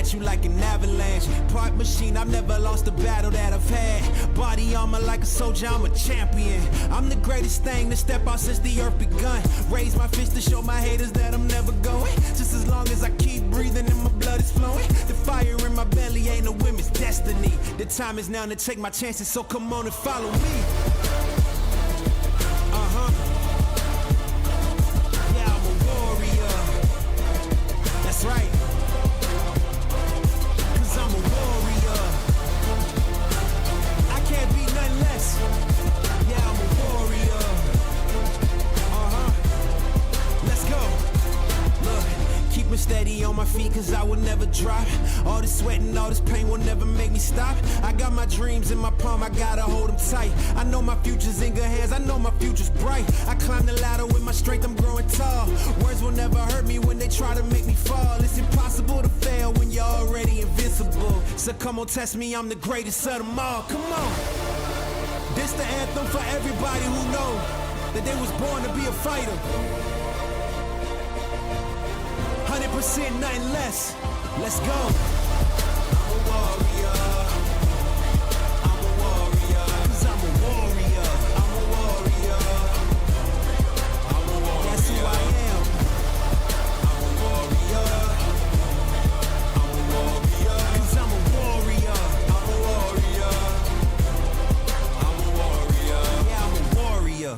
at you like an avalanche. Part machine, I've never lost a battle that I've had. Body armor like a soldier, I'm a champion. I'm the greatest thing to step out since the earth begun. Raise my fist to show my haters that I'm never going. Just as long as I keep breathing and my blood is flowing. The fire in my belly ain't a women's destiny. The time is now to take my chances, so come on and follow me. Yeah, I'm a warrior. That's right. 'Cause I'm a warrior. I can't be nothing less. Yeah, I'm a warrior. Let's go. Look, keep me steady on my feet, 'cause I will never drop. All this sweat and all this pain will never make me stop. I got my dreams in my palm, I gotta hold them tight. I know my future's in good hands, I know my future's bright. I climb the ladder with my strength, I'm growing tall. Words will never hurt me when they try to make me fall. It's impossible to fail when you're already invincible. So come on, test me, I'm the greatest of them all. Come on. This the anthem for everybody who know that they was born to be a fighter. 100%, nothing less. Let's go. I'm a warrior. I'm a warrior. 'Cause I'm a warrior. I'm a warrior. I'm a warrior. That's who I am. I'm a warrior. I'm a warrior. 'Cause I'm a warrior. I'm a warrior. I'm a warrior. Yeah, I'm a warrior.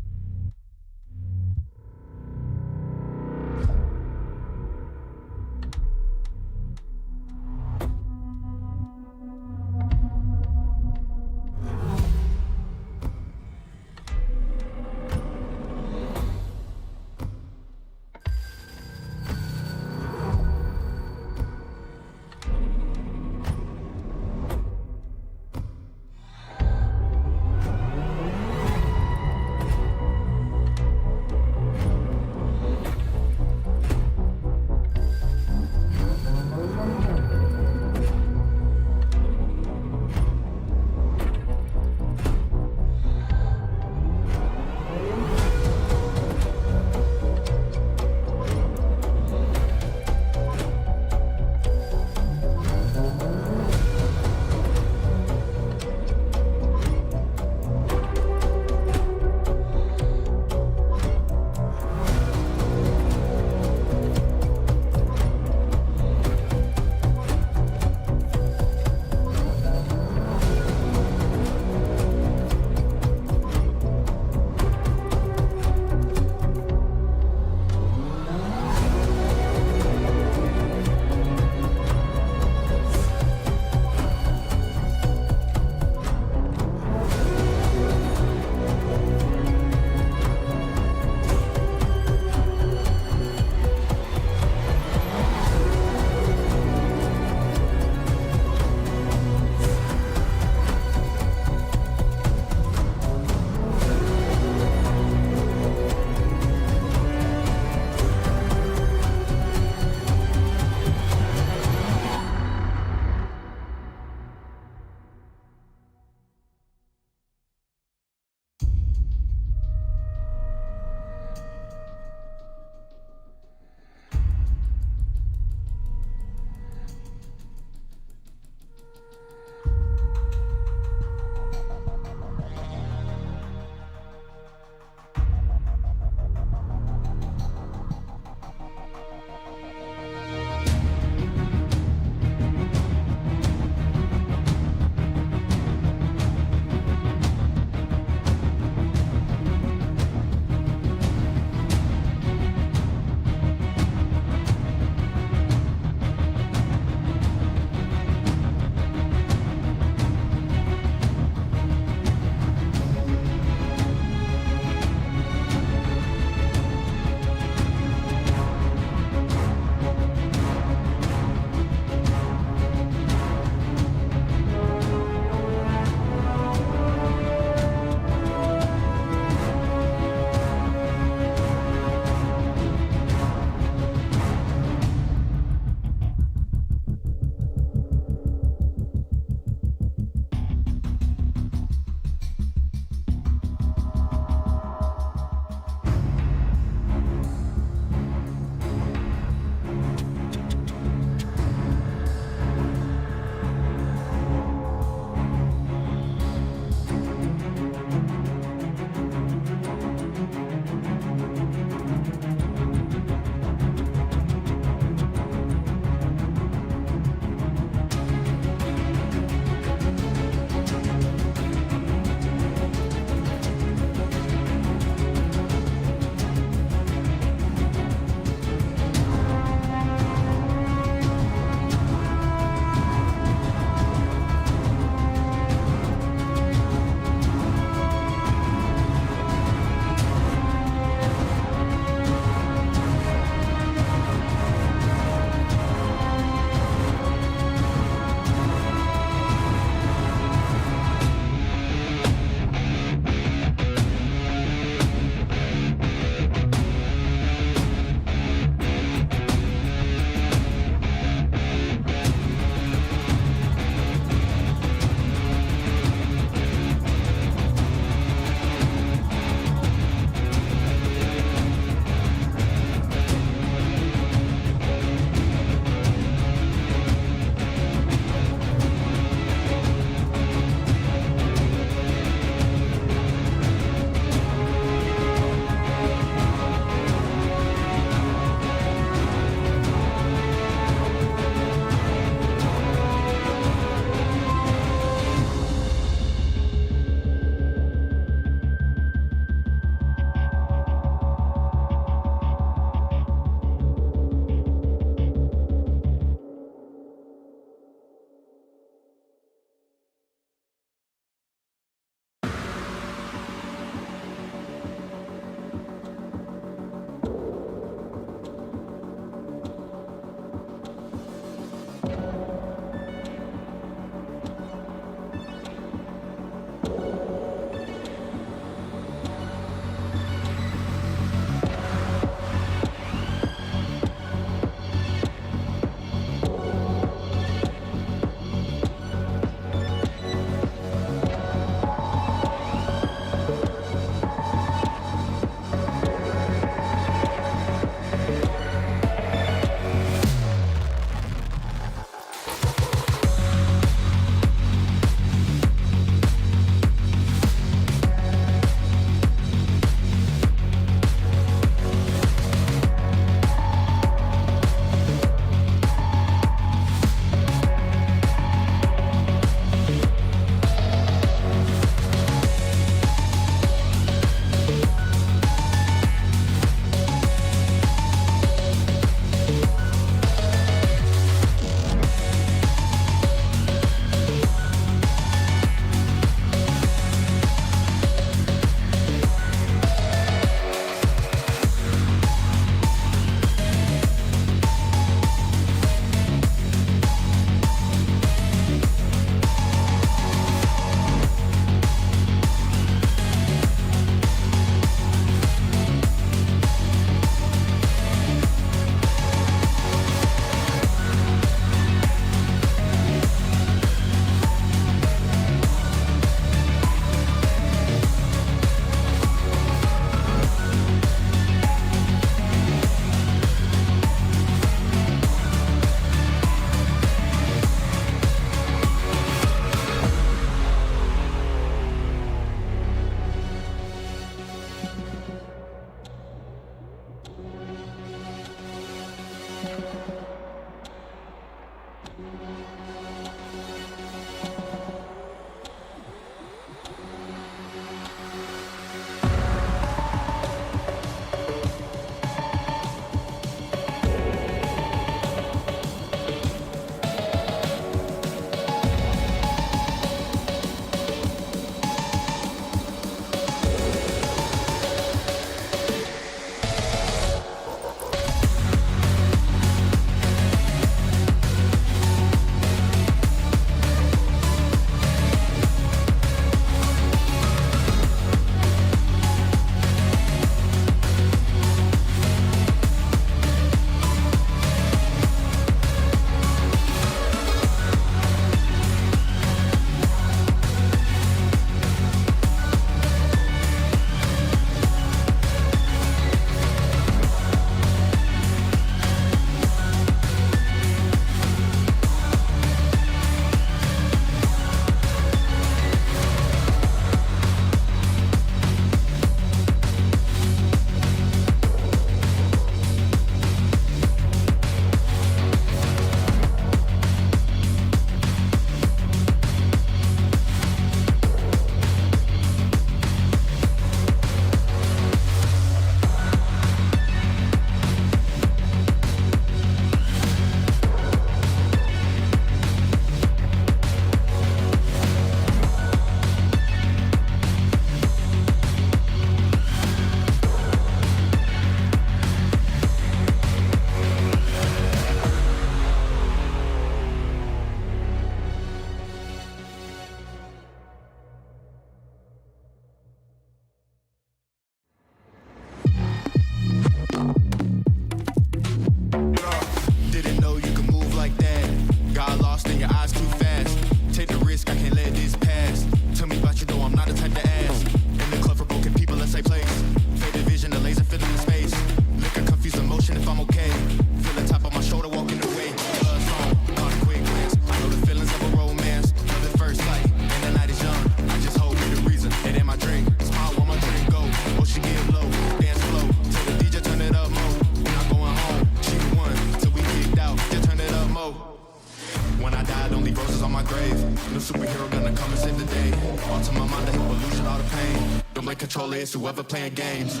It's whoever playing games.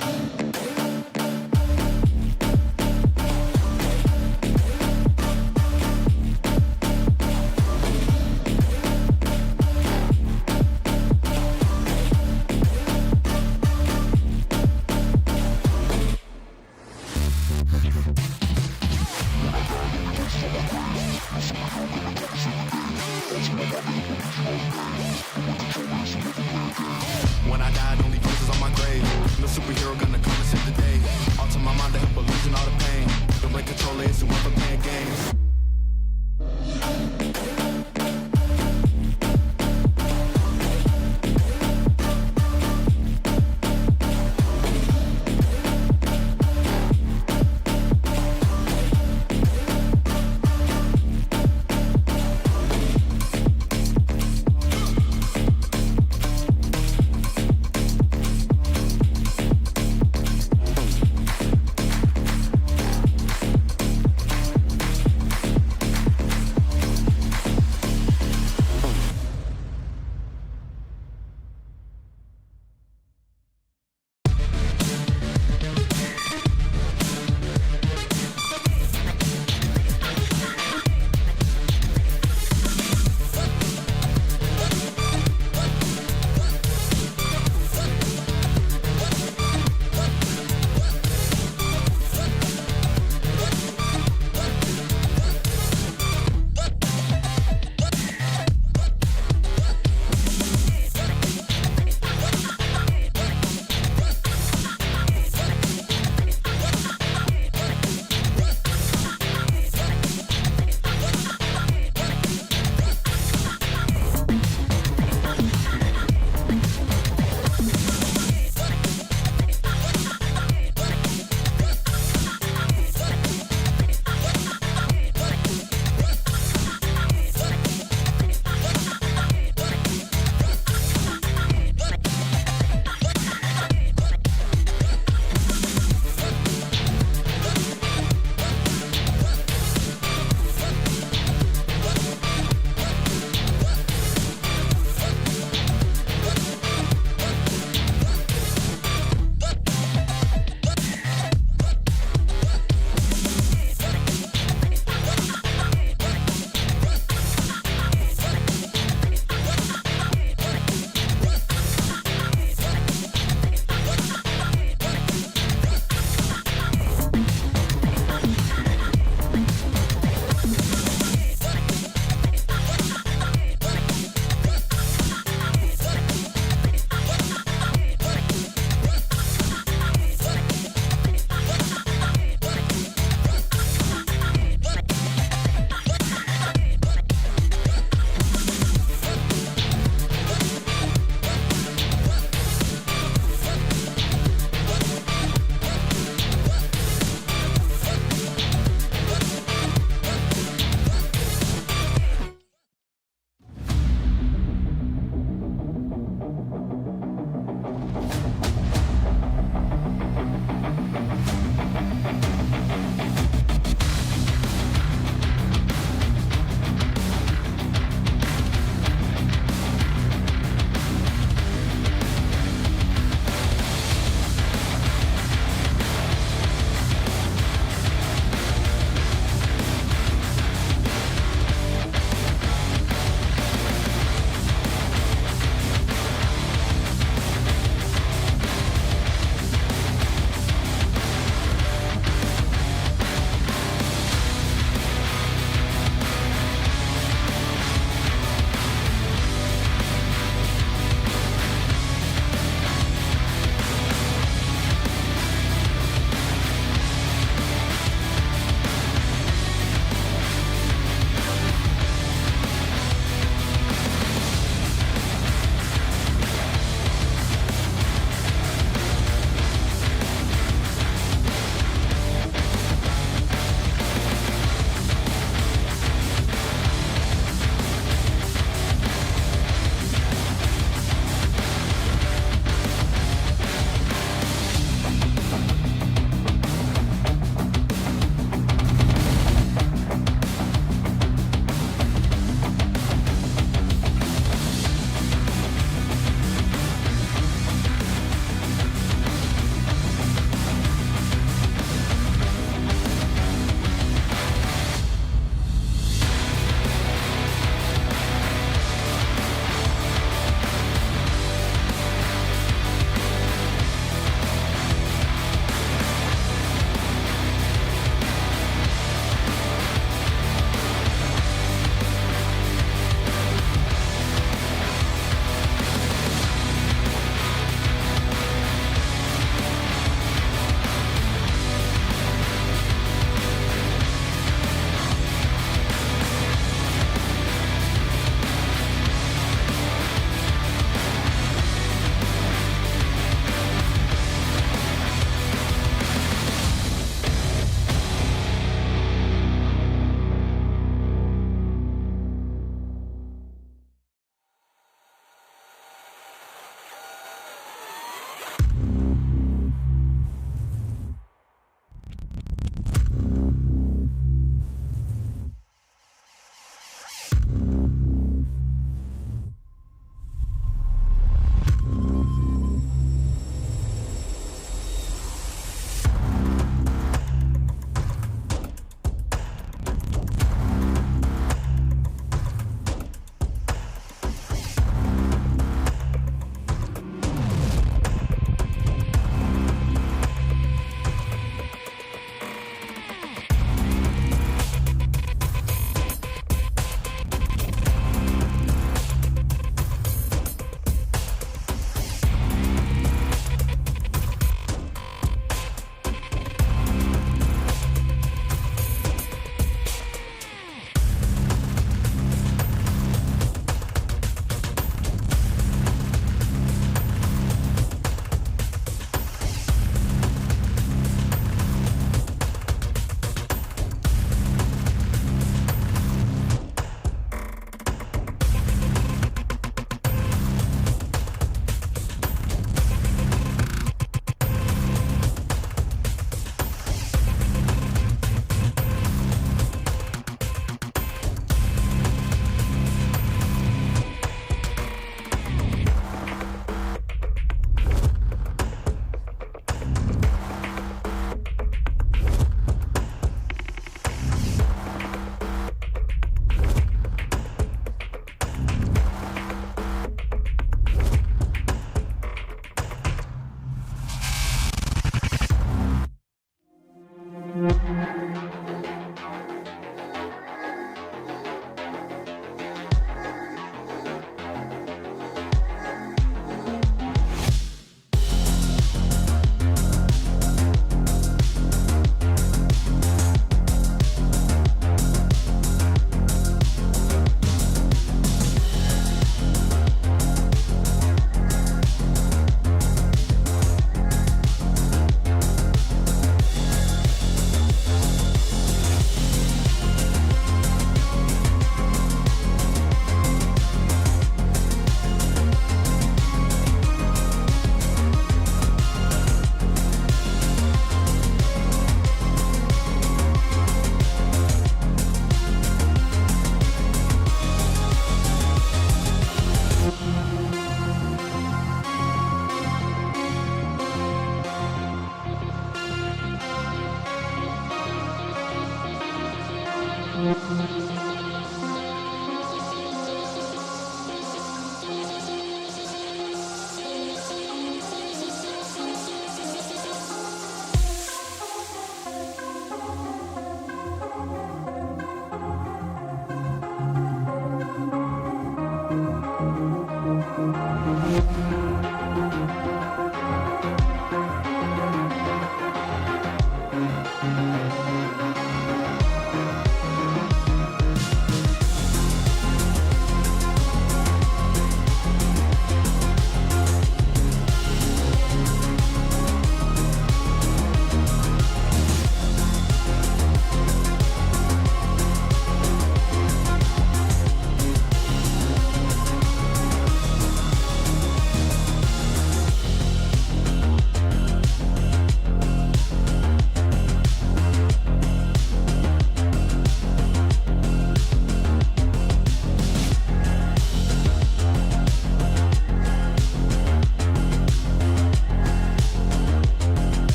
When I died, only verses on my grave. No superhero gonna come and save the day. All to my mind to help illusion all the pain. Don't blame control it, it's whoever playing games.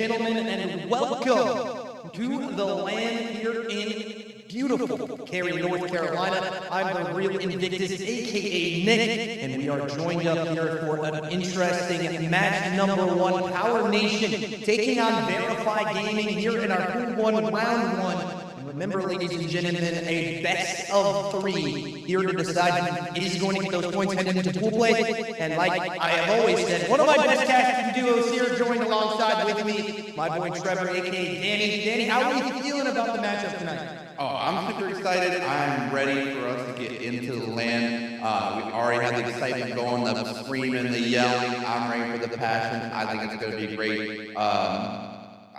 gentlemen, and welcome to the LAN here in beautiful Cary, North Carolina. I'm the real Invictus, aka Nick, and we are joined up here for an interesting match number 1, Power Nation, taking on Verify Gaming here in our Pool 1 Round 1. Remember, ladies and gentlemen, a best of 3 here to decide who is going to get those points heading into pool play. And like I have always said, one of my best casting duos here joined alongside with me, my boy Trevor, aka Danny. Danny, how are you feeling about the matchup tonight? Oh, I'm super excited. I'm ready for us to get into the LAN. We already had the excitement going, the screaming, the yelling. I'm ready for the passion. I think it's going to be great.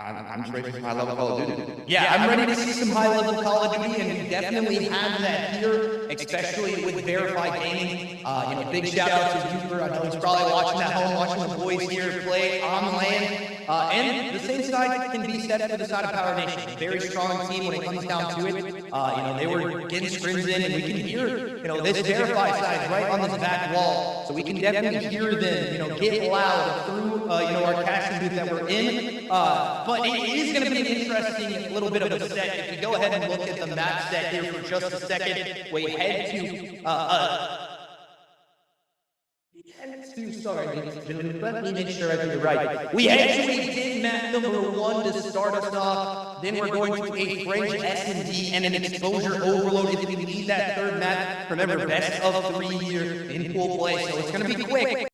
I'm just ready for some high-level Call of Duty. Yeah, I'm ready to see some high-level Call of Duty, and we definitely have that here, especially with Verify Gaming. Big shout-out to Cooper. I know he's probably watching at home, watching the boys here play on LAN. And the same side can be set for the side of Power Nation. A very strong team when it comes down to it. They were getting scrims in, and we can hear, this Verify side right on this back wall. So we can definitely hear them, get loud through, our casting booth that we're in. But it is going to be an interesting little bit of a set. If we go ahead and look at the map set here for just a second, we head to sorry, ladies and gentlemen, let me make sure I do it right. We actually did map number 1 to start us off. Then we're going to a French S&D and an exposure overload if we need that third map. Remember, best of 3 here in pool play, so it's going to be quick.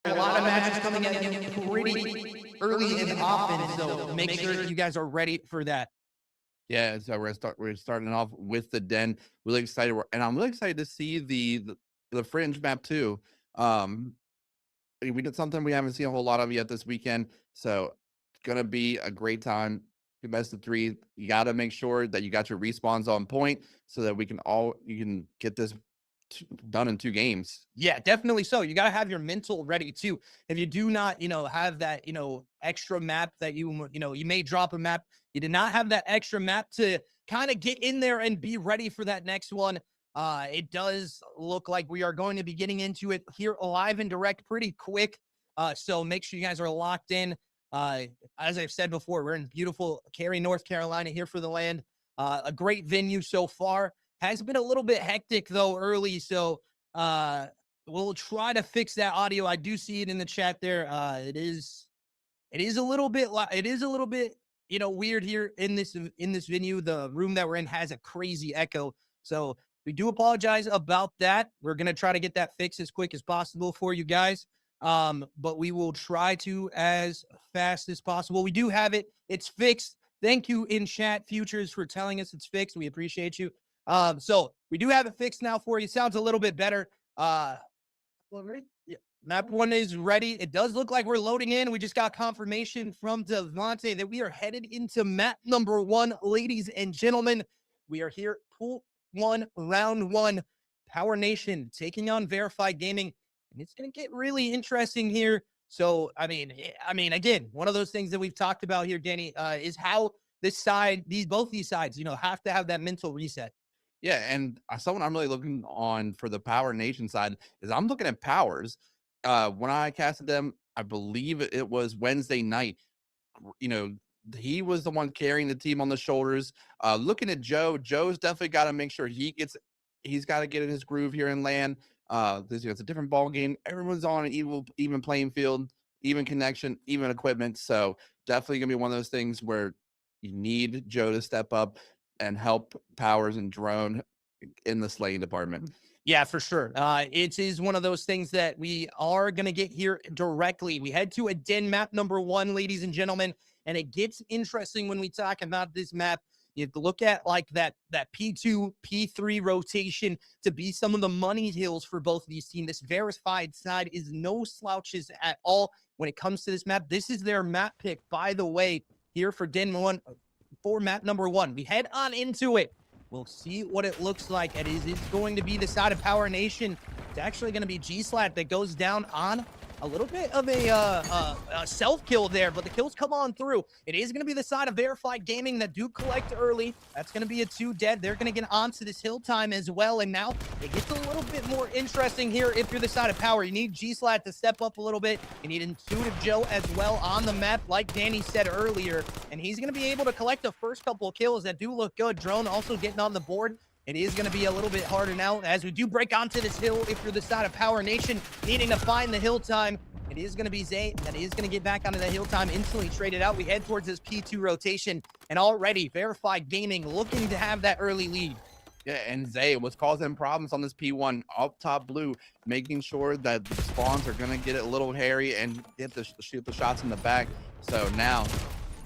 A lot of matches coming at you pretty early and often, so make sure you guys are ready for that. Yeah, so we're starting off with the Den. Really excited, and I'm really excited to see the Fringe map too. We did something we haven't seen a whole lot of yet this weekend, so it's gonna be a great time. The best of 3. You got to make sure that you got your respawns on point so that you can get this done in 2 games. Yeah, definitely so. You got to have your mental ready too. If you do not, have that, extra map that you may drop a map. You did not have that extra map to kind of get in there and be ready for that next one. It does look like we are going to be getting into it here live and direct pretty quick. So make sure you guys are locked in. As I've said before, we're in beautiful Cary, North Carolina here for the LAN. A great venue so far. Has been a little bit hectic though early, so we'll try to fix that audio. I do see it in the chat there. It is a little bit weird here in this venue. The room that we're in has a crazy echo, so we do apologize about that. We're gonna try to get that fixed as quick as possible for you guys. But we will try to as fast as possible. We do have it. It's fixed. Thank you in chat, Futures, for telling us it's fixed. We appreciate you. So we do have it fixed now for you. Sounds a little bit better. Yeah, map 1 is ready. It does look like we're loading in. We just got confirmation from Devontae that we are headed into map number 1, ladies and gentlemen. We are here, pool 1, round 1, Power Nation taking on Verify Gaming, and it's going to get really interesting here. So, I mean, again, one of those things that we've talked about here, Danny, is how both these sides, have to have that mental reset. Yeah, and someone I'm really looking on for the Power Nation side is I'm looking at Powers. When I casted them, I believe it was Wednesday night. He was the one carrying the team on the shoulders. Looking at Joe's definitely got to make sure he's got to get in his groove here in LAN. It's a different ball game. Everyone's on an even playing field, even connection, even equipment. So definitely gonna be one of those things where you need Joe to step up and help Powers and Drone in the slaying department. Yeah, for sure. It is one of those things that we are going to get here directly. We head to a Den map number 1, ladies and gentlemen, and it gets interesting when we talk about this map. You have to look at like that P2, P3 rotation to be some of the money hills for both of these teams. This Verified side is no slouches at all when it comes to this map. This is their map pick, by the way, here for Den 1. For map number 1. We head on into it. We'll see what it looks like. It is going to be the side of Power Nation. It's actually going to be G-Slat that goes down on a little bit of a self kill there, but the kills come on through. It is going to be the side of Verified Gaming that do collect early. That's going to be a 2 dead. They're going to get onto this hill time as well, and now it gets a little bit more interesting here. If you're the side of Power, you need G-Slat to step up a little bit. You need Intuitive Joe as well on the map, like Danny said earlier, and he's going to be able to collect the first couple of kills that do look good. Drone also getting on the board. It is going to be a little bit harder now as we do break onto this hill. If you're the side of Power Nation, needing to find the hill time, it is going to be Zay that is going to get back onto the hill time, instantly traded out. We head towards this P2 rotation, and already Verified Gaming looking to have that early lead. Yeah, and Zay was causing problems on this P1 up top blue, making sure that the spawns are going to get it a little hairy and get the shoot the shots in the back. So now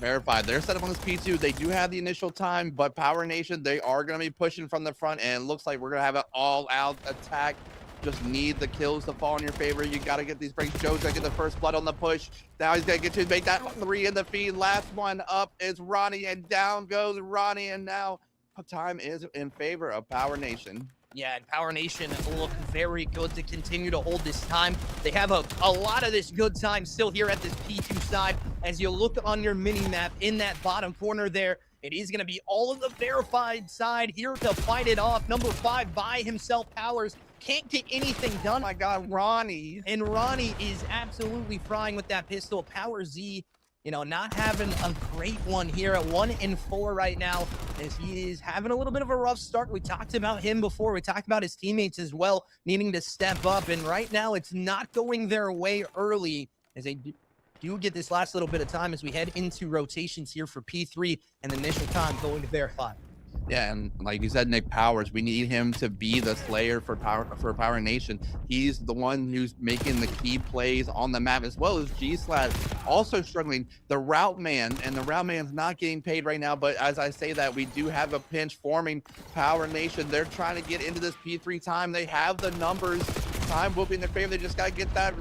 Verified, they're set up on this P2. They do have the initial time, but Power Nation, they are going to be pushing from the front, and it looks like we're going to have an all-out attack. Just need the kills to fall in your favor. You got to get these breaks. Joe's going to get the first blood on the push. Now he's going to get to make that 3 in the feed. Last one up is Ronnie, and down goes Ronnie, and now time is in favor of Power Nation. Yeah, and Power Nation look very good to continue to hold this time. They have a lot of this good time still here at this P2 side. As you look on your mini-map in that bottom corner there, it is going to be all of the Verified side here to fight it off. Number 5 by himself, Powers, can't get anything done. Oh my God, Ronnie. And Ronnie is absolutely frying with that pistol. Power Z, you know, not having a great one here at 1 and 4 right now, as he is having a little bit of a rough start. We talked about him before. We talked about his teammates as well, needing to step up. And right now, it's not going their way early, as they do get this last little bit of time as we head into rotations here for P3 and the initial time going to Verify. Yeah, and like you said, Nick Powers, we need him to be the slayer for Power Nation. He's the one who's making the key plays on the map, as well as G-Slat also struggling. The route man, and the route man's not getting paid right now, but as I say that, we do have a pinch forming. Power Nation, they're trying to get into this P3 time. They have the numbers. Time will be in their favor. They just got to get that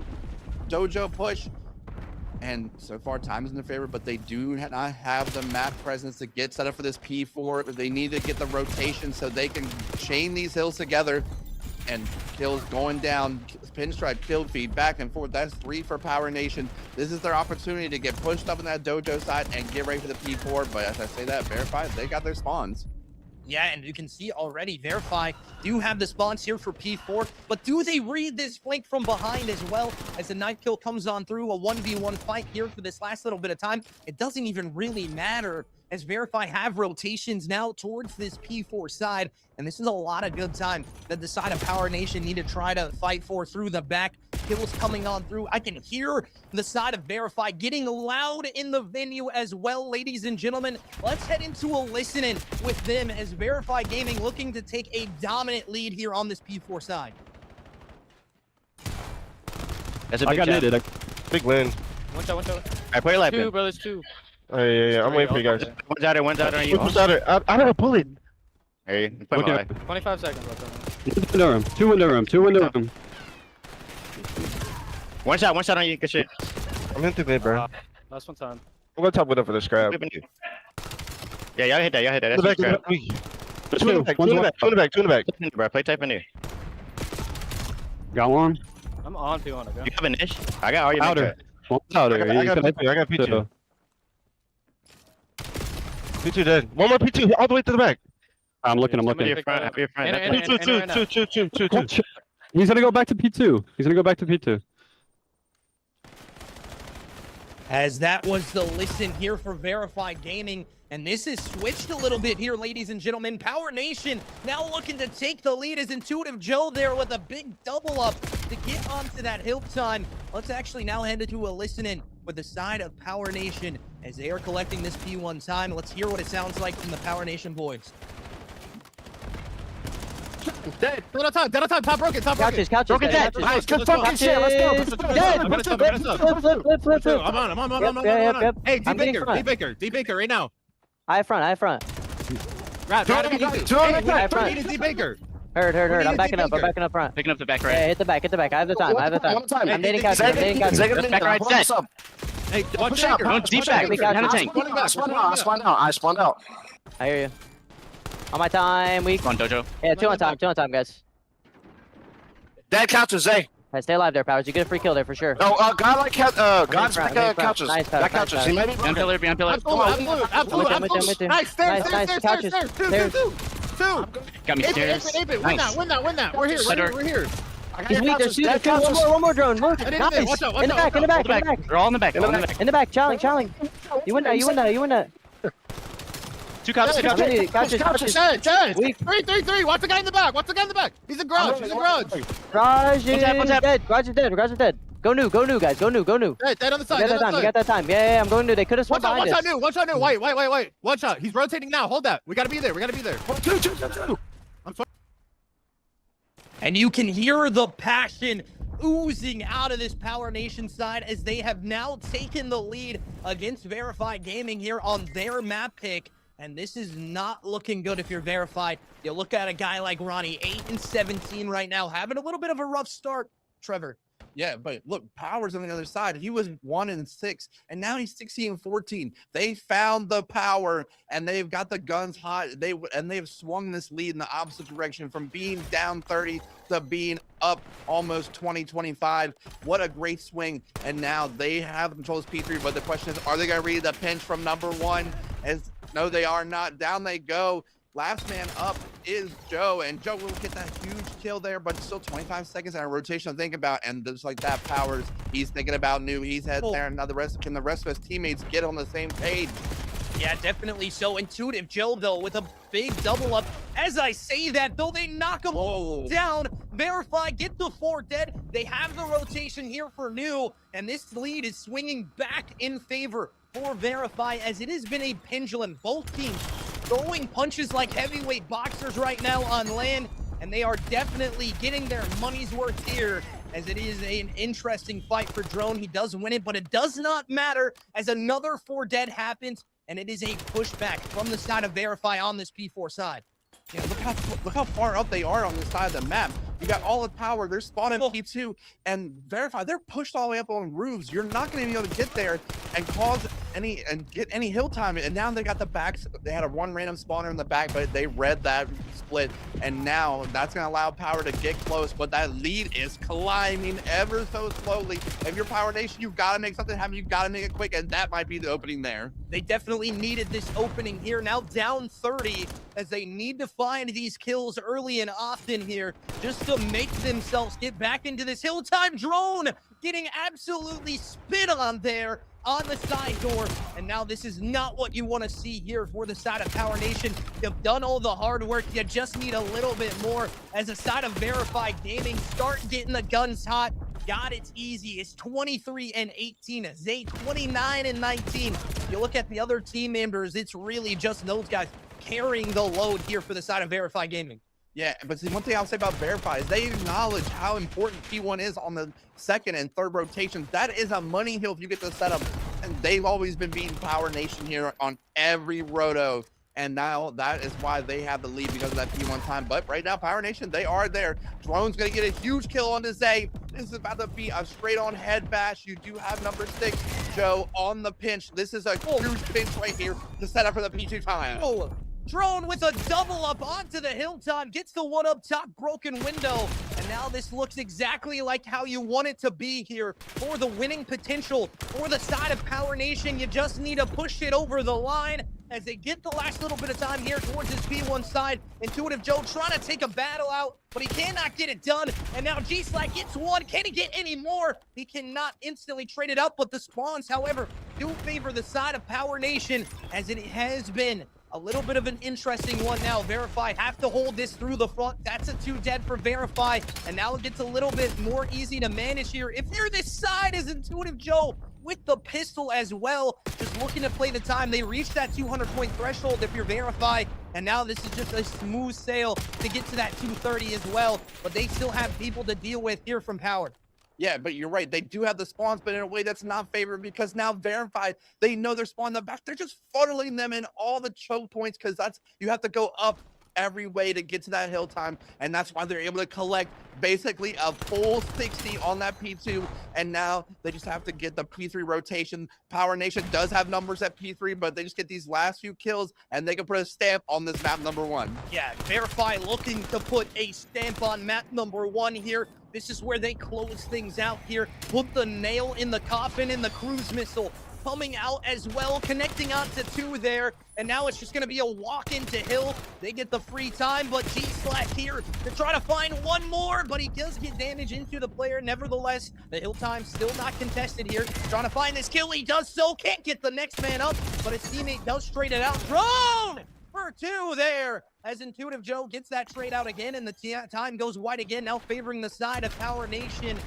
dojo push. And so far, time is in their favor, but they do not have the map presence to get set up for this P4. They need to get the rotation so they can chain these hills together, and kills going down, pinstripe, kill feed, back and forth. That's 3 for Power Nation. This is their opportunity to get pushed up in that dojo side and get ready for the P4. But as I say that, Verified, they got their spawns. Yeah, and you can see already Verify do have the spawns here for P4, but do they read this flank from behind as well? As the knife kill comes on through, a 1v1 fight here for this last little bit of time. It doesn't even really matter, as Verify have rotations now towards this P4 side, and this is a lot of good time that the side of Power Nation need to try to fight for through the back. Kills coming on through. I can hear the side of Verify getting loud in the venue as well, ladies and gentlemen. Let's head into a listening with them, as Verify Gaming looking to take a dominant lead here on this P4 side. That's a big I got it. Big win. One shot. I play like 2, brothers, 2. Oh, yeah. I'm waiting for you guys. One's out on you. Who's out there? I have a bullet. Hey, play my way. 25 seconds left. Window room. Two window room. One shot on you. Good shit. I'm in through mid, bro. Last one time. I'm gonna top window for this crab. Yeah, y'all hit that. That's Two crap. in the back. Bro, play type new. Got one. I'm on P1. Okay. You have a niche? I got all your Outer. One's outer. I got P2. P2 dead. One more P2 all the way to the back. I'm looking. Have your front. Two. He's gonna go back to P2. As that was the listen here for Verified Gaming, and this is switched a little bit here, ladies and gentlemen. Power Nation now looking to take the lead, as Intuitive Joe there with a big double up to get onto that hill time. Let's actually now head into a listening with the side of Power Nation as they are collecting this P1 time. Let's hear what it sounds like from the Power Nation boys. Dead on top, top broken. Couches. Broken dead. Nice, good fucking shit, let's go. Flip. I'm on. Yep. Hey, D I'm getting front. Baker, right now. I front. Right, D Baker. Heard. I'm backing up front. Picking up the back right. Hey, hit the back. I have the time. I'm dating couches. Back right set. Hey, watch Baker. Don't deep back. Down a tank. I spawned out. I hear you. On my time, weak. Come on, Dojo. Yeah, two on time, guys. Dead couches, Zay. Hey, stay alive there, Powers. You get a free kill there for sure. No, God like God's front, pick front. couches. Nice, Powers, Got couches. nice, He might be Behind pillar, behind pillar. Absolute. Nice, stairs, Nice, stairs, couches. stairs, Stairs. two. Got me stairs. Ape it. Nice. Win that. We're here. He's weak. There's two. One more drone. Move. Ready, Nice. watch out, In the back. In the back. In the back. They're all in the back. All in the back. In the back. Challenge. You win that. Two cops. Two cops. Couches. Giants. Weak. 3. Watch the guy in the back. He's a garage. Garage is One tap. dead. Garage is dead. Go new, guys. Go new. Dead on the side. You got that time. Yeah, I'm going new. They could have swung Watch behind out, us. watch out, new. Wait. Watch out. He's rotating now. Hold that. We gotta be there. Two. And you can hear the passion oozing out of this Power Nation side as they have now taken the lead against Verified Gaming here on their map pick. And this is not looking good if you're Verified. You look at a guy like Ronnie, 8-17 right now, having a little bit of a rough start, Trevor. Yeah, but look, Power's on the other side. He was 1-6, and now he's 16-14. They found the power, and they've got the guns hot. They've swung this lead in the opposite direction from being down 30 to being up almost 20-25. What a great swing! And now they have control of this P3. But the question is, are they going to read the pinch from number one? No, they are not. Down they go. Last man up is Joe, and Joe will get that huge kill there, but still 25 seconds and a rotation to think about. And just like that, Powers, he's thinking about new. He's heading there, and now can the rest of his teammates get on the same page? Yeah, definitely so. Intuitive Joe, though, with a big double up. As I say that, though, they knock him down. Verify, get the 4 dead. They have the rotation here for new, and this lead is swinging back in favor for Verify, as it has been a pendulum. Both teams throwing punches like heavyweight boxers right now on LAN, and they are definitely getting their money's worth here, as it is an interesting fight for Drone. He does win it, but it does not matter as another 4 dead happens, and it is a pushback from the side of Verify on this P4 side. Yeah, look how far up they are on the side of the map. You got all the power. They're spawning P2 and Verify. They're pushed all the way up on roofs. You're not going to be able to get there and get any hill time. And now they got the backs. They had one random spawner in the back, but they read that split. And now that's going to allow Power to get close. But that lead is climbing ever so slowly. If you're Power Nation, you've got to make something happen. You've got to make it quick. And that might be the opening there. They definitely needed this opening here. Now down 30, as they need to find these kills early and often here just to make themselves get back into this hill time. Drone getting absolutely spit on there on the side door. And now this is not what you want to see here for the side of Power Nation. You've done all the hard work. You just need a little bit more as a side of Verified Gaming. Start getting the guns hot. God, it's easy. It's 23-18. Zay 29-19. You look at the other team members, it's really just those guys carrying the load here for the side of Verified Gaming. Yeah, but see, one thing I'll say about Verify is they acknowledge how important P1 is on the second and third rotations. That is a money hill if you get the setup. And they've always been beating Power Nation here on every roto. And now that is why they have the lead, because of that P1 time. But right now, Power Nation, they are there. Drone's going to get a huge kill on the Zay. This is about to be a straight-on head bash. You do have number 6, Joe, on the pinch. This is a huge pinch right here to set up for the P2 time. Oh, Drone with a double up onto the hilltop, gets the one up top, broken window. And now this looks exactly like how you want it to be here for the winning potential for the side of Power Nation. You just need to push it over the line as they get the last little bit of time here towards his P1 side. Intuitive Joe trying to take a battle out, but he cannot get it done. And now G-Slack gets one. Can he get any more? He cannot instantly trade it up, but the spawns, however, do favor the side of Power Nation, as it has been a little bit of an interesting one now. Verify have to hold this through the front. That's a 2 dead for Verify. And now it gets a little bit more easy to manage here. If you're this side, is Intuitive Joe with the pistol as well. Just looking to play the time. They reached that 200-point threshold if you're Verify. And now this is just a smooth sail to get to that 230 as well. But they still have people to deal with here from Power. Yeah, but you're right. They do have the spawns, but in a way that's not favored, because now Verified, they know they're spawning the back. They're just funneling them in all the choke points, because you have to go up every way to get to that hill time, and that's why they're able to collect basically a full 60 on that P2, and now they just have to get the P3 rotation. Power Nation does have numbers at P3, but they just get these last few kills, and they can put a stamp on this map number 1. Yeah, Verify looking to put a stamp on map number 1 here. This is where they close things out here. Put the nail in the coffin, and the cruise missile coming out as well, connecting onto 2 there. And now it's just going to be a walk into Hill. They get the free time, but G-Slack here to try to find one more, but he does get damage into the player. Nevertheless, the Hill time still not contested here. Trying to find this kill. He does so. Can't get the next man up, but his teammate does trade it out. Drone for 2 there, as Intuitive Joe gets that trade out again, and the time goes wide again, now favoring the side of Power Nation,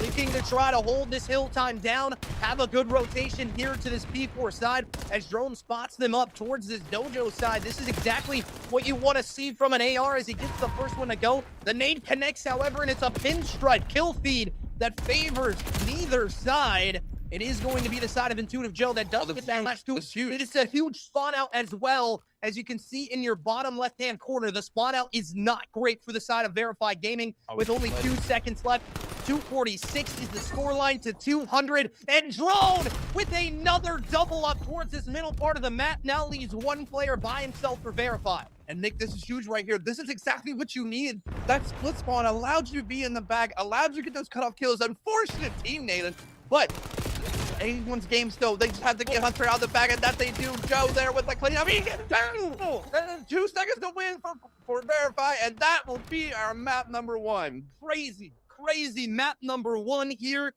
looking to try to hold this hill time down, have a good rotation here to this P4 side, as Drone spots them up towards this Dojo side. This is exactly what you want to see from an AR as he gets the first one to go. The nade connects, however, and it's a pinstripe kill feed that favors neither side. It is going to be the side of Intuitive Joe that does get that last 2. It is a huge spawn out as well. As you can see in your bottom left-hand corner, the spawn out is not great for the side of Verified Gaming with only 2 seconds left. 246 is the scoreline to 200. And Drone with another double up towards this middle part of the map now leaves 1 player by himself for Verify. And Nick, this is huge right here. This is exactly what you need. That split spawn allowed you to be in the back, allowed you to get those cutoff kills. Unfortunate team, Nathan, but anyone's game still. They just have to get Hunter out of the bag, and that they do. Joe there with the cleanup. He gets down. 2 seconds to win for Verify, and that will be our map number 1. Crazy map number 1 here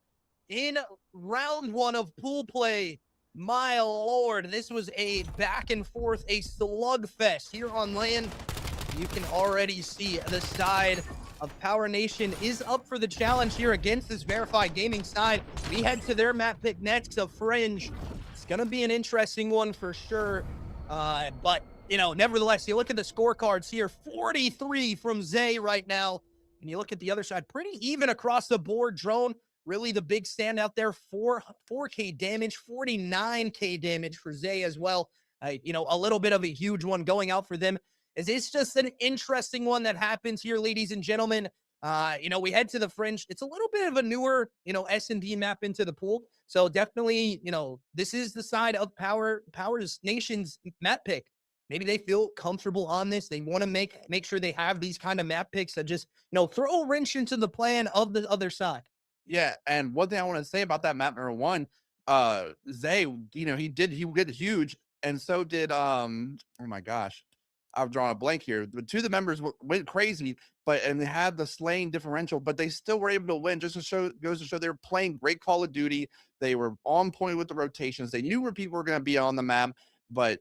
in round 1 of pool play. My lord, this was a back and forth, a slugfest here on LAN. You can already see the side of Power Nation is up for the challenge here against this Verified Gaming side. We head to their map pick next of Fringe. It's going to be an interesting one for sure. But, you know, nevertheless, you look at the scorecards here, 43 from Zay right now. And you look at the other side, pretty even across the board. Drone, really the big standout there, 4K damage, 49K damage for Zay as well. You know, a little bit of a huge one going out for them. It's just an interesting one that happens here, ladies and gentlemen. You know, we head to the Fringe. It's a little bit of a newer, you know, S&D map into the pool. So definitely, you know, this is the side of Power Nation's map pick. Maybe they feel comfortable on this. They want to make sure they have these kind of map picks that just, you know, throw a wrench into the plan of the other side. Yeah, and one thing I want to say about that map number 1, Zay, you know, he did huge, and so did oh my gosh, I've drawn a blank here. The 2 of the members went crazy, and they had the slaying differential, but they still were able to win. Just to show, goes to show they were playing great Call of Duty. They were on point with the rotations. They knew where people were going to be on the map, but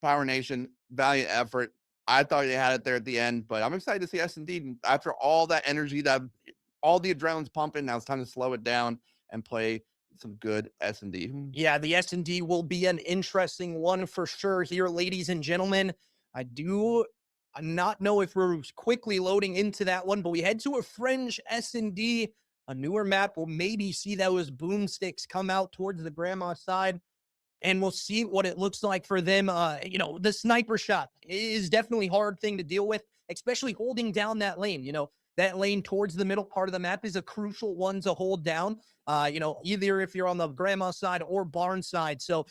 Power Nation, valiant effort. I thought they had it there at the end, but I'm excited to see S&D after all that energy, that all the adrenaline's pumping. Now it's time to slow it down and play some good S&D. Yeah, the S&D will be an interesting one for sure here, ladies and gentlemen. I do not know if we're quickly loading into that one, but we head to a Fringe S&D, a newer map. We'll maybe see those boomsticks come out towards the grandma side, and we'll see what it looks like for them. You know, the sniper shot is definitely a hard thing to deal with, especially holding down that lane. You know, that lane towards the middle part of the map is a crucial one to hold down, you know, either if you're on the grandma side or barn side. So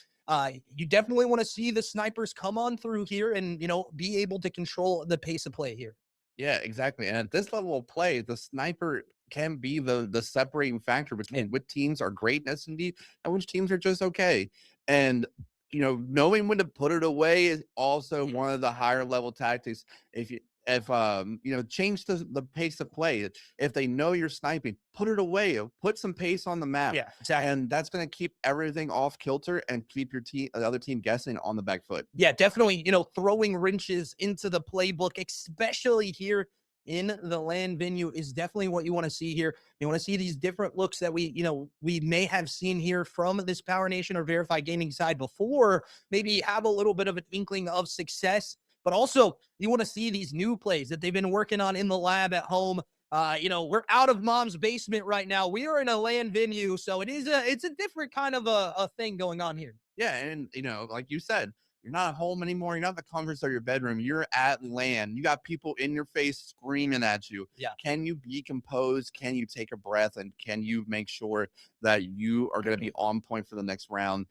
you definitely want to see the snipers come on through here and, you know, be able to control the pace of play here. Yeah, exactly. And at this level of play, the sniper can be the separating factor between which teams are great in S&D and which teams are just okay. And, you know, knowing when to put it away is also one of the higher level tactics. If you know, change the pace of play. If they know you're sniping, put it away. Put some pace on the map. Yeah, exactly. And that's going to keep everything off kilter and keep your team, the other team, guessing on the back foot. Yeah, definitely, you know, throwing wrenches into the playbook, especially here in the LAN venue, is definitely what you want to see here. You want to see these different looks that we may have seen here from this Power Nation or Verified Gaming side before, maybe have a little bit of an inkling of success. But also, you want to see these new plays that they've been working on in the lab at home. You know, we're out of mom's basement right now. We are in a LAN venue, so it's a different kind of a thing going on here. Yeah, and, you know, like you said, You're not at home anymore. You're not at the comforts of your bedroom. You're at LAN. You got people in your face screaming at you. Yeah. Can you be composed? Can you take a breath? And can you make sure that you are going to be on point for the next round?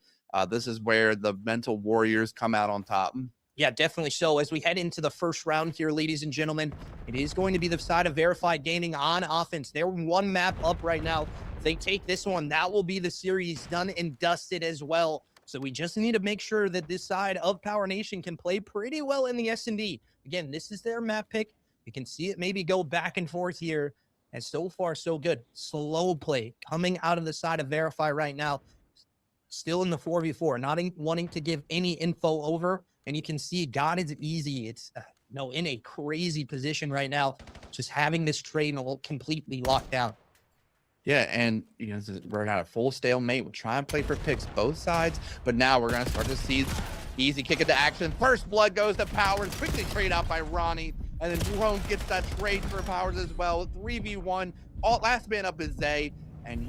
This is where the mental warriors come out on top. Yeah, definitely so. As we head into the first round here, ladies and gentlemen, it is going to be the side of Verified Gaming on offense. They're one map up right now. If they take this one, that will be the series done and dusted as well. So we just need to make sure that this side of Power Nation can play pretty well in the S&D. Again, this is their map pick. You can see it maybe go back and forth here. And so far, so good. Slow play coming out of the side of Verify right now. Still in the 4v4, not wanting to give any info over. And you can see God is easy. It's in a crazy position right now, just having this trade completely locked down. Yeah, and we're at a full stalemate. We're trying to play for picks both sides, but now we're gonna start to see easy kick into action. First blood goes to Powers, quickly trade out by Ronnie, and then Jerome gets that trade for Powers as well. 3v1. Last man up is Zay, and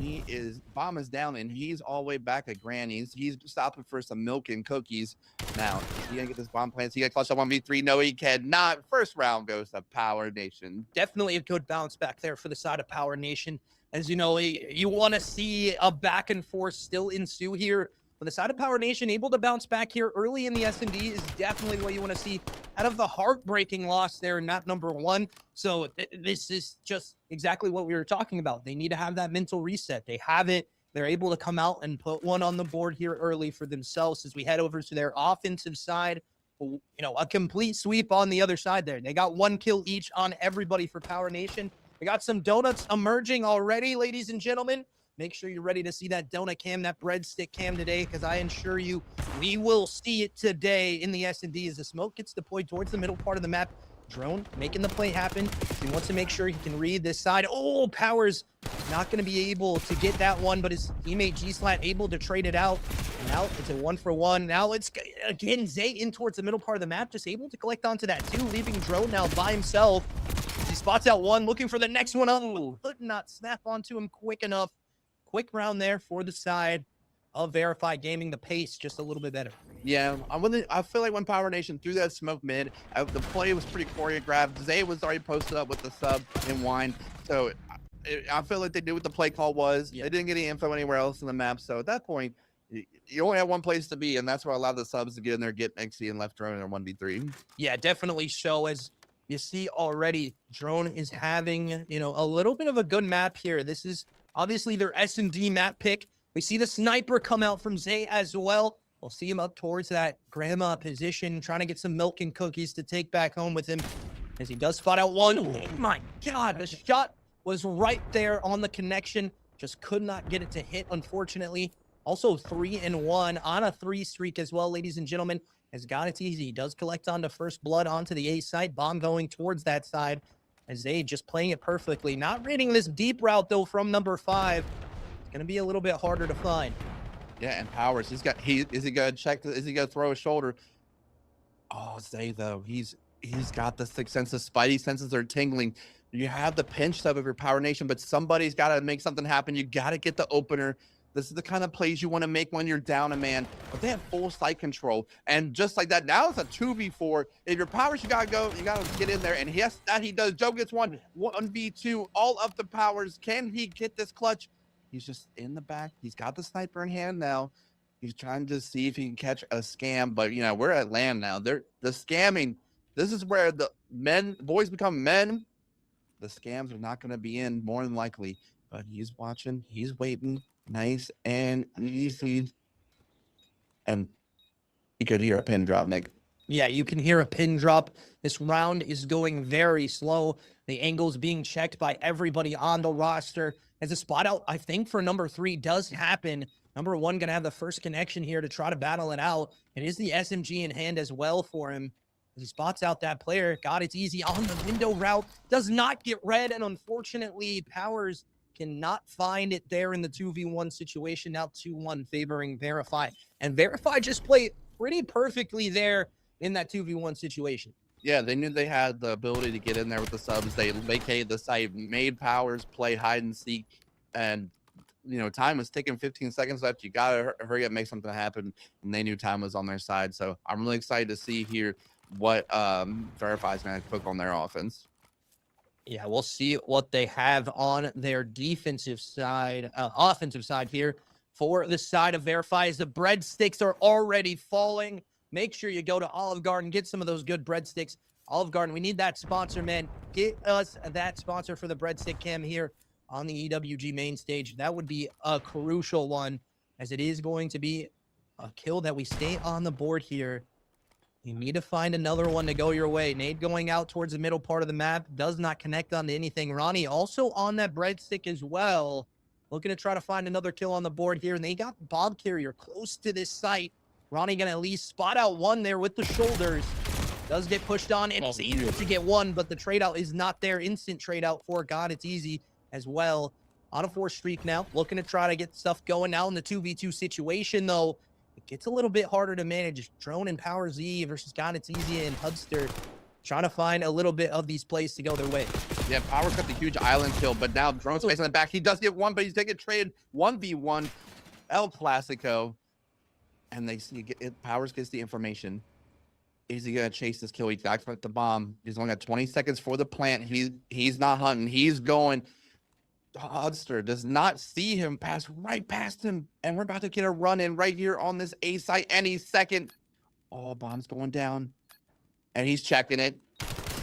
bomb is down, and he's all the way back at Granny's. He's stopping for some milk and cookies. Now, is he gonna get this bomb plant? Is he gonna clutch up 1v3? No, he cannot. First round goes to Power Nation. Definitely a good bounce back there for the side of Power Nation. As you know, you want to see a back and forth still ensue here. But the side of Power Nation able to bounce back here early in the S&D is definitely what you want to see out of the heartbreaking loss there in map number 1. So this is just exactly what we were talking about. They need to have that mental reset. They have it. They're able to come out and put one on the board here early for themselves as we head over to their offensive side. A complete sweep on the other side there. They got 1 kill each on everybody for Power Nation. We got some donuts emerging already, ladies and gentlemen. Make sure you're ready to see that donut cam, that breadstick cam today, because I assure you we will see it today in the S&D as the smoke gets deployed towards the middle part of the map. Drone making the play happen. He wants to make sure he can read this side. Oh, Powers not going to be able to get that one, but his teammate G-Slat able to trade it out. And now it's a 1-for-1. Now it's, again, Zay in towards the middle part of the map, just able to collect onto that 2, leaving Drone now by himself. He spots out 1, looking for the next one. Oh, could not snap onto him quick enough. Quick round there for the side of Verified Gaming. The pace just a little bit better. Yeah, I feel like when Power Nation threw that smoke mid, the play was pretty choreographed. Zay was already posted up with the sub and wine. So I feel like they knew what the play call was. Yeah. They didn't get any info anywhere else in the map. So at that point, you only have one place to be, and that's where a lot of the subs to get in there, get Mexi and left Drone in 1v3. Yeah, definitely show as you see already, Drone is having, a little bit of a good map here. This is obviously their S&D map pick. We see the sniper come out from Zay as well. We'll see him up towards that grandma position, trying to get some milk and cookies to take back home with him as he does spot out 1. Oh my God, the shot was right there on the connection. Just could not get it to hit, unfortunately. Also 3-1 on a 3 streak as well, ladies and gentlemen. Has got it easy. He does collect onto first blood onto the A side. Bomb going towards that side. As they just playing it perfectly. Not reading this deep route, though, from number 5. It's going to be a little bit harder to find. Yeah, and Powers, is he going to check? Is he going to throw his shoulder? Oh, Zay, though. He's got the sixth sense. The spidey senses are tingling. You have the pinch sub of your Power Nation, but somebody's got to make something happen. You got to get the opener. This is the kind of plays you want to make when you're down a man, but they have full site control. And just like that, now it's a 2v4. If your Powers, you got to get in there. And yes, that he does. Joe gets 1v2, all up the Powers. Can he get this clutch? He's just in the back. He's got the sniper in hand now. He's trying to see if he can catch a scam, but we're at LAN now. The scamming, this is where the boys become men. The scams are not going to be in more than likely, but he's watching, he's waiting. Nice and easy. And you could hear a pin drop, Nick. Yeah, you can hear a pin drop. This round is going very slow. The angle's being checked by everybody on the roster. As a spot out, I think, for number 3 does happen. Number 1 going to have the first connection here to try to battle it out. It is the SMG in hand as well for him. As he spots out that player. God, it's easy on the window route. Does not get read, and unfortunately, Powers cannot find it there in the 2v1 situation. Now 2-1 favoring Verify. And Verify just played pretty perfectly there in that 2v1 situation. Yeah, they knew they had the ability to get in there with the subs. They vacated the site, made Powers play hide and seek, and time was ticking, 15 seconds left. You gotta hurry up, make something happen. And they knew time was on their side. So I'm really excited to see here what Verify's gonna cook on their offense. Yeah, we'll see what they have on their defensive side, offensive side here. For the side of Verify, as the breadsticks are already falling. Make sure you go to Olive Garden, get some of those good breadsticks. Olive Garden, we need that sponsor, man. Get us that sponsor for the breadstick cam here on the EWG main stage. That would be a crucial one, as it is going to be a kill that we stay on the board here. You need to find another one to go your way. Nade going out towards the middle part of the map. Does not connect onto anything. Ronnie also on that breadstick as well. Looking to try to find another kill on the board here. And they got Bob Carrier close to this site. Ronnie going to at least spot out one there with the shoulders. Does get pushed on. It's easy to get one, but the trade out is not there. Instant trade out for God. It's easy as well. On a 4 streak now. Looking to try to get stuff going now in the 2v2 situation, though. It gets a little bit harder to manage. Drone and Power Z versus God, it's easy, and Hubster trying to find a little bit of these plays to go their way. Yeah, Power got the huge island kill, but now Drone space in the back. He does get one, but he's taking traded 1v1 El Clasico. And they see Powers gets the information. Is he gonna chase this kill? He got the bomb. He's only got 20 seconds for the plant. He's not hunting. He's going. Hudster does not see him pass right past him, and we're about to get a run in right here on this A site any second. Oh, bomb's going down, and he's checking it.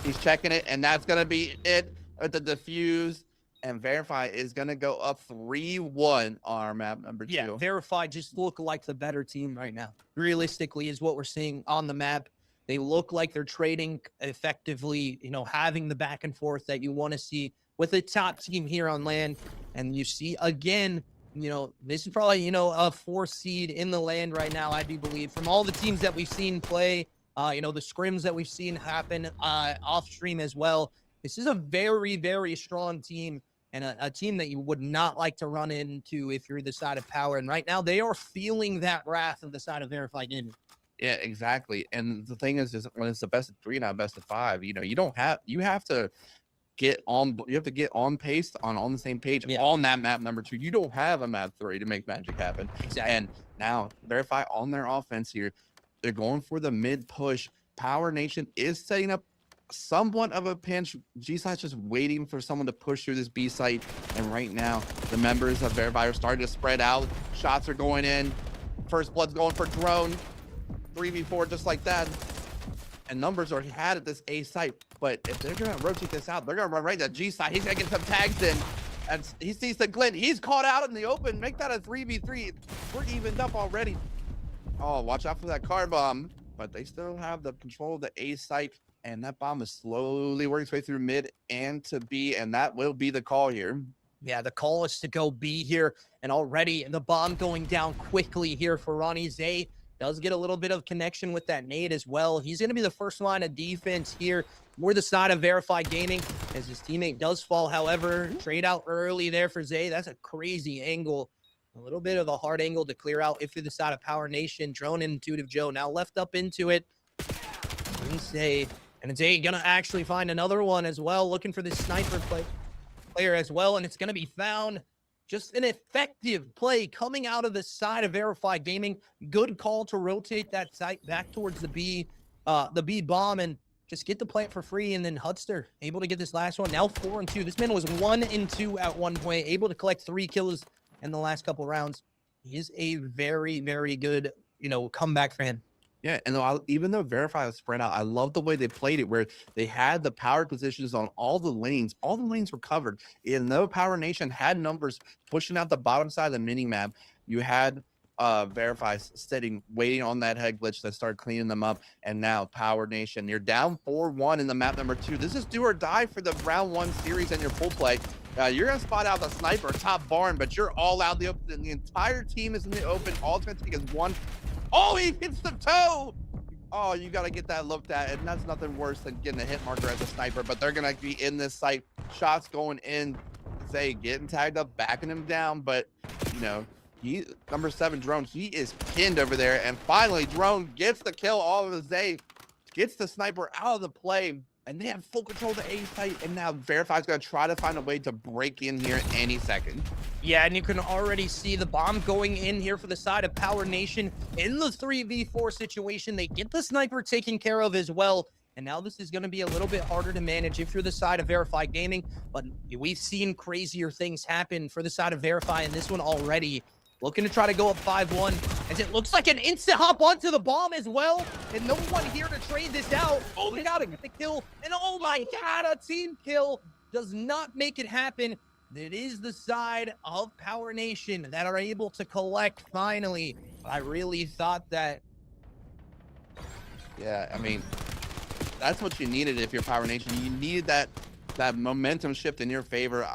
He's checking it, and that's gonna be it at the defuse. And Verify is gonna go up 3-1 on our map number 2. Yeah, Verify just look like the better team right now. Realistically, is what we're seeing on the map. They look like they're trading effectively, having the back and forth that you want to see with the top team here on LAN. And you see, again, this is probably, a 4 seed in the LAN right now, I do believe. From all the teams that we've seen play, the scrims that we've seen happen off stream as well. This is a very, very strong team, and a team that you would not like to run into if you're the side of Power. And right now, they are feeling that wrath of the side of Verify Gaming. Yeah, exactly. And the thing is when it's the best of 3, not best of 5, you have to get on pace on the same page on that map number 2. You don't have a map 3 to make magic happen. Exactly. And now Verify on their offense here, they're going for the mid push. Power Nation is setting up somewhat of a pinch. G-Site's just waiting for someone to push through this B site. And right now, the members of Verify are starting to spread out. Shots are going in. First blood's going for Drone. 3v4 just like that. And numbers are had at this A site. But if they're going to rotate this out, they're going to run right to G site. He's going to get some tags in. And he sees the glint. He's caught out in the open. Make that a 3v3. We're evened up already. Oh, watch out for that car bomb. But they still have the control of the A site. And that bomb is slowly working its way through mid and to B. And that will be the call here. Yeah, the call is to go B here. And already the bomb going down quickly here for Ronnie Zay. Does get a little bit of connection with that nade as well. He's going to be the first line of defense here. We're the side of Verify Gaming as his teammate does fall. However, trade out early there for Zay. That's a crazy angle. A little bit of a hard angle to clear out if you're the side of Power Nation. Drone Intuitive Joe now left up into it. Zay. And Zay going to actually find another one as well. Looking for this sniper player as well. And it's going to be found. Just an effective play coming out of the side of Verify Gaming. Good call to rotate that site back towards the B bomb and just get the plant for free. And then Hudster able to get this last one. Now 4-2. This man was 1-2 at one point, able to collect 3 kills in the last couple rounds. He is a very, very good, comeback for him. Yeah, and even though Verify was spread out, I love the way they played it, where they had the power positions on all the lanes. All the lanes were covered. And though Power Nation had numbers pushing out the bottom side of the mini-map, you had Verify sitting, waiting on that head glitch that started cleaning them up. And now Power Nation, you're down 4-1 in the map number 2. This is do or die for the round 1 series and your full play. You're going to spot out the sniper top barn, but you're all out in the open. The entire team is in the open. All it's going to take is one. Oh, he hits the toe. Oh, you got to get that looked at. And that's nothing worse than getting a hit marker as a sniper. But they're going to be in this site. Shots going in. Zay getting tagged up, backing him down. But, he number 7, Drone, he is pinned over there. And finally, Drone gets the kill all of Zay. Gets the sniper out of the play. and they have full control of the A site, and now Verify's gonna try to find a way to break in here any second. Yeah, and you can already see the bomb going in here for the side of Power Nation in the 3v4 situation. They get the sniper taken care of as well. And now this is going to be a little bit harder to manage if you're the side of Verify Gaming. But we've seen crazier things happen for the side of Verify in this one already. Looking to try to go up 5-1 as it looks like an instant hop onto the bomb as well. And no one here to trade this out. Oh, they got to get the kill. And oh my God, a team kill does not make it happen. It is the side of Power Nation that are able to collect finally. I really thought that. Yeah, I mean, that's what you needed if you're Power Nation. You needed that momentum shift in your favor.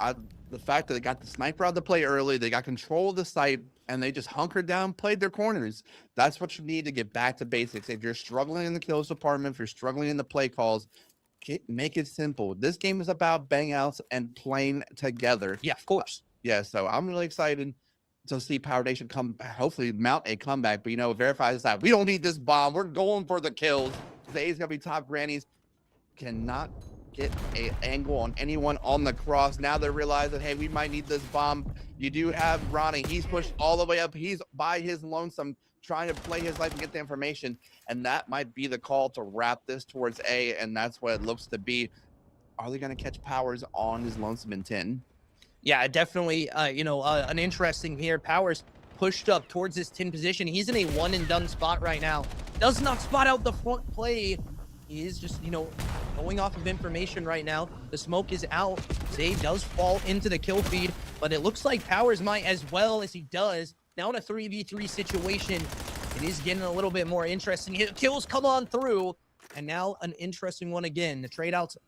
The fact that they got the sniper out of the play early, they got control of the site, and they just hunkered down, played their corners. That's what you need to get back to basics. If you're struggling in the kills department, if you're struggling in the play calls, make it simple. This game is about bang outs and playing together. Yeah, of course. Yeah, so I'm really excited to see Power Nation hopefully mount a comeback. But, you know, Verify is that we don't need this bomb. We're going for the kills. The A's going to be top grannies. Cannot get an angle on anyone on the cross. Now they're realizing, hey, we might need this bomb. You do have Ronnie. He's pushed all the way up. He's by his lonesome, trying to play his life and get the information. And that might be the call to wrap this towards A, and that's what it looks to be. Are they going to catch Powers on his lonesome in 10? Yeah, definitely, an interesting here. Powers pushed up towards his 10 position. He's in a one-and-done spot right now. Does not spot out the front play. He is just, going off of information right now. The smoke is out. Zay does fall into the kill feed, but it looks like Powers might as well as he does. Now in a 3v3 situation, it is getting a little bit more interesting. Kills come on through, and now an interesting one again. The trade-outs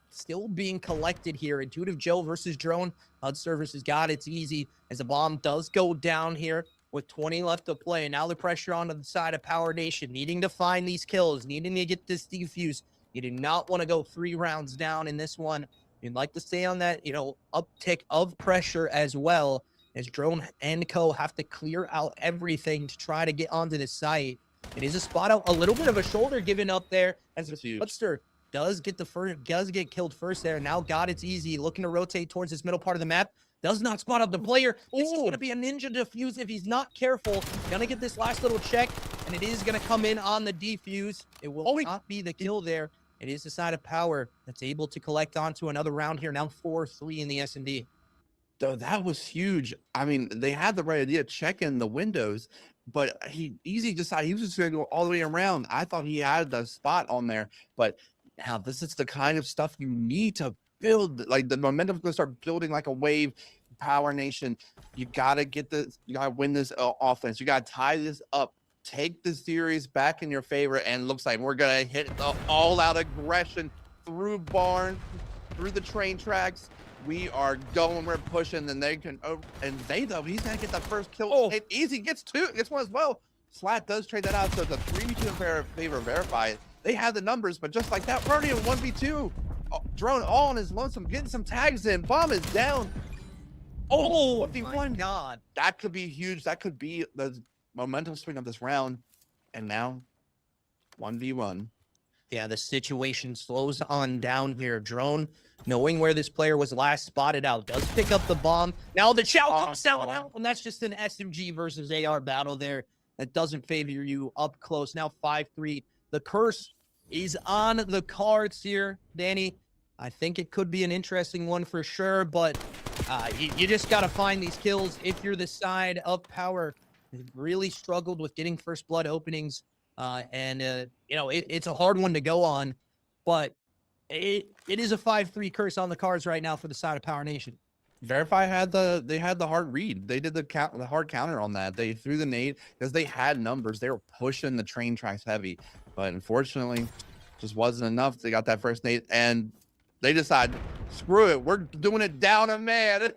still being collected here. Intuitive Joe versus Drone. HUD Services got it's easy as the bomb does go down here with 20 left to play. And now the pressure onto the side of Power Nation, needing to find these kills, needing to get this defuse. You do not want to go 3 rounds down in this one. You'd like to stay on that, uptick of pressure as well, as Drone and Co have to clear out everything to try to get onto the site. It is a spot out, a little bit of a shoulder given up there as Butster does get killed first there. Now it's easy, looking to rotate towards this middle part of the map. Does not spot up the player. This is going to be a ninja defuse if he's not careful. Gonna get this last little check, and it is going to come in on the defuse. It will not be the kill there. It is the side of Power that's able to collect onto another round here. Now 4-3 in the S&D. Though that was huge. I mean, they had the right idea, checking the windows, but he decided he was just going to go all the way around. I thought he had the spot on there, but now this is the kind of stuff you need to build. Like, the momentum's going to start building like a wave. Power Nation, you got to win this offense. You got to tie this up. Take the series back in your favor, and looks like we're going to hit the all-out aggression through barn, through the train tracks. We are going, we're pushing, and they can, and he's going to get the first kill. Easy gets one as well. Slat does trade that out, so it's a 3v2 in favor of Verify. They have the numbers, but just like that, we're already in 1v2. Drone all on his lonesome, getting some tags in. Bomb is down. Oh, my God. That could be huge. That could be the momentum swing of this round. And now 1v1. Yeah, the situation slows on down here. Drone, knowing where this player was last spotted out, does pick up the bomb. Now the chow comes out, and that's just an SMG versus AR battle there. That doesn't favor you up close. Now 5-3. The curse is on the cards here, Danny. I think it could be an interesting one for sure, but you just got to find these kills if you're the side of Power. Really struggled with getting first blood openings, it's a hard one to go on, but it is a 5-3 curse on the cards right now for the side of Power Nation. Verify had the hard read. They did the hard counter on that. They threw the nade because they had numbers. They were pushing the train tracks heavy, but unfortunately, just wasn't enough. They got that first nade, and they decided, screw it, we're doing it down a man.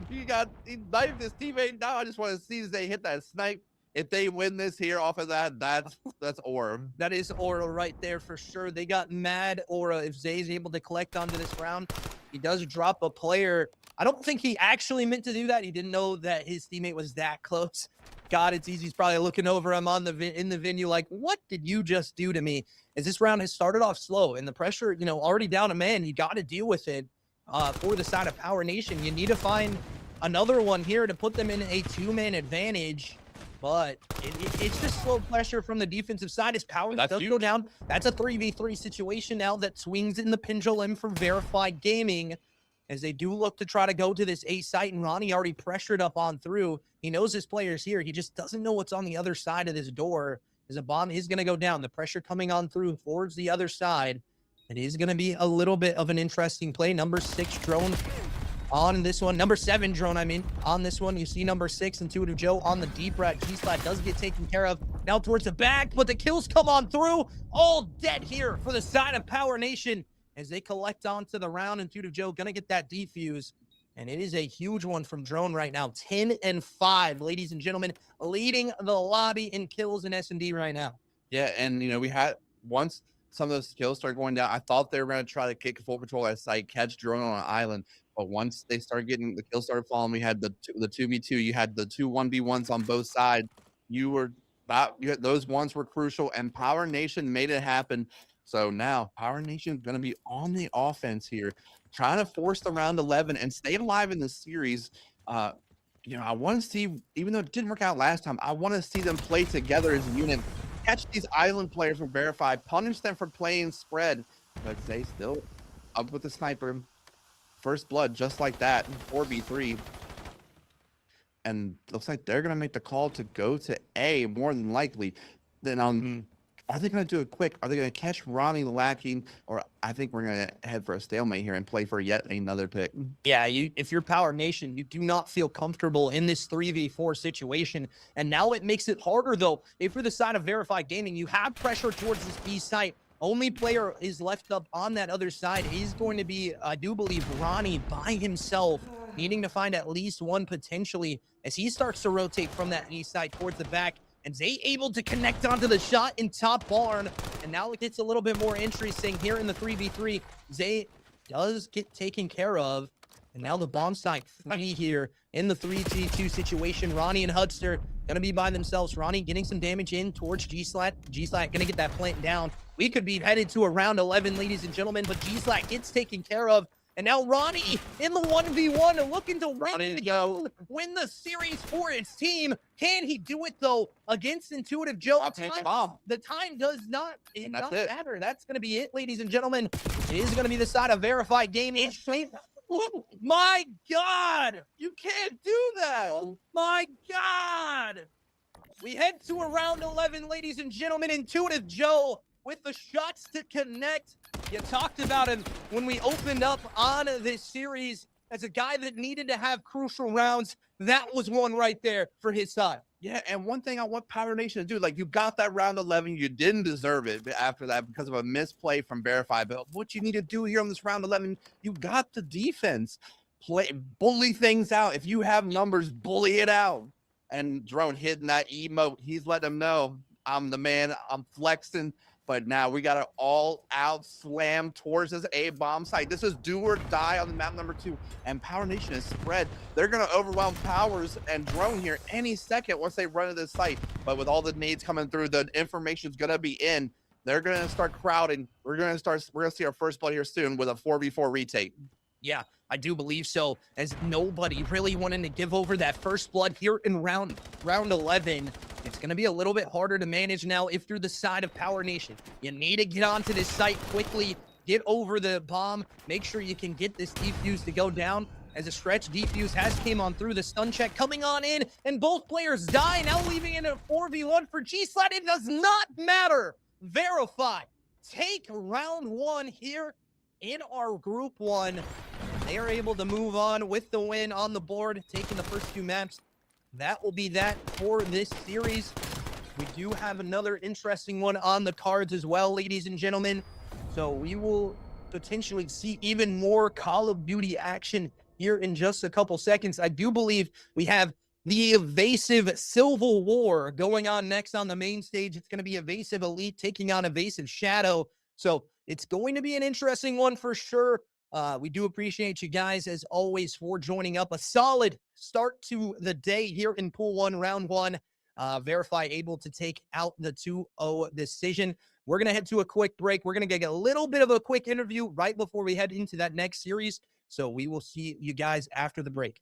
he knifed his teammate. Now I just want to see they hit that snipe. If they win this here off of that, that's aura. That is aura right there for sure. They got mad aura if Zay's able to collect onto this round. He does drop a player. I don't think he actually meant to do that. He didn't know that his teammate was that close. God, it's easy. He's probably looking over him on in the venue like, what did you just do to me? As this round has started off slow and the pressure, already down a man, you got to deal with it for the side of Power Nation. You need to find another one here to put them in a 2-man advantage. But it's just slow pressure from the defensive side as Power does go down. That's a 3v3 situation now that swings in the pendulum for Verified Gaming as they do look to try to go to this A site. And Ronnie already pressured up on through. He knows his player's here. He just doesn't know what's on the other side of this door as a bomb is going to go down. The pressure coming on through towards the other side. It is going to be a little bit of an interesting play. Number 6 drone on this one. Number 7 drone, on this one. You see number 6, Intuitive Joe on the deep rat. G-Splat does get taken care of. Now towards the back, but the kills come on through. All dead here for the side of Power Nation as they collect onto the round. Intuitive Joe gonna get that defuse. And it is a huge one from drone right now. 10-5, ladies and gentlemen, leading the lobby in kills in S&D right now. Yeah, and we had once some of those kills started going down, I thought they were going to try to kick full control at site, catch drone on an island. But once they started getting the kills started falling, we had the 2v2. You had the 2 1v1s on both sides. Those ones were crucial, and Power Nation made it happen. So now Power Nation is going to be on the offense here, trying to force the round 11 and stay alive in the series. I want to see, even though it didn't work out last time, I want to see them play together as a unit. Catch these island players from Verified, punish them for playing spread, but they still up with the sniper. First blood, just like that, 4v3. And looks like they're going to make the call to go to A, more than likely. Then are they going to do it quick? Are they going to catch Ronnie lacking? Or I think we're going to head for a stalemate here and play for yet another pick. Yeah, if you're Power Nation, you do not feel comfortable in this 3v4 situation. And now it makes it harder, though. If you're the side of Verified Gaming, you have pressure towards this B site. Only player is left up on that other side is going to be, I do believe, Ronnie by himself, needing to find at least one potentially as he starts to rotate from that east side towards the back. And Zay able to connect onto the shot in top barn. And now it gets a little bit more interesting here in the 3v3. Zay does get taken care of. And now the bomb site 3 here in the 3v2 situation. Ronnie and Hudster going to be by themselves. Ronnie getting some damage in towards G-Slat. G-Slat going to get that plant down. We could be headed to a round 11, ladies and gentlemen, but G-Slat gets taken care of. And now Ronnie in the 1v1 and looking to win the series for his team. Can he do it, though, against Intuitive Joe? The time does not matter. That's going to be it, ladies and gentlemen. It is going to be the side of Verified Gaming. Oh, my God. You can't do that. My God. We head to a round 11, ladies and gentlemen. Intuitive Joe with the shots to connect. You talked about him when we opened up on this series as a guy that needed to have crucial rounds. That was one right there for his side. Yeah, and one thing I want Power Nation to do, like, you got that round 11, you didn't deserve it after that because of a misplay from Verified. But what you need to do here on this round 11, you got the defense. Bully things out. If you have numbers, bully it out. And Drone hitting that emote, he's letting them know, I'm the man, I'm flexing. But now we got an all-out slam towards this A bomb site. This is do or die on the map number 2. And Power Nation is spread. They're going to overwhelm Powers and Drone here any second once they run to this site. But with all the nades coming through, the information is going to be in. They're going to start crowding. We're going to see our first blood here soon with a 4v4 retake. Yeah, I do believe so, as nobody really wanted to give over that first blood here in round 11. It's going to be a little bit harder to manage now if you're the side of Power Nation. You need to get onto this site quickly, get over the bomb, make sure you can get this defuse to go down. As a stretch defuse has came on through, the stun check coming on in, and both players die, now leaving in a 4v1 for G-Slat. It does not matter. Verify. Take round 1 here in our group 1. They are able to move on with the win on the board, taking the first 2 maps. That will be that for this series. We do have another interesting one on the cards as well, ladies and gentlemen. So we will potentially see even more Call of Duty action here in just a couple seconds. I do believe we have the Evasive Civil War going on next on the main stage. It's going to be Evasive Elite taking on Evasive Shadow. So it's going to be an interesting one for sure. We do appreciate you guys, as always, for joining up. A solid start to the day here in Pool 1, Round 1. Verify able to take out the 2-0 decision. We're going to head to a quick break. We're going to get a little bit of a quick interview right before we head into that next series. So we will see you guys after the break.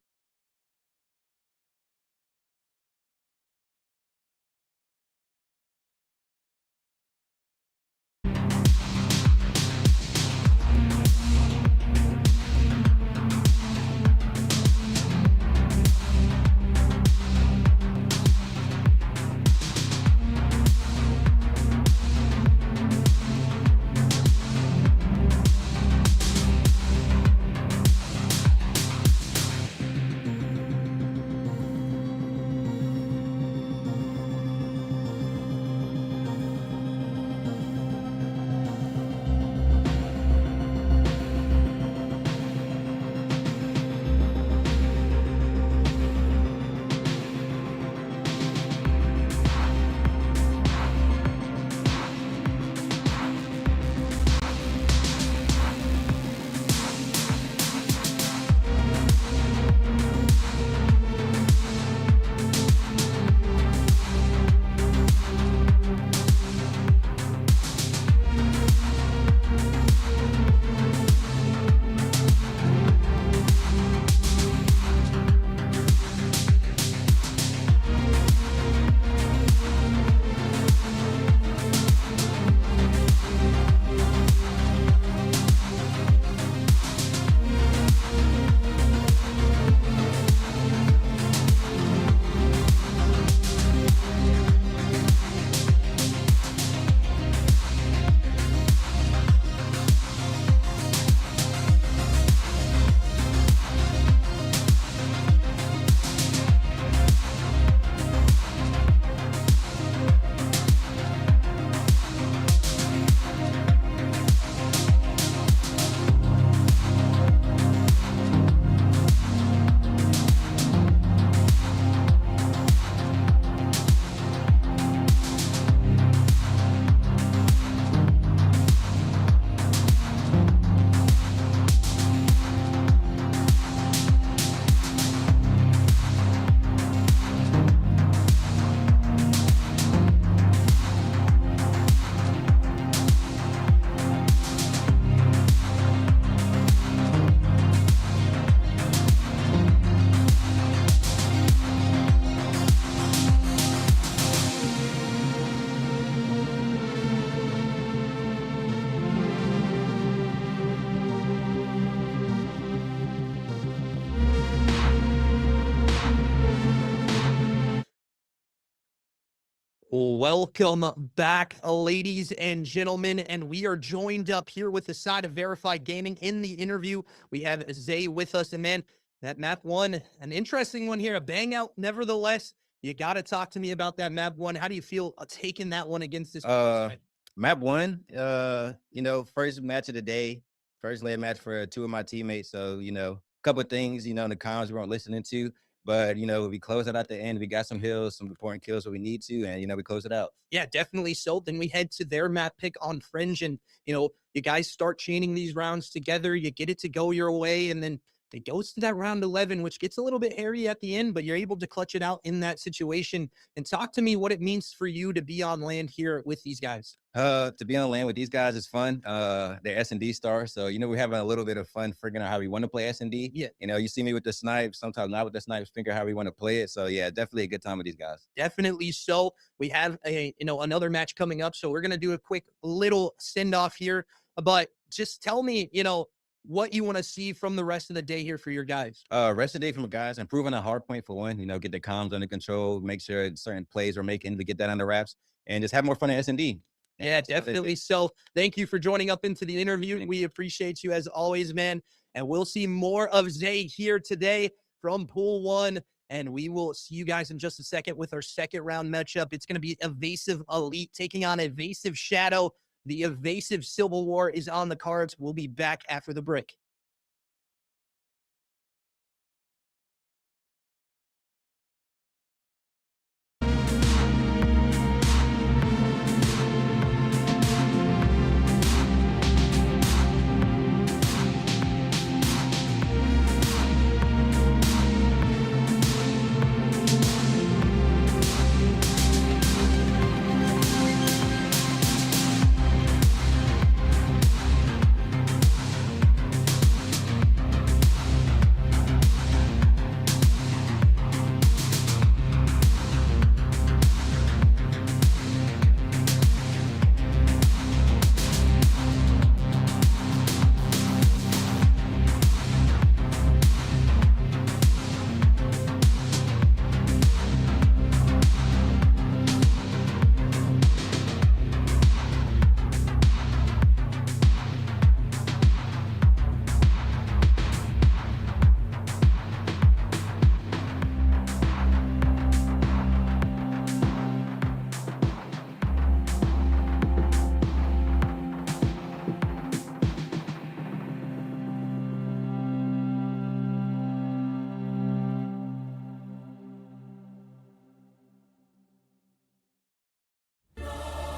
Welcome back, ladies and gentlemen, and we are joined up here with the side of Verified Gaming in the interview. We have Zay with us, and man, that map one, an interesting one here, a bang out nevertheless. You got to talk to me about that map one. How do you feel taking that one against this? Map one, first match of the day, first LAN match for two of my teammates. So, a couple of things, in the comms we weren't listening to. But, we close it at the end. We got some hills, some important kills where we need to, and, we close it out. Yeah, definitely so. Then we head to their map pick on Fringe, and, you guys start chaining these rounds together. You get it to go your way, and then it goes to that round 11, which gets a little bit hairy at the end, but you're able to clutch it out in that situation. And talk to me what it means for you to be on land here with these guys. To be on land with these guys is fun. They're S&D stars. So, we're having a little bit of fun figuring out how we want to play S&D. Yeah. You see me with the snipes, sometimes not with the snipes, figure how we want to play it. So, yeah, definitely a good time with these guys. Definitely so. We have another match coming up. So we're going to do a quick little send off here, but just tell me, what you want to see from the rest of the day here for your guys. Rest of the day from the guys, improving a hard point for one, get the comms under control, make sure certain plays we're making to get that under wraps, and just have more fun at S&D. Yeah, definitely. So thank you for joining up into the interview. We appreciate you as always, man. And we'll see more of Zay here today from Pool 1. And we will see you guys in just a second with our second round matchup. It's going to be Evasive Elite taking on Evasive Shadow. The Evasive Civil War is on the cards. We'll be back after the break.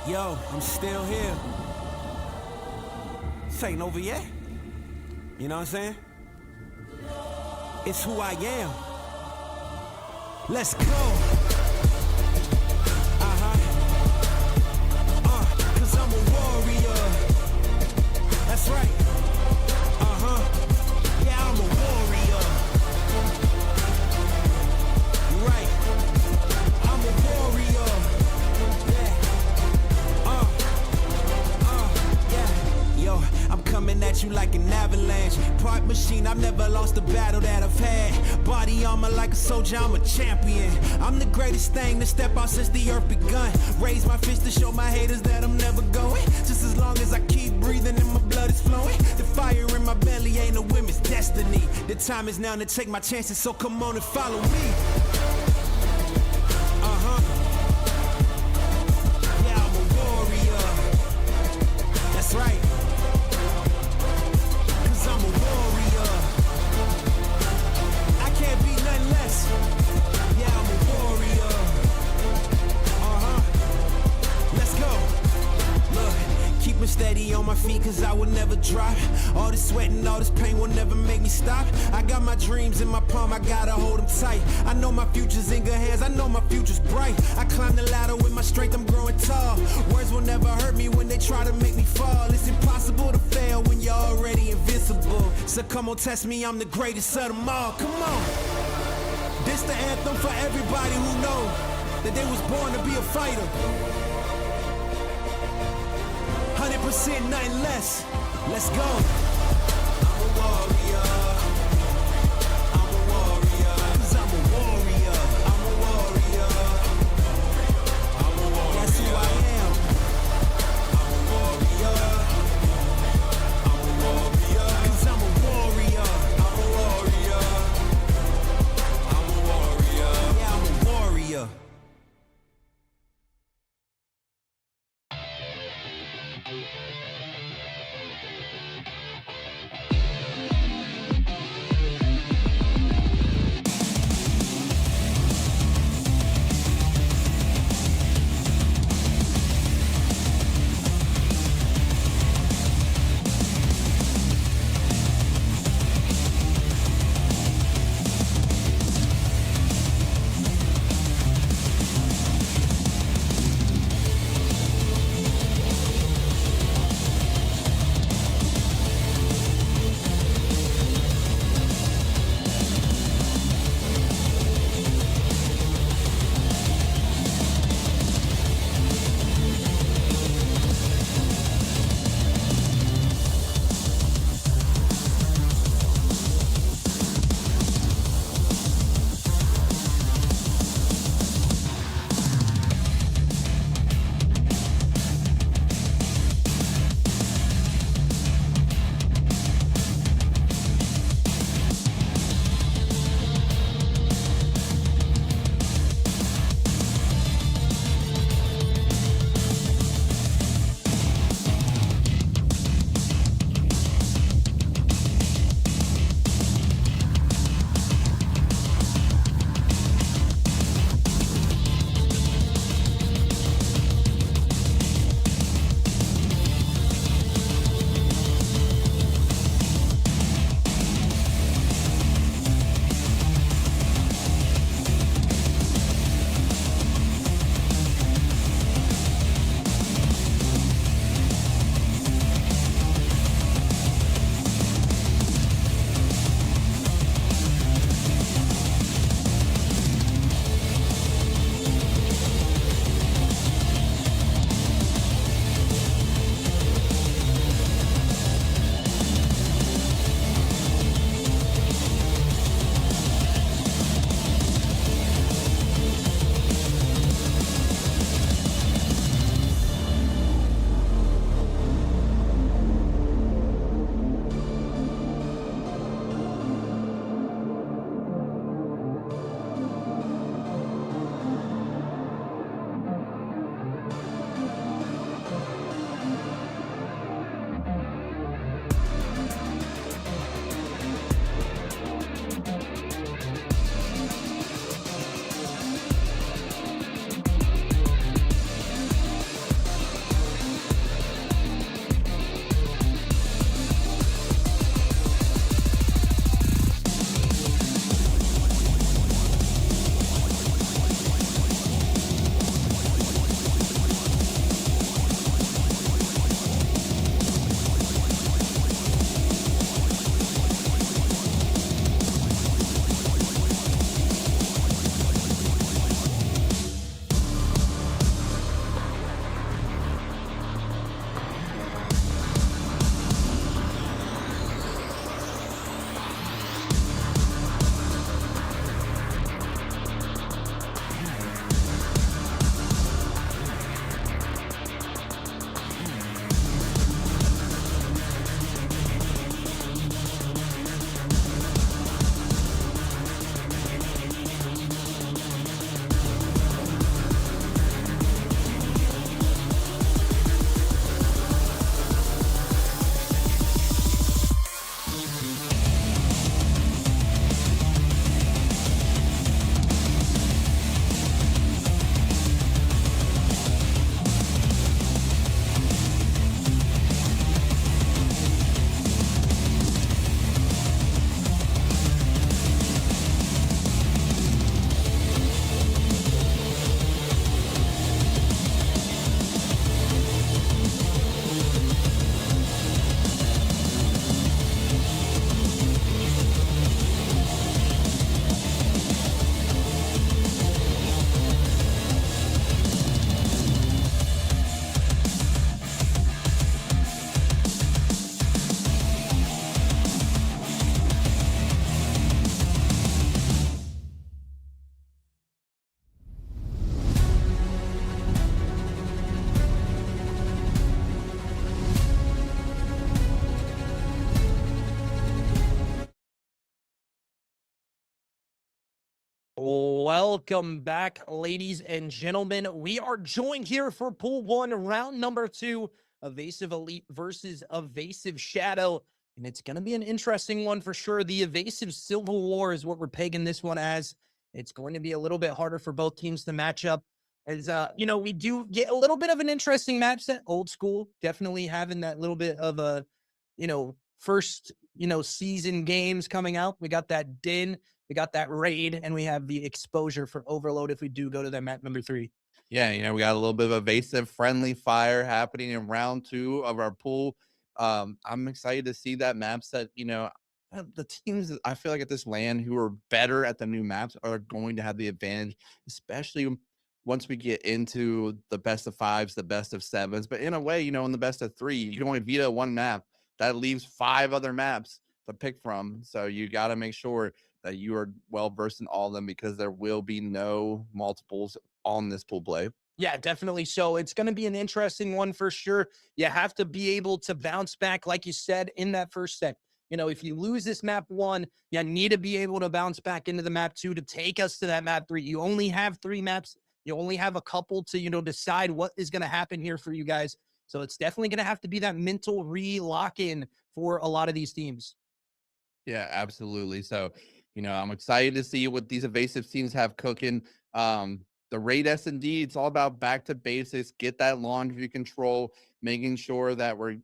Yo, I'm still here. This ain't over yet. You know what I'm saying? It's who I am. Let's go. Cause I'm a warrior. That's right. Yeah, I'm a warrior. You're right. I'm a warrior. Yeah. Yo, I'm coming at you like an avalanche. Part machine, I've never lost a battle that I've had. Body armor like a soldier, I'm a champion. I'm the greatest thing to step out since the earth begun. Raise my fist to show my haters that I'm never going. Just as long as I keep breathing and my blood is flowing. The fire in my belly ain't a women's destiny. The time is now to take my chances, so come on and follow me. Yeah, I'm a warrior. That's right. Cause I'm a warrior. I can't be nothing less. Yeah, I'm a warrior. Let's go. Look, keep me steady on my feet cause I will never drop. All this sweat and all this pain will never make me stop. I got my dreams in my palm, I gotta hold them tight. I know my future's in good hands, I know my future's bright. I climb the ladder with my strength, I'm growing tall. Words will never hurt me when they try to make me fall. It's impossible to fail when you're already invincible. So come on, test me, I'm the greatest of them all. Come on. This the anthem for everybody who know that they was born to be a fighter. 100% nothing less. Let's go. I'm a warrior. I'm a warrior. Cause I'm a warrior. I'm a warrior. I'm a warrior. That's who I am. I'm a warrior. I'm a warrior. Cause I'm a warrior. I'm a warrior. I'm a warrior. Yeah, I'm a warrior. Welcome back, ladies and gentlemen. We are joined here for Pool 1, round number 2, Evasive Elite versus Evasive Shadow. And it's going to be an interesting one for sure. The Evasive Civil War is what we're pegging this one as. It's going to be a little bit harder for both teams to match up. As, we do get a little bit of an interesting match set. Old school, definitely having that little bit of a, first, season games coming out. We got that Din. We got that raid, and we have the exposure for overload if we do go to that map number 3. Yeah, we got a little bit of evasive friendly fire happening in round 2 of our pool. I'm excited to see that map set. The teams I feel like at this LAN who are better at the new maps are going to have the advantage, especially once we get into the best of 5s, the best of 7s. But in a way, in the best of 3, you can only veto one map. That leaves 5 other maps to pick from. So you got to make sure that you are well versed in all of them, because there will be no multiples on this pool play. Yeah, definitely. So it's going to be an interesting one for sure. You have to be able to bounce back, like you said, in that first set. If you lose this map 1, you need to be able to bounce back into the map 2 to take us to that map 3. You only have 3 maps. You only have a couple to, decide what is going to happen here for you guys. So it's definitely going to have to be that mental re-lock in for a lot of these teams. Yeah, absolutely. So, I'm excited to see what these evasive teams have cooking. The raid S&D, it's all about back to basics, get that laundry control, making sure that we're,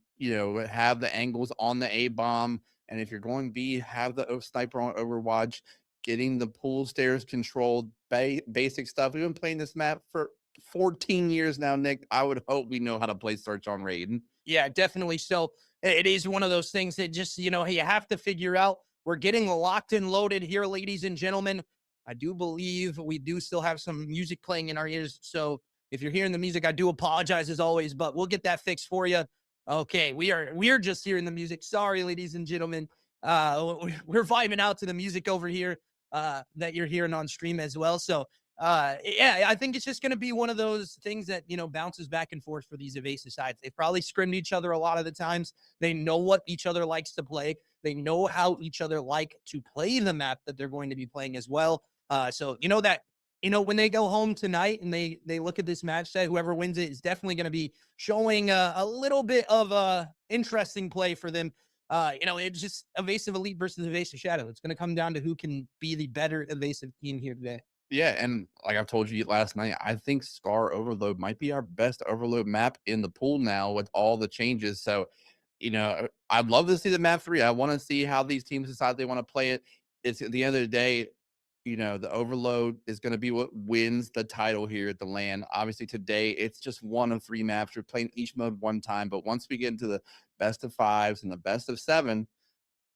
have the angles on the A bomb. And if you're going B, have the sniper on Overwatch, getting the pool stairs controlled, basic stuff. We've been playing this map for 14 years now, Nick. I would hope we know how to play search on raid. Yeah, definitely. So it is one of those things that just, you have to figure out. We're getting locked and loaded here, ladies and gentlemen. I do believe we do still have some music playing in our ears. So if you're hearing the music, I do apologize as always, but we'll get that fixed for you. Okay, we're just hearing the music. Sorry, ladies and gentlemen. We're vibing out to the music over here that you're hearing on stream as well. So yeah, I think it's just going to be one of those things that, bounces back and forth for these evasive sides. They probably scrimmed each other a lot of the times. They know what each other likes to play. They know how each other like to play the map that they're going to be playing as well. So, when they go home tonight and they look at this match set, whoever wins it is definitely going to be showing a little bit of interesting play for them. It's just evasive elite versus evasive shadow. It's going to come down to who can be the better evasive team here today. Yeah, and like I've told you last night, I think Scar Overload might be our best Overload map in the pool now with all the changes. So, I'd love to see the map 3. I want to see how these teams decide they want to play it. It's at the end of the day, the Overload is going to be what wins the title here at the LAN. Obviously, today it's just 1 of 3 maps. We're playing each mode one time, but once we get into the best of 5s and the best of 7,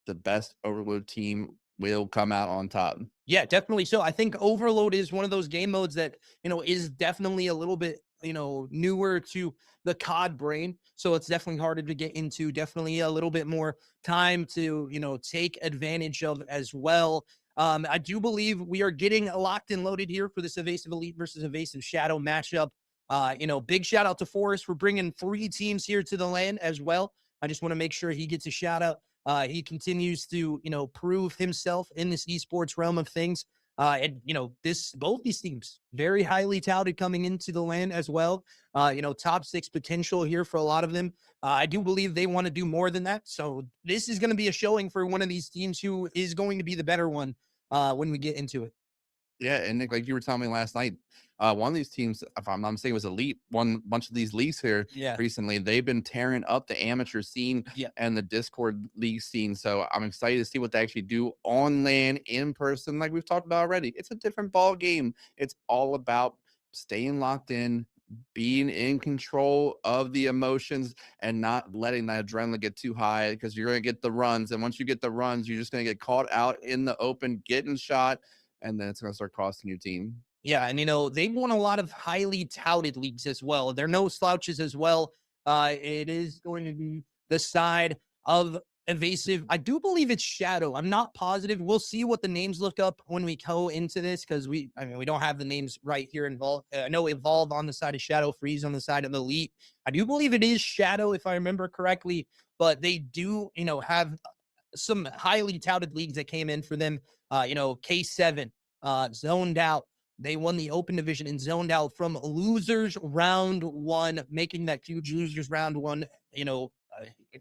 the best Overload team will come out on top. Yeah, definitely. So I think Overload is one of those game modes that, is definitely a little bit, newer to the COD brain. So it's definitely harder to get into, definitely a little bit more time to, take advantage of as well. I do believe we are getting locked and loaded here for this Evasive Elite versus Evasive Shadow matchup. Big shout out to Forrest for bringing 3 teams here to the LAN as well. I just want to make sure he gets a shout out. He continues to, prove himself in this esports realm of things. And, both these teams very highly touted coming into the LAN as well. Top 6 potential here for a lot of them. I do believe they want to do more than that. So this is going to be a showing for one of these teams who is going to be the better one when we get into it. Yeah, and Nick, like you were telling me last night, one of these teams, if I'm not mistaken, was Elite. Won a bunch of these leagues here recently. They've been tearing up the amateur scene and the Discord league scene. So I'm excited to see what they actually do on LAN in person, like we've talked about already. It's a different ball game. It's all about staying locked in, being in control of the emotions, and not letting that adrenaline get too high, because you're going to get the runs. And once you get the runs, you're just going to get caught out in the open, getting shot, and then it's going to start costing your team. Yeah, and they've won a lot of highly touted leagues as well. They're no slouches as well. It is going to be the side of Evasive. I do believe it's Shadow. I'm not positive. We'll see what the names look up when we go into this, because we don't have the names right here involved. I know Evolve on the side of Shadow, Freeze on the side of Elite. I do believe it is Shadow, if I remember correctly, but they do, have some highly touted leagues that came in for them. K7, zoned out. They won the open division and zoned out from losers round 1, making that huge losers round 1,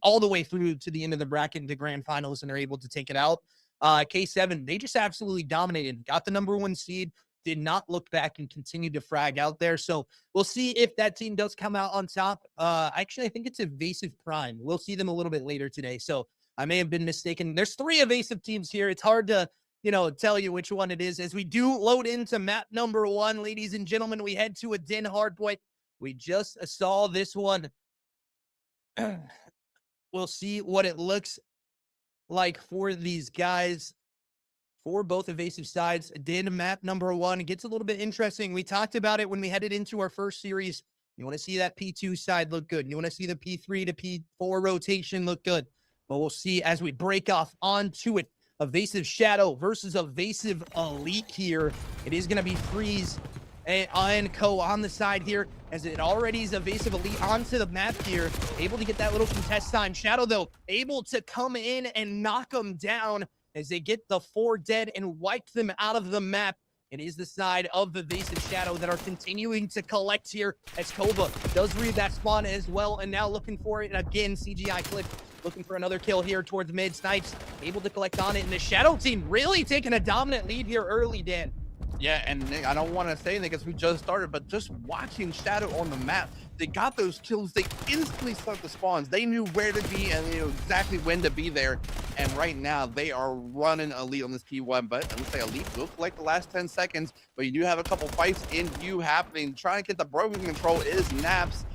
all the way through to the end of the bracket into grand finals, and they're able to take it out. K7, they just absolutely dominated, got the number 1 seed, did not look back and continued to frag out there. So we'll see if that team does come out on top. Actually, I think it's Evasive Prime. We'll see them a little bit later today. So I may have been mistaken. There's 3 Evasive teams here. It's hard to tell you which one it is. As we do load into map number 1, ladies and gentlemen, we head to a Den Hardpoint. We just saw this one. We'll see what it looks like for these guys, for both Evasive sides. Den map number 1. It gets a little bit interesting. We talked about it when we headed into our first series. You want to see that P2 side look good. You want to see the P3 to P4 rotation look good. But we'll see as we break off onto it. Evasive Shadow versus Evasive Elite here. It is going to be Freeze and Co on the side here, as it already is Evasive Elite onto the map here, able to get that little contest time. Shadow, though, able to come in and knock them down as they get the 4 dead and wipe them out of the map. It is the side of Evasive Shadow that are continuing to collect here, as Kova does read that spawn as well, and now looking for it again. CGI Clip looking for another kill here towards mid. Snipes able to collect on it, and the Shadow team really taking a dominant lead here early, Dan. Yeah, and Nick, I don't want to say anything because we just started, but just watching Shadow on the map, they got those kills. They instantly start the spawns. They knew where to be and they knew exactly when to be there. And right now, they are running Elite on this P1, but it looks like Elite will collect the last 10 seconds, but you do have a couple fights in view happening. Trying to get the broken control is Naps.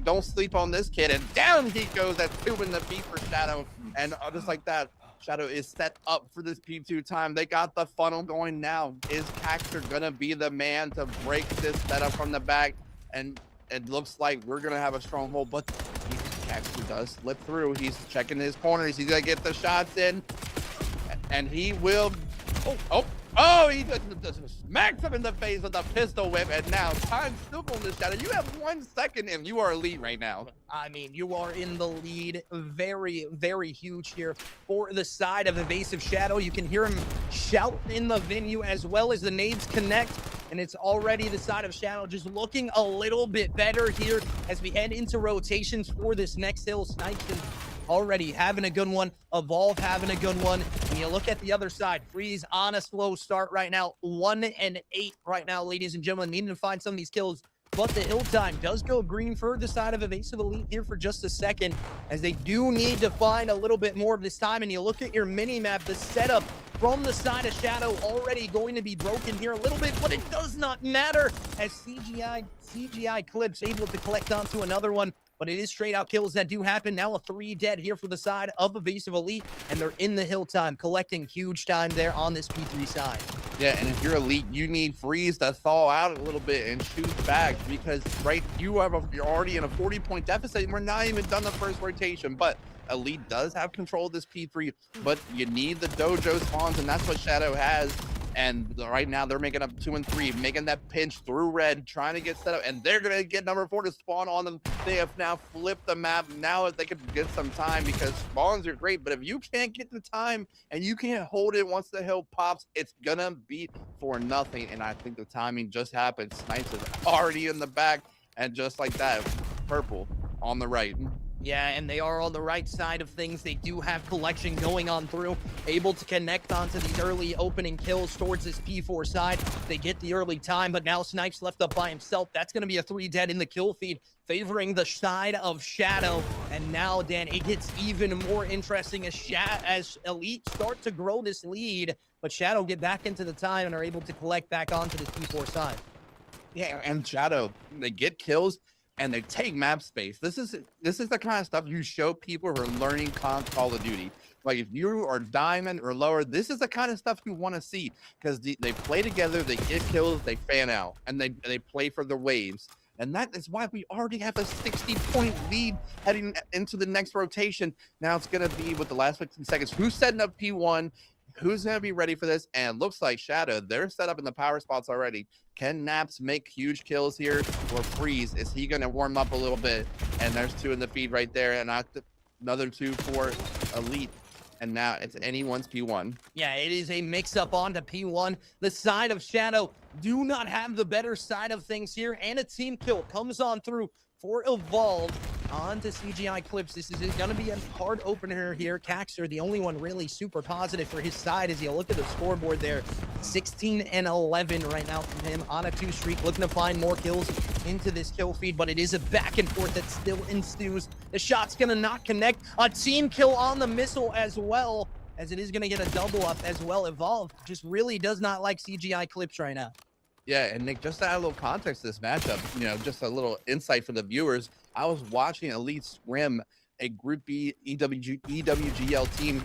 Don't sleep on this kid, and down he goes. That's 2 in the beat for Shadow, and just like that, Shadow is set up for this P2 time. They got the funnel going now. Is Caxter gonna be the man to break this setup from the back? And it looks like we're gonna have a stronghold, but Caxter does slip through. He's checking his corners. He's gonna get the shots in, and he will. He just smacks him in the face with a pistol whip, and now time's still on this Shadow. You have 1 second, and you are elite right now. I mean, you are in the lead. Very, very huge here for the side of Evasive Shadow. You can hear him shout in the venue as well as the nades connect, and it's already the side of Shadow just looking a little bit better here as we head into rotations for this next hill. Snipes already having a good one. Evolve having a good one. And you look at the other side. Freeze on a slow start right now. 1-8 right now, ladies and gentlemen. Needing to find some of these kills. But the hill time does go green for the side of Evasive Elite here for just a second, as they do need to find a little bit more of this time. And you look at your mini map, the setup from the side of Shadow already going to be broken here a little bit, but it does not matter, as CGI Clips able to collect onto another one. But it is straight out kills that do happen. Now a 3 dead here for the side of Evasive Elite, and they're in the hill time, collecting huge time there on this P3 side. Yeah, and if you're Elite, you need Freeze to thaw out a little bit and shoot back, because you're already in a 40-point deficit, and we're not even done the first rotation. But Elite does have control of this P3, but you need the dojo spawns, and that's what Shadow has. And right now they're making up 2 and 3, making that pinch through red, trying to get set up, and they're gonna get number 4 to spawn on them. They have now flipped the map. Now they could get some time, because spawns are great, but if you can't get the time and you can't hold it once the hill pops, it's gonna be for nothing. And I think the timing just happened. Snipes is already in the back, and just like that, purple on the right. Yeah, and they are on the right side of things. They do have collection going on through, able to connect onto these early opening kills towards this P4 side. They get the early time, but now Snipes left up by himself. That's going to be a 3 dead in the kill feed, favoring the side of Shadow. And now, Dan, it gets even more interesting as Elite start to grow this lead, but Shadow get back into the time and are able to collect back onto this P4 side. Yeah, and Shadow, they get kills and they take map space. This is the kind of stuff you show people who are learning Call of Duty. Like, if you are diamond or lower, this is the kind of stuff you want to see, because they play together, they get kills, they fan out, and they play for the waves. And that is why we already have a 60-point lead heading into the next rotation. Now it's going to be, with the last 15 seconds, who's setting up P1, who's going to be ready for this. And it looks like Shadow, they're set up in the power spots already. Can Naps make huge kills here, or Freeze? Is he going to warm up a little bit? And there's 2 in the feed right there, and another 2 for Elite. and now it's anyone's P1. Yeah, it is a mix-up onto P1. The side of Shadow do not have the better side of things here, and a team kill comes on through for Evolve onto CGI Clips. This is going to be a hard opener here. Caxter, the only one really super positive for his side as you look at the scoreboard there. 16 and 11 right now from him on a 2 streak, looking to find more kills into this kill feed, but it is a back and forth that still ensues. The shot's going to not connect. A team kill on the missile as well, as it is going to get a double up as well. Evolve just really does not like CGI Clips right now. Yeah, and Nick, just to add a little context to this matchup, you know, just a little insight for the viewers. I was watching Elite scrim a Group B EWGL team,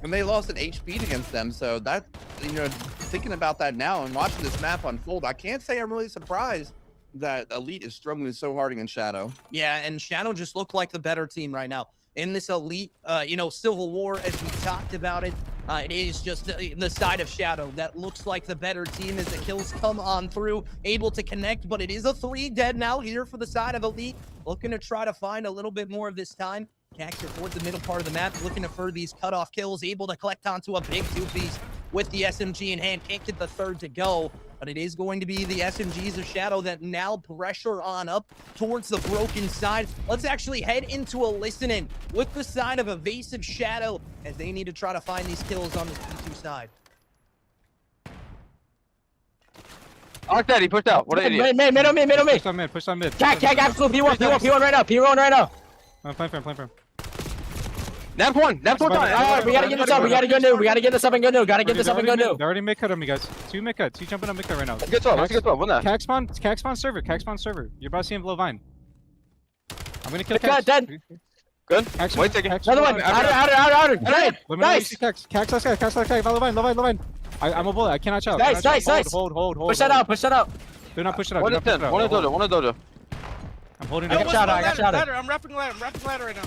and they lost an HP against them. So that, you know, thinking about that now and watching this map unfold, I can't say I'm really surprised that Elite is struggling so hard against Shadow. Yeah, and Shadow just looked like the better team right now. In this Elite, you know, Civil War, as we talked about it, it is just the side of Shadow that looks like the better team as the kills come on through, able to connect, but it is a 3 dead now here for the side of Elite, looking to try to find a little bit more of this time. Caxter towards the middle part of the map, looking to further these cutoff kills, able to collect onto a big 2-piece with the SMG in hand. Can't get the third to go, but it is going to be the SMGs of Shadow that now pressure on up towards the broken side. Let's actually head into a listen-in with the side of Evasive Shadow as they need to try to find these kills on the P2 side. Arc that, he pushed out. What an idiot. Middle. Push on mid, push on mid. Cac, absolute P1 right now. P1 right now. I'm playing for him. Nap one time. Alright, we gotta get this up. We gotta go new. They already mid cut on me, guys. 2 mid cut. 2 jumping on mid cut right now. Good job. Win that. Cax spawn server. You're about to see him below vine. I'm gonna kill Cut, Cax. dead. Good. Cax, Wait, take it. Cax, Another one. Outer. Dead. Let me know Nice. Cax last guy. Low vine. I'm a bullet. I cannot shout. Nice. Hold. Push that out. Do not push it out. One in 10. One in dojo. I'm holding I it. got shot. I'm wrapping ladder right now.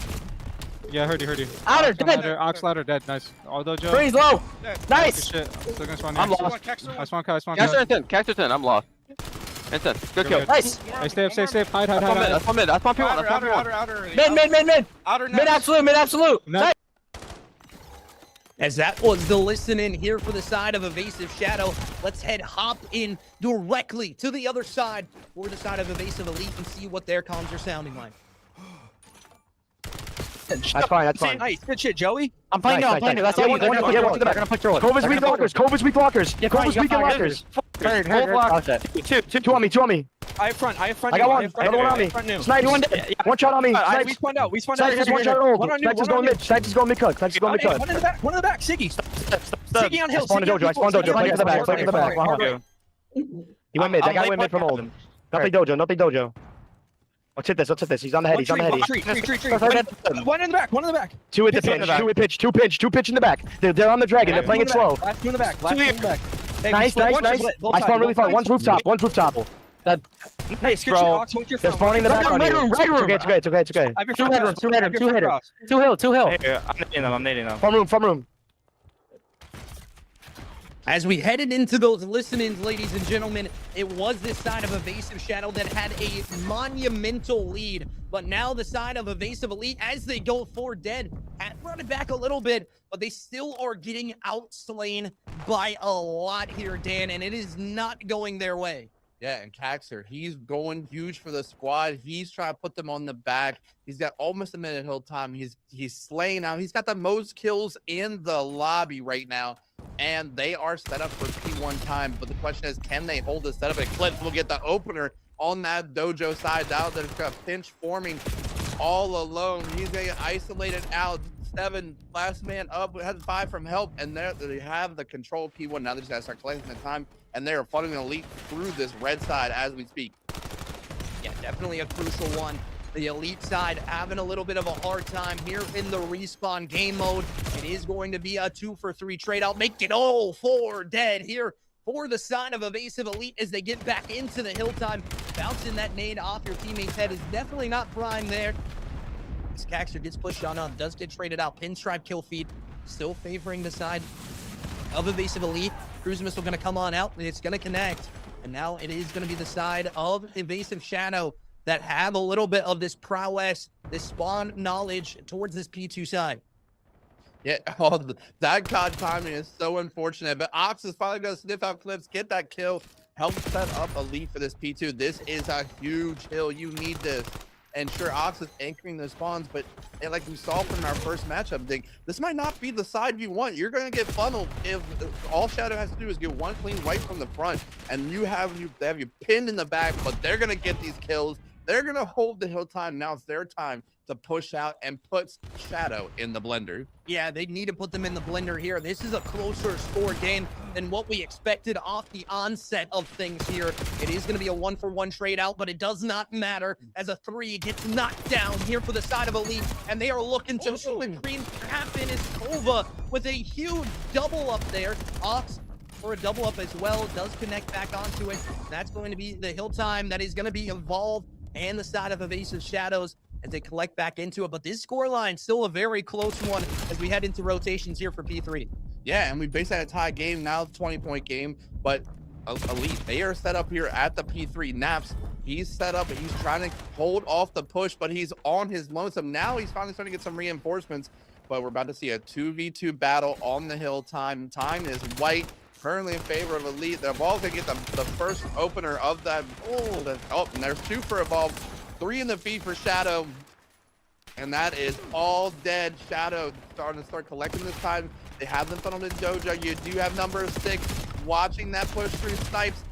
Yeah, I heard you. Outer, dead. Ox ladder, dead. Nice. All dojo. Freeze low. Good Nice. shit. I'm still gonna spawn I'm here. lost. I spawn cut. Caxter 10. I'm lost. And 10. Good kill. Nice. Hey, stay safe. Hide. That's my mid. That's my P1. Outer. Mid. Outer Mid absolute. Nice. As that was the listen-in here for the side of Evasive Shadow. Let's hop in directly to the other side for the side of Evasive Elite and see what their comms are sounding like. That's fine. Nice. Good shit, Joey. I'm playing now. That's how you do it. They're gonna push through it. Cova's weak lockers. Cova's weak lockers. Cova's weak lockers. Two on me. I have front. I got one. Another one on me. Snipe. One shot on me. We Snipe. spawned out. Snipes is one shot at old. Snipes is going mid. Snipes is going mid cut. One in the back. Siggy. Siggy on hill. I spawned dojo. Play it to the back. He went mid. That guy went mid from old. Nothing dojo. Let's hit this. He's on the head. Tree. One in the back. Two at the pitch. Two pitch in the back. They're on the dragon. They're playing it slow. Last two in the back. Nice. I spawned really far. One's rooftop. Nice. Good Bro, shit. they're spawning in the back on you. Right room. It's okay. Two hill. I'm nading them. Farm room. As we headed into those listen-ins, ladies and gentlemen, it was this side of Evasive Shadow that had a monumental lead. But now the side of Evasive Elite, as they go 4 dead, had brought it back a little bit, but they still are getting outslain by a lot here, Dan, and it is not going their way. Yeah, and Caxter, he's going huge for the squad. He's trying to put them on the back. He's got almost a minute hill time. He's slaying now. He's got the most kills in the lobby right now. And they are set up for P1 time. But the question is, can they hold the setup? And Clips will get the opener on that dojo side. Now there's a pinch forming all alone. He's getting isolated out. 7, last man up, had 5 from help, and there they have the control P1. Now they just gotta start collecting the time, and they are flooding the Elite through this red side as we speak. Yeah, definitely a crucial one. The Elite side having a little bit of a hard time here in the respawn game mode. It is going to be a 2-for-3 trade. I'll make it all 4 dead here for the side of Evasive Elite as they get back into the hill time. Bouncing that nade off your teammate's head is definitely not prime there. As Caxter gets pushed on, does get traded out. Pinstripe kill feed still favoring the side of Evasive Elite. Cruise missile going to come on out. It's going to connect. And now it is going to be the side of Evasive Shadow that have a little bit of this prowess, this spawn knowledge towards this P2 side. Yeah, oh, that God timing is so unfortunate. But Ox is finally going to sniff out Clips, get that kill, help set up a lead for this P2. This is a huge hill. You need this. And sure, Ox is anchoring the spawns, but like we saw from our first matchup thing, this might not be the side you want. You're going to get funneled if all Shadow has to do is get one clean wipe from the front, and they have you pinned in the back, but they're going to get these kills. They're going to hold the hill time. Now it's their time to push out and put Shadow in the blender. Yeah, they need to put them in the blender here. This is a closer score game than what we expected off the onset of things here. It is going to be a 1-for-1 trade out, but it does not matter as a 3 gets knocked down here for the side of Elite, and they are looking to cream happen is Kova with a huge double up there. Ox for a double up as well, does connect back onto it. That's going to be the hill time that is going to be Evolve and the side of Evasive Shadows as they collect back into it. But this scoreline still a very close one as we head into rotations here for P3. Yeah, and we basically had a tie game, now 20-point game, but Elite, they are set up here at the P3. Naps, he's set up and he's trying to hold off the push, but he's on his lonesome. Now he's finally starting to get some reinforcements, but we're about to see a 2v2 battle on the hill time. Time is white, currently in favor of Elite. They're all going to get the first opener of that. Oh, and there's 2 for Evolve, 3 in the feed for Shadow. And that is all dead. Shadow starting to start collecting this time. They have them funneled in Dojo. You do have number 6 watching that push through Snipes.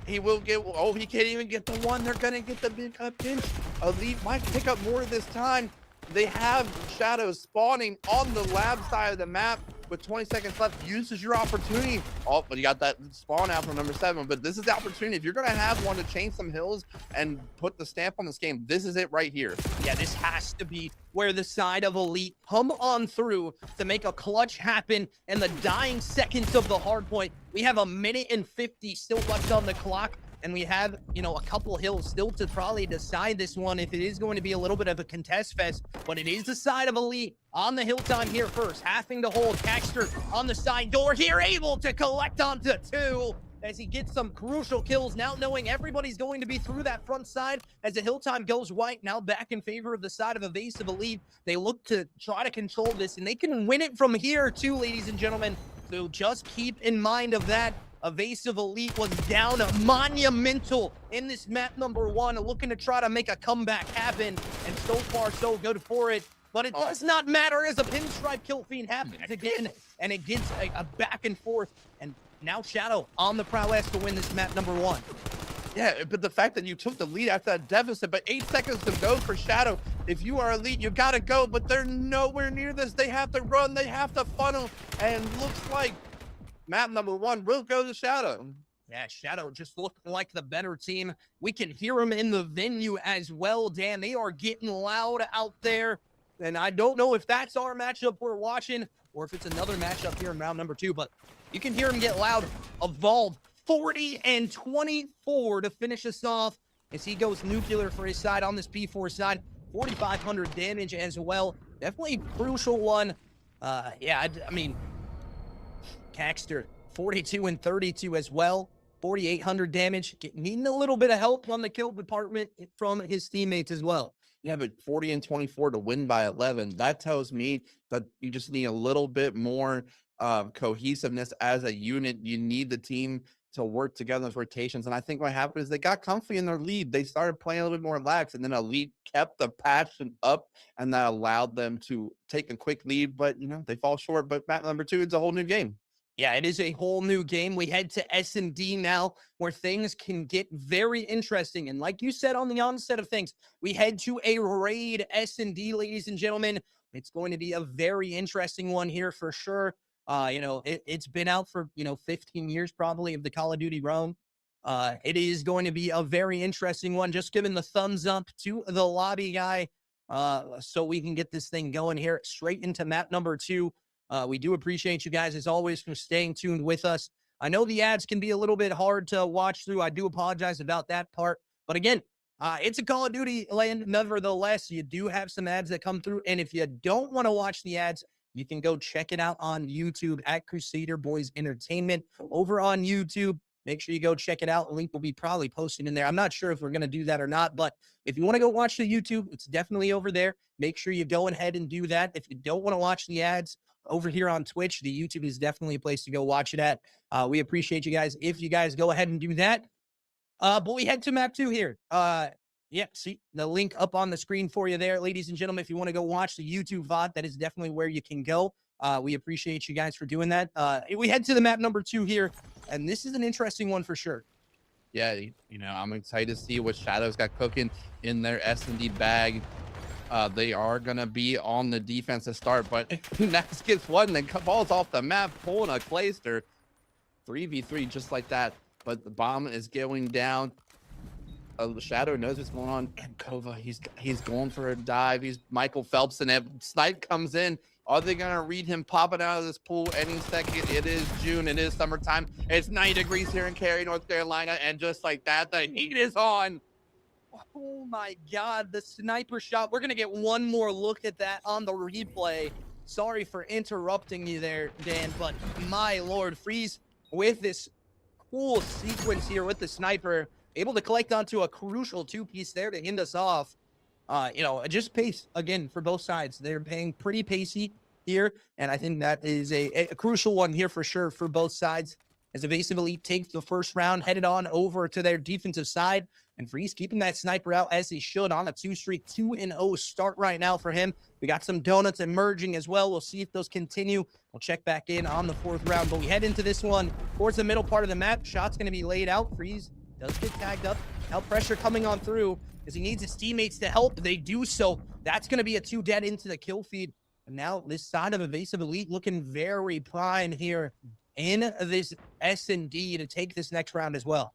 He will get, oh, he can't even get the 1. They're going to get the big pinch. Elite might pick up more this time. They have Shadows spawning on the lab side of the map with 20 seconds left. Uses your opportunity. Oh, but you got that spawn out from number 7. But this is the opportunity. If you're going to have one to change some hills and put the stamp on this game, this is it right here. Yeah, this has to be where the side of Elite come on through to make a clutch happen in the dying seconds of the hard point. We have 1:50 still left on the clock. And we have, you know, a couple hills still to probably decide this one if it is going to be a little bit of a contest fest. But it is the side of Elite on the hill time here first. Having to hold Caxter on the side door here, able to collect onto 2 as he gets some crucial kills. Now knowing everybody's going to be through that front side as the hill time goes white. Now back in favor of the side of Evasive Elite. They look to try to control this, and they can win it from here too, ladies and gentlemen. So just keep in mind of that. Evasive Elite was down monumental in this map number 1, looking to try to make a comeback happen, and so far so good for it. But it does not matter as a pinstripe kill feed happens again, and it gets a back and forth. And now Shadow on the prowess to win this map number 1. Yeah, but the fact that you took the lead after that deficit, but 8 seconds to go for Shadow. If you are Elite, you got to go, but they're nowhere near this. They have to run, they have to funnel, and looks like map number 1 will go to Shadow. Yeah, Shadow just looked like the better team. We can hear them in the venue as well, Dan. They are getting loud out there. And I don't know if that's our matchup we're watching or if it's another matchup here in round number 2, but you can hear them get loud. Evolve 40 and 24 to finish us off as he goes nuclear for his side on this P4 side. 4,500 damage as well. Definitely a crucial one. Yeah, I mean, Caxter, 42 and 32 as well. 4,800 damage. Needing a little bit of help on the kill department from his teammates as well. Yeah, but 40 and 24 to win by 11. That tells me that you just need a little bit more cohesiveness as a unit. You need the team to work together in rotations. And I think what happened is they got comfy in their lead. They started playing a little bit more lax, and then Elite kept the passion up, and that allowed them to take a quick lead. But, you know, they fall short. But map number 2, it's a whole new game. Yeah, it is a whole new game. We head to S&D now, where things can get very interesting. And like you said on the onset of things, we head to a raid S&D, ladies and gentlemen. It's going to be a very interesting one here for sure. You know, it's been out for, 15 years probably of the Call of Duty realm. It is going to be a very interesting one. Just giving the thumbs up to the lobby guy so we can get this thing going here straight into map number 2. We do appreciate you guys, as always, for staying tuned with us. I know the ads can be a little bit hard to watch through. I do apologize about that part. But again, it's a Call of Duty land. Nevertheless, you do have some ads that come through. And if you don't want to watch the ads, you can go check it out on YouTube at Crusader Boys Entertainment over on YouTube. Make sure you go check it out. Link will be probably posted in there. I'm not sure if we're going to do that or not, but if you want to go watch the YouTube, it's definitely over there. Make sure you go ahead and do that. If you don't want to watch the ads, over here on Twitch. The YouTube is definitely a place to go watch it at. We appreciate you guys if you guys go ahead and do that. But we head to map 2 here. Yeah, see the link up on the screen for you there, ladies and gentlemen. If you want to go watch the YouTube VOD, that is definitely where you can go. We appreciate you guys for doing that. We head to the map number 2 here, and this is an interesting one for sure. Yeah, you know, I'm excited to see what Shadow's got cooking in their S&D bag. They are going to be on the defense to start, but Nax gets one and falls off the map, pulling a Clayster. 3v3 just like that, but the bomb is going down. Shadow knows what's going on, and Kova, he's going for a dive. He's Michael Phelps, and if Snipe comes in, are they gonna read him popping out of this pool any second? It is June, it is summertime. It's 90 degrees here in Cary, North Carolina, and just like that, the heat is on. Oh my God, the sniper shot. We're gonna get one more look at that on the replay. Sorry for interrupting you there, Dan, but my Lord, Freeze with this cool sequence here with the sniper, able to collect onto a crucial 2-piece there to end us off. You know, just pace again for both sides. They're playing pretty pacey here, and I think that is a crucial one here for sure for both sides. As Evasive Elite takes the first round, headed on over to their defensive side, and Freeze keeping that sniper out as he should on a 2-streak, 2-0 start right now for him. We got some donuts emerging as well. We'll see if those continue. We'll check back in on the 4th round, but we head into this one towards the middle part of the map. Shot's going to be laid out. Freeze does get tagged up. Now pressure coming on through as he needs his teammates to help. They do so. That's going to be a 2 dead into the kill feed. And now this side of Evasive Elite looking very prime here in this S&D to take this next round as well.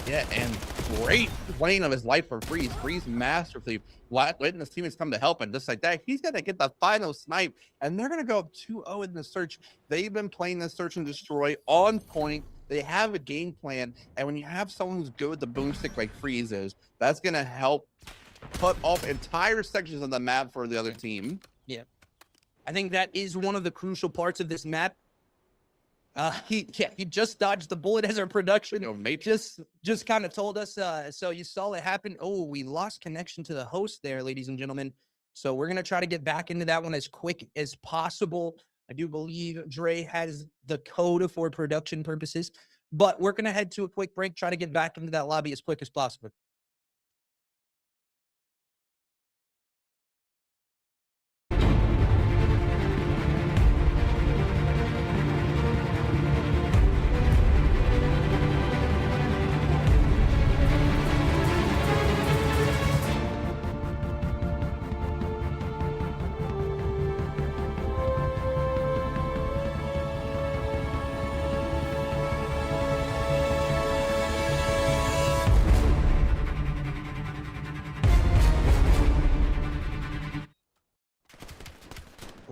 Yeah, and great playing of his life for Freeze. Freeze masterfully letting his teammates come to help, and just like that, he's going to get the final snipe, and they're going to go up 2-0 in the search. They've been playing the search and destroy on point. They have a game plan, and when you have someone who's good with the boomstick like Freeze is, that's going to help put off entire sections of the map for the other team. Yeah, I think that is one of the crucial parts of this map. He just dodged the bullet as our production just kind of told us. So you saw it happen. Oh, we lost connection to the host there, ladies and gentlemen. So we're going to try to get back into that one as quick as possible. I do believe Dre has the code for production purposes, but we're going to head to a quick break, try to get back into that lobby as quick as possible.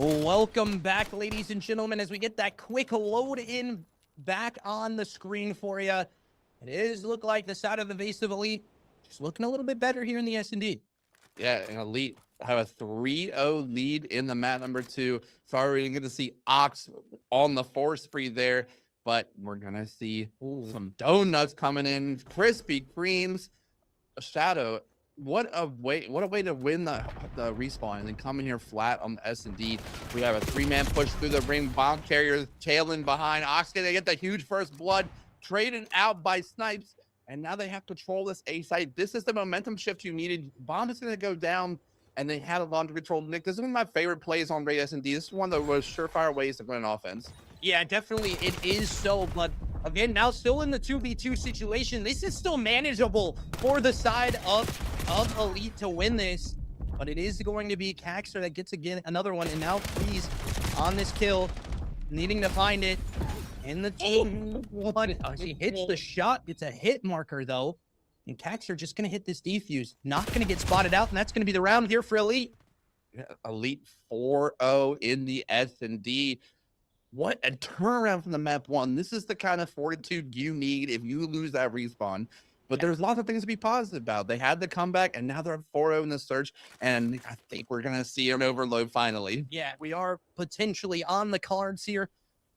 Welcome back, ladies and gentlemen, as we get that quick load in back on the screen for you. It is look like the side of the Evasive Elite just looking a little bit better here in the S&D. Yeah, and Elite have a 3-0 lead in the map number 2. Sorry, we're going to see Ox on the force spree there, but we're going to see some donuts coming in, Krispy Kremes, Shadow. What a way to win the respawn and then come in here flat on the S&D. We have a 3-man push through the ring. Bomb carrier tailing behind. Ox gonna get the huge first blood, traded out by Snipes, and now they have control this A site. This is the momentum shift you needed. Bomb is gonna go down, and they had a lot of control. Nick, this is one of my favorite plays on Raid S&D. This is one of the most surefire ways to win an offense. Yeah, definitely it is so, but again, now still in the 2v2 situation. This is still manageable for the side of Elite to win this, but it is going to be Caxter that gets again another one, and now Freeze on this kill, needing to find it in the he hits the shot, gets a hit marker though, and Caxter just gonna hit this defuse, not gonna get spotted out, and that's gonna be the round here for Elite. Yeah, Elite 4-0 in the S&D. What a turnaround from the map 1. This is the kind of fortitude you need if you lose that respawn. But there's lots of things to be positive about. They had the comeback, and now they're 4-0 in the search, and I think we're going to see an overload finally. Yeah, we are potentially on the cards here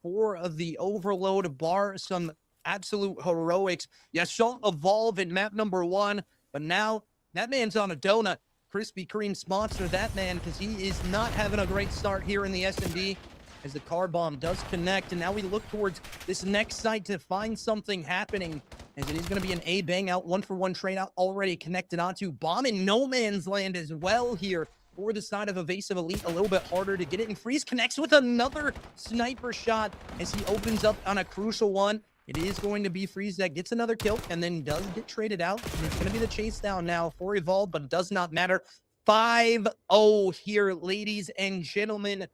for the overload bar. Some absolute heroics. Yeah, Shaw evolve in map number 1, but now that man's on a donut. Krispy Kreme sponsor that man because he is not having a great start here in the S&D. as the car bomb does connect. And now we look towards this next site to find something happening, as it is going to be an A bang out, 1-for-1 trade out already connected onto. Bomb in no man's land as well here for the side of Evasive Elite. A little bit harder to get it, and Freeze connects with another sniper shot as he opens up on a crucial one. It is going to be Freeze that gets another kill and then does get traded out. And it's going to be the chase down now for Evolve, but it does not matter. 5-0 here, ladies and gentlemen,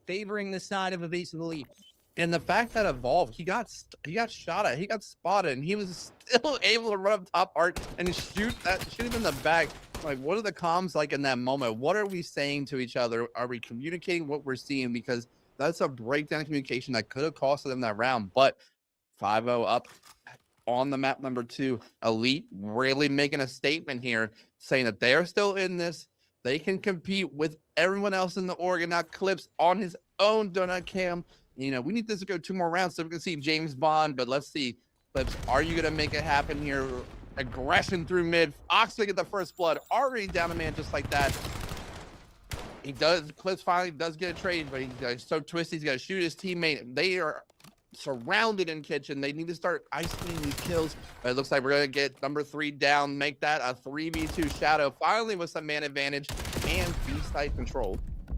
favoring the side of Evasive Elite. And the fact that Evolve, he got shot at, he got spotted, and he was still able to run up top art and shoot him in the back. Like, what are the comms like in that moment? What are we saying to each other? Are we communicating what we're seeing? Because that's a breakdown in communication that could have costed them that round. But 5-0 up on the map number 2. Elite really making a statement here, saying that they're still in this. They can compete with everyone else in the Oregon. Now, Clips on his own donut cam. You know, we need this to go 2 more rounds so we can see James Bond. But let's see, Clips, are you going to make it happen here? Aggression through mid. Oxley get the first blood. Already down a man just like that. He does. Clips finally does get a trade, but he's so twisted. He's got to shoot his teammate. They are surrounded in kitchen. They need to start icing these kills. But it looks like we're going to get number 3 down, make that a 3v2 Shadow. Finally with some man advantage and B-side control.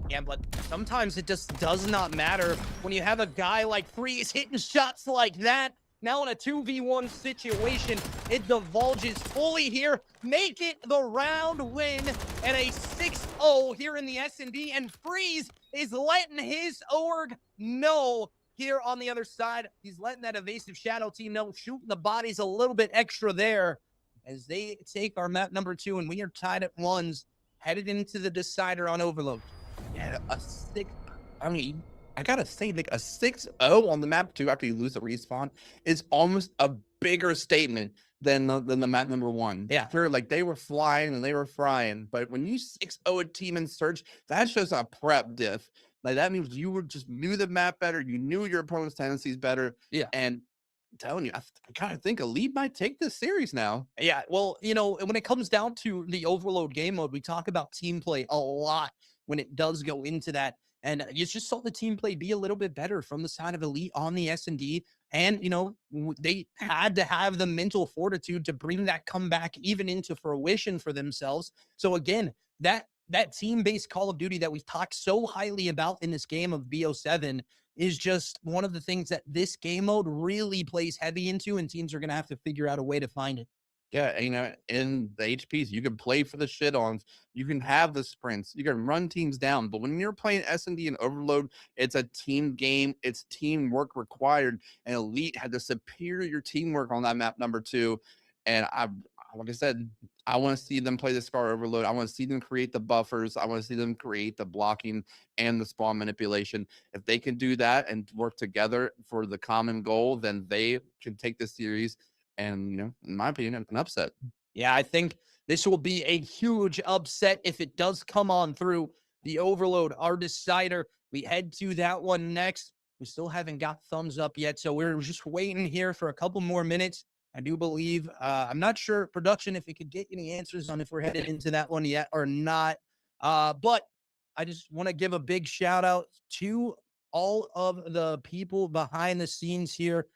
Yeah, but sometimes it just does not matter when you have a guy like Freeze hitting shots like that. Now in a 2v1 situation, it divulges fully here. Make it the round win and a 6-0 here in the S&D. And Freeze is letting his org know here on the other side. He's letting that Evasive Shadow team know, shooting the bodies a little bit extra there as they take our map number 2, and we are tied at 1s, headed into the decider on Overload. Yeah, I gotta say, like, a 6-0 on the map 2 after you lose the respawn is almost a bigger statement than the map number 1. Yeah. Sure, like, they were flying and they were frying, but when you 6-0 a team in Search, that shows a prep diff. Like, that means you just knew the map better, you knew your opponent's tendencies better. Yeah. And I'm telling you, I kind of think Elite might take this series now. Yeah, well, you know, when it comes down to the Overload game mode, we talk about team play a lot when it does go into that. And you just saw the team play be a little bit better from the side of Elite on the S&D. And, you know, they had to have the mental fortitude to bring that comeback even into fruition for themselves. So again, that team-based Call of Duty that we talked so highly about in this game of BO7 is just one of the things that this game mode really plays heavy into, and teams are going to have to figure out a way to find it. Yeah, you know, in the HPs, you can play for the shit-ons. You can have the sprints. You can run teams down. But when you're playing S&D and Overload, it's a team game. It's teamwork required. And Elite had the superior teamwork on that map number 2. And like I said, I want to see them play the Scar Overload. I want to see them create the buffers. I want to see them create the blocking and the spawn manipulation. If they can do that and work together for the common goal, then they can take the series. And, you know, in my opinion, an upset. Yeah, I think this will be a huge upset if it does come on through the Overload, our decider. We head to that one next. We still haven't got thumbs up yet, so we're just waiting here for a couple more minutes. I do believe, I'm not sure, production, if it could get any answers on if we're headed into that one yet or not. But I just want to give a big shout out to all of the people behind the scenes here.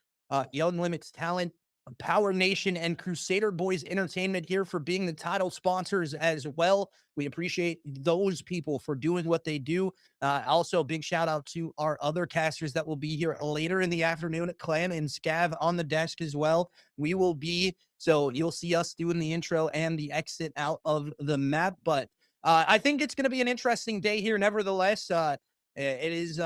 Young Limits Talent, Power Nation, and Crusader Boys Entertainment here for being the title sponsors as well. We appreciate those people for doing what they do. Also, big shout out to our other casters that will be here later in the afternoon at Clam and Scav on the desk as well. We will be, so you'll see us doing the intro and the exit out of the map. But I think it's going to be an interesting day here. Nevertheless, it is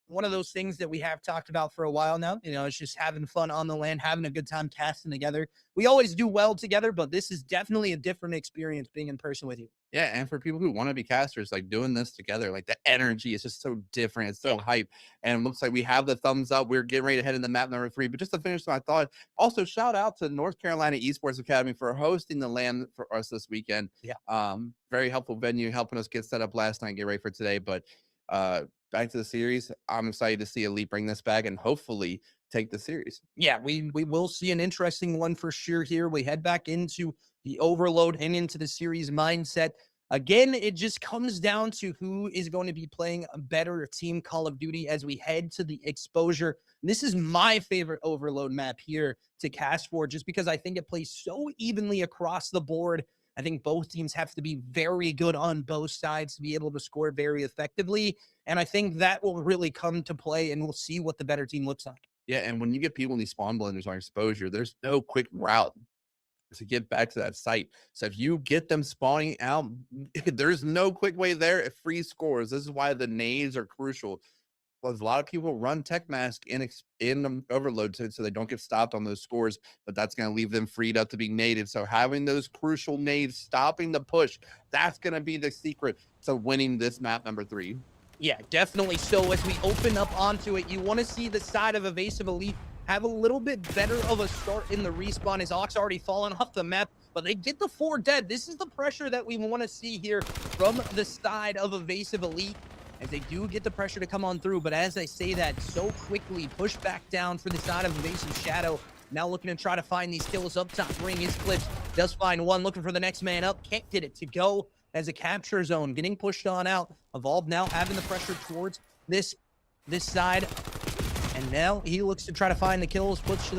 one of those things that we have talked about for a while now. You know, it's just having fun on the LAN, having a good time casting together. We always do well together, but this is definitely a different experience being in person with you. Yeah, and for people who want to be casters, like, doing this together, like, the energy is just so different. It's so hype. And it looks like we have the thumbs up. We're getting ready to head into map number 3. But just to finish my thought, also shout out to North Carolina Esports Academy for hosting the LAN for us this weekend. Yeah. Very helpful venue, helping us get set up last night, get ready for today. But back to the series, I'm excited to see Elite bring this back and hopefully take the series. Yeah, we will see an interesting one for sure here. We head back into the Overload and into the series mindset. Again, it just comes down to who is going to be playing a better team Call of Duty as we head to the exposure. And this is my favorite overload map here to cast for, just because I think it plays so evenly across the board. I think both teams have to be very good on both sides to be able to score very effectively. And I think that will really come to play, and we'll see what the better team looks like. Yeah, and when you get people in these spawn blenders on exposure, there's no quick route to get back to that site. So if you get them spawning out, there's no quick way there. It free scores. This is why the nades are crucial. Because a lot of people run tech mask in overload so they don't get stopped on those scores, but that's going to leave them freed up to be naded. So having those crucial nades stopping the push, that's going to be the secret to winning this map number 3. Yeah, definitely. So as we open up onto it, you want to see the side of Evasive Elite have a little bit better of a start in the respawn. As Ox already fallen off the map, but they get the 4 dead. This is the pressure that we want to see here from the side of Evasive Elite, as they do get the pressure to come on through. But as I say that, so quickly push back down for the side of Evasive Shadow. Now looking to try to find these kills up top. Ring is clipped. Does find one. Looking for the next man up. Can't get it to go as a capture zone. Getting pushed on out. Evolve now having the pressure towards this side. And now he looks to try to find the kills. Puts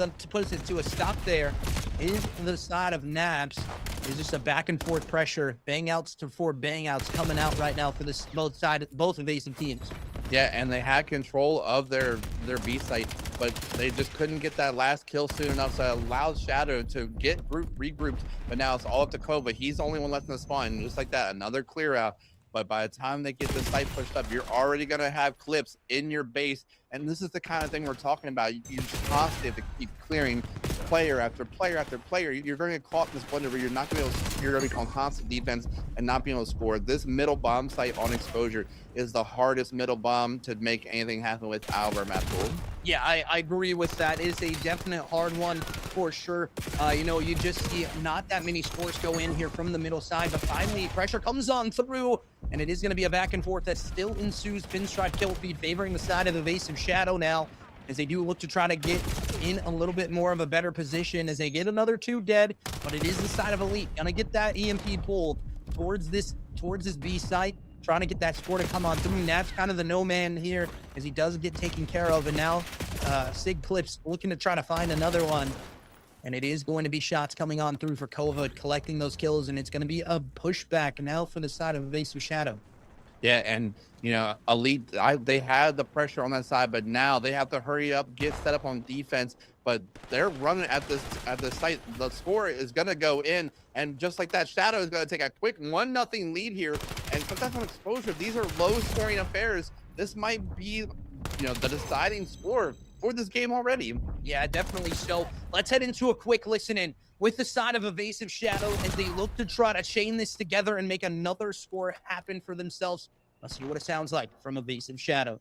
it to a stop there. Is the side of Naps. It's just a back and forth pressure. Bang outs to 4 bang outs coming out right now for this both evasive teams. Yeah, and they had control of their B site, but they just couldn't get that last kill soon enough. So it allowed Shadow to get regrouped. But now it's all up to Kova. He's the only one left in the spawn. Just like that, another clear out. But by the time they get the site pushed up, you're already going to have clips in your base. And this is the kind of thing we're talking about. You just constantly have to keep clearing player after player after player. You're going to get caught in this blender where you're not going to be able to, you're going to be on constant defense and not being able to score. This middle bomb site on exposure is the hardest middle bomb to make anything happen with our map tool. Yeah, I agree with that. It is a definite hard one for sure. You know, you just see not that many scores go in here from the middle side, but finally pressure comes on through, and it is going to be a back and forth that still ensues. Pinstripe kill feed favoring the side of Evasive Shadow now, as they do look to try to get in a little bit more of a better position as they get another 2 dead, but it is the side of Elite. Gonna get that EMP pulled towards this B site, trying to get that score to come on through. Naps kind of the no man here as he does get taken care of, and now Sig Clips looking to try to find another one. And it is going to be shots coming on through for Kova, collecting those kills, and it's going to be a pushback now for the side of Evasive Shadow. Yeah, and you know, Elite, they had the pressure on that side, but now they have to hurry up, get set up on defense. But they're running at the site. The score is going to go in, and just like that, Shadow is going to take a quick 1-0 lead here. And sometimes on exposure, these are low-scoring affairs. This might be, you know, the deciding score for this game already. Yeah, definitely. So let's head into a quick listen in with the side of Evasive Shadow as they look to try to chain this together and make another score happen for themselves. Let's see what it sounds like from Evasive Shadow.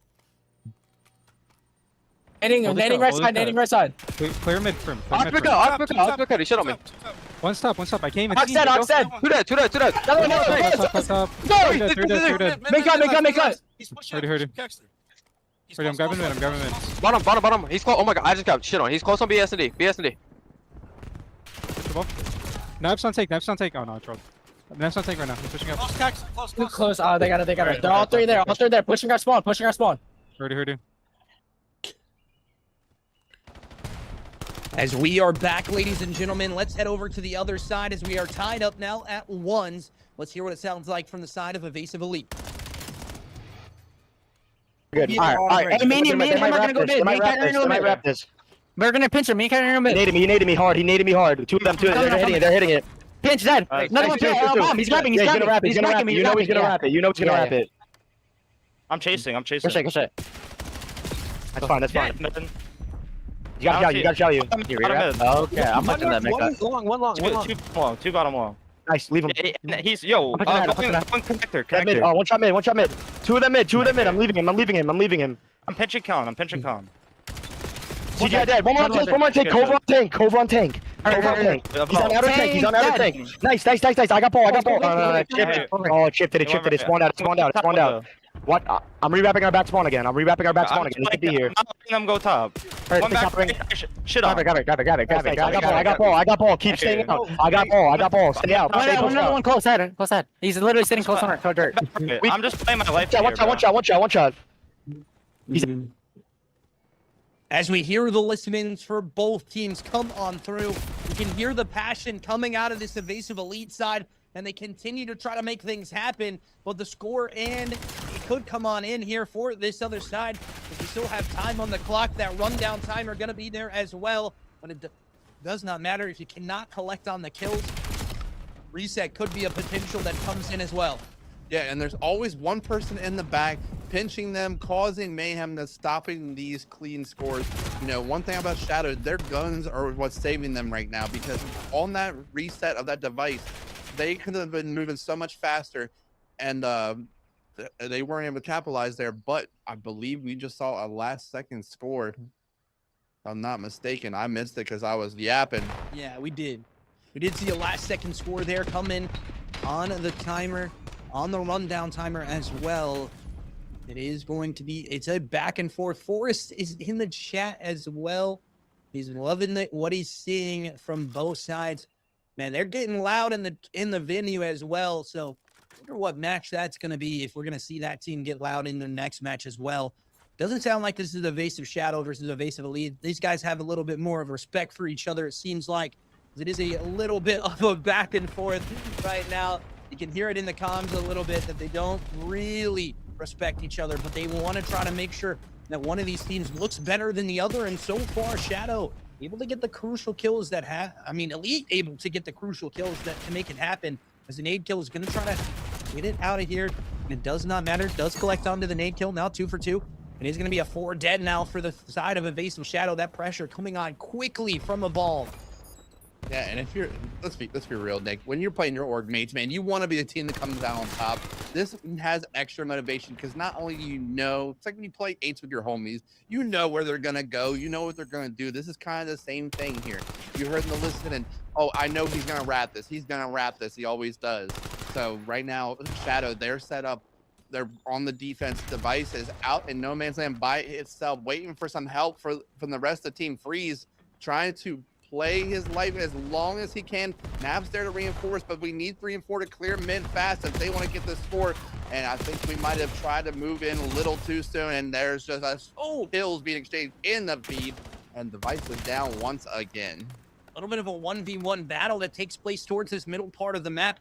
Nading right side. Clear mid from. He shit on me. One stop. I can't even Ox see. dead. Two dead. Top. They're dead. Make cut. Heard him. I'm grabbing mid. Bottom. He's close. Oh my god, I just got shit on. He's close on BS&D. Naps on take. Oh no, I trolled. Naps on take right now. He's pushing up. Close. They got it. They're all three there. Pushing our spawn. Heard him. As we are back, ladies and gentlemen, let's head over to the other side as we are tied up now at 1s. Let's hear what it sounds like from the side of Evasive Elite. Good. All right. Hey, me and him are gonna go mid. We're gonna pinch him. Me and him are mid. He naded me hard. Two of them. They're hitting it. Pinch dead. Another one. He's grabbing. He's gonna wrap it. You know he's gonna wrap it. I'm chasing. Go straight. That's fine. You gotta show you. Okay, I'm punching that. One long. Two bottom long. Nice, leave him. He's one connector. Oh, one shot mid. Two of them mid. I'm leaving him. I'm pinching con. CGI dead. One more tank. Cova on tank. He's on outer tank. Nice. I got ball. Chipped it. Spawned out. What? I'm rewrapping our back spawn again. I'm rewrapping our back spawn again. He could be here. I'm not letting them go top. Alright, One stay back. top ring. Shit on. Got it. I got ball. Keep staying out. I got ball. Stay out. Another one close head. He's literally sitting close on our dirt. I'm just playing my life. One shot. He's As we hear the listenings for both teams come on through, we can hear the passion coming out of this evasive elite side, and they continue to try to make things happen. But the score, and it could come on in here for this other side. But we still have time on the clock. That rundown timer going to be there as well. But it does not matter if you cannot collect on the kills. Reset could be a potential that comes in as well. Yeah, and there's always one person in the back pinching them, causing mayhem, that's stopping these clean scores. You know, one thing about Shadow, their guns are what's saving them right now, because on that reset of that device, they could have been moving so much faster, and they weren't able to capitalize there. But I believe we just saw a last-second score. If I'm not mistaken. I missed it because I was yapping. Yeah, we did. We did see a last-second score there come in on the timer. On the rundown timer as well. It is going to be, it's a back and forth. Forrest is in the chat as well. He's loving what he's seeing from both sides. Man, they're getting loud in the venue as well. So I wonder what match that's going to be, if we're going to see that team get loud in the next match as well. Doesn't sound like this is Evasive Shadow versus Evasive Elite. These guys have a little bit more of respect for each other, it seems like. It is a little bit of a back and forth right now. You can hear it in the comms a little bit that they don't really respect each other, but they want to try to make sure that one of these teams looks better than the other. And so far, Shadow able to get the crucial kills that Elite able to get the crucial kills that can make it happen. As the nade kill is going to try to get it out of here. And it does not matter. It does collect onto the nade kill now, 2 for 2. It is going to be a 4 dead now for the side of Evasive Shadow. That pressure coming on quickly from Evolve. Yeah, and if you're, let's be real, Nick. When you're playing your org mates, man, you want to be the team that comes out on top. This has extra motivation because not only do you know, it's like when you play 8s with your homies, you know where they're gonna go, you know what they're gonna do. This is kind of the same thing here. You heard the listen, and oh, I know he's gonna wrap this. He's gonna wrap this. He always does. So right now, Shadow, they're set up. They're on the defense. Device is out in no man's land by itself, waiting for some help from the rest of the team. Freeze trying to play his life as long as he can. Nav's there to reinforce, but we need 3 and 4 to clear mid fast if they want to get this score. And I think we might have tried to move in a little too soon, and there's just kills being exchanged in the feed, and Device is down once again. A little bit of a 1v1 battle that takes place towards this middle part of the map.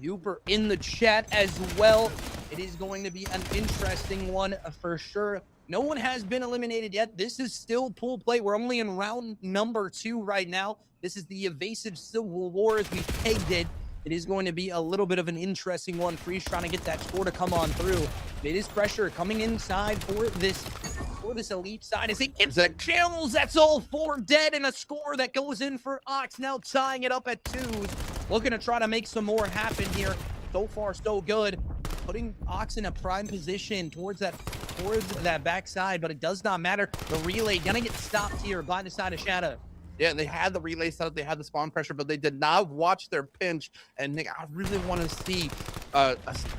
Uber in the chat as well. It is going to be an interesting one for sure. No one has been eliminated yet. This is still pool play. We're only in round number 2 right now. This is the Evasive Civil War as we pegged it. It is going to be a little bit of an interesting one. Freeze trying to get that score to come on through. It is pressure coming inside for this elite side as it gets the kills. That's all 4 dead, and a score that goes in for Ox, now tying it up at 2s. Looking to try to make some more happen here. So far, so good. Putting Ox in a prime position towards that backside, but it does not matter. The relay gonna get stopped here by the side of Shadow. Yeah, they had the relay set up, they had the spawn pressure, but they did not watch their pinch. And Nick, I really want to see a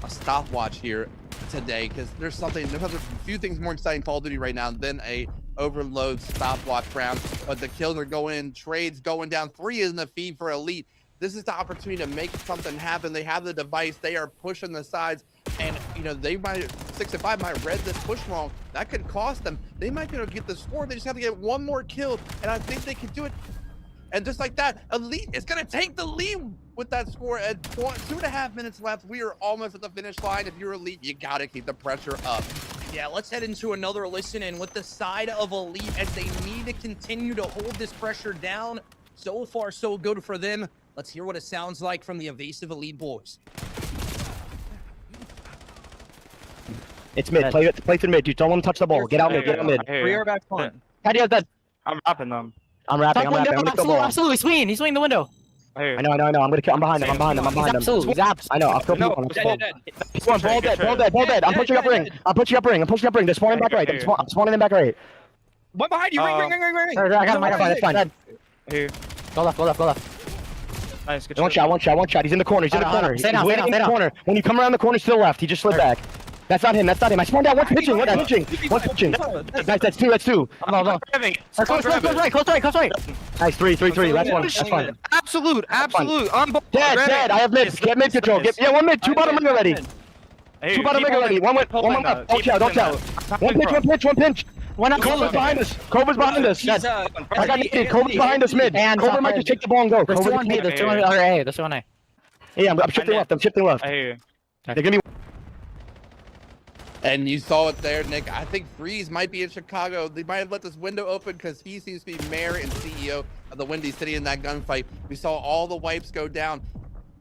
stopwatch here today, because there's a few things more exciting in Call of Duty right now than a overload stopwatch round. But the kills are going in, trades going down. 3 is in the feed for Elite. This is the opportunity to make something happen. They have the device. They are pushing the sides. And, you know, they might, 6 and 5 might read this push wrong. That could cost them. They might be able to get the score. They just have to get 1 more kill. And I think they can do it. And just like that, Elite is going to take the lead with that score at 2.5 minutes left. We are almost at the finish line. If you're Elite, you got to keep the pressure up. Yeah, let's head into another listen in with the side of Elite as they need to continue to hold this pressure down. So far, so good for them. Let's hear what it sounds like from the Evasive Elite boys. It's mid. Play through mid. You don't want to touch the ball. Get out mid. Get out mid. 3 are back one. Cadio's dead. I'm wrapping them. I'm wrapping. I'm gonna kill ball. Absolutely, swinging. He's swinging the window. I know. I'm gonna kill. I'm behind him. I'm behind him. Absolutely. He's abs. I know. I'll kill people. He's Ball dead. I'm pushing up ring. They're spawning back right. I'm spawning them back right. One behind you. Ring. I got him. That's fine. Here. Go left. Nice. Good One shot. He's in the corner. He's waiting in the corner. When you come around the corner, he's to the left. He just slid back. That's not him. That's not him. I spawned out. One's pitching. One's pitching. One's pitching. Nice. That's two. That's two. I'm grabbing. Close right. Nice. Three. Last one. That's fine. Absolute. I'm Dead. I have mid. Get mid control. Yeah, one mid. Two bottom mid already. Hey, Two bottom mid already. One left. Don't out. One pinch. Cobra's behind us. Behind us. I got needed. Cobra's behind us mid. Cobra might just take the ball and go. There's two on B. There's two on A. There's two on A. Yeah, I'm shifting left. I hear you. They're gonna be. And you saw it there, Nick. I think Freeze might be in Chicago. They might have let this window open because he seems to be mayor and CEO of the Windy City in that gunfight. We saw all the wipes go down.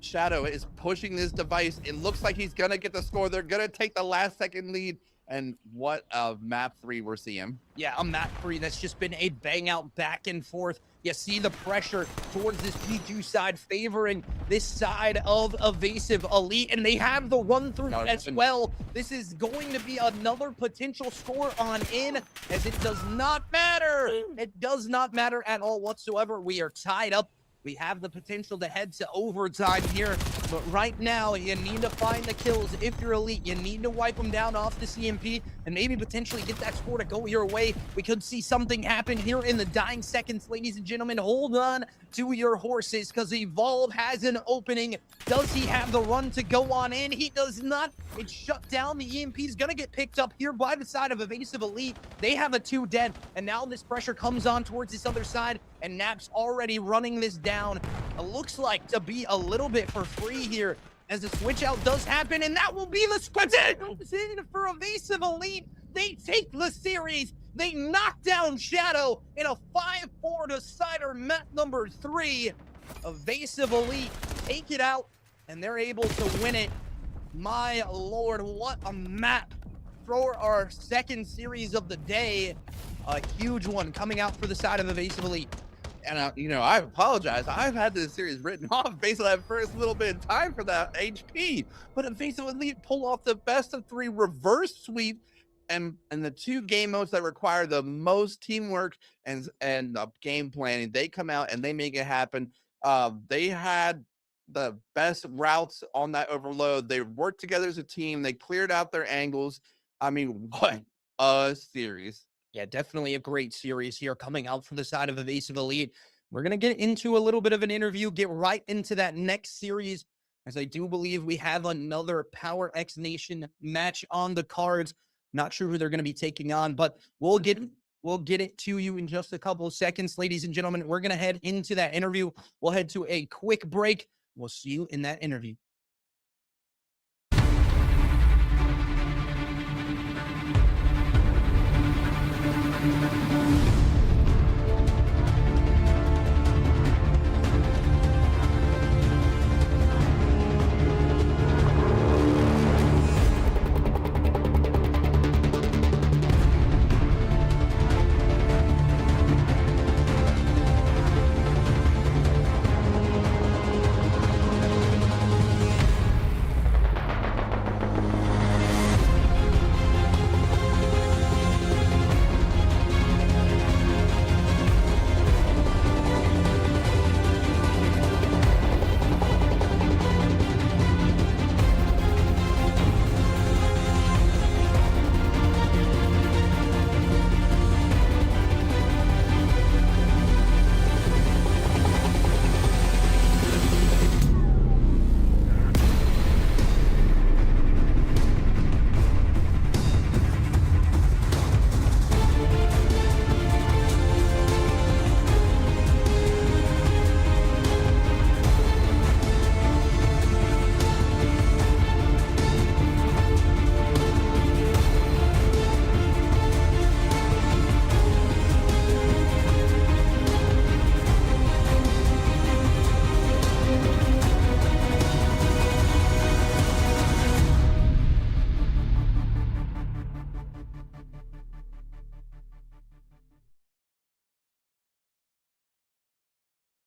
Shadow is pushing this device. It looks like he's going to get the score. They're going to take the last second lead. And what a map 3 we're seeing. Yeah, a map 3 that's just been a bang out back and forth. You see the pressure towards this P2 side favoring this side of Evasive Elite, and they have the run-through as well. This is going to be another potential score on in, as it does not matter. It does not matter at all whatsoever. We are tied up. We have the potential to head to overtime here, but right now you need to find the kills. If you're elite, you need to wipe them down off the CMP and maybe potentially get that score to go your way. We could see something happen here in the dying seconds, ladies and gentlemen. Hold on to your horses, because Evolve has an opening. Does he have the run to go on in? He does not. It's shut down. The EMP is going to get picked up here by the side of Evasive Elite. They have a 2 dead, and now this pressure comes on towards this other side, and Nap's already running this down. It looks like to be a little bit for free here, as the switch out does happen, and that will be the switch in for Evasive Elite. They take the series. They knock down Shadow in a 5-4 decider map number 3. Evasive Elite take it out, and they're able to win it. My lord, what a map for our second series of the day. A huge one coming out for the side of Evasive Elite. And, I apologize. I've had this series written off based on that first little bit of time for that HP. But Evasive Elite pull off the best of 3 reverse sweep, and the 2 game modes that require the most teamwork and game planning. They come out and they make it happen. They had the best routes on that overload. They worked together as a team. They cleared out their angles. I mean, what a series. Yeah, definitely a great series here coming out from the side of Evasive Elite. We're going to get into a little bit of an interview, get right into that next series, as I do believe we have another Power X Nation match on the cards. Not sure who they're going to be taking on, but we'll get it to you in just a couple of seconds, ladies and gentlemen. We're going to head into that interview. We'll head to a quick break. We'll see you in that interview.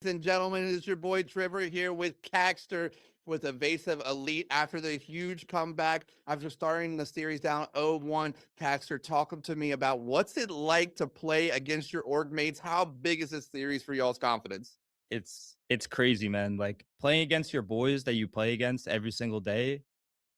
Ladies and gentlemen, it is your boy Trevor here with Caxter with Evasive Elite after the huge comeback after starting the series down 0-1. Caxter, talk to me about what's it like to play against your org mates. How big is this series for y'all's confidence? It's crazy, man. Like playing against your boys that you play against every single day,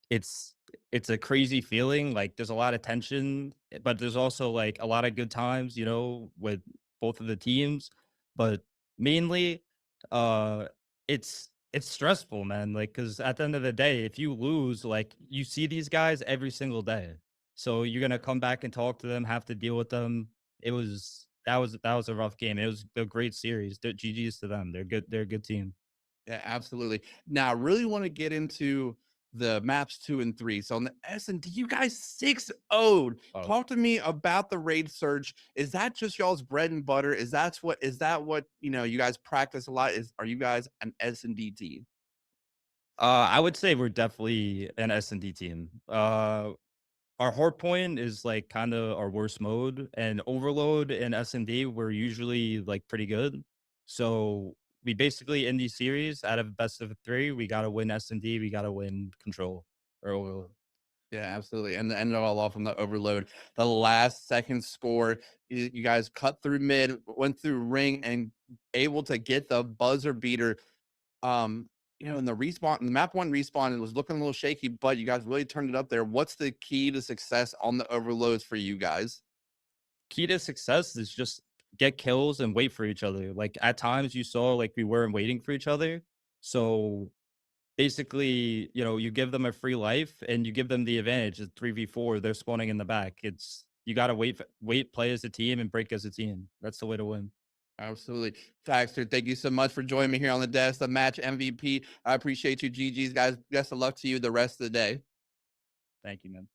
it's it's a crazy feeling. Like there's a lot of tension, but there's also like a lot of good times, you know, with both of the teams. But mainly, uh, it's stressful, man. Like because at the end of the day, if you lose, like you see these guys every single day, so you're gonna come back and talk to them, have to deal with them. That was a rough game. It was a great series. GG's to them. They're good. They're a good team. Yeah, absolutely. Now, I really want to get into the maps 2 and 3. So on the S&D, you guys 6-0'd. Oh. Talk to me about the raid surge. Is that just y'all's bread and butter? Is that what you know you guys practice a lot? Are you guys an S&D team? I would say we're definitely an S&D team. Our hard point is like kind of our worst mode, and overload and S&D we're usually like pretty good. So we basically in these series out of best of 3, we gotta win S&D, we gotta win control or overload. Yeah, absolutely. And to end it all off on the overload, the last second score, you guys cut through mid, went through ring, and able to get the buzzer beater. You know, in the map 1 respawn, it was looking a little shaky, but you guys really turned it up there. What's the key to success on the overloads for you guys? Key to success is just get kills and wait for each other. Like at times you saw like we weren't waiting for each other. So basically, you know, you give them a free life and you give them the advantage. It's 3v4, they're spawning in the back. You gotta wait, play as a team and break as a team. That's the way to win. Absolutely. Taxter, thank you so much for joining me here on the desk, the match MVP. I appreciate you, GG's, guys. Best of luck to you the rest of the day. Thank you, man.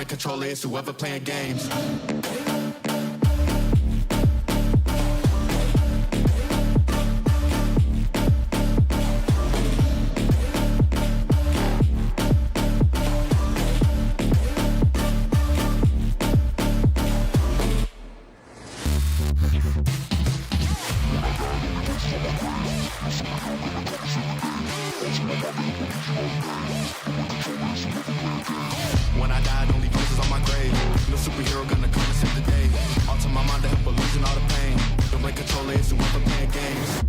main controller is whoever playing games. When I die, don't leave voices on my grave. No superhero gonna come and save the day. Alter my mind to help illusion all the pain. The main controller is whoever playing games.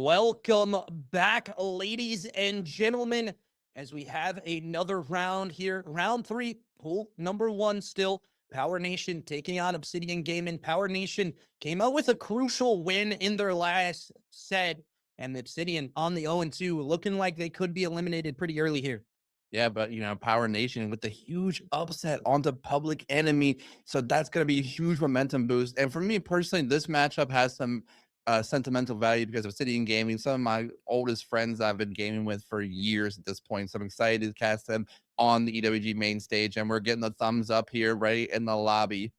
Welcome back, ladies and gentlemen, as we have another round here. Round 3, pool number 1 still. Power Nation taking on Obsidian Gaming. Power Nation came out with a crucial win in their last set, and Obsidian on the 0-2, looking like they could be eliminated pretty early here. Yeah, but Power Nation with the huge upset onto Public Enemy. So that's going to be a huge momentum boost. And for me personally, this matchup has some sentimental value because of Obsidian Gaming. Some of my oldest friends I've been gaming with for years at this point. So I'm excited to cast them on the EWG main stage. And we're getting the thumbs up here right in the lobby.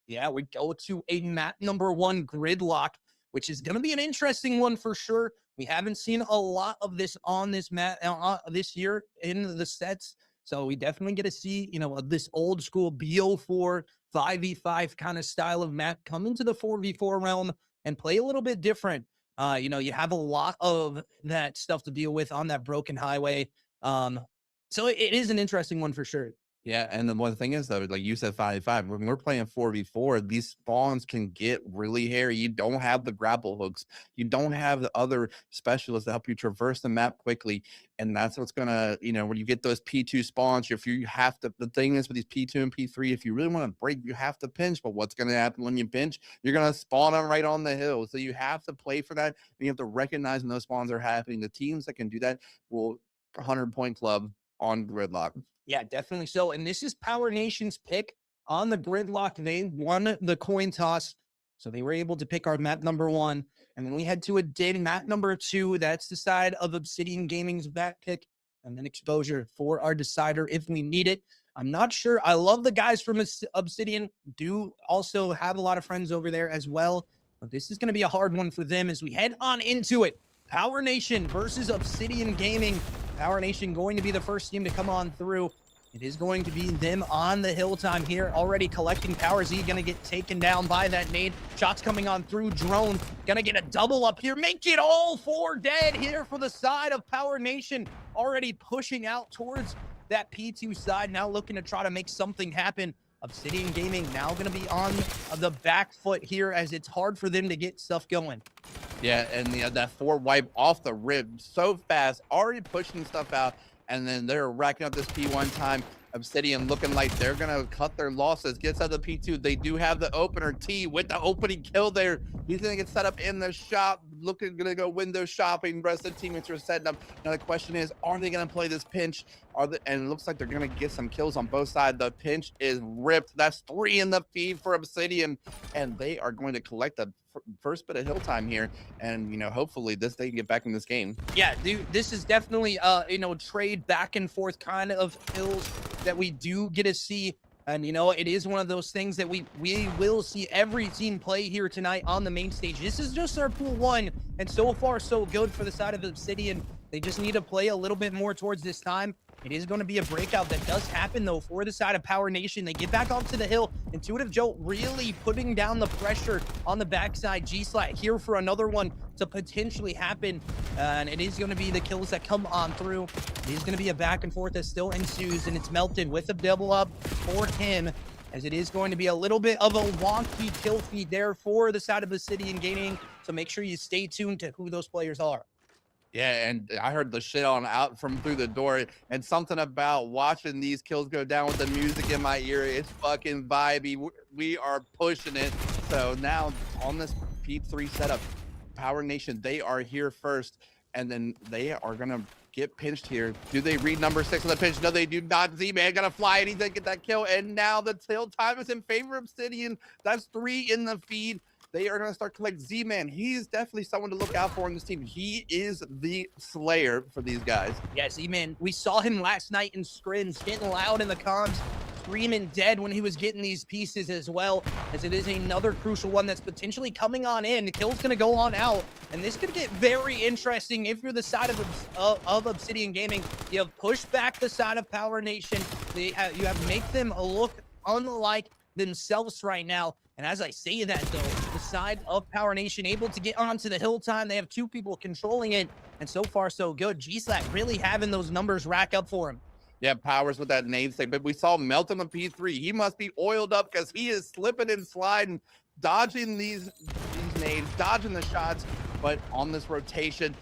Yeah, we go to a map number 1, Gridlock, which is going to be an interesting one for sure. We haven't seen a lot of this on this map this year in the sets. So we definitely get to see, this old school BO4 5v5 kind of style of map come into the 4v4 realm and play a little bit different. You have a lot of that stuff to deal with on that broken highway. So it is an interesting one for sure. Yeah, and the one thing is though, like you said, 5v5. When we're playing 4v4, these spawns can get really hairy. You don't have the grapple hooks. You don't have the other specialists to help you traverse the map quickly. And that's what's gonna, when you get those P2 spawns, if you have to, the thing is with these P2 and P3, if you really want to break, you have to pinch. But what's gonna happen when you pinch? You're gonna spawn them right on the hill. So you have to play for that. And you have to recognize when those spawns are happening. The teams that can do that will 100-point club on Gridlock. Yeah, definitely so. And this is Power Nation's pick. on the gridlock. They won the coin toss, so they were able to pick our map number 1. And then we head to a din map number 2. That's the side of Obsidian Gaming's back pick, and then exposure for our decider if we need it. I'm not sure. I love the guys from Obsidian. Do also have a lot of friends over there as well. But this is going to be a hard one for them as we head on into it. Power Nation versus Obsidian Gaming. Power Nation going to be the first team to come on through. It is going to be them on the hill time here, already collecting Power Z, going to get taken down by that nade. Shots coming on through drone, going to get a double up here, make it all 4 dead here for the side of Power Nation, already pushing out towards that P2 side, now looking to try to make something happen. Obsidian Gaming now going to be on the back foot here as it's hard for them to get stuff going. Yeah, and that 4 wipe off the rib so fast, already pushing stuff out. And then they're racking up this P1 time. Obsidian looking like they're going to cut their losses. Gets out of the P2. They do have the opener. T with the opening kill there. He's going to get set up in the shop. Going to go window shopping. The rest of the teammates are setting up. Now the question is, are they going to play this pinch? And it looks like they're going to get some kills on both sides. The pinch is ripped. That's 3 in the feed for Obsidian. And they are going to collect the first bit of hill time here. And, you know, hopefully they can get back in this game. Yeah, dude, this is definitely, you know, trade back and forth kind of hills that we do get to see. And, you know, it is one of those things that we will see every team play here tonight on the main stage. This is just our pool 1, and so far so good for the side of Obsidian. They just need to play a little bit more towards this time. It is going to be a breakout that does happen, though, for the side of Power Nation. They get back onto the hill. Intuitive Joe really putting down the pressure on the backside. G-Slat here for another one to potentially happen. And it is going to be the kills that come on through. It is going to be a back and forth that still ensues, and it's Melted with a double up for him, as it is going to be a little bit of a wonky kill feed there for the side of Obsidian Gaming. So make sure you stay tuned to who those players are. Yeah, and I heard the shit on out from through the door, and something about watching these kills go down with the music in my ear. It's fucking vibey. We are pushing it. So now on this P3 setup, Power Nation, they are here first, and then they are gonna get pinched here. Do they read number 6 on the pinch? No, they do not. Z-Man gotta fly and he's gonna get that kill, and now the tail time is in favor of Obsidian. That's 3 in the feed. They are going to start collecting Z-Man. He's definitely someone to look out for in this team. He is the slayer for these guys. Yeah, Z-Man, we saw him last night in scrims, getting loud in the comms, screaming dead when he was getting these pieces as well, as it is another crucial one that's potentially coming on in. The kill's going to go on out, and this could get very interesting if you're the side of Obsidian Gaming. You have pushed back the side of Power Nation. You have make them look unlike themselves right now. And as I say that, though, the side of Power Nation able to get onto the hill time. They have 2 people controlling it, and so far so good. G-Slack really having those numbers rack up for him. Yeah, Powers with that nade thing, but we saw Melt on the P3. He must be oiled up because he is slipping and sliding, dodging these nades, dodging the shots. But on this rotation,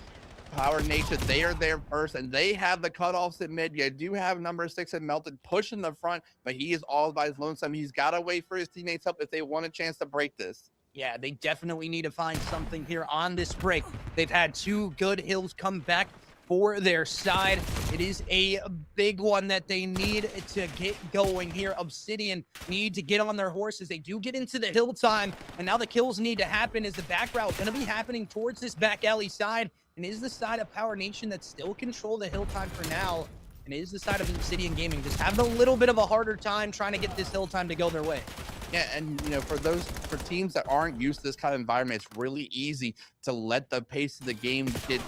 Power Nation, they are there first, and they have the cutoffs at mid. You do have number 6 and Melted pushing the front, but he is all by his lonesome. He's got to wait for his teammates up if they want a chance to break this. Yeah, they definitely need to find something here on this break. They've had 2 good hills come back for their side. It is a big one that they need to get going here. Obsidian need to get on their horses. They do get into the hill time, and now the kills need to happen. Is the back route going to be happening towards this back alley side? And is the side of Power Nation that still control the hill time for now? And is the side of Obsidian Gaming just having a little bit of a harder time trying to get this hill time to go their way? Yeah, and you know, for teams that aren't used to this kind of environment, it's really easy to let the pace of the game get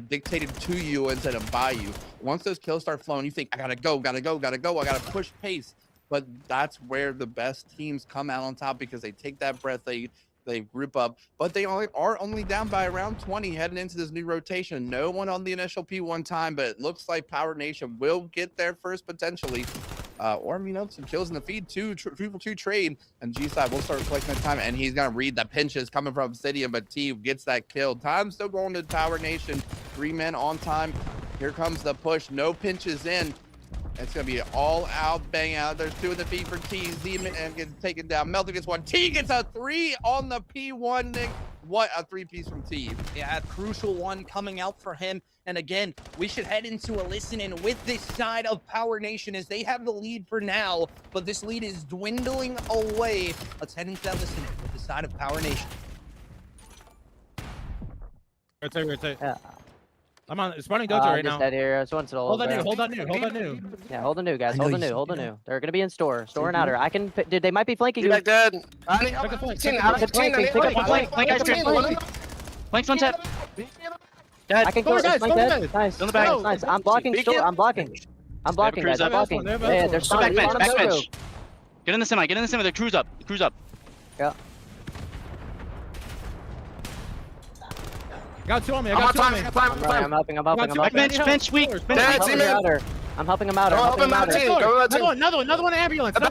dictated to you instead of by you. Once those kills start flowing, you think, I gotta go, I gotta push pace. But that's where the best teams come out on top, because they take that breath, they group up, but they are only down by around 20 heading into this new rotation. No one on the initial P1 time, but it looks like Power Nation will get there first potentially. Or, you know, some kills in the feed, 2 trade, and G-Side will start collecting that time, and he's going to read the pinches coming from Obsidian, but T gets that kill. Time still going to Power Nation. 3 men on time. Here comes the push. No pinches in. It's going to be all out, bang out. There's 2 in the feed for T. Z and gets taken down. Melton gets 1. T gets a 3 on the P1, Nick. What a three-piece from Team. Yeah, a crucial one coming out for him. And again, we should head into a listen-in with this side of Power Nation as they have the lead for now, but this lead is dwindling away. Let's head into that listen-in with the side of Power Nation. Rotate. Yeah. I'm on. It's running Dojo right now. Dead here. I just want to Hold that new. Hold that new. Yeah, hold the new, guys. Hold the new. They're gonna be in store and outer. I can. Dude, they might be flanking you. Back dead. Pick up Flanks on tip. I can go. Nice. Nice. On the back. Nice. I'm blocking. I'm blocking, guys. I'm blocking. Yeah, they're Back bench. Back through. bench. Get in the semi. The crew's up. Yeah. Got two on me. I'm helping. Back bench weak. I'm helping him out. Another one ambulance. In the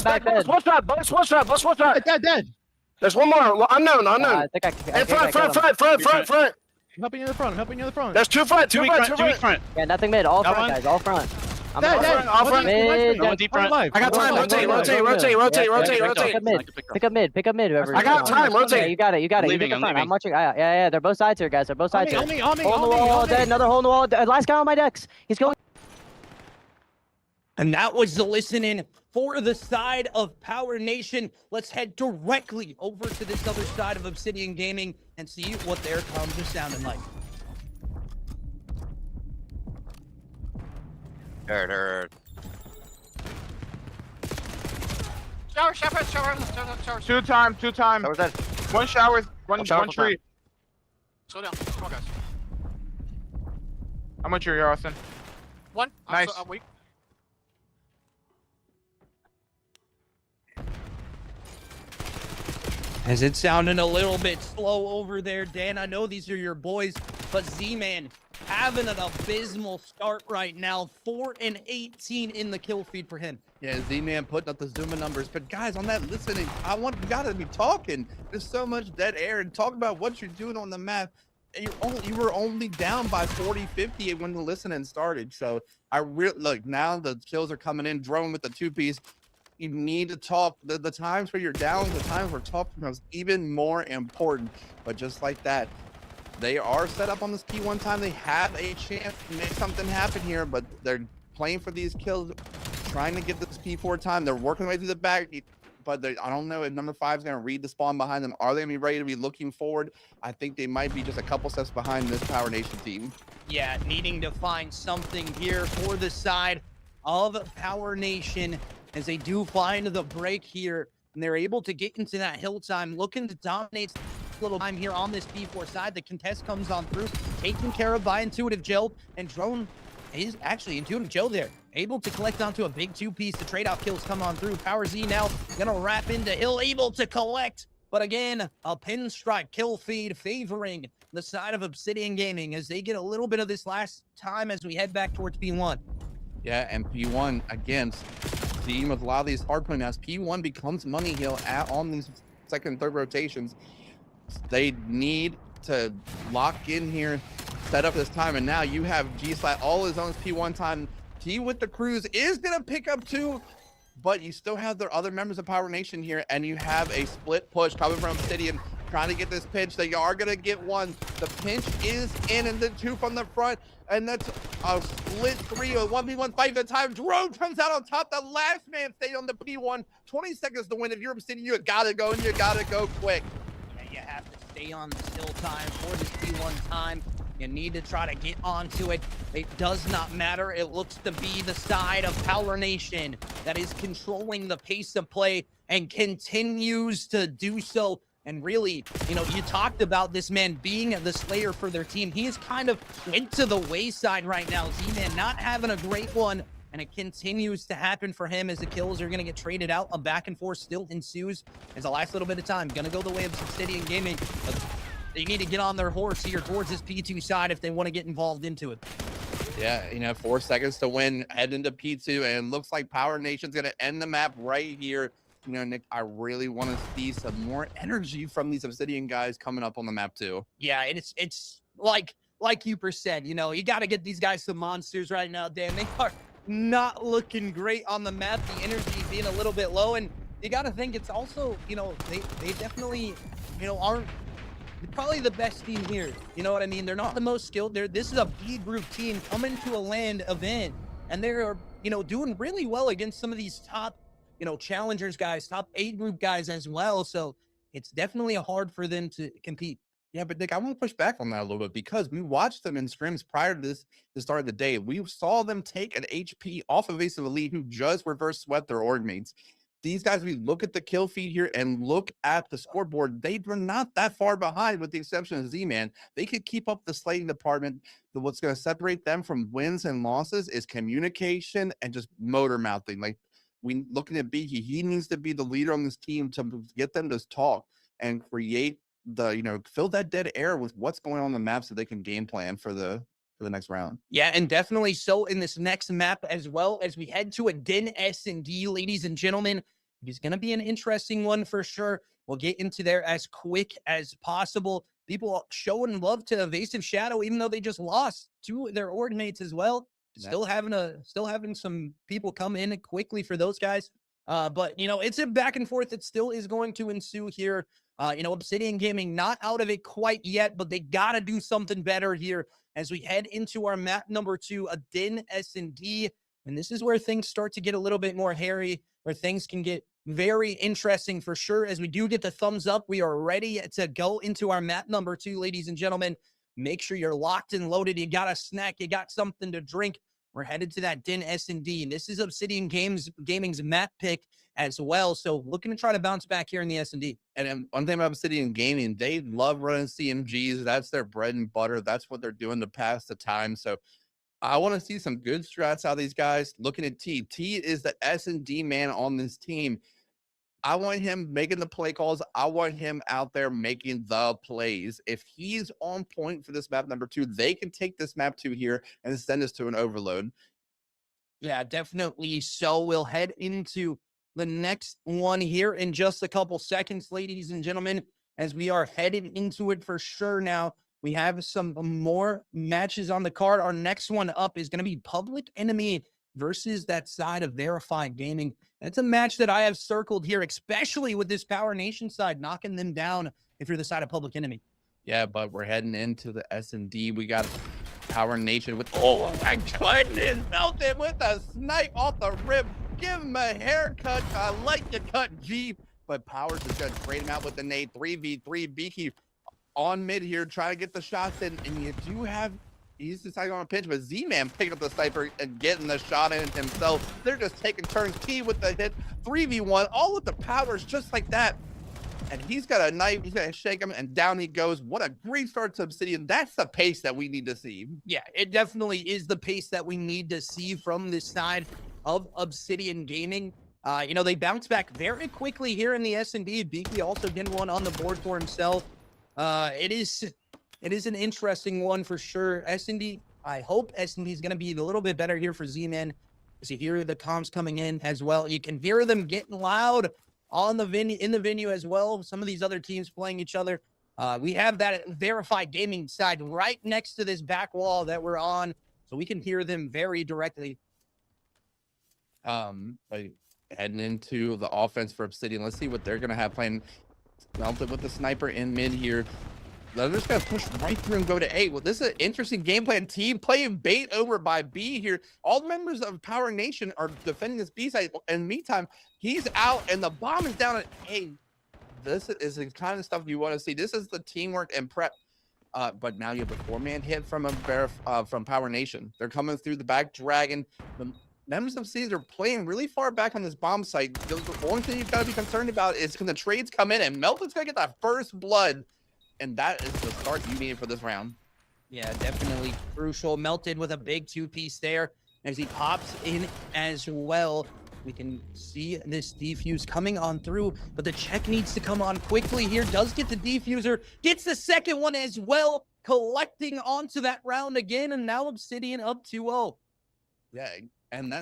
back bed. One shot. Dead. There's one more. Unknown. I think I Front. I'm helping you in the front. There's two front. Two weak front. Yeah, nothing mid. All front, guys. All front. I'm All front. Mid. No one deep front. I got time. Rotate. Pick up mid. Whoever. I got time. Rotate. Yeah, you got it. You leaving, get the I'm front. leaving. I'm watching. Yeah. They're both sides here, guys. They're both sides here. On me. Hole in the wall. Dead. Another hole in the wall. Last guy on my decks. He's going. And that was the listen-in for the side of Power Nation. Let's head directly over to this other side of Obsidian Gaming and see what their comms are sounding like. Heard. Shower. Two time. That was that. One shower. One tree. Slow down. Come on, guys. I'm with you here, Austin. One. Nice. I'm weak. As it's sounding a little bit slow over there, Dan. I know these are your boys, but Z-Man having an abysmal start right now. 4 and 18 in the kill feed for him. Yeah, Z-Man putting up the Zuma numbers. But guys, on that listening, you gotta be talking. There's so much dead air and talk about what you're doing on the map. You were only down by 40-50 when the listening started. So look, now the kills are coming in. Drone with the 2-piece. You need to talk. The times where you're down, the times where talking becomes even more important. But just like that, they are set up on this P1 time. They have a chance to make something happen here, but they're playing for these kills, trying to get this P4 time. They're working their way through the back, but I don't know if number 5 is going to read the spawn behind them. Are they going to be ready to be looking forward? I think they might be just a couple steps behind this Power Nation team. Yeah, needing to find something here for the side of Power Nation as they do find the break here, and they're able to get into that hill time, looking to dominate a little time here on this P4 side. The contest comes on through, taken care of by EWGL, and Drone is actually EWGL there, able to collect onto a big 2-piece. The trade-off kills come on through. Power Z now gonna wrap into hill, able to collect, but again, a pinstripe kill feed favoring the side of Obsidian Gaming as they get a little bit of this last time as we head back towards P1. Yeah, and P1 again, team with a lot of these hard point maps. P1 becomes money hill on these second and third rotations. They need to lock in here, set up this time, and now you have G-Slat all his own P1 time. T with the cruise is gonna pick up 2, but you still have the other members of Power Nation here, and you have a split push coming from Obsidian, trying to get this pinch. They are gonna get 1. The pinch is in, and then 2 from the front, and that's a split 3, a 1v1 fight at a time. Drone comes out on top. The last man stayed on the P1. 20 seconds to win. If you're Obsidian, you gotta go, and you gotta go quick. Yeah, you have to stay on the hill time for this P1 time. You need to try to get onto it. It does not matter. It looks to be the side of Power Nation that is controlling the pace of play and continues to do so. And really, you talked about this man being the slayer for their team. He is kind of went to the wayside right now. Z-Man not having a great one, and it continues to happen for him as the kills are going to get traded out. A back and forth still ensues as the last little bit of time. Going to go the way of Obsidian Gaming. But they need to get on their horse here towards this P2 side if they want to get involved into it. Yeah, 4 seconds to win, head into P2, and it looks like Power Nation's going to end the map right here. Nick, I really want to see some more energy from these Obsidian guys coming up on the map too. Yeah, it's like Cooper said, you got to get these guys some monsters right now, Dan. They are not looking great on the map. The energy being a little bit low, and you got to think it's also, they definitely, aren't probably the best team here. You know what I mean? They're not the most skilled. This is a B group team coming to a LAN event, and they're, doing really well against some of these top, challengers guys, top A group guys as well. So it's definitely hard for them to compete. Yeah, but Nick, I want to push back on that a little bit because we watched them in scrims prior to the start of the day. We saw them take an HP off of Evasive Elite who just reverse swept their org mates. These guys, we look at the kill feed here and look at the scoreboard. They were not that far behind with the exception of Z-Man. They could keep up the slating department. What's going to separate them from wins and losses is communication and just motor mouthing. Like, we looking at Beaky, he needs to be the leader on this team to get them to talk and create fill that dead air with what's going on the map so they can game plan for the next round. Yeah, and definitely so in this next map as well as we head to a Den S&D, ladies and gentlemen. It's going to be an interesting one for sure. We'll get into there as quick as possible. People showing love to Evasive Shadow, even though they just lost to their org mates as well. Still having some people come in quickly for those guys. But it's a back and forth that still is going to ensue here. Obsidian Gaming not out of it quite yet, but they got to do something better here as we head into our map number 2, a Den S&D. And this is where things start to get a little bit more hairy, where things can get very interesting for sure. As we do get the thumbs up, we are ready to go into our map number 2, ladies and gentlemen. Make sure you're locked and loaded. You got a snack, you got something to drink. We're headed to that Den S&D. And this is Obsidian Gaming's map pick as well. So looking to try to bounce back here in the S&D. And one thing about Obsidian Gaming, they love running CMGs. That's their bread and butter. That's what they're doing to pass the time. So I want to see some good strats out of these guys. Looking at T. T is the S&D man on this team. I want him making the play calls. I want him out there making the plays. If he's on point for this map number 2, they can take this map 2 here and send us to an overload. Yeah, definitely. So we'll head into the next one here in just a couple seconds, ladies and gentlemen, as we are headed into it for sure now. We have some more matches on the card. Our next one up is going to be Public Enemy versus that side of Verified Gaming. That's a match that I have circled here, especially with this Power Nation side, knocking them down if you're the side of Public Enemy. Yeah, but we're heading into the S&D. We got Power Nation with, oh my goodness, Melted with a snipe off the rib. Give him a haircut. I like your cut, G. But Powers is going to trade him out with the nade. 3v3. Beaky on mid here, trying to get the shots in. And you do have, he's deciding on a pinch, but Z-Man picking up the sniper and getting the shot in himself. They're just taking turns. T with the hit. 3v1, all with the Powers just like that. And he's got a knife. He's going to shake him, and down he goes. What a great start to Obsidian. That's the pace that we need to see. Yeah, it definitely is the pace that we need to see from this side of Obsidian Gaming. They bounce back very quickly here in the S&D. Beaky also getting one on the board for himself. It is an interesting one for sure. S&D, I hope S&D is going to be a little bit better here for Z-Man. As you hear the comms coming in as well, you can hear them getting loud on the venue as well. Some of these other teams playing each other. We have that Verified Gaming side right next to this back wall that we're on, so we can hear them very directly. Heading into the offense for Obsidian. Let's see what they're going to have playing. Melted with the sniper in mid here. They're just going to push right through and go to A. Well, this is an interesting game plan. Team playing bait over by B here. All members of Power Nation are defending this B side. In the meantime, he's out and the bomb is down at A. This is the kind of stuff you want to see. This is the teamwork and prep. But now you have a 4-man hit from from Power Nation. They're coming through the back dragon. The members of C's are playing really far back on this bomb site. The only thing you've got to be concerned about is can the trades come in, and Melton's going to get that first blood. And that is the start you needed for this round. Yeah, definitely crucial. Melted with a big 2-piece there as he pops in as well. We can see this defuse coming on through, but the check needs to come on quickly here. Does get the defuser, gets the second one as well, collecting onto that round again, and now Obsidian up 2-0. Yeah, and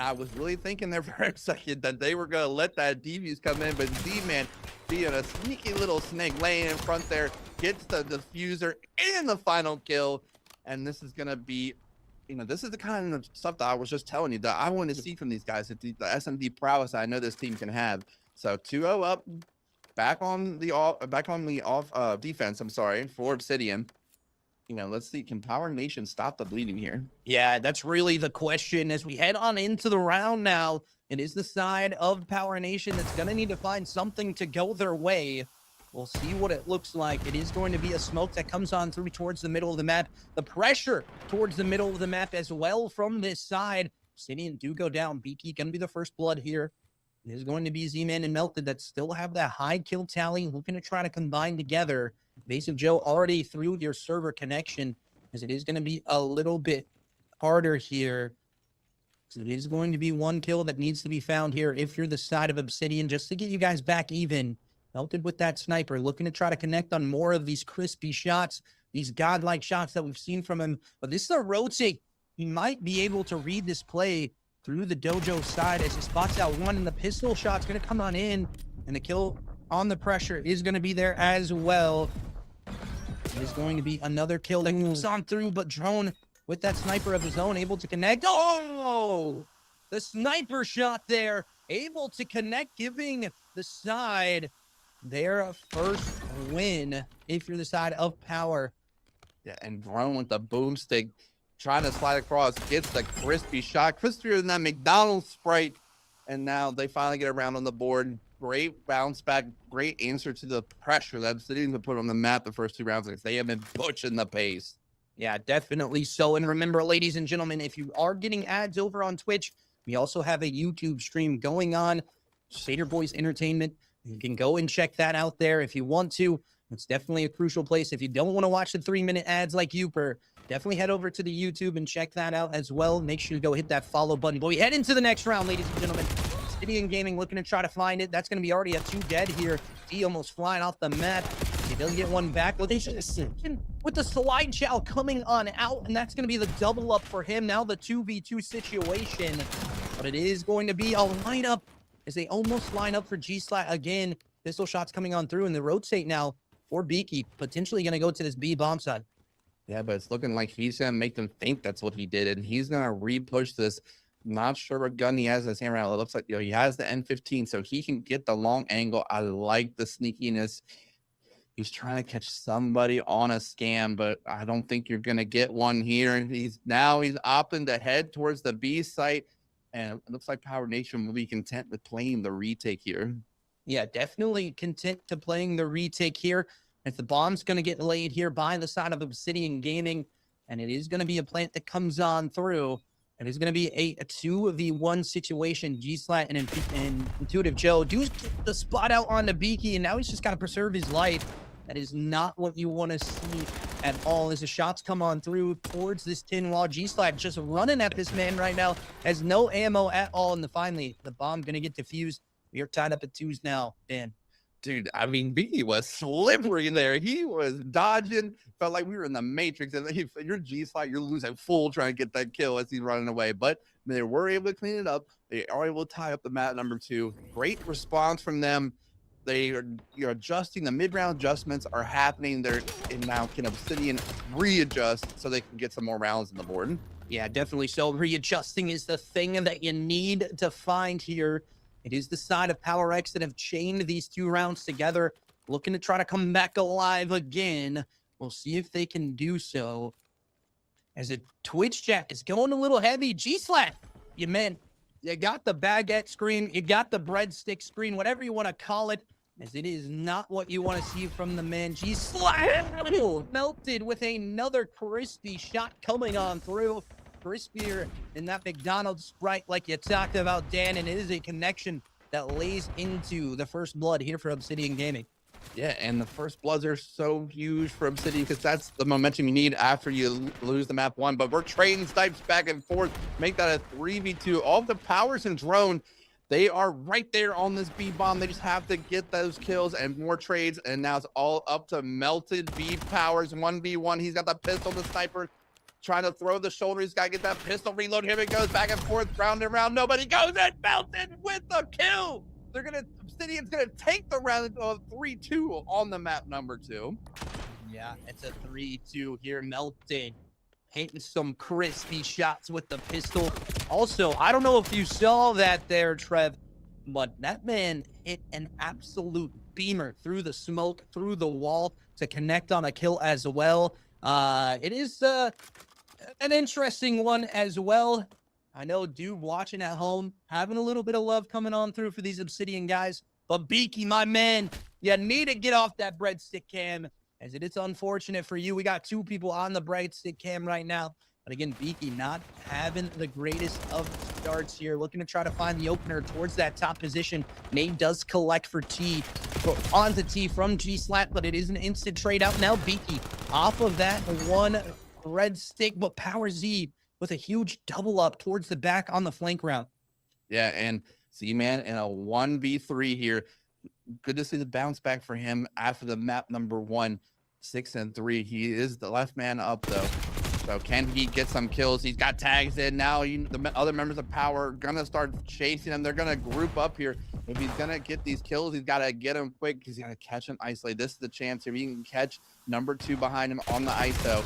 I was really thinking there for a second that they were going to let that defuse come in, but Z-Man being a sneaky little snake laying in front there, gets the diffuser and the final kill. And this is going to be, this is the kind of stuff that I was just telling you that I want to see from these guys, the SMD prowess I know this team can have. So 2-0 up, back on the off defense. I'm sorry, for Obsidian. Let's see, can Power Nation stop the bleeding here? Yeah, that's really the question as we head on into the round now. It is the side of Power Nation that's going to need to find something to go their way. We'll see what it looks like. It is going to be a smoke that comes on through towards the middle of the map. The pressure towards the middle of the map as well from this side. Obsidian do go down. Beaky going to be the first blood here. It is going to be Z-Man and Melted that still have that high kill tally, looking to try to combine together. Evasive Joe already through your server connection, as it is going to be a little bit harder here. So it is going to be one kill that needs to be found here if you're the side of Obsidian, just to get you guys back even. Melted with that sniper, looking to try to connect on more of these crispy shots, these godlike shots that we've seen from him. But this is a rotate. He might be able to read this play through the dojo side as he spots out one, and the pistol shot's going to come on in, and the kill on the pressure is going to be there as well. It is going to be another kill that moves on through, but Drone with that sniper of his own able to connect. Oh, the sniper shot there, able to connect, giving the side their first win if you're the side of Power. Yeah, and Drone with the boomstick, trying to slide across, gets the crispy shot, crispier than that McDonald's Sprite, and now they finally get around on the board. Great bounce back, great answer to the pressure that Obsidian to put on the map the first 2 rounds. They have been pushing the pace. Yeah, definitely so. And remember, ladies and gentlemen, if you are getting ads over on Twitch, we also have a YouTube stream going on, Satyr Boys Entertainment. You can go and check that out there if you want to. It's definitely a crucial place. If you don't want to watch the 3-minute ads like Youper, definitely head over to the YouTube and check that out as well. Make sure you go hit that follow button. But we head into the next round, ladies and gentlemen. Obsidian Gaming looking to try to find it. That's going to be already a 2 dead here. D almost flying off the map. He does get one back. With the slide chow coming on out, and that's going to be the double up for him. Now the 2v2 situation. But it is going to be a lineup as they almost line up for G-Slat again. Pistol shots coming on through, and the rotate now for Beaky. Potentially going to go to this B bomb side. Yeah, but it's looking like he's going to make them think that's what he did, and he's going to re-push this. Not sure what gun he has in his hand right now. It looks like he has the N15, so he can get the long angle. I like the sneakiness. He's trying to catch somebody on a scam, but I don't think you're going to get one here. He's opting to head towards the B site, and it looks like Power Nation will be content with playing the retake here. Yeah, definitely content to playing the retake here. If the bomb's going to get laid here by the side of Obsidian Gaming, and it is going to be a plant that comes on through. It is going to be a 2v1 situation. G-Slat and Intuitive Joe do get the spot out on the Beaky, and now he's just got to preserve his life. That is not what you want to see at all as the shots come on through towards this tin wall. G-Slat just running at this man right now. Has no ammo at all, and finally, the bomb going to get defused. We are tied up at 2s now, Dan. Dude, I mean, B was slippery there. He was dodging. Felt like we were in the Matrix. And if you're G-Slide, you're losing full trying to get that kill as he's running away. But they were able to clean it up. They are able to tie up the map number 2. Great response from them. You're adjusting. The mid-round adjustments are happening. And now can Obsidian readjust so they can get some more rounds on the board? Yeah, definitely so. Readjusting is the thing that you need to find here. It is the side of Power X that have chained these 2 rounds together, looking to try to come back alive again. We'll see if they can do so. As a Twitch chat is going a little heavy. G-Slat, you got the baguette screen, you got the breadstick screen, whatever you want to call it, as it is not what you want to see from the man. G-Slat melted with another crispy shot coming on through. Crispier in that McDonald's Sprite like you talked about, Dan, and it is a connection that lays into the first blood here for Obsidian Gaming. Yeah, and the first bloods are so huge for Obsidian because that's the momentum you need after you lose the map 1. But we're trading snipes back and forth, make that a 3v2. All the Powers and Drone, they are right there on this B bomb. They just have to get those kills and more trades. And now it's all up to Melted B Powers 1v1. He's got the pistol, the sniper, trying to throw the shoulder. He's got to get that pistol reload. Here it goes, back and forth, round and round. Nobody goes in. Melted with the kill. Obsidian's gonna take the round of 3-2 on the map number 2. Yeah, it's a 3-2 here. Melted, hitting some crispy shots with the pistol. Also, I don't know if you saw that there, Trev, but that man hit an absolute beamer through the smoke, through the wall to connect on a kill as well. It is an interesting one as well. I know dude watching at home, having a little bit of love coming on through for these Obsidian guys. But Beaky, my man, you need to get off that breadstick cam, as it is unfortunate for you. We got 2 people on the breadstick cam right now. But again, Beaky not having the greatest of starts here. Looking to try to find the opener towards that top position. Nate does collect for T, onto T from G-Slat, but it is an instant trade out. Now Beaky off of that one red stick, but Power Z with a huge double up towards the back on the flank route. Yeah, and Z-Man in a 1v3 here. Good to see the bounce back for him after the map number 1, 6 and 3. He is the left man up though. So can he get some kills? He's got tags in now. The other members of Power are gonna start chasing him. They're gonna group up here. If he's gonna get these kills, he's gotta get them quick. He's gotta catch him isolate. This is the chance. If he can catch number 2 behind him on the ISO,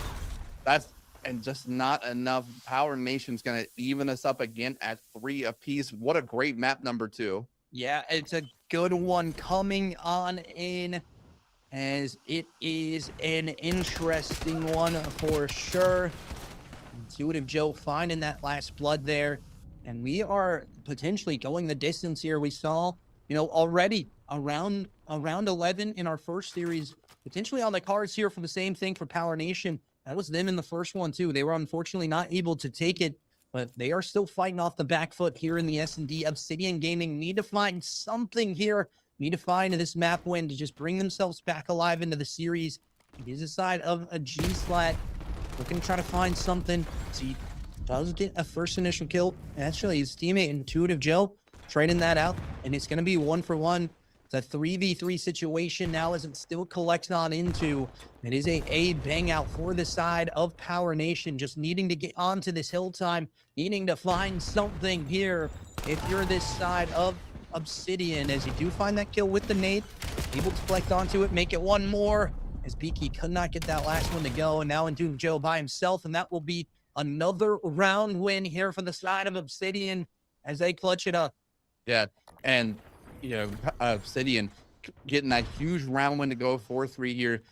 and just not enough. Power Nation's gonna even us up again at 3 apiece. What a great map number 2. Yeah, it's a good one coming on in, as it is an interesting one for sure. Intuitive Joe finding that last blood there, and we are potentially going the distance here. We saw, already around 11 in our first series, potentially on the cards here for the same thing for Power Nation. That was them in the first one too. They were unfortunately not able to take it, but they are still fighting off the back foot here in the S&D. Obsidian Gaming need to find something here. Need to find this map win to just bring themselves back alive into the series. It is a side of a G-Slat. Looking to try to find something. So he does get a first initial kill. Actually, his teammate Intuitive Joe trading that out, and it's going to be 1-for-1. It's a 3v3 situation now as it still collects on into. It is a bang out for the side of Power Nation, just needing to get onto this hill time, needing to find something here if you're this side of Obsidian, as you do find that kill with the nade, able to collect onto it, make it 1 more, as Beaky could not get that last one to go, and now Intuitive Joe by himself, and that will be another round win here for the side of Obsidian as they clutch it up. Yeah, and Obsidian getting that huge round win to go 4-3 here.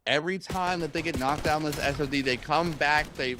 Every time that they get knocked down this SOD, they come back, they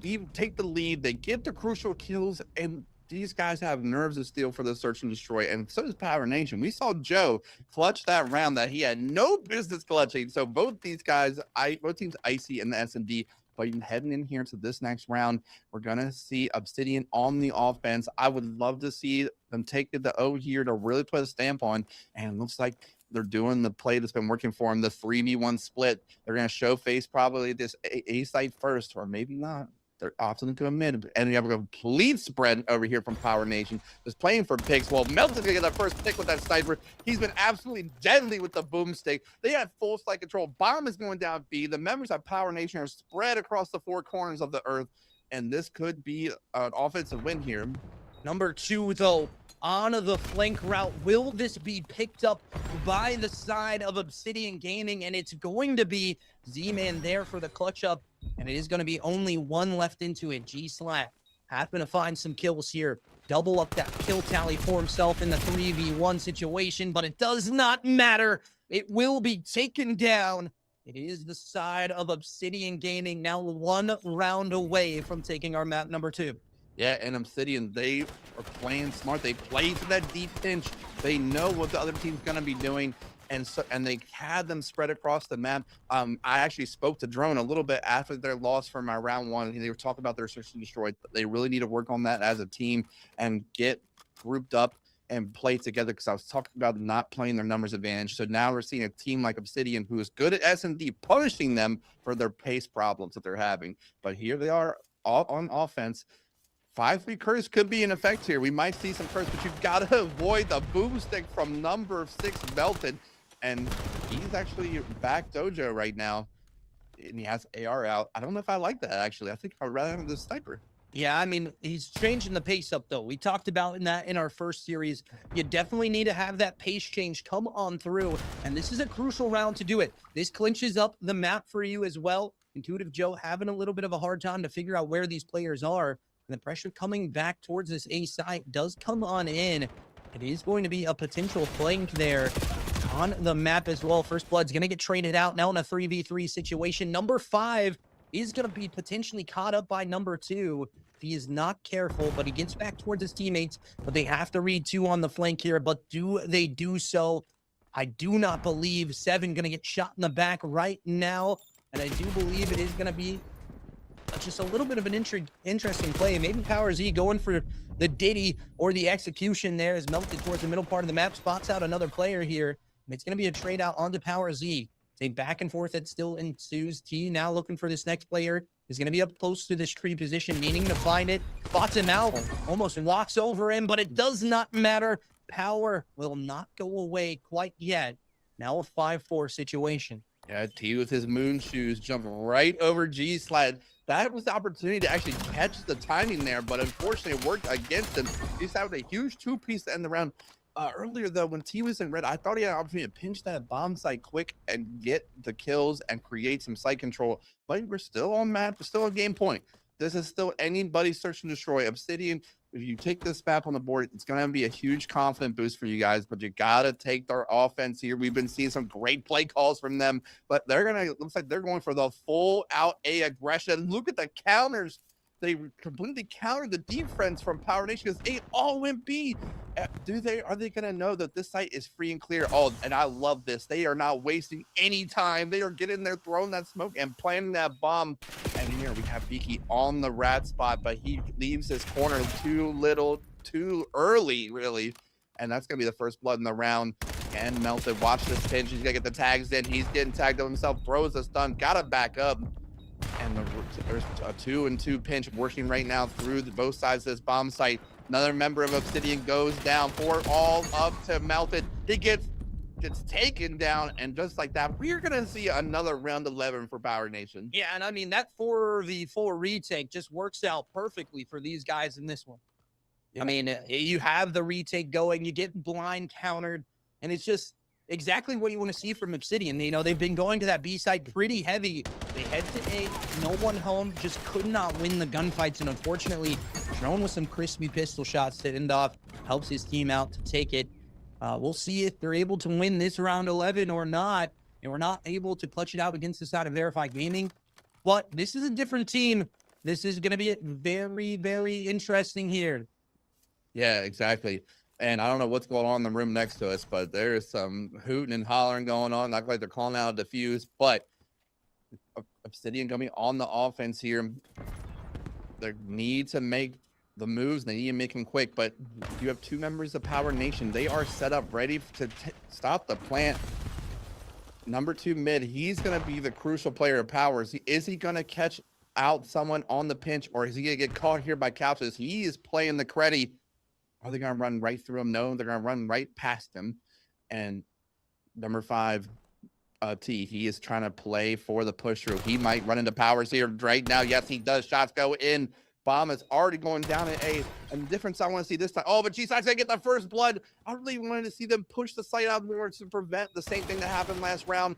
even take the lead, they get the crucial kills, and these guys have nerves of steel for the search and destroy, and so does Power Nation. We saw Joe clutch that round that he had no business clutching. So both these guys, both teams, Icy and the S&D, but heading in here to this next round, we're gonna see Obsidian on the offense. I would love to see them take the O here to really put a stamp on, and it looks like they're doing the play that's been working for them, the 3v1 split. They're gonna show face probably this A site first, or maybe not. They're opting into a mid, and you have a complete spread over here from Power Nation. Just playing for picks. Well, Melton's gonna get that first pick with that sniper. He's been absolutely deadly with the boomstick. They have full site control. Bomb is going down B. The members of Power Nation are spread across the 4 corners of the earth, and this could be an offensive win here. Number 2, though, on the flank route. Will this be picked up by the side of Obsidian Gaming? And it's going to be Z-Man there for the clutch up. And it is going to be only 1 left into it. G-Slat happen to find some kills here. Double up that kill tally for himself in the 3v1 situation. But it does not matter. It will be taken down. It is the side of Obsidian Gaming, now 1 round away from taking our map number 2. Yeah, and Obsidian, they are playing smart. They play for that deep pinch. They know what the other team's going to be doing, and they had them spread across the map. I actually spoke to Drone a little bit after their loss from my round 1. They were talking about their search and destroy. They really need to work on that as a team and get grouped up and play together, because I was talking about not playing their numbers advantage. So now we're seeing a team like Obsidian, who is good at S&D, punishing them for their pace problems that they're having. But here they are all on offense. 5-3 curse could be in effect here. We might see some curse, but you've got to avoid the boomstick from number 6 Melton. And he's actually back dojo right now, and he has AR out. I don't know if I like that, actually. I think I'd rather have the sniper. Yeah, I mean, he's changing the pace up, though. We talked about that in our first series. You definitely need to have that pace change come on through, and this is a crucial round to do it. This clinches up the map for you as well. Intuitive Joe having a little bit of a hard time to figure out where these players are. And the pressure coming back towards this A site does come on in. it is going to be a potential flank there on the map as well. First Blood's going to get traded out now in a 3v3 situation. Number 5 is going to be potentially caught up by number 2. If he is not careful, but he gets back towards his teammates, but they have to read 2 on the flank here. But do they do so? I do not believe 7 going to get shot in the back right now. And I do believe it is going to be just a little bit of an interesting play. Maybe Power Z going for the Diddy or the execution there is melted towards the middle part of the map, spots out another player here. It's going to be a trade out onto Power Z. A back and forth that still ensues. T now looking for this next player. Is going to be up close to this tree position, needing to find it. Spots him out, almost walks over him, but it does not matter. Power will not go away quite yet. Now a 5-4 situation. Yeah, T with his moon shoes jumped right over G slide. That was the opportunity to actually catch the timing there, but unfortunately it worked against him. He's had a huge 2-piece to end the round. Earlier though, when T was in red, I thought he had an opportunity to pinch that bomb site quick and get the kills and create some site control. But we're still on map, we're still a game point. This is still anybody's search and destroy. Obsidian, if you take this map on the board, it's going to be a huge confident boost for you guys, but you got to take their offense here. We've been seeing some great play calls from them, but they're going to, looks like they're going for the full out A aggression. Look at the counters. They completely countered the defense from Power Nation because they all went B. Are they going to know that this site is free and clear? Oh, and I love this. They are not wasting any time. They are getting there, throwing that smoke and planting that bomb. And here we have Beaky on the rat spot, but he leaves his corner too early, really. And that's going to be the first blood in the round. And Melted, watch this pinch. He's going to get the tags in. He's getting tagged on himself, throws a stun, got to back up. And there's a 2-2 pinch working right now through both sides of this bomb site. Another member of Obsidian goes down, 4 all up to Melted. He gets taken down, and just like that, we're gonna see another round 11 for Power Nation. Yeah, and I mean that 4v4 retake just works out perfectly for these guys in this one. Yeah. I mean, you have the retake going, you get blind countered, and it's just exactly what you want to see from Obsidian. You know, they've been going to that B side pretty heavy. They head to A, no one home, just could not win the gunfights, and unfortunately, Drone with some crispy pistol shots to end off, helps his team out to take it. We'll see if they're able to win this round 11 or not, and we're not able to clutch it out against the side of Verified Gaming. But this is a different team. This is going to be very, very interesting here. Yeah, exactly. And I don't know what's going on in the room next to us, but there's some hooting and hollering going on. Not like they're calling out a defuse, but Obsidian going to be on the offense here. They need to make the moves. They need to make them quick, but you have 2 members of Power Nation. They are set up ready to stop the plant. Number 2 mid, he's going to be the crucial player of Powers. Is he going to catch out someone on the pinch, or is he going to get caught here by Couches? He is playing the credit. Are they going to run right through him? No, they're going to run right past him. And number 5, T, he is trying to play for the push through. He might run into Powers here right now. Yes, he does. Shots go in. Bomb is already going down at A. And the difference I want to see this time. Oh, but G-Side's going to get the first blood. I really wanted to see them push the site out more to prevent the same thing that happened last round.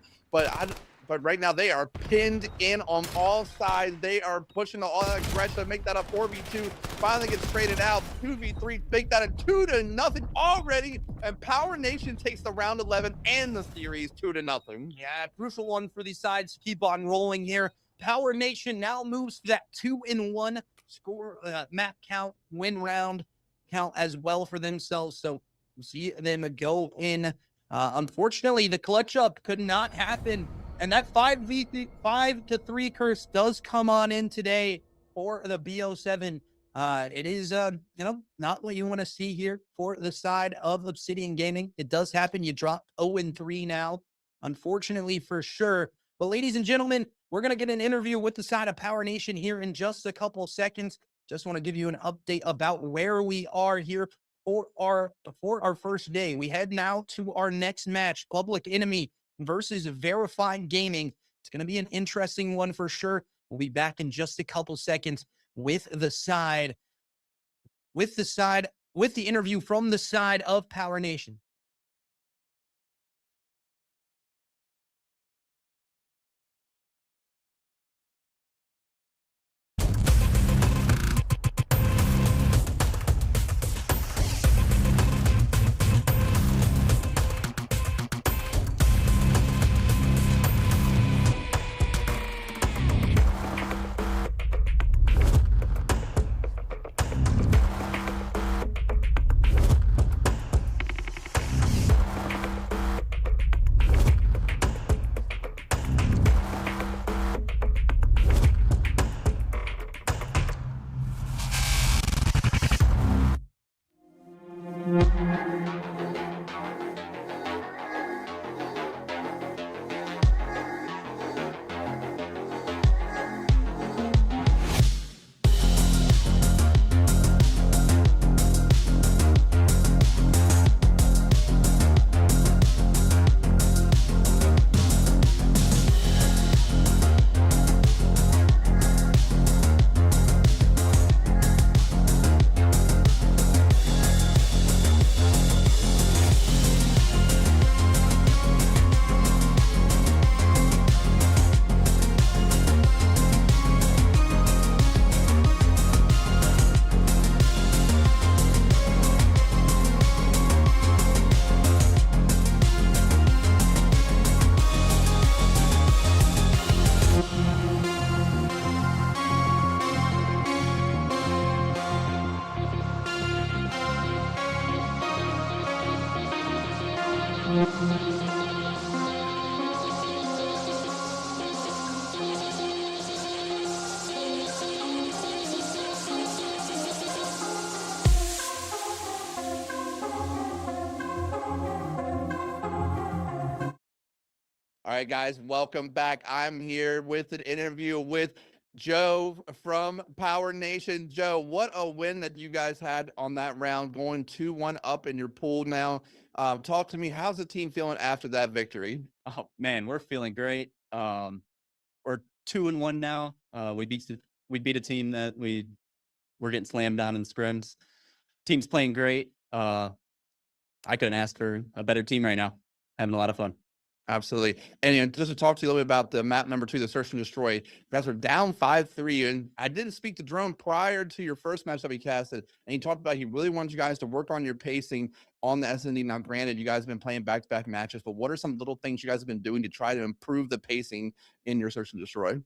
But right now they are pinned in on all sides. They are pushing the all aggression, make that a 4v2. Finally gets traded out. 2v3, make that a 2-0 already. And Power Nation takes the round 11 and the series 2-0. Yeah, crucial one for these sides to keep on rolling here. Power Nation now moves to that 2-1 score, map count, win round count as well for themselves. So we'll see them go in. Unfortunately, the clutch up could not happen. And that 5-3 curse does come on in today for the BO7. It is, not what you want to see here for the side of Obsidian Gaming. It does happen. You drop 0-3 now, unfortunately for sure. But ladies and gentlemen, we're going to get an interview with the side of Power Nation here in just a couple seconds. Just want to give you an update about where we are here for our first day. We head now to our next match, Public Enemy versus Verified Gaming. It's going to be an interesting one for sure. We'll be back in just a couple seconds with the interview from the side of Power Nation. All right, guys, welcome back. I'm here with an interview with Joe from Power Nation. Joe, what a win that you guys had on that round, going 2-1 up in your pool now. Talk to me. How's the team feeling after that victory? Oh man, we're feeling great. We're 2-1 now. We beat a team that we were getting slammed down in scrims. Team's playing great. I couldn't ask for a better team right now. Having a lot of fun. Absolutely. And just to talk to you a little bit about the map number 2, the Search and Destroy, you guys were down 5-3. And I didn't speak to Drone prior to your first match that we casted. And he talked about he really wanted you guys to work on your pacing on the SND. Now, granted, you guys have been playing back-to-back matches, but what are some little things you guys have been doing to try to improve the pacing in your Search and Destroy?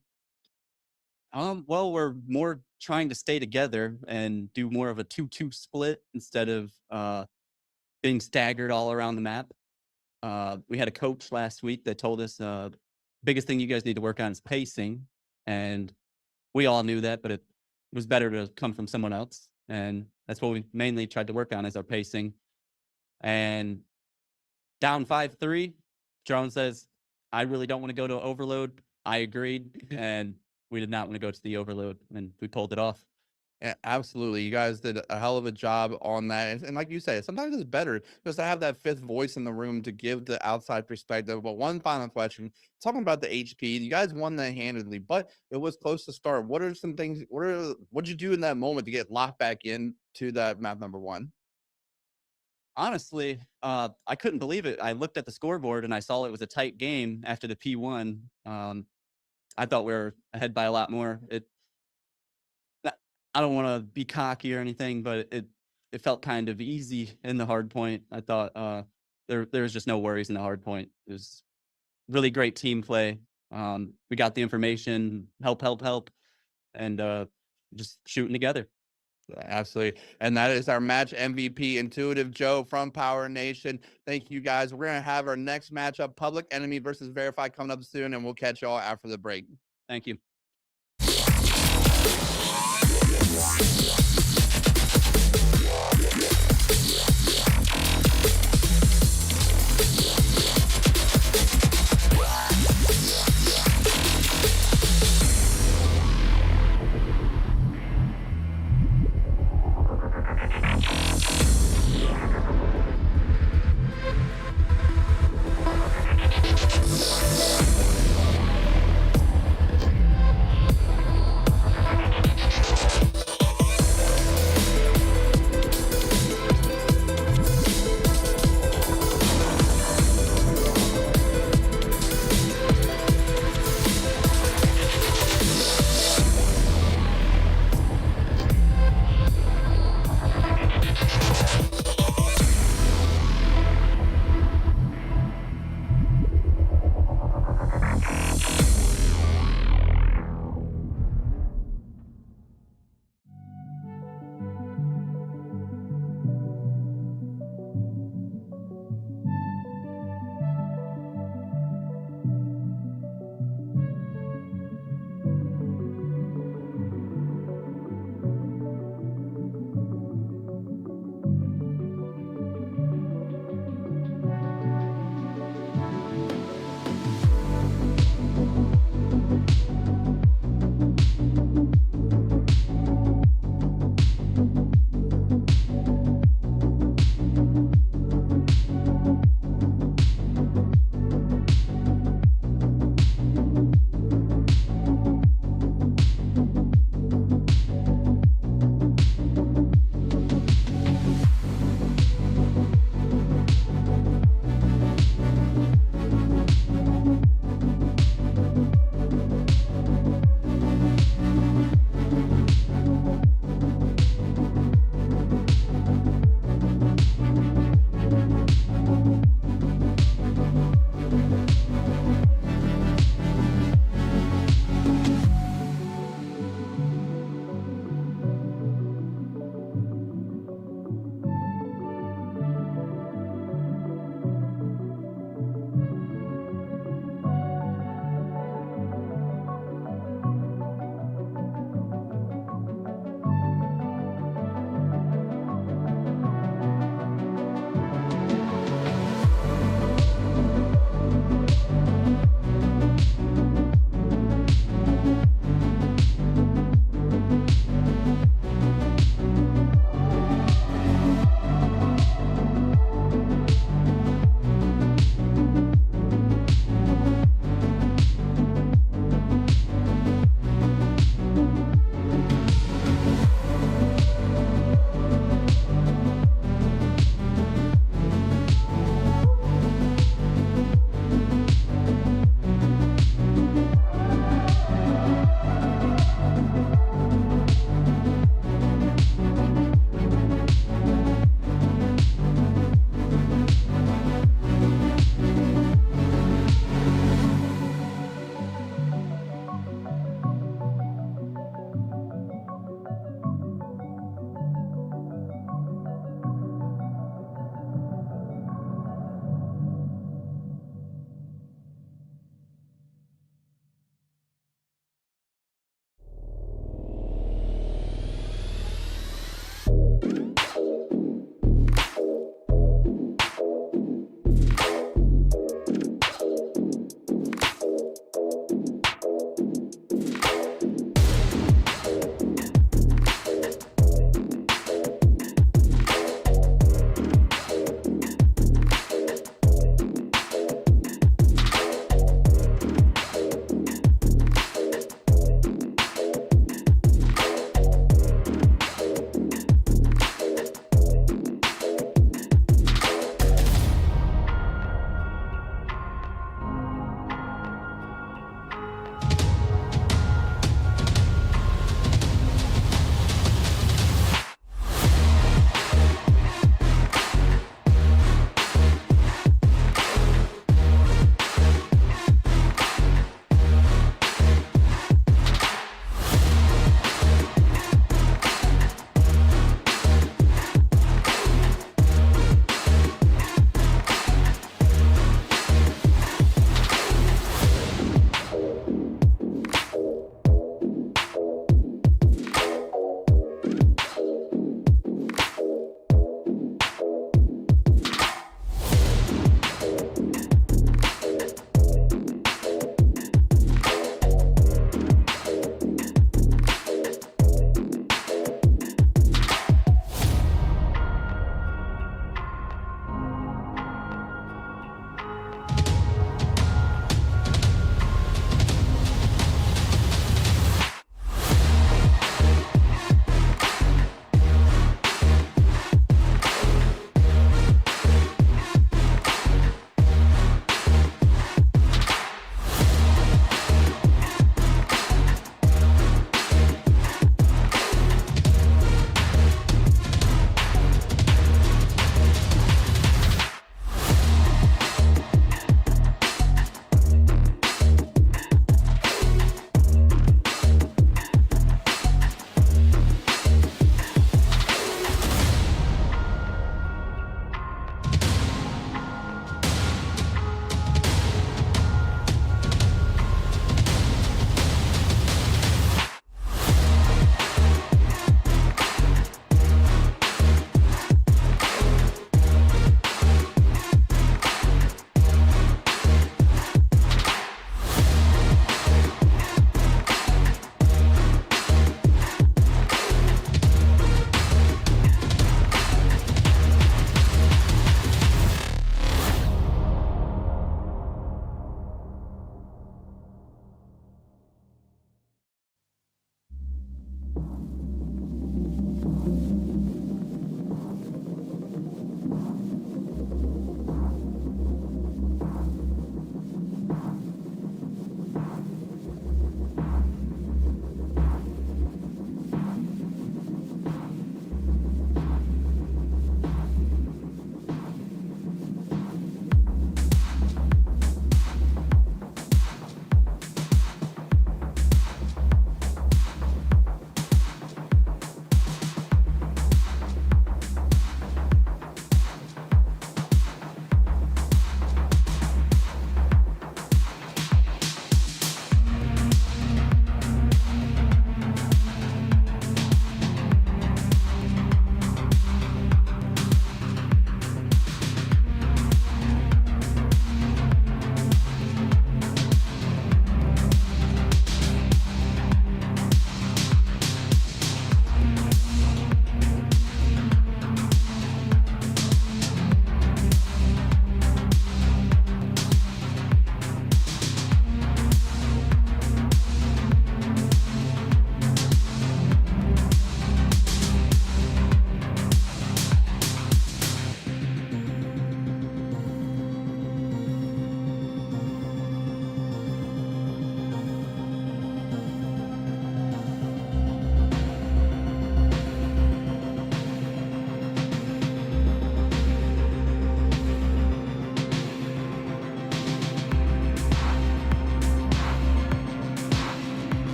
Well, we're more trying to stay together and do more of a 2-2 split instead of being staggered all around the map. We had a coach last week that told us biggest thing you guys need to work on is pacing, and we all knew that, but it was better to come from someone else, and that's what we mainly tried to work on is our pacing. And down 5-3, Drone says, I really don't want to go to overload. I agreed, and we did not want to go to the overload, and we pulled it off. Yeah, absolutely. You guys did a hell of a job on that. And like you said, sometimes it's better just to have that fifth voice in the room to give the outside perspective. But one final question, talking about the HP, you guys won that handedly, but it was close to start. What are some things, what'd you do in that moment to get locked back in to that map number 1? Honestly, I couldn't believe it. I looked at the scoreboard and I saw it was a tight game after the P1. I thought we were ahead by a lot more. I don't want to be cocky or anything, but it felt kind of easy in the hard point. I thought there was just no worries in the hard point. It was really great team play. We got the information, help, and just shooting together. Absolutely. And that is our match MVP, Intuitive Joe from Power Nation. Thank you, guys. We're going to have our next matchup, Public Enemy versus Verify, coming up soon, and we'll catch y'all after the break. Thank you.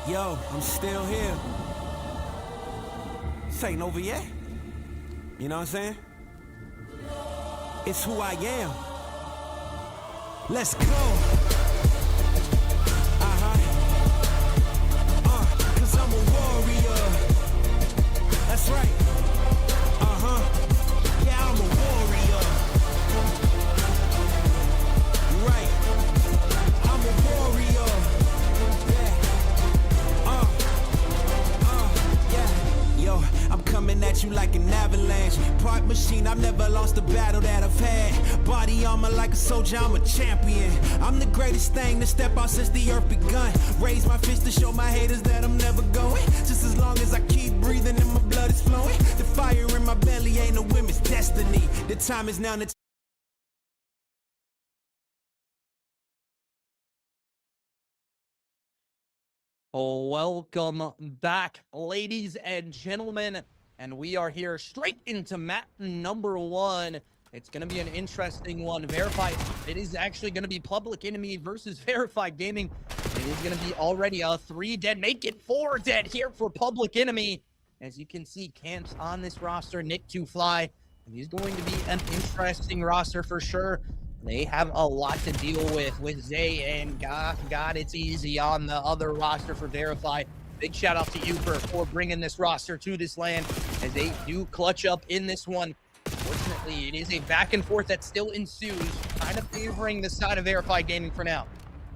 Yo, I'm still here. This ain't over yet. You know what I'm saying? It's who I am. Let's go. Cause I'm a warrior. That's right. Yeah, I'm a warrior. Right. I'm a warrior. Yeah. Yo, I'm coming at you like an avalanche. Part machine, I've never lost a battle that I've had. Body armor like a soldier, I'm a champion. I'm the greatest thing to step out since the earth begun. Raise my fist to show my haters that I'm never going. Just as long as I keep breathing and my blood is flowing. The fire in my belly ain't a women's destiny. The time is now. Welcome back, ladies and gentlemen, and we are here straight into map number 1. It's going to be an interesting one. Verified, it is actually going to be Public Enemy versus Verified Gaming. It is going to be already a 3 dead, make it 4 dead here for Public Enemy. As you can see, camps on this roster, Nick to Fly, and he's going to be an interesting roster for sure. They have a lot to deal with Zay and God, it's easy on the other roster for Verify. Big shout out to you for bringing this roster to this land as they do clutch up in this one. Fortunately, it is a back and forth that still ensues, kind of favoring the side of Verify Gaming for now.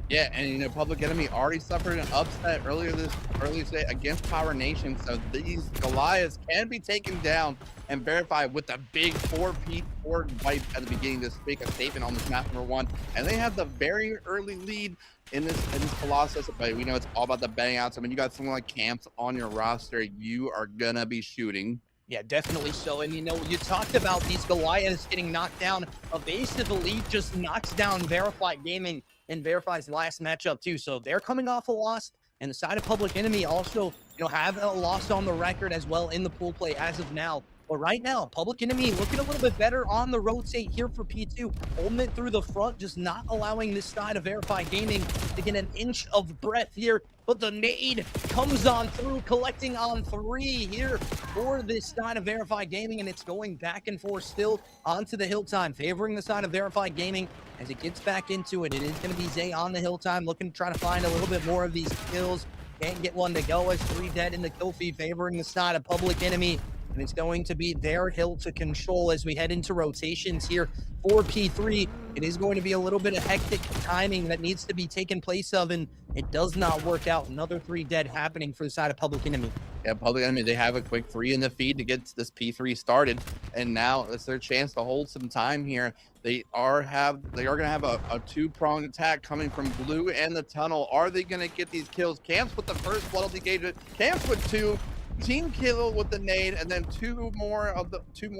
Yeah, and you know, Public Enemy already suffered an upset earlier today against Power Nation, so these Goliaths can be taken down and verified with a big 4P4 wipe at the beginning to make a statement on this map number 1. And they have the very early lead in this Colossus, but we know it's all about the bang outs. I mean, you got someone like Camps on your roster, you are gonna be shooting. Yeah, definitely so. And, you know, you talked about these Goliaths getting knocked down. A base of the lead just knocks down Verified Gaming in Verify's last matchup, too. So they're coming off a loss. And the side of Public Enemy also, you know, have a loss on the record as well in the pool play as of now. But right now, Public Enemy looking a little bit better on the rotate here for P2. Holding it through the front, just not allowing this side of Verified Gaming to get an inch of breath here. But the nade comes on through, collecting on 3 here for this side of Verified Gaming. And it's going back and forth still onto the hill time, favoring the side of Verified Gaming as it gets back into it. It is going to be Zay on the hill time, looking to try to find a little bit more of these kills. Can't get one to go as 3 dead in the kill feed, favoring the side of Public Enemy. And it's going to be their hill to control as we head into rotations here for P3. It is going to be a little bit of hectic timing that needs to be taken place of, and it does not work out. Another 3 dead happening for the side of Public Enemy. Yeah, Public Enemy, they have a quick 3 in the feed to get this P3 started, and now it's their chance to hold some time here. They are going to have a 2-pronged attack coming from Blue and the tunnel. Are they going to get these kills? Camps with the first blood engagement. Camps with 2. Team kill with the nade, and then 2 more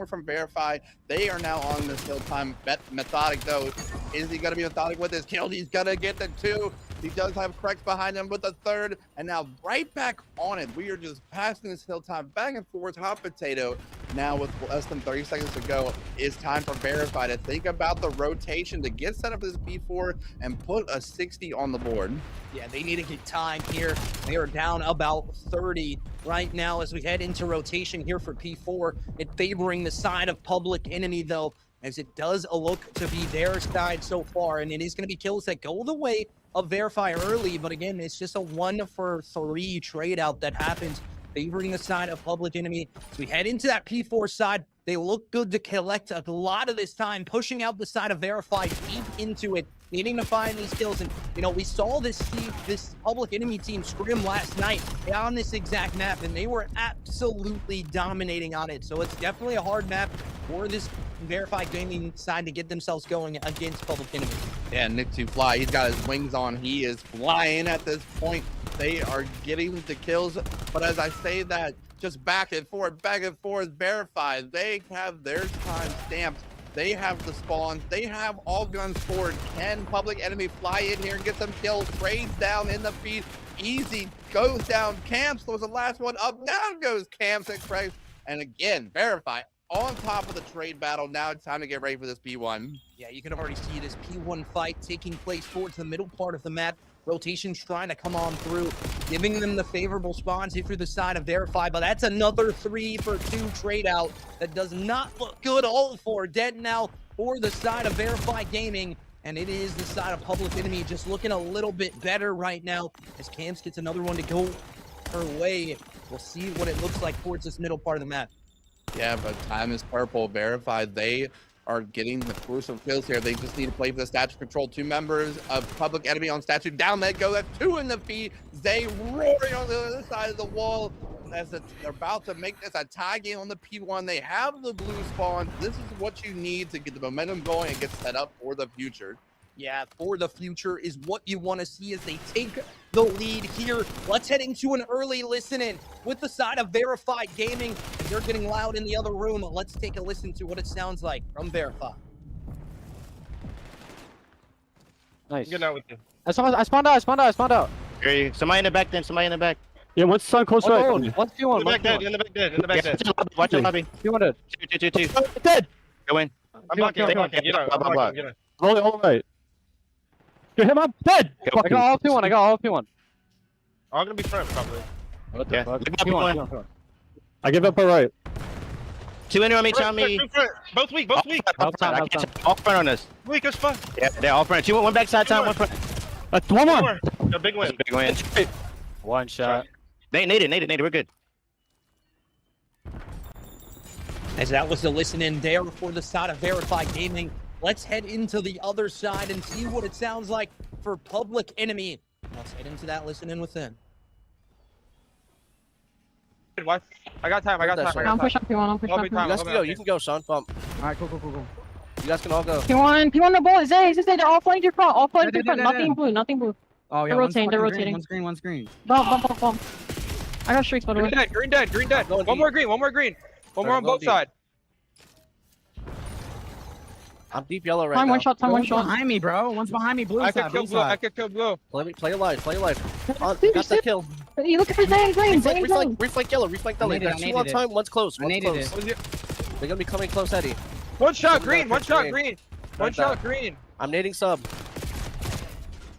from Verify. They are now on this hill time. Methodic though, is he gonna be methodic with his kill? He's gonna get the 2. He does have Krex behind him with the 3rd, and now right back on it. We are just passing this hill time back and forth, hot potato. Now with less than 30 seconds to go, it's time for Verify to think about the rotation to get set up this B4 and put a 60 on the board. Yeah, they need to get time here. They are down about 30 right now as we head into rotation here for P4. It favoring the side of Public Enemy, though, as it does look to be their side so far. And it is going to be kills that go the way of Verify early. But again, it's just a 1-for-3 trade out that happens, favoring the side of Public Enemy. As we head into that P4 side, they look good to collect a lot of this time, pushing out the side of Verify deep into it, needing to find these kills. And, you know, we saw this Public Enemy team scrim last night on this exact map, and they were absolutely dominating on it. So it's definitely a hard map for this Verified Gaming side to get themselves going against Public Enemy. Yeah, Nick to Fly, he's got his wings on. He is flying at this point. They are getting the kills, but as I say that, just back and forth, Verify. They have their time stamped. They have the spawns. They have all guns forward. Can Public Enemy fly in here and get some kills? Trades down in the feed. Easy goes down. Camps was the last one up. Down goes Camps and Krex. And again, Verify on top of the trade battle. Now it's time to get ready for this P1. Yeah, you can already see this P1 fight taking place towards the middle part of the map. Rotation's trying to come on through, giving them the favorable spawns here through the side of Verify, but that's another 3-for-2 trade out that does not look good. All 4 dead now for the side of Verify Gaming, and it is the side of Public Enemy just looking a little bit better right now as Camps gets another one to go her way. We'll see what it looks like towards this middle part of the map. Yeah, but time is purple. Verify, they are getting the crucial kills here. They just need to play for the statue control. 2 members of Public Enemy on statue. Down they go. That's 2 in the feed. Zay roaring on the other side of the wall. As they're about to make this a tie game on the P1. They have the blue spawn. This is what you need to get the momentum going and get set up for the future. Yeah, for the future is what you want to see as they take the lead here. Let's head into an early listen in with the side of Verified Gaming. They're getting loud in the other room. Let's take a listen to what it sounds like from Verify. Nice. Get out with you. I spawned out. Cary, somebody in the back then, somebody in the back. Yeah, one's sun close right. One's P1. In the back dead, in the back dead, in the back dead. Watch your lobby. P1 dead. Two. Dead. Go in. I'm blocking, get out. I'm blocking, get out. All right. Get him up. Dead. I got all P1. All gonna be front, probably. What the Yeah. fuck? P1. I give up all right. 2 in on me, Front, me. front. Both weak, both weak. All front on us. Weak as fuck. Yeah, they're all front. 2 one backside time, 1 front. One more. A big win. Big win. One shot. They naded. We're good. As that was the listen in there for the side of Verified Gaming. Let's head into the other side and see what it sounds like for Public Enemy. Let's head into that listen in within. What? I got time. I'm pushing up P1. You guys can go. You can go, son. Bump. Alright, cool. You guys can all go. P1 the boys. Hey, they're all flying to your front. Nothing blue. Oh, yeah. They're rotating. One's green. Bump. I got streaks, by the way. Green dead. One more green. One more on both sides. I'm deep yellow right now. Time one shot. Behind me, bro. One's behind me, blue I side. could kill blue. Play alive. Got that kill. You look for Zane. Reflect yellow. There's 2 on time. One's close. They're gonna be coming close, Eddie. One shot green. I'm nading sub.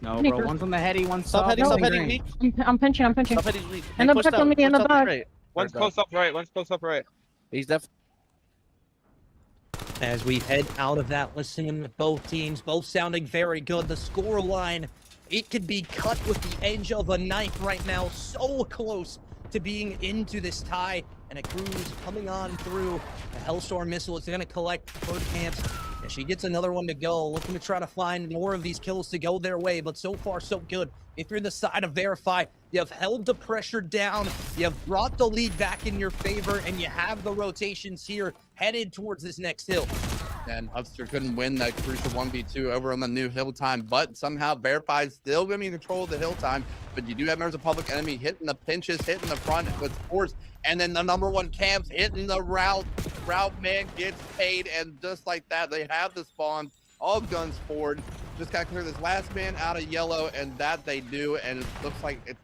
No, bro. One's on the heady. One's sub heady weak. I'm pinching. Sub heady's weak. And the back on me in the back. One's close up right. He's definitely. As we head out of that listening with both teams, both sounding very good. The score line, it could be cut with the edge of a knife right now. So close to being into this tie. And a Cruise coming on through. A Hellstorm missile is going to collect Bird Camps. And she gets another one to go. Looking to try to find more of these kills to go their way. But so far, so good. If you're the side of Verify, you have held the pressure down. You have brought the lead back in your favor. And you have the rotations here headed towards this next hill. And Hubster couldn't win that crucial 1v2 over on the new hill time, but somehow Verified still going to be in control of the hill time. But you do have members of Public Enemy hitting the pinches, hitting the front with force, and then the #1 Camps hitting the route. Route man gets paid, and just like that, they have the spawn. All guns forward. Just got to clear this last man out of yellow, and that they do. And it looks like it's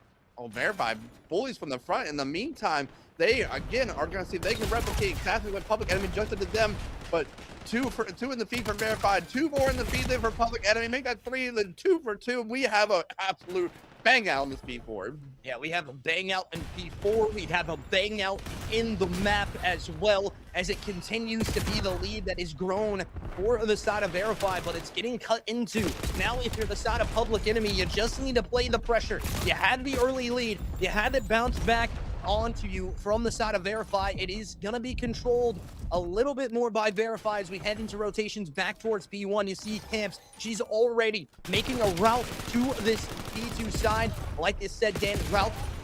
Verified bullies from the front. In the meantime, they again are going to see if they can replicate exactly what Public Enemy just did to them. But two in the feed for Verified, 2 more in the feed there for Public Enemy. Make that 3, and then 2 for 2. We have an absolute bang out in this P4. Yeah, we have a bang out in P4. We have a bang out in the map as well, as it continues to be the lead that is grown for the side of Verified, but it's getting cut into. Now, if you're the side of Public Enemy, you just need to play the pressure. You had the early lead. You had it bounce back onto you from the side of Verify. It is going to be controlled a little bit more by Verify as we head into rotations back towards P1. You see Camps, she's already making a route to this P2 side. Like I said, Dan,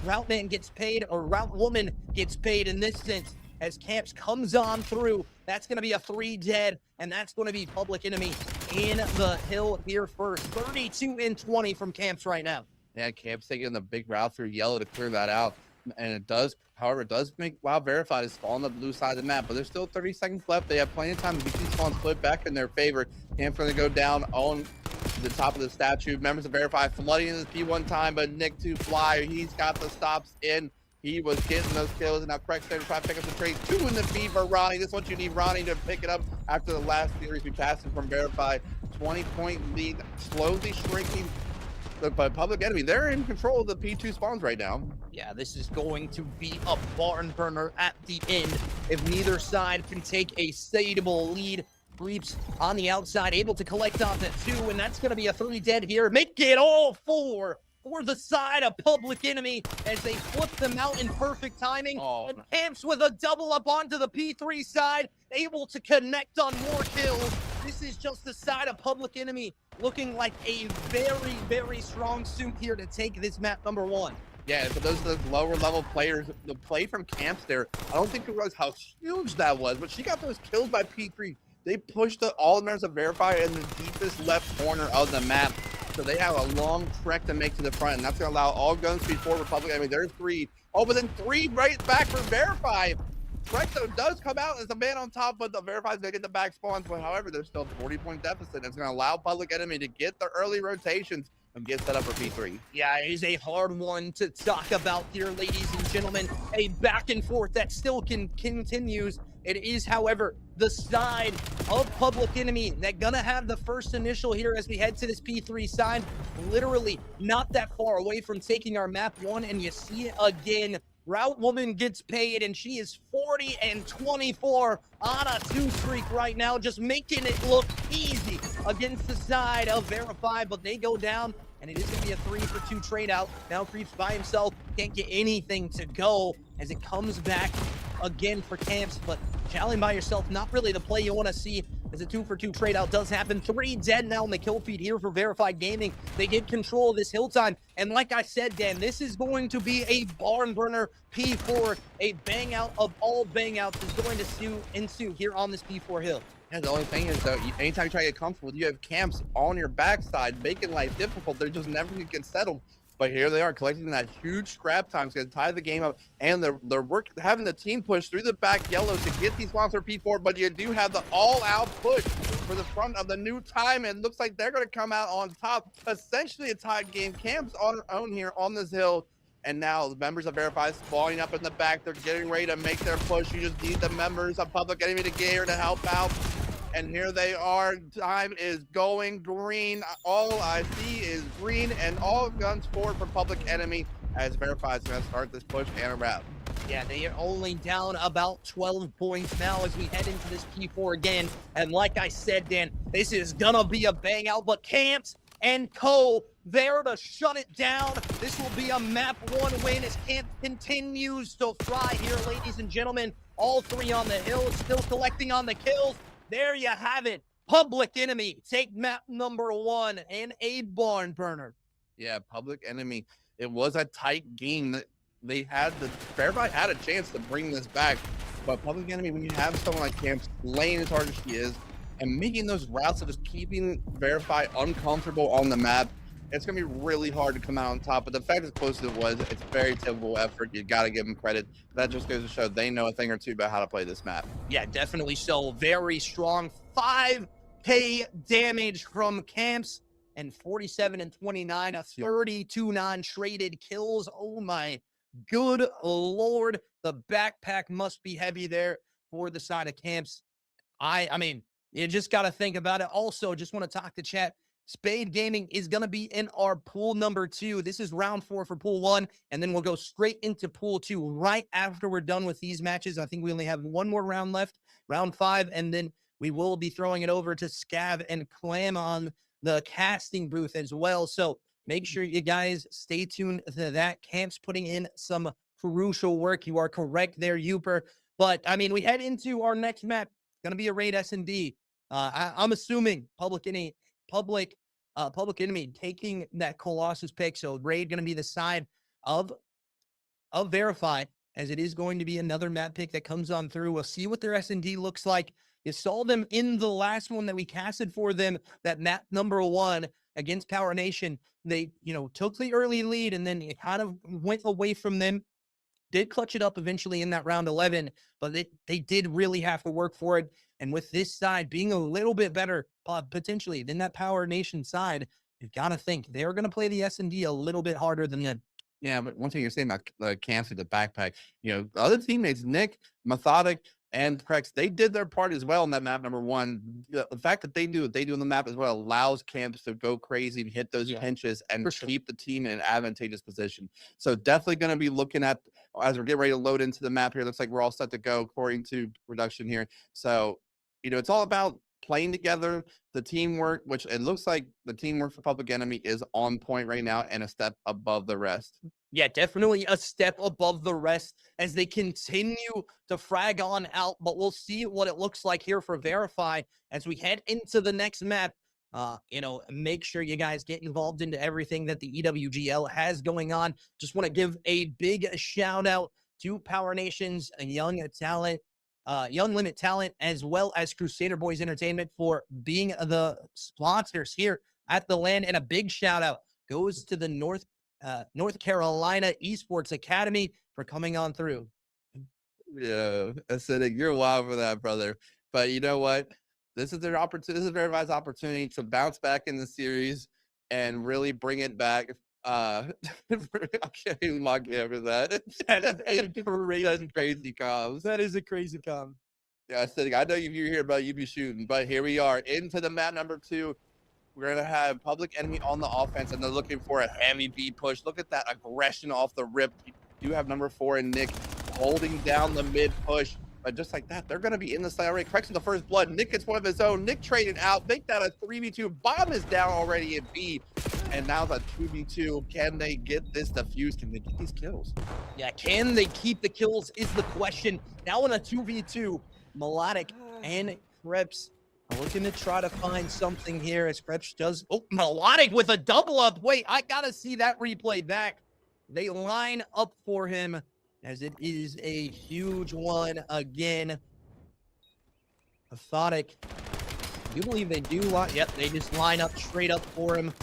route man gets paid, or route woman gets paid in this sense. As Camps comes on through, that's going to be a 3 dead, and that's going to be Public Enemy in the hill here first. 32-20 from Camps right now. Yeah, Camps taking the big route through yellow to clear that out. And it does, however, it does make Verified is on the blue side of the map, but there's still 30 seconds left. They have plenty of time to get these spawns split back in their favor. Camps going to go down on the top of the statue. Members of Verified flooding in this P1 time, but Nick to fly, he's got the stops in. He was getting those kills, and now Craig's there to try to pick up the trade. 2 in the feed for Ronnie. This is what you need Ronnie to pick it up after the last series we passed him from Verified. 20-point lead, slowly shrinking. But Public Enemy, they're in control of the P2 spawns right now. Yeah, this is going to be a barn burner at the end if neither side can take a stable lead. Creeps on the outside, able to collect on the 2, and that's going to be a 3 dead here. Make it all 4 for the side of Public Enemy as they flip them out in perfect timing. And Camps with a double up onto the P3 side, able to connect on more kills. This is just the side of Public Enemy looking like a very, very strong suit here to take this map number 1. Yeah, for those lower level players, the play from Camps there, I don't think you realize how huge that was, but she got those kills by P3. They pushed all the members of Verify in the deepest left corner of the map. So they have a long trek to make to the front, and that's going to allow all guns to be forward Republic. I mean, there's 3. Oh, but then 3 right back for Verify. Trexo does come out as the man on top, but the Verify's going to get the back spawns. But however, there's still a 40-point deficit. It's going to allow Public Enemy to get the early rotations and get set up for P3. Yeah, it is a hard one to talk about here, ladies and gentlemen. A back and forth that still continues. It is, however, the side of Public Enemy that gonna have the first initial here as we head to this P3 side. Literally not that far away from taking our map 1, and you see it again. Route Woman gets paid, and she is 40 and 24 on a 2 streak right now, just making it look easy against the side of Verify, but they go down, and it is going to be a 3-for-2 trade out. Now Creeps by himself, can't get anything to go as it comes back again for Camps, but challenging by yourself, not really the play you want to see as a 2-for-2 trade out does happen. 3 dead now in the kill feed here for Verified Gaming. They get control of this hill time, and like I said, Dan, this is going to be a barn burner P4. A bang out of all bang outs is going to ensue here on this P4 hill. And the only thing is, though, anytime you try to get comfortable, you have Camps on your backside, making life difficult. They're just never going to get settled. But here they are collecting that huge scrap time. It's going to tie the game up, and they're having the team push through the back yellows to get these spawns for P4. But you do have the all-out push for the front of the new time, and it looks like they're going to come out on top. Essentially a tied game. Camps on their own here on this hill, and now the members of Verify spawning up in the back. They're getting ready to make their push. You just need the members of Public Enemy to get here to help out. And here they are. Time is going green. All I see is green, and all guns forward for Public Enemy as Verify is going to start this push and a wrap. Yeah, they are only down about 12 points now as we head into this P4 again. And like I said, Dan, this is going to be a bang out, but Camps and Co. there to shut it down. This will be a map 1 win as Camps continues to fry here, ladies and gentlemen. All 3 on the hill, still collecting on the kills. There you have it. Public Enemy take map number 1 and a barn burner. Yeah, Public Enemy. It was a tight game. That they had Verify had a chance to bring this back, but Public Enemy, when you have someone like Camps laying as hard as she is and making those routes of just keeping Verify uncomfortable on the map, it's going to be really hard to come out on top. But the fact as close as it was, it's very typical effort. You got to give them credit. That just goes to show they know a thing or two about how to play this map. Yeah, definitely so. Very strong. 5K damage from Camps and 47 and 29, a 32 non-traded kills. Oh my good Lord. The backpack must be heavy there for the side of Camps. I mean, you just got to think about it. Also, just want to talk to chat. Spade Gaming is going to be in our pool number 2. This is round 4 for pool 1, and then we'll go straight into pool 2 right after we're done with these matches. I think we only have one more round left, round 5, and then we will be throwing it over to Scav and Clam on the casting booth as well. So make sure you guys stay tuned to that. Camp's putting in some crucial work. You are correct there, Uper. But, I mean, we head into our next map. It's going to be a raid S&D. I'm assuming Public Enemy taking that Colossus pick. So raid going to be the side of Verify, as it is going to be another map pick that comes on through. We'll see what their S&D looks like. You saw them in the last one that we casted for them, that map number 1 against Power Nation. They, took the early lead, and then it kind of went away from them. Did clutch it up eventually in that round 11, but they did really have to work for it. And with this side being a little bit better potentially than that Power Nation side, you've got to think they're going to play the S&D a little bit harder than them. Yeah, but one thing you're saying about Camps with the backpack, the other teammates, Nick, Methodic, and Prex, they did their part as well in that map number 1. The fact that they do what they do in the map as well allows camps to go crazy and hit those pinches and keep the team in an advantageous position. So definitely going to be looking at, as we're getting ready to load into the map here, looks like we're all set to go according to production here. So, you know, it's all about playing together, the teamwork, which it looks like the teamwork for Public Enemy is on point right now and a step above the rest. Yeah, definitely a step above the rest as they continue to frag on out, but we'll see what it looks like here for Verify as we head into the next map. You know, make sure you guys get involved into everything that the EWGL has going on. Just want to give a big shout out to Power Nation's Young Limit Talent, as well as Crusader Boys Entertainment for being the sponsors here at the LAN. And a big shout out goes to the North Carolina Esports Academy for coming on through. Yeah, Acidic, you're wild for that, brother. But you know what? This is their opportunity. This is Verify's opportunity to bounce back in the series and really bring it back. I can't even mock you over that. That's crazy comms. That is a crazy comm. Yeah, Acidic, I know you're here, but you be shooting. But here we are into the map number 2. We're going to have Public Enemy on the offense, and they're looking for a heavy B push. Look at that aggression off the rip. You do have number 4 and Nick holding down the mid push. But just like that, they're going to be in the side already. Corrects the first blood. Nick gets one of his own. Nick traded out. Make that a 3v2. Bomb is down already at B. And now the 2v2. Can they get this defused? Can they get these kills? Yeah, can they keep the kills is the question. Now in a 2v2, Melodic and Krebs are looking to try to find something here as Krebs does. Oh, Melodic with a double up. Wait, I got to see that replay back. They line up for him as it is a huge one again. Methodic. I do believe they do line. Yep, they just line up straight up for him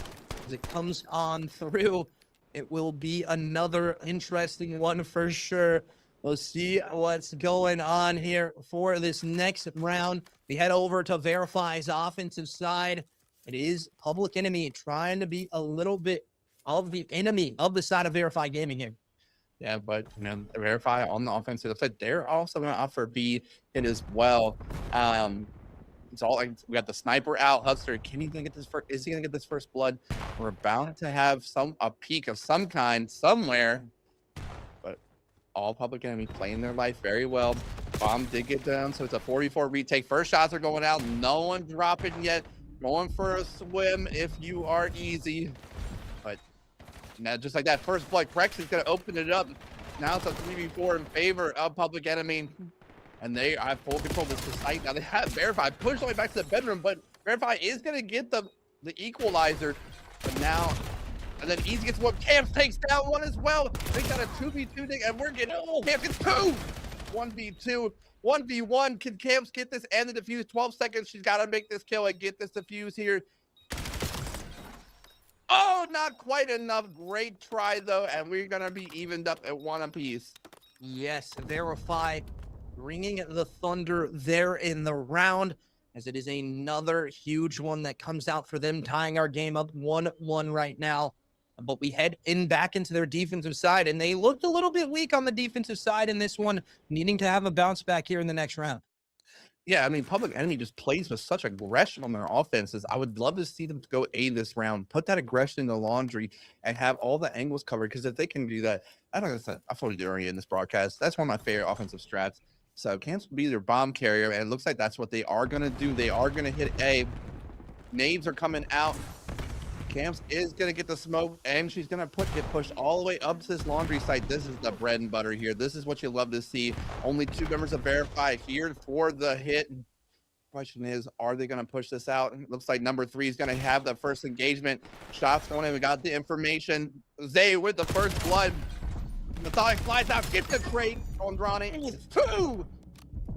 as it comes on through. It will be another interesting one for sure. We'll see what's going on here for this next round. We head over to Verify's offensive side. It is Public Enemy trying to be a little bit of the enemy of the side of Verify Gaming here. Yeah, but you know, Verify on the offensive side, they're also going to offer B hit as well. It's all like we got the sniper out. Huckster, can he gonna get this first? Is he gonna get this first blood? We're bound to have a peak of some kind somewhere. But all Public Enemy playing their life very well. Bomb did get down, so it's a 4v4 retake. First shots are going out. No one dropping yet. Going for a swim if you are easy. But now, just like that, first blood, Crex is going to open it up. Now it's a 3v4 in favor of Public Enemy. And they have full control of the site. Now they have Verify pushed all the way back to the bedroom, but Verify is going to get the equalizer. But now, and then Easy gets one. Camps takes down one as well. They got a 2v2 thing, and we're getting, Camps gets 2. 1v2. 1v1. Can Camps get this and the defuse? 12 seconds. She's got to make this kill and get this defuse here. Oh, not quite enough. Great try, though, and we're going to be evened up at 1 apiece. Yes, Verify bringing the thunder there in the round, as it is another huge one that comes out for them, tying our game up 1-1 right now. But we head back into their defensive side, and they looked a little bit weak on the defensive side in this one, needing to have a bounce back here in the next round. Yeah, I mean, Public Enemy just plays with such aggression on their offenses. I would love to see them go A this round, put that aggression in the laundry, and have all the angles covered. Because if they can do that, I don't know, I've told you already in this broadcast, that's one of my favorite offensive strats. So Camps will be their bomb carrier, and it looks like that's what they are going to do. They are going to hit A. Nades are coming out. Camps is going to get the smoke, and she's going to get pushed all the way up to this laundry site. This is the bread and butter here. This is what you love to see. Only 2 members of Verify here for the hit. Question is, are they going to push this out? It looks like number 3 is going to have the first engagement. Shots going in. We got the information. Zay with the first blood. Methodic flies out, gets the trade on Ronnie. It's 2.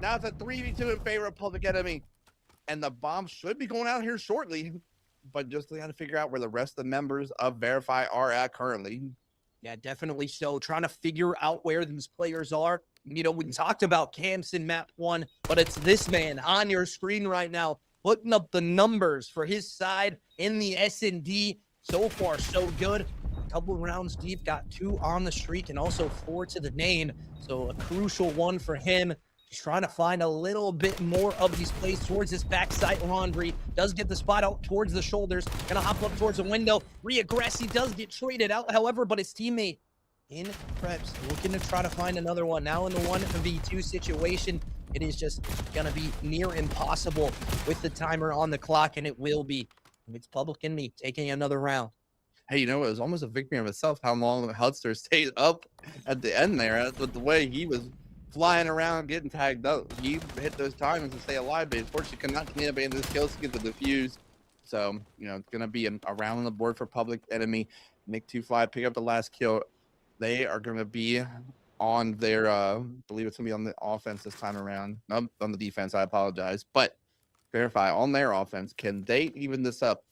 Now it's a 3v2 in favor of Public Enemy. And the bomb should be going out here shortly. But just got to figure out where the rest of the members of Verify are at currently. Yeah, definitely so. Trying to figure out where these players are. You know, we talked about Camps in map 1, but it's this man on your screen right now, putting up the numbers for his side in the S&D. So far, so good. A couple rounds deep, got 2 on the streak and also 4 to the name. So a crucial one for him Just trying to find a little bit more of these plays towards this backside. Laundry does get the spot out towards the shoulders. Gonna hop up towards the window. Reaggress, he does get traded out, however, but his teammate in preps looking to try to find another one. Now in the 1v2 situation, it is just gonna be near impossible with the timer on the clock, and it will be. It's Public Enemy taking another round. Hey, you know, it was almost a victory of itself how long Hudster stayed up at the end there with the way he was flying around, getting tagged up. He hit those timings to stay alive, but unfortunately could not clean up any of those kills to get the defuse. So, you know, it's going to be a round on the board for Public Enemy. Nick 2Fly pick up the last kill. They are going to be on their, I believe it's going to be on the offense this time around. No, on the defense, I apologize. But Verify on their offense. Can they even this up?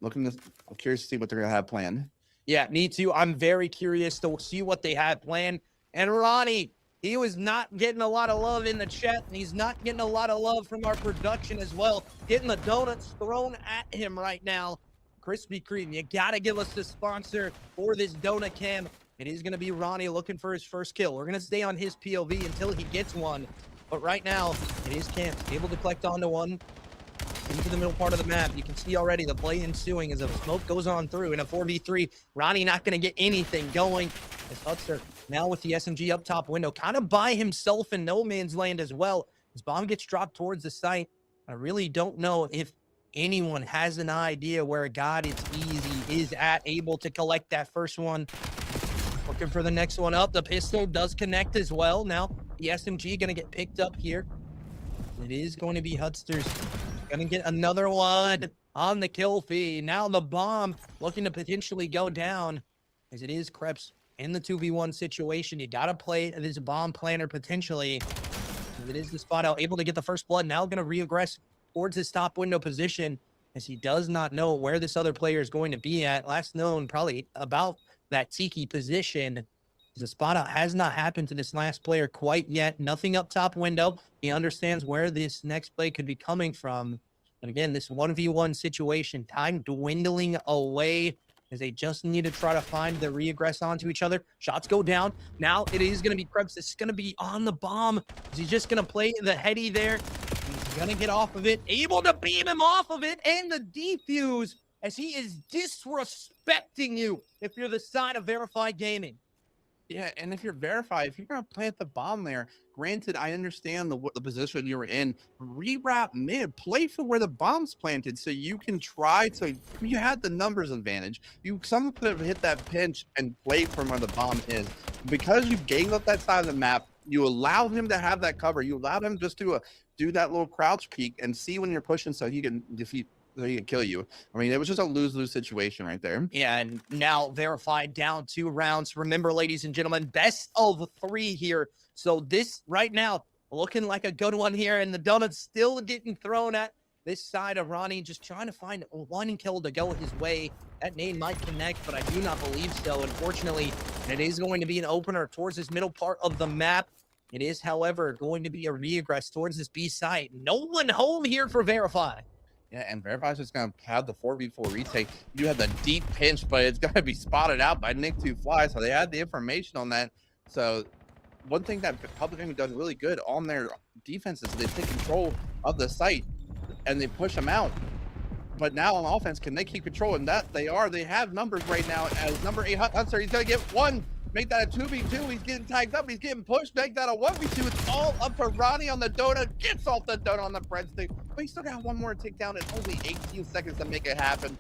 I'm curious to see what they're going to have planned. Yeah, me too. I'm very curious to see what they have planned. And Ronnie, he was not getting a lot of love in the chat, and he's not getting a lot of love from our production as well. Getting the donuts thrown at him right now. Krispy Kreme, you got to give us the sponsor for this donut cam. It is going to be Ronnie looking for his first kill. We're going to stay on his POV until he gets one. But right now, it is Camp able to collect onto one into the middle part of the map. You can see already the play ensuing as the smoke goes on through in a 4v3. Ronnie not going to get anything going. As Hutzer now with the SMG up top window, kind of by himself in no man's land as well. His bomb gets dropped towards the site. I really don't know if anyone has an idea where God It's Easy is able to collect that first one. Looking for the next one up. The pistol does connect as well. Now the SMG going to get picked up here. It is going to be Hutster's. Going to get another one on the kill feed. Now the bomb looking to potentially go down as it is Krebs in the 2v1 situation. You got to play this bomb planner potentially. It is the spot out, able to get the first blood. Now going to reaggress towards his top window position as he does not know where this other player is going to be at. Last known probably about that Tiki position. The spot out has not happened to this last player quite yet. Nothing up top window. He understands where this next play could be coming from. And again, this 1v1 situation, time dwindling away as they just need to try to find the reaggress onto each other. Shots go down. Now it is going to be Krebs. It's going to be on the bomb. Is he just going to play the heady there? He's going to get off of it. Able to beam him off of it. And the defuse as he is disrespecting you if you're the side of Verified Gaming. Yeah, and if you're Verified, if you're going to plant the bomb there, granted, I understand the position you were in. Rewrap mid, play for where the bomb's planted so you can try to, you had the numbers advantage. Someone could have hit that pinch and played from where the bomb is. Because you gained up that side of the map, you allowed him to have that cover. You allowed him just to do that little crouch peek and see when you're pushing so he can defeat. So he can kill you. I mean, it was just a lose-lose situation right there. Yeah, and now Verified down 2 rounds. Remember, ladies and gentlemen, best of 3 here. So this right now looking like a good one here, and the donuts still getting thrown at this side of Ronnie, just trying to find one kill to go his way. That nade might connect, but I do not believe so. Unfortunately, it is going to be an opener towards this middle part of the map. It is, however, going to be a reaggress towards this B site. No one home here for Verified. Yeah, and Verify's just going to have the 4v4 retake. You have the deep pinch, but it's going to be spotted out by Nick 2Fly, so they had the information on that. So one thing that Public Enemy does really good on their defense is they take control of the site, and they push them out. But now on offense, can they keep control? And that they are. They have numbers right now as number 8 Hutzer. He's going to get one. Make that a 2v2. He's getting tagged up. He's getting pushed. Make that a 1v2. It's all up to Ronnie on the donut. Gets off the donut on the breadstick. But he still got one more takedown. It's only 18 seconds to make it happen.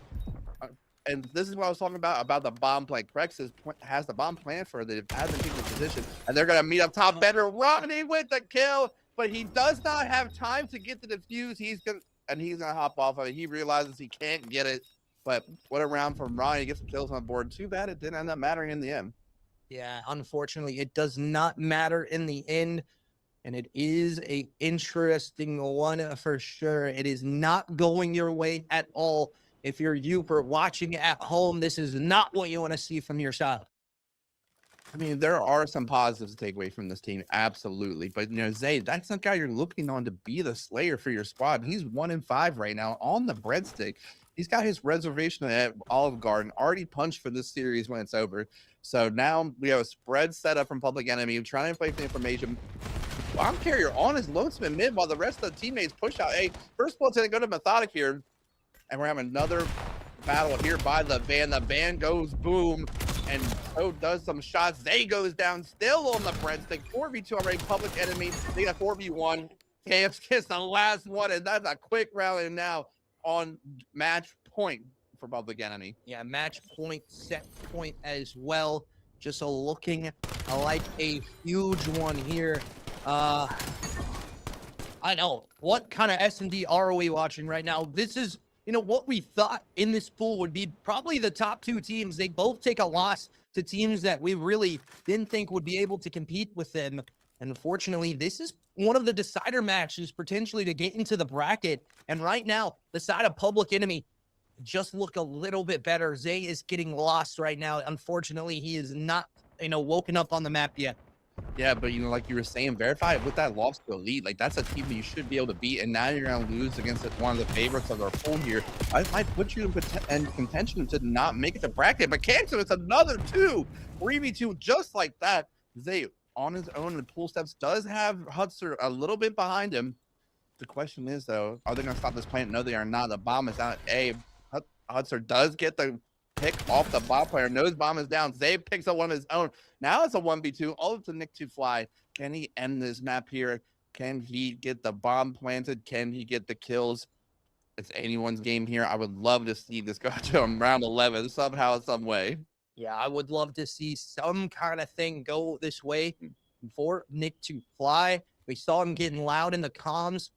And this is what I was talking about the bomb play. Crex has the bomb plan for the advantageous position. And they're going to meet up top better. Ronnie with the kill. But he does not have time to get the defuse. He's going to hop off of it. He realizes he can't get it. But what a round from Ronnie. He gets some kills on board. Too bad it didn't end up mattering in the end. Yeah, unfortunately, it does not matter in the end, and it is a interesting one for sure. It is not going your way at all. If you're Uper watching at home, this is not what you want to see from your side. I mean, there are some positives to take away from this team, absolutely. But, you know, Zay, that's the guy you're looking on to be the slayer for your squad. He's 1-5 right now on the breadstick. He's got his reservation at Olive Garden already punched for this series when it's over. So now we have a spread set up from Public Enemy. Trying to play for the information. Bomb carrier on his lonesome mid while the rest of the teammates push out. Hey, first blood's gonna go to Methodic here. And we're having another battle here by the van. The van goes boom. And so does some shots. They goes down still on the breadstick. 4v2 already. Public Enemy. They got 4v1. KF's gets the last one. And that's a quick round. And now on match point for Public Enemy. Yeah, match point, set point as well. Just looking like a huge one here. I know. What kind of S&D are we watching right now? This is, you know, what we thought in this pool would be probably the top two teams. They both take a loss to teams that we really didn't think would be able to compete with them. And unfortunately, this is one of the decider matches potentially to get into the bracket. And right now, the side of Public Enemy just look a little bit better. Zay is getting lost right now. Unfortunately, he is not, you know, woken up on the map yet. Yeah, but you know, like you were saying, Verify with that loss to Elite, like that's a team that you should be able to beat, and now you're gonna lose against one of the favorites of our pool here. I might put you in contention to not make it to bracket, but Cancer, it's another 3v2 just like that. Zay on his own in the pool steps does have Hutzer a little bit behind him. The question is though, are they gonna stop this plant? No, they are not. The bomb is out. Hutzer does get the pick off the bomb player. Nose bomb is down. Zay picks up one of his own. Now it's a 1v2. All up to Nick to fly. Can he end this map here? Can he get the bomb planted? Can he get the kills? It's anyone's game here. I would love to see this go to round 11 somehow, some way. Yeah, I would love to see some kind of thing go this way for Nick to fly. We saw him getting loud in the comms.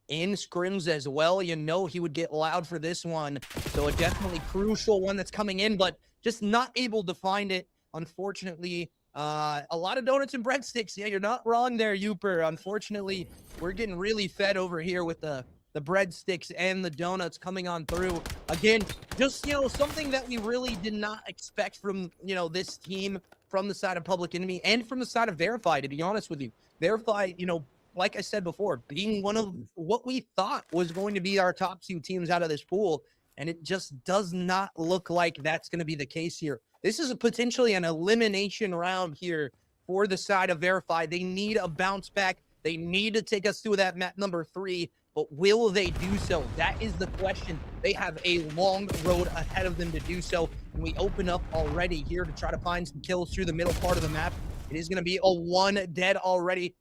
In scrims as well, you know he would get loud for this one. So a definitely crucial one that's coming in, but just not able to find it. Unfortunately, a lot of donuts and breadsticks. Yeah, you're not wrong there, Uper. Unfortunately, we're getting really fed over here with the breadsticks and the donuts coming on through. Again, just, you know, something that we really did not expect from, you know, this team, from the side of Public Enemy and from the side of Verify, to be honest with you. Verify, you know, like I said before, being one of what we thought was going to be our top two teams out of this pool, and it just does not look like that's going to be the case here. This is potentially an elimination round here for the side of Verify. They need a bounce back. They need to take us through that map number 3, but will they do so? That is the question. They have a long road ahead of them to do so, and we open up already here to try to find some kills through the middle part of the map. It is going to be a 1 dead already.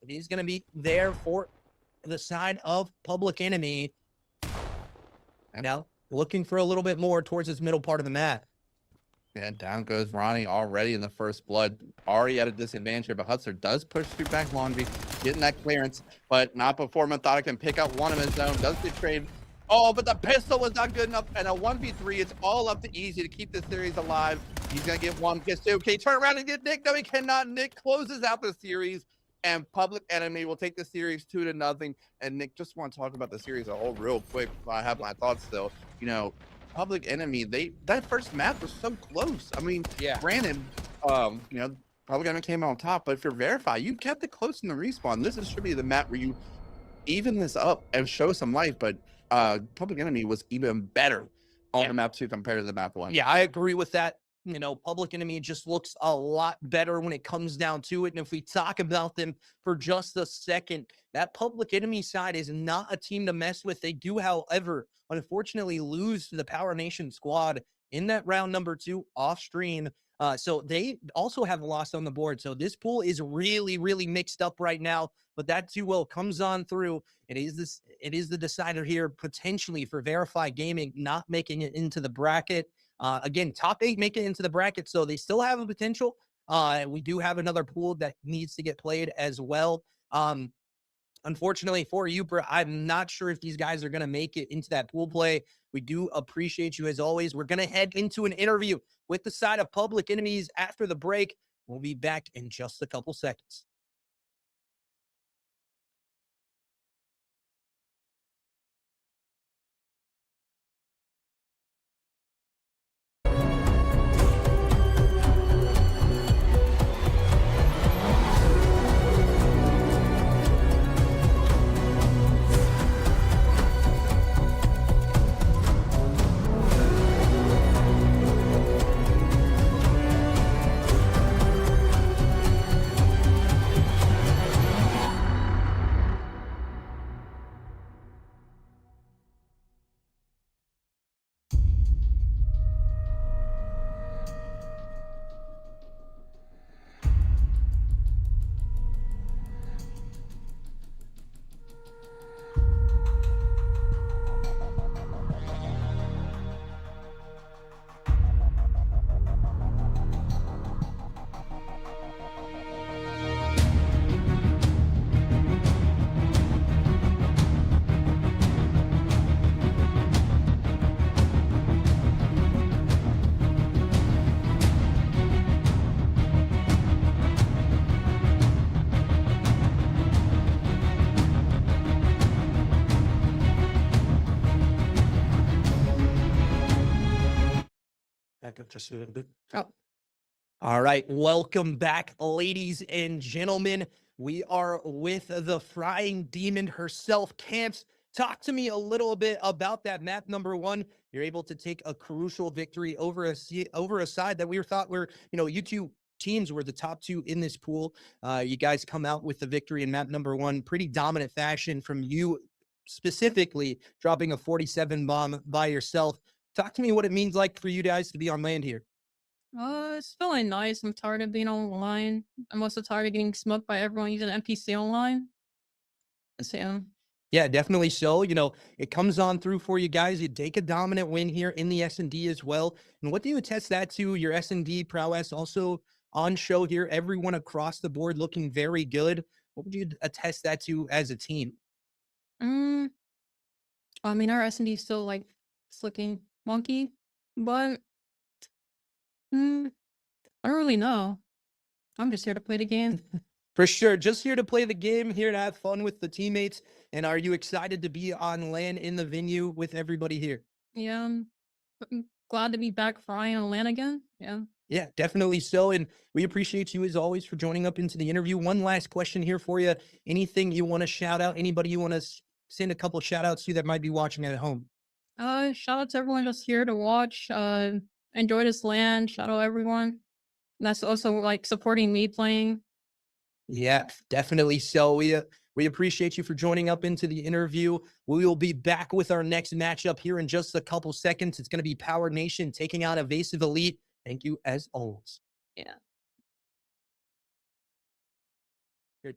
It is going to be there for the side of Public Enemy. And now looking for a little bit more towards this middle part of the map. Yeah, down goes Ronnie already in the first blood. Already at a disadvantage here, but Hutzer does push through back Laundry, getting that clearance, but not before Methodic can pick up one of his own. Does get traded. Oh, but the pistol was not good enough. And a 1v3, it's all up to Easy to keep this series alive. He's going to get 1, gets 2. Okay, turn around and get Nick. No, he cannot. Nick closes out the series. And Public Enemy will take the series 2-0. And Nick, just want to talk about the series a whole real quick. I have my thoughts still. You know, Public Enemy, that first map was so close. I mean, yeah, granted, you know, Public Enemy came out on top, but if you're Verify, you kept it close in the respawn. This should be the map where you even this up and show some life. But Public Enemy was even better on the map 2 compared to the map 1. Yeah, I agree with that. You know, Public Enemy just looks a lot better when it comes down to it. And if we talk about them for just a second, that Public Enemy side is not a team to mess with. They do, however, unfortunately lose to the Power Nation squad in that round number 2 off stream. So they also have a loss on the board. So this pool is really, really mixed up right now. But that duo comes on through. It is the decider here potentially for Verify Gaming not making it into the bracket. Again, top 8 make it into the bracket, so they still have a potential. We do have another pool that needs to get played as well. Unfortunately for Uper, I'm not sure if these guys are going to make it into that pool play. We do appreciate you as always. We're going to head into an interview with the side of Public Enemies after the break. We'll be back in just a couple seconds. Oh. All right, welcome back, ladies and gentlemen. We are with the frying demon herself, Camps. Talk to me a little bit about that map number 1. You're able to take a crucial victory over a side that we thought were, you two teams were the top 2 in this pool. You guys come out with the victory in map number 1, pretty dominant fashion from you specifically, dropping a 47 bomb by yourself. Talk to me what it means like for you guys to be on land here. It's feeling nice. I'm tired of being online. I'm also tired of getting smoked by everyone using NPC online. So, yeah, definitely so. It comes on through for you guys. You take a dominant win here in the S&D as well. And what do you attest that to? Your S&D prowess also on show here. Everyone across the board looking very good. What would you attest that to as a team? I mean, our S&D is still like it's looking wonky, but I don't really know. I'm just here to play the game. For sure. Just here to play the game, here to have fun with the teammates. And are you excited to be on LAN in the venue with everybody here? Yeah, I'm glad to be back frying on LAN again. Yeah. Yeah, definitely so. And we appreciate you as always for joining up into the interview. One last question here for you. Anything you want to shout out? Anybody you want to send a couple shout outs to that might be watching at home? Shout out to everyone just here to watch. Enjoy this LAN. Shout out everyone. That's also like supporting me playing. Yeah, definitely so. We appreciate you for joining up into the interview. We will be back with our next matchup here in just a couple seconds. It's going to be Power Nation taking out Evasive Elite. Thank you as always. Yeah. Good.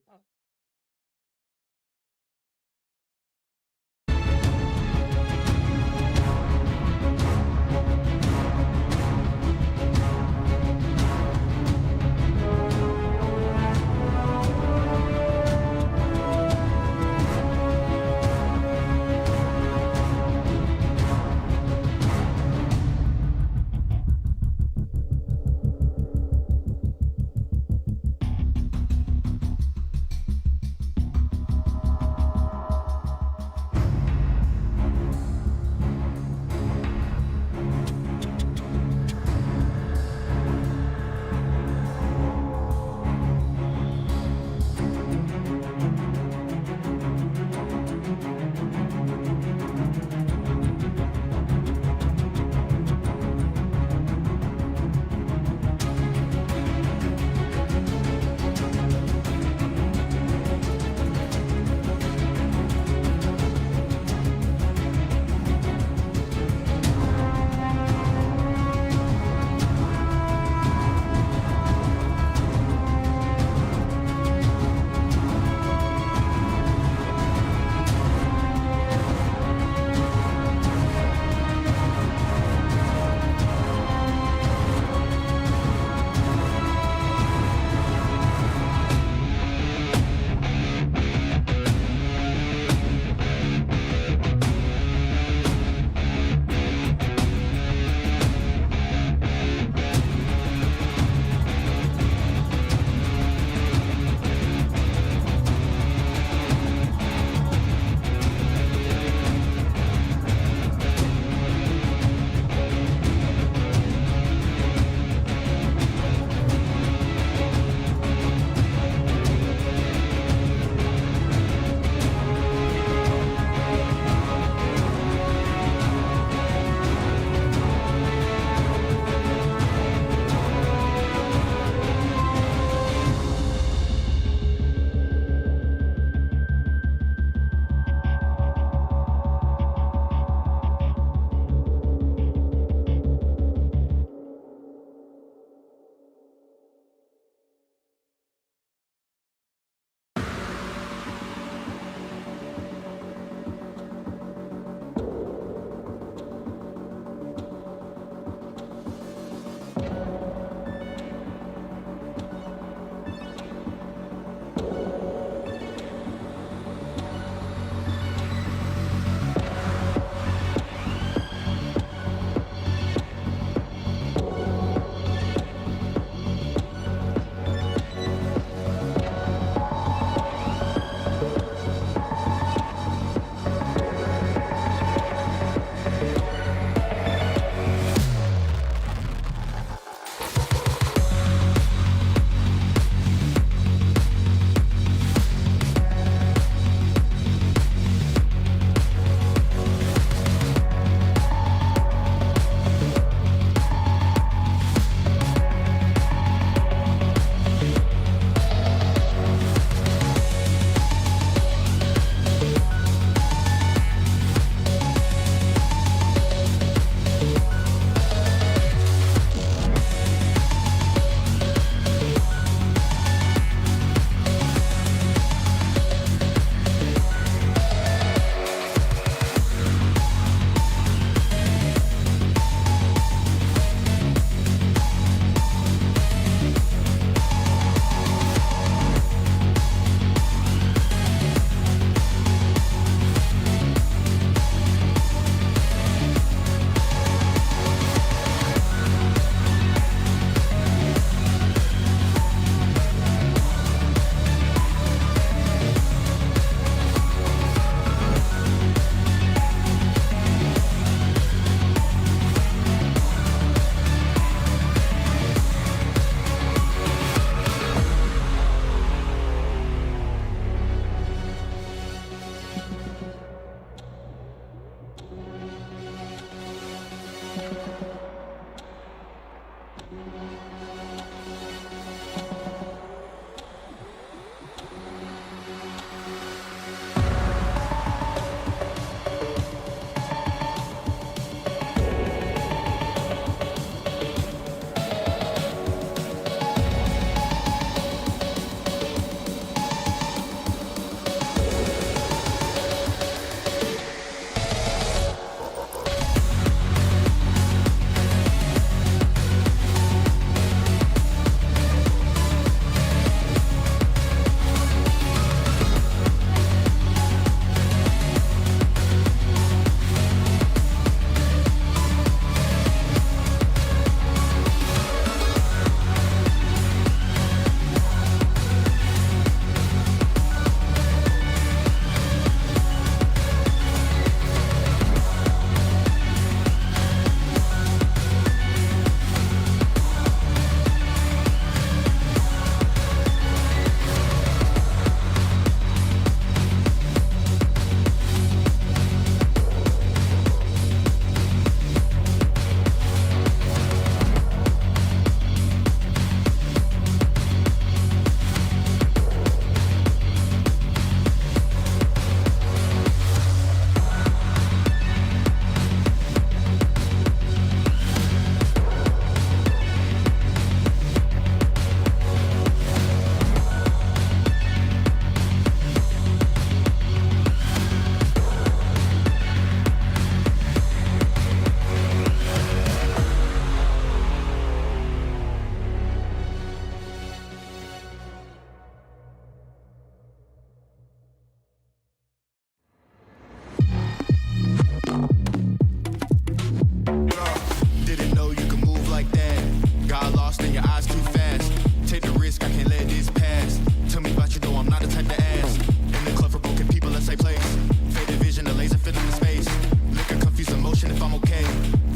can't let this pass. Tell me about you, though I'm not the type to ask. In the club for broken people, let's say place. Faded vision, the laser fit in the space. Liquor confused emotion if I'm okay.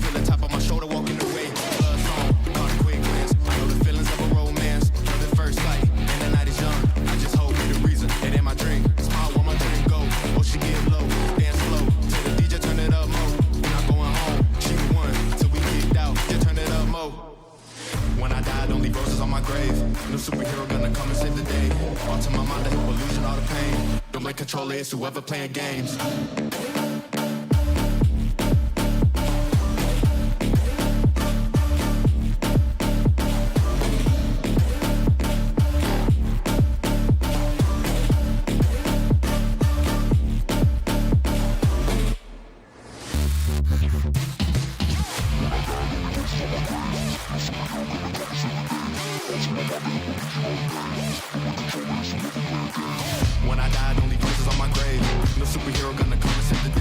Feel the top of my shoulder walking away. Love song, caught a quick glance. I know the feelings of a romance. Love at first sight, and the night is young. I just hope you're the reason. It ain't my dream. Smile while my dream go. Oh, she get low, dance slow. Tell the DJ turn it up more. We're not going home. She the one till we kicked out. Just turn it up more. When I die, don't leave roses on my grave. No superhero gonna come and save the day. All to my mind, the illusion, all the pain. Don't let control it, it's whoever playing games. When I die, don't leave roses on my grave. No superhero gonna come and save the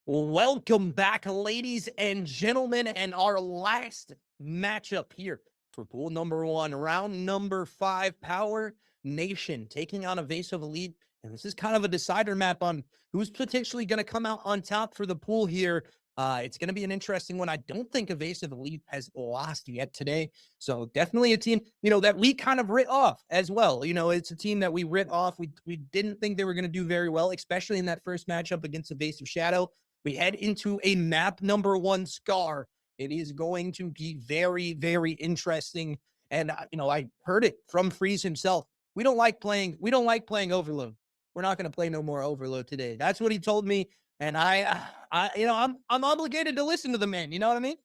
Welcome back, ladies and gentlemen, and our last matchup here for pool number 1, round number 5, Power Nation taking on Evasive Elite. And this is kind of a decider map on who's potentially going to come out on top for the pool here. It's going to be an interesting one. I don't think Evasive Elite has lost yet today. So definitely a team, that we kind of writ off as well. It's a team that we writ off. We didn't think they were going to do very well, especially in that first matchup against Evasive Shadow. We head into a map number 1, Scar. It is going to be very, very interesting. And, I heard it from Freeze himself. We don't like playing Overload. We're not going to play no more Overload today. That's what he told me. And I'm obligated to listen to the man. You know what I mean?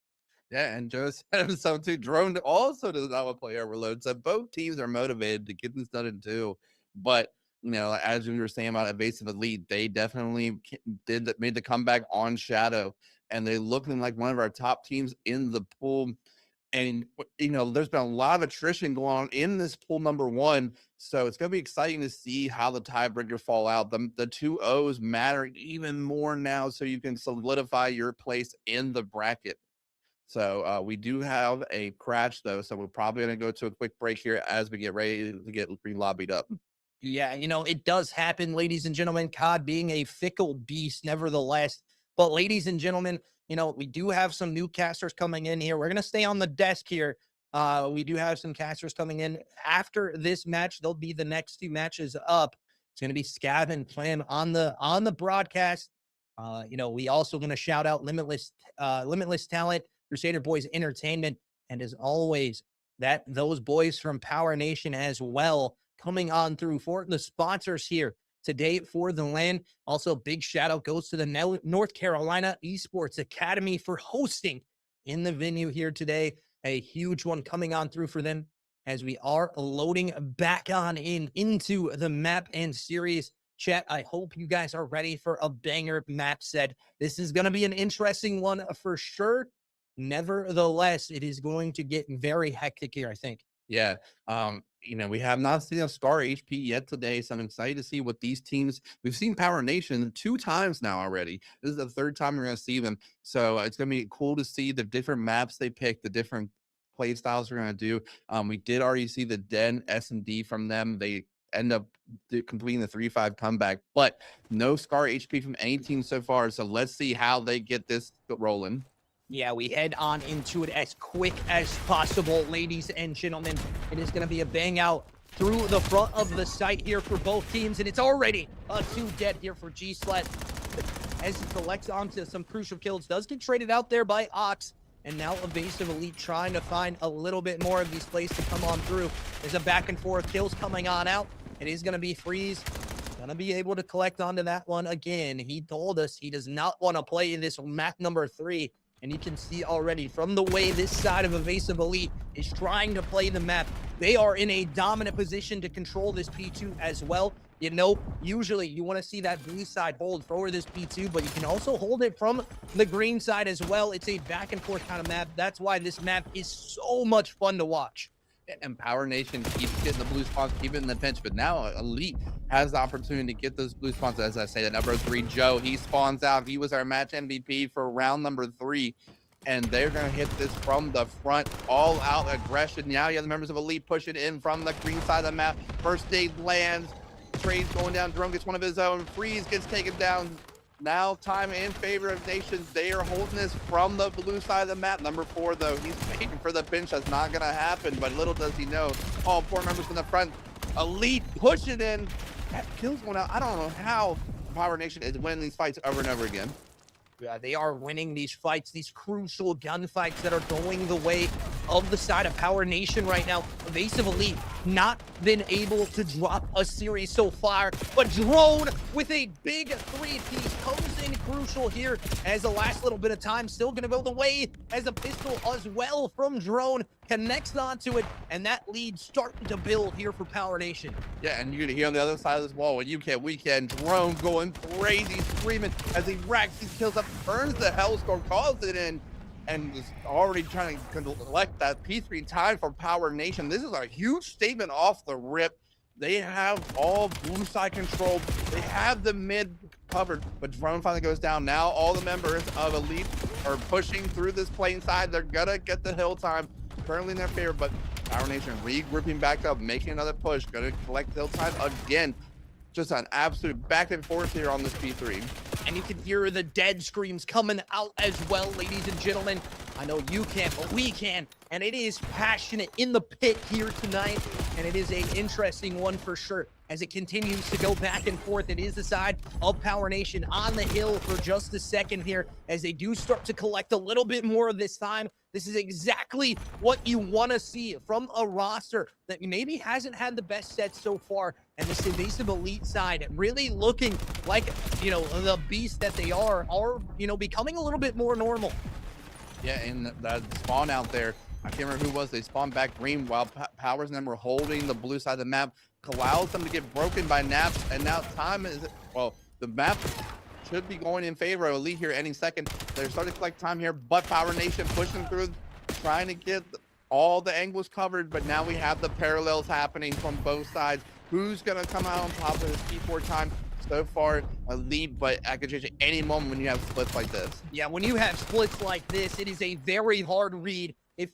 Yeah, and Joe said himself too. Drone also does not want to play Overload. So both teams are motivated to get this done in 2. But as we were saying about Evasive Elite, they definitely made the comeback on Shadow, and they're looking like one of our top teams in the pool. And there's been a lot of attrition going on in this pool number 1, so it's going to be exciting to see how the tiebreaker fall out. The 2 O's matter even more now, so you can solidify your place in the bracket. So we do have a crash though, so we're probably going to go to a quick break here as we get ready to get re-lobbied up. Yeah, it does happen, ladies and gentlemen. COD being a fickle beast, nevertheless. But ladies and gentlemen, you know, we do have some new casters coming in here. We're going to stay on the desk here. We do have some casters coming in after this match. They'll be the next 2 matches up. It's going to be Scav and Plan on the broadcast. You know, we also going to shout out Limitless Talent, Crusader Boys Entertainment, and as always, those boys from Power Nation as well coming on through for the sponsors here today for the LAN. Also, big shout out goes to the North Carolina Esports Academy for hosting in the venue here today. A huge one coming on through for them as we are loading back on into the map and series. Chat, I hope you guys are ready for a banger map set. This is going to be an interesting one for sure. Nevertheless, it is going to get very hectic here, I think. Yeah. You know, we have not seen a Scar HP yet today, so I'm excited to see what these teams. We've seen Power Nation 2 times now already. This is the 3rd time we're going to see them. So it's going to be cool to see the different maps they pick, the different play styles we're going to do. We did already see the Den S&D from them. They end up completing the 3-5 comeback, but no Scar HP from any team so far. So let's see how they get this rolling. Yeah, we head on into it as quick as possible, ladies and gentlemen. It is going to be a bang out through the front of the site here for both teams, and it's already a 2 dead here for G-Slat as he collects onto some crucial kills. Does get traded out there by Ox, and now Evasive Elite trying to find a little bit more of these plays to come on through. There's a back and forth, kills coming on out. It is going to be Freeze. Going to be able to collect onto that one again. He told us he does not want to play in this map number 3. And you can see already from the way this side of Evasive Elite is trying to play the map, they are in a dominant position to control this P2 as well. You know, usually you want to see that blue side hold for this P2, but you can also hold it from the green side as well. It's a back and forth kind of map. That's why this map is so much fun to watch. And Power Nation keeps getting the blue spawns, keep it in the pinch, but now Elite has the opportunity to get those blue spawns. As I say, the number 3 Joe, he spawns out. He was our match MVP for round number 3, and they're going to hit this from the front, all out aggression. Now you have the members of Elite pushing in from the green side of the map. First aid lands, Trade's going down, Drone gets one of his own, Freeze gets taken down. Now time in favor of Nations. They are holding this from the blue side of the map. Number 4, though, he's waiting for the pinch. That's not going to happen, but little does he know, all 4 members from the front. Elite pushing in. That kills one out. I don't know how Power Nation is winning these fights over and over again. Yeah, they are winning these fights, these crucial gunfights that are going the way of the side of Power Nation right now. Evasive Elite not been able to drop a series so far, but Drone with a big 3-piece comes in crucial here as the last little bit of time still going to go the way as a pistol as well from Drone connects onto it, and that lead starting to build here for Power Nation. Yeah, and you're gonna hear on the other side of this wall, when you can, we can. Drone going crazy, screaming as he racks these kills up, turns the Hellstorm, calls it in, and is already trying to collect that P3 time for Power Nation. This is a huge statement off the rip. They have all blue side control. They have the mid covered, but Drone finally goes down. Now all the members of Elite are pushing through this plain side. They're gonna get the hill time. Currently in their favor, but Power Nation regrouping back up, making another push, gonna collect hill time again. Just an absolute back and forth here on this P3. And you can hear the dead screams coming out as well, ladies and gentlemen. I know you can't, but we can. And it is passionate in the pit here tonight. And it is an interesting one for sure. As it continues to go back and forth, it is the side of Power Nation on the hill for just a second here. As they do start to collect a little bit more of this time. This is exactly what you want to see from a roster that maybe hasn't had the best set so far. And this Evasive Elite side really looking like, you know, the beast that they are, you know, becoming a little bit more normal. Yeah, and that spawn out there, I can't remember who it was. They spawned back green while Powers and them were holding the blue side of the map. Allows them to get broken by naps, and now time is, well, the map should be going in favor of Elite here any second. They're starting to collect time here, but Power Nation pushing through, trying to get all the angles covered, but now we have the parallels happening from both sides. Who's going to come out on top of this P4 time? So far, Elite, but I could change at any moment when you have splits like this. Yeah, when you have splits like this, it is a very hard read if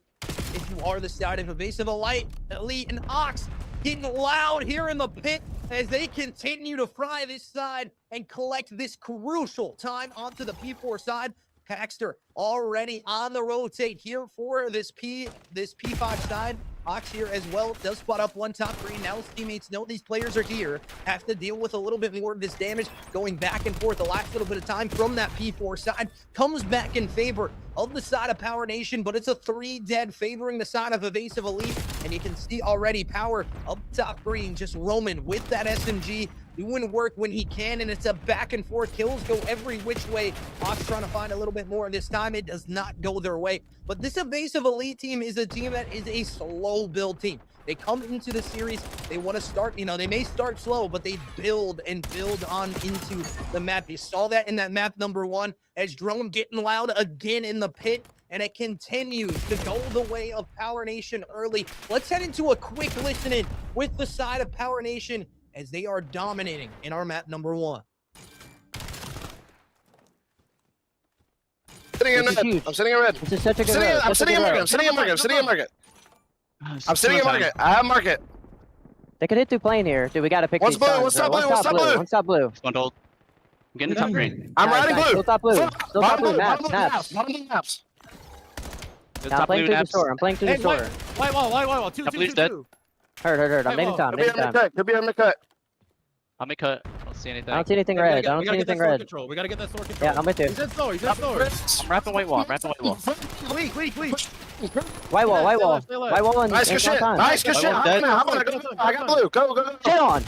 you are the side of Evasive Elite and Ox getting loud here in the pit as they continue to fry this side and collect this crucial time onto the P4 side. Paxter already on the rotate here for this P5 side. Ox here as well does spot up one top green. Now his teammates know these players are here. Have to deal with a little bit more of this damage going back and forth. The last little bit of time from that P4 side comes back in favor of the side of Power Nation, but it's a 3 dead favoring the side of Evasive Elite. And you can see already Power up top green just roaming with that SMG, doing work when he can, and it's a back and forth. Kills go every which way. Ox trying to find a little bit more. This time it does not go their way. But this Evasive Elite team is a team that is a slow build team. They come into the series, they want to start, they may start slow, but they build and build on into the map. You saw that in that map number 1 as Drone getting loud again in the pit, and it continues to go the way of Power Nation early. Let's head into a quick listening with the side of Power Nation as they are dominating in our map number 1. Sitting in red. I'm sitting in red. This is such a good I'm sitting in market. I'm sitting in market. I'm sitting in market. I'm sitting in market. I have market. They could hit through plane here. Dude, we gotta pick What's these blue? What's top blue? What's top blue? One top blue. One hold. I'm getting top green. I'm riding blue. Still top blue. Still top blue. Maps. Maps. I'm playing through the store. I'm playing through the store. White wall. Two. Heard. I'm making time. Could be on the cut. I'll make cut. I don't see anything. I don't see anything red. I don't see anything red. We gotta get that sword control. Yeah, I'm with you. He's in store. I'm wrapping white wall. Weak. White wall and Nice good shit. Nice good shit. I got blue. Go. Shit on.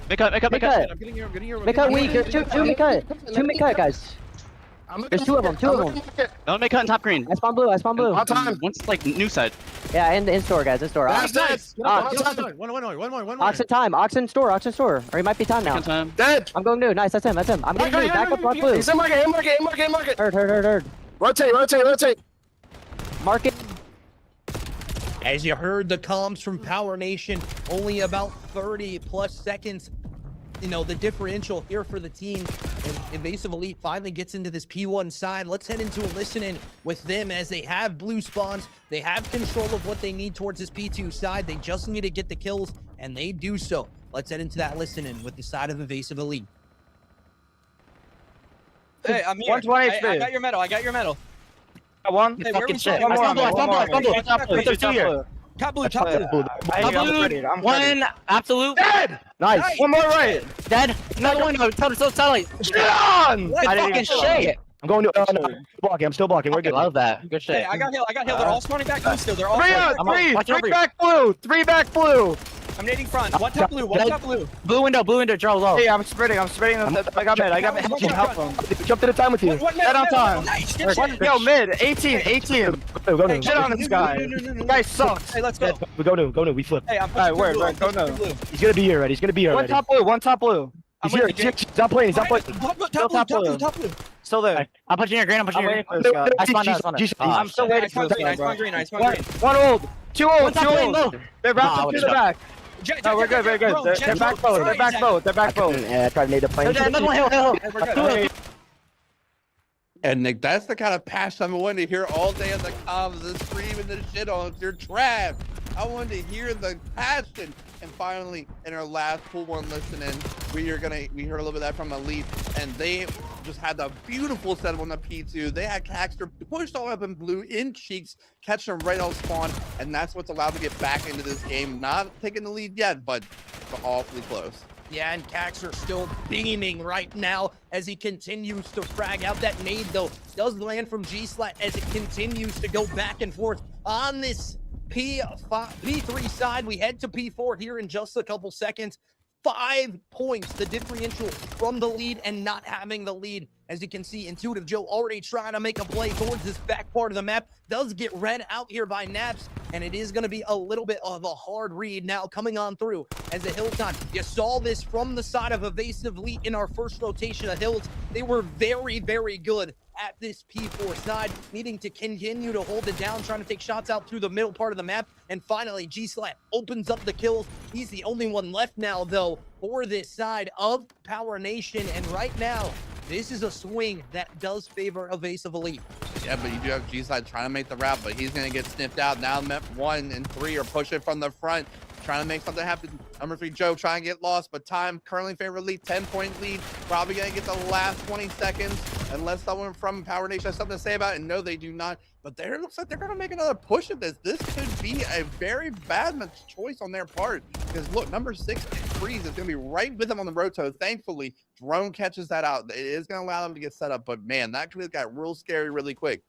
Make cut. I'm getting here. Make cut weak. There's two make cut. Two make cut, guys. There's two of them. No, make cut in top green. I spawn blue. On time. One's like new side. Yeah, in store, guys. In store. That's nice. One more. Ox in time. Ox in store. Or he might be time now. Dead. I'm going new. Nice. That's him. I'm getting new. Back up on blue. He's in market. Heard. Rotate. Market. As you heard the comms from Power Nation, only about 30 plus seconds. The differential here for the team, and Evasive Elite finally gets into this P1 side. Let's head into a listening with them as they have blue spawns. They have control of what they need towards this P2 side. They just need to get the kills, and they do so. Let's head into that listening with the side of Evasive Elite. Hey, I'm here. 120 HP. I got your medal. One. Hey, where we Shit. from? Top blue. Top blue. One absolute. Dead. Nice. One more right. Dead. Another one. Totally. John. I didn't even shit. I'm going to. No. I'm still blocking. We're good. Love that. Good shit. Hey, I got heal. They're all spawning back blue still. They're all Three back blue. I'm nading front. One top blue. Blue window. Draw low. Hey, I'm spreading. I got mid. Jump to the time with you. Dead on time. Nice. Yo, mid. 18. Go new. Shit on this guy. Guy sucks. Hey, let's go. We go new. We flip. Hey, I'm pushing blue. Go new. He's gonna be here already. One top blue. He's here. He's not playing. Top blue. Still there. I'm pushing your green. I spawned out. I'm still waiting for this guy, I spawn green. One old. Two old. They're wrapped to the back. No, we're good. They're back both. Yeah, I tried to make a play. Another one. Hill. And Nick, that's the kind of passion I wanted to hear all day on the comms, the screaming the shit on your trash. I wanted to hear the passion. And finally, in our last pool 1 listening, we heard a little bit of that from Elite, and they just had the beautiful setup on the P2. They had Caxter pushed all up in blue in cheeks, catch them right on spawn, and that's what's allowed to get back into this game. Not taking the lead yet, but awfully close. Yeah, and Caxter still beaming right now as he continues to frag out. That nade, though, does land from G-Slat as it continues to go back and forth on this P3 side. We head to P4 here in just a couple seconds. 5 points, the differential from the lead and not having the lead. As you can see, Intuitive Joe already trying to make a play towards this back part of the map. Does get read out here by Naps, and it is going to be a little bit of a hard read now coming on through as the Hilltime. You saw this from the side of Evasive Elite in our first rotation of Hills. They were very, very good at this P4 side, needing to continue to hold it down, trying to take shots out through the middle part of the map. And finally, G-Slat opens up the kills. He's the only one left now, though, for this side of Power Nation. And right now, this is a swing that does favor Evasive Elite. Yeah, but you do have G-Side trying to make the route, but he's going to get sniffed out. Now Mep 1 and 3 are pushing from the front, trying to make something happen. Number 3, Joe, trying to get lost, but time currently favor Elite, 10-point lead. Probably going to get the last 20 seconds. unless someone from Power Nation has something to say about it. No, they do not. But it looks like they're going to make another push at this. This could be a very bad choice on their part. Because look, number 6, Freeze, is going to be right with them on the roto. Thankfully, Drone catches that out. It is going to allow them to get set up. But man, that could have got real scary really quick.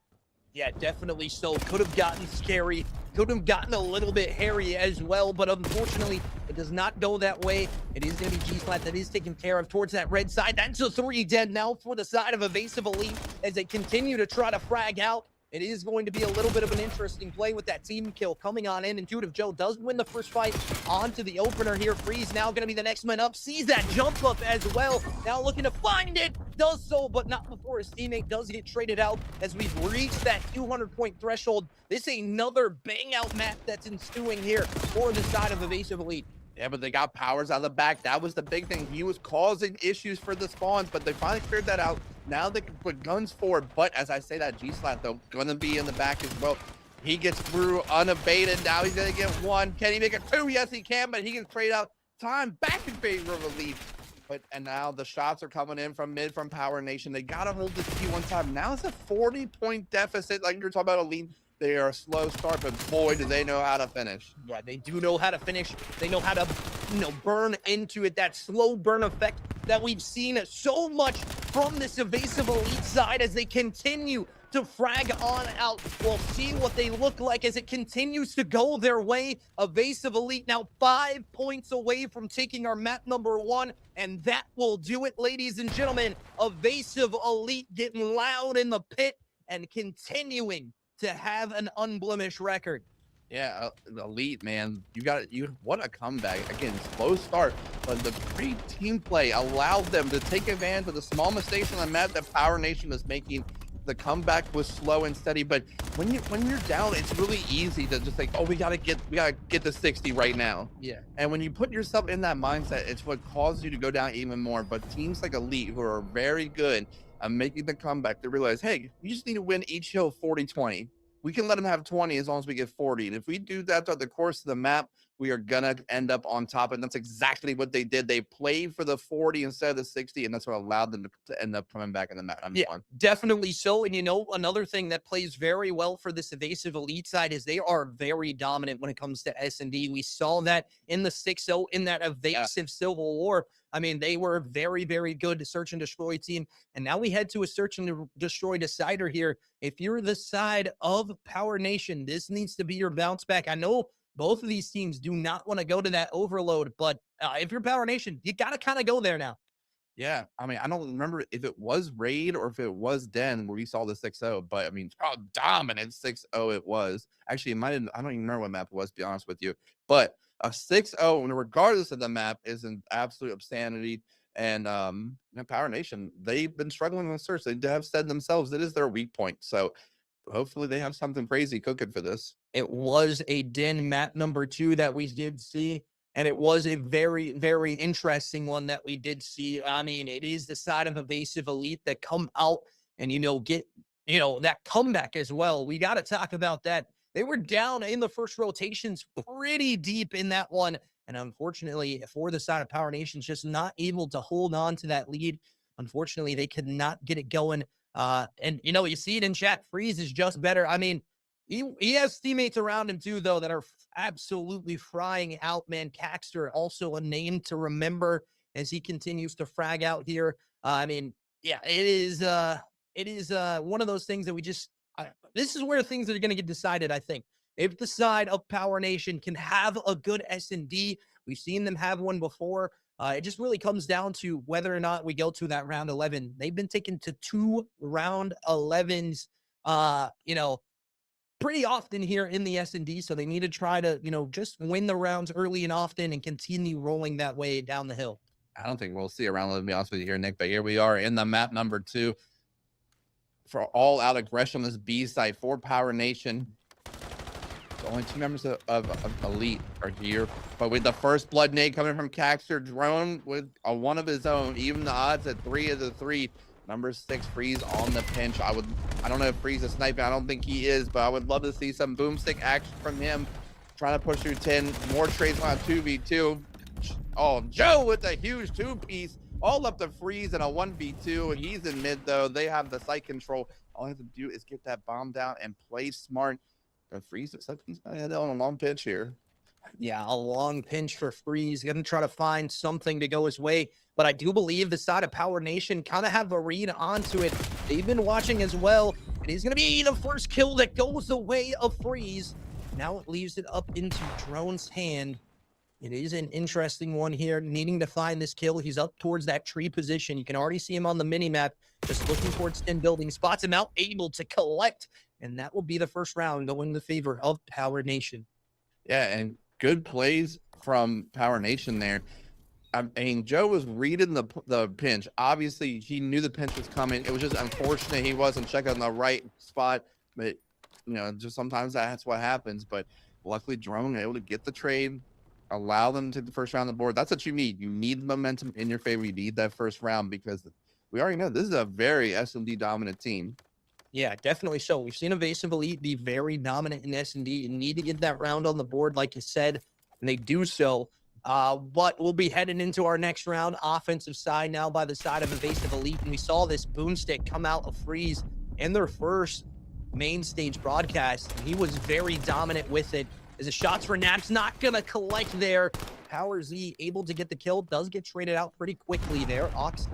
Yeah, definitely so. Could have gotten scary. Could have gotten a little bit hairy as well, but unfortunately, it does not go that way. It is going to be G-Slat that is taken care of towards that red side. That's a 3 dead now for the side of Evasive Elite as they continue to try to frag out. It is going to be a little bit of an interesting play with that team kill coming on in. Intuitive Joe does win the first fight onto the opener here. Freeze now going to be the next man up. Sees that jump up as well. Now looking to find it. Does so, but not before his teammate does get traded out as we've reached that 200-point threshold. This is another bang-out map that's ensuing here for the side of Evasive Elite. Yeah, but they got Powers out of the back. That was the big thing. He was causing issues for the spawns, but they finally cleared that out. Now they can put guns forward. But as I say that, G-Slat, though, going to be in the back as well. He gets through unabated. Now he's going to get 1. Can he make it 2? Yes, he can, but he can trade out time back in favor of Elite. And now the shots are coming in from mid from Power Nation. They got to hold this T1 time. Now it's a 40-point deficit. Like you're talking about Elite. They are a slow start, but boy, do they know how to finish. Yeah, they do know how to finish. They know how to, burn into it. That slow burn effect that we've seen so much from this Evasive Elite side as they continue to frag on out. We'll see what they look like as it continues to go their way. Evasive Elite now 5 points away from taking our map number 1, and that will do it, ladies and gentlemen. Evasive Elite getting loud in the pit and continuing to have an unblemished record. Yeah, Elite, man. What a comeback. Again, slow start, but the great team play allowed them to take advantage of the small mistakes on the map that Power Nation was making. The comeback was slow and steady, but when you're down, it's really easy to just like, oh, we gotta get to 60 right now. Yeah. And when you put yourself in that mindset, it's what causes you to go down even more. But teams like Elite, who are very good at making the comeback, they realize, hey, you just need to win each hill 40-20. We can let them have 20 as long as we get 40. And if we do that throughout the course of the map, we are going to end up on top. And that's exactly what they did. They played for the 40 instead of the 60, and that's what allowed them to end up coming back in the map. Definitely so. And, another thing that plays very well for this Evasive Elite side is they are very dominant when it comes to S&D. We saw that in the 6-0 in that Evasive Civil War. I mean, they were very, very good search and destroy team. And now we head to a search and destroy decider here. If you're the side of Power Nation, this needs to be your bounce back. I know both of these teams do not want to go to that overload, but if you're Power Nation, you got to kind of go there now. Yeah, I mean, I don't remember if it was Raid or if it was Den where we saw the 6-0, but I mean, how dominant 6-0 it was. Actually, I don't even remember what map it was, to be honest with you. But a 6-0, regardless of the map, is an absolute obscenity. And Power Nation, they've been struggling with search. They have said themselves it is their weak point. So hopefully they have something crazy cooking for this. It was a Den map number 2 that we did see. And it was a very, very interesting one that we did see. I mean, it is the side of Evasive Elite that come out and, get, that comeback as well. We got to talk about that. They were down in the first rotations pretty deep in that one. And unfortunately, for the side of Power Nation, just not able to hold on to that lead. Unfortunately, they could not get it going. And, you see it in chat. Freeze is just better. I mean, he has teammates around him too, though, that are absolutely frying out, man. Caxter, also a name to remember as he continues to frag out here. I mean, yeah, it is one of those things that this is where things are going to get decided, I think. If the side of Power Nation can have a good S&D, we've seen them have one before. It just really comes down to whether or not we go to that round 11. They've been taken to 2 round 11s, pretty often here in the S&D, so they need to try to, just win the rounds early and often and continue rolling that way down the hill. I don't think we'll see a round 11, to be honest with you here, Nick, but here we are in the map number 2 for all-out aggression on this B side for Power Nation. The only 2 members of Elite are here, but with the first blood nade coming from Caxter, Drone with a one of his own, even the odds at 3 of the 3. Number 6, Freeze on the pinch. I don't know if Freeze is sniping. I don't think he is, but I would love to see some boomstick action from him. Trying to push through 10. More trades on 2v2. Oh, Joe with a huge 2-piece. all up to Freeze in a 1v2. He's in mid, though. They have the site control. All he has to do is get that bomb down and play smart. And Freeze looks like he's going to head on a long pitch here. Yeah, a long pinch for Freeze. Going to try to find something to go his way. But I do believe the side of Power Nation kind of have a read onto it. They've been watching as well. It is going to be the first kill that goes the way of Freeze. Now it leaves it up into Drone's hand. It is an interesting one here, needing to find this kill. He's up towards that tree position. You can already see him on the mini-map, just looking towards 10 building spots, and now able to collect. And that will be the first round going in the favor of Power Nation. Yeah, and good plays from Power Nation there. I mean, Joe was reading the pinch. Obviously, he knew the pinch was coming. It was just unfortunate he wasn't checking on the right spot. But, you know, just sometimes that's what happens. But luckily, Drone able to get the trade, allow them to take the first round on the board. That's what you need. You need momentum in your favor. You need that first round because we already know this is a very SMD dominant team. Yeah, definitely so. We've seen Evasive Elite be very dominant in S&D. You need to get that round on the board, like you said, and they do so. But we'll be heading into our next round, offensive side now by the side of Evasive Elite. And we saw this boomstick come out of Freeze in their first main stage broadcast. And he was very dominant with it. As the shots for Naps not going to collect there. Power Z able to get the kill, does get traded out pretty quickly there. Ox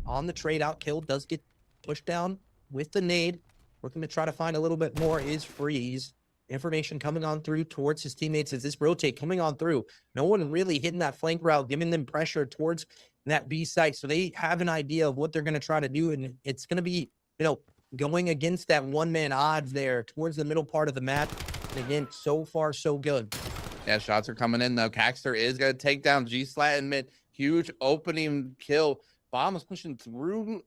on the trade out kill, does get pushed down with the nade. Looking to try to find a little bit more is Freeze. Information coming on through towards his teammates as this rotate coming on through. No one really hitting that flank route, giving them pressure towards that B site. So they have an idea of what they're going to try to do. And it's going to be, you know, going against that one-man odds there towards the middle part of the map. And again, so far, so good. Yeah, shots are coming in, though. Caxter is going to take down G-Slat in mid. Huge opening kill. Bomb is pushing through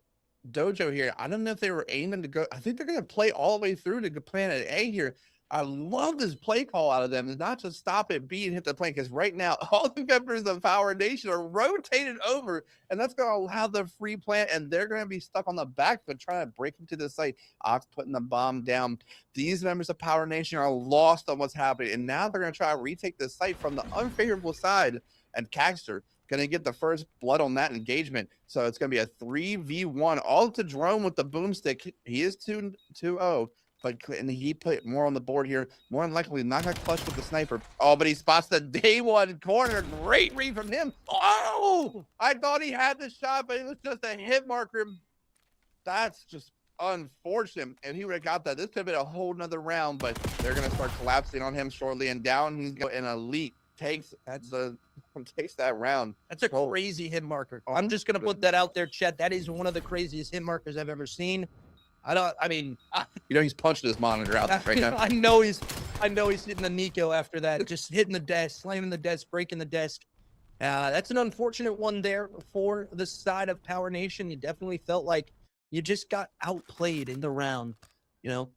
Dojo here. I don't know if they were aiming to go. I think they're going to play all the way through to Planet A here. I love this play call out of them. It's not just stop at B and hit the plane, because right now all the members of Power Nation are rotated over, and that's going to allow the free plant, and they're going to be stuck on the back foot trying to break into the site. Ox putting the bomb down. These members of Power Nation are lost on what's happening, and now they're going to try to retake the site from the unfavorable side, and Caxter going to get the first blood on that engagement. So it's going to be a 3v1 all to Drone with the boomstick. He is 2-0. But and he put more on the board here. More than likely not going to clutch with the sniper. Oh, but he spots the day one corner. Great read from him. Oh, I thought he had the shot, but it was just a hit marker. That's just unfortunate. And he would have got that. This could have been a whole nother round, but they're going to start collapsing on him shortly. And down he's going. And Elite takes that round. That's a crazy hit marker. I'm just going to put that out there, Chet. That is one of the craziest hit markers I've ever seen. I mean, you know, he's punching his monitor out right now. I know he's hitting the Nico after that, just hitting the desk, slamming the desk, breaking the desk. That's an unfortunate one there for the side of Power Nation. You definitely felt like you just got outplayed in the round, you know.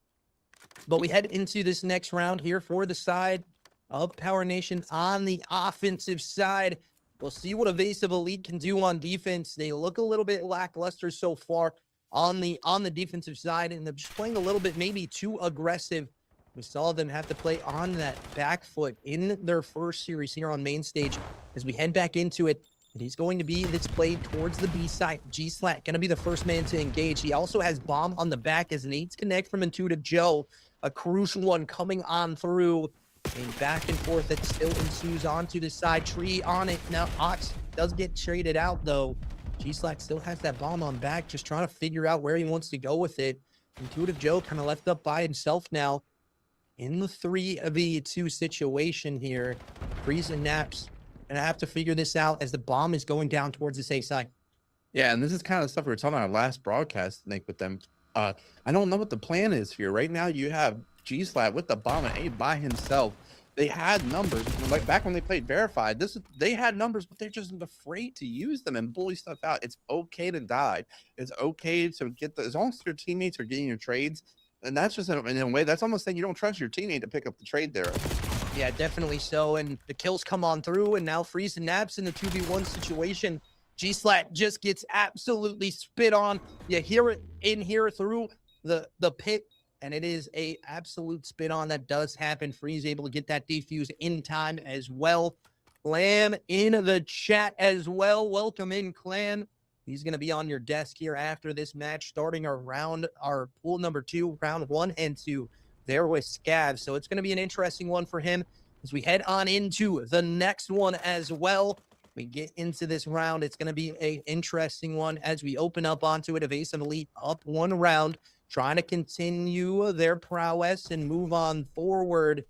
But we head into this next round here for the side of Power Nation on the offensive side. We'll see what Evasive Elite can do on defense. They look a little bit lackluster so far on the defensive side, and they're just playing a little bit maybe too aggressive. We saw them have to play on that back foot in their first series here on main stage. As we head back into it, and he's going to be this play towards the B side. G-Slat going to be the first man to engage. He also has bomb on the back as nades connect from Intuitive Joe. A crucial one coming on through. And back and forth that still ensues onto the side. Tree on it. Now Ox does get traded out though. G-Slack still has that bomb on back, just trying to figure out where he wants to go with it. Intuitive Joe kind of left up by himself now in the 3v2 situation here. Freeze and Naps gonna have to figure this out as the bomb is going down towards the safe side. Yeah, and this is kind of stuff we were talking about our last broadcast, Nick, with them. I don't know what the plan is here. Right now you have G-Slat with the bomb and A by himself. They had numbers, like back when they played Verified. They had numbers, but they're just afraid to use them and bully stuff out. It's okay to die. It's okay to get as long as your teammates are getting your trades. And that's just in a way, that's almost saying you don't trust your teammate to pick up the trade there. Yeah, definitely so. And the kills come on through, and now Freeze and Naps in the 2v1 situation. G-Slat just gets absolutely spit on. You hear it in here through the pit. And it is a absolute spit on that does happen. Freeze able to get that defuse in time as well. Clan in the chat as well. Welcome in, Clan. He's going to be on your desk here after this match, starting our pool number 2, round 1 and 2 there with Scav. So it's going to be an interesting one for him as we head on into the next one as well. We get into this round. It's going to be an interesting one as we open up onto it. Evasive Elite up 1 round, trying to continue their prowess and move on forward.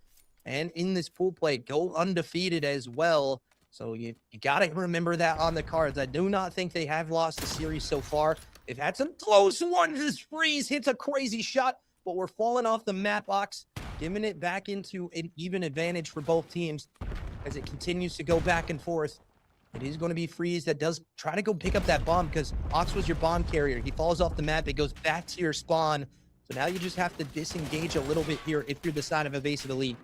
And in this pool play, go undefeated as well. So you got to remember that on the cards. I do not think they have lost the series so far. They've had some close ones. This Freeze hits a crazy shot, but we're falling off the map box, giving it back into an even advantage for both teams as it continues to go back and forth. It is going to be Freeze that does try to go pick up that bomb because Ox was your bomb carrier. He falls off the map. It goes back to your spawn. So now you just have to disengage a little bit here if you're the side of Evasive Elite.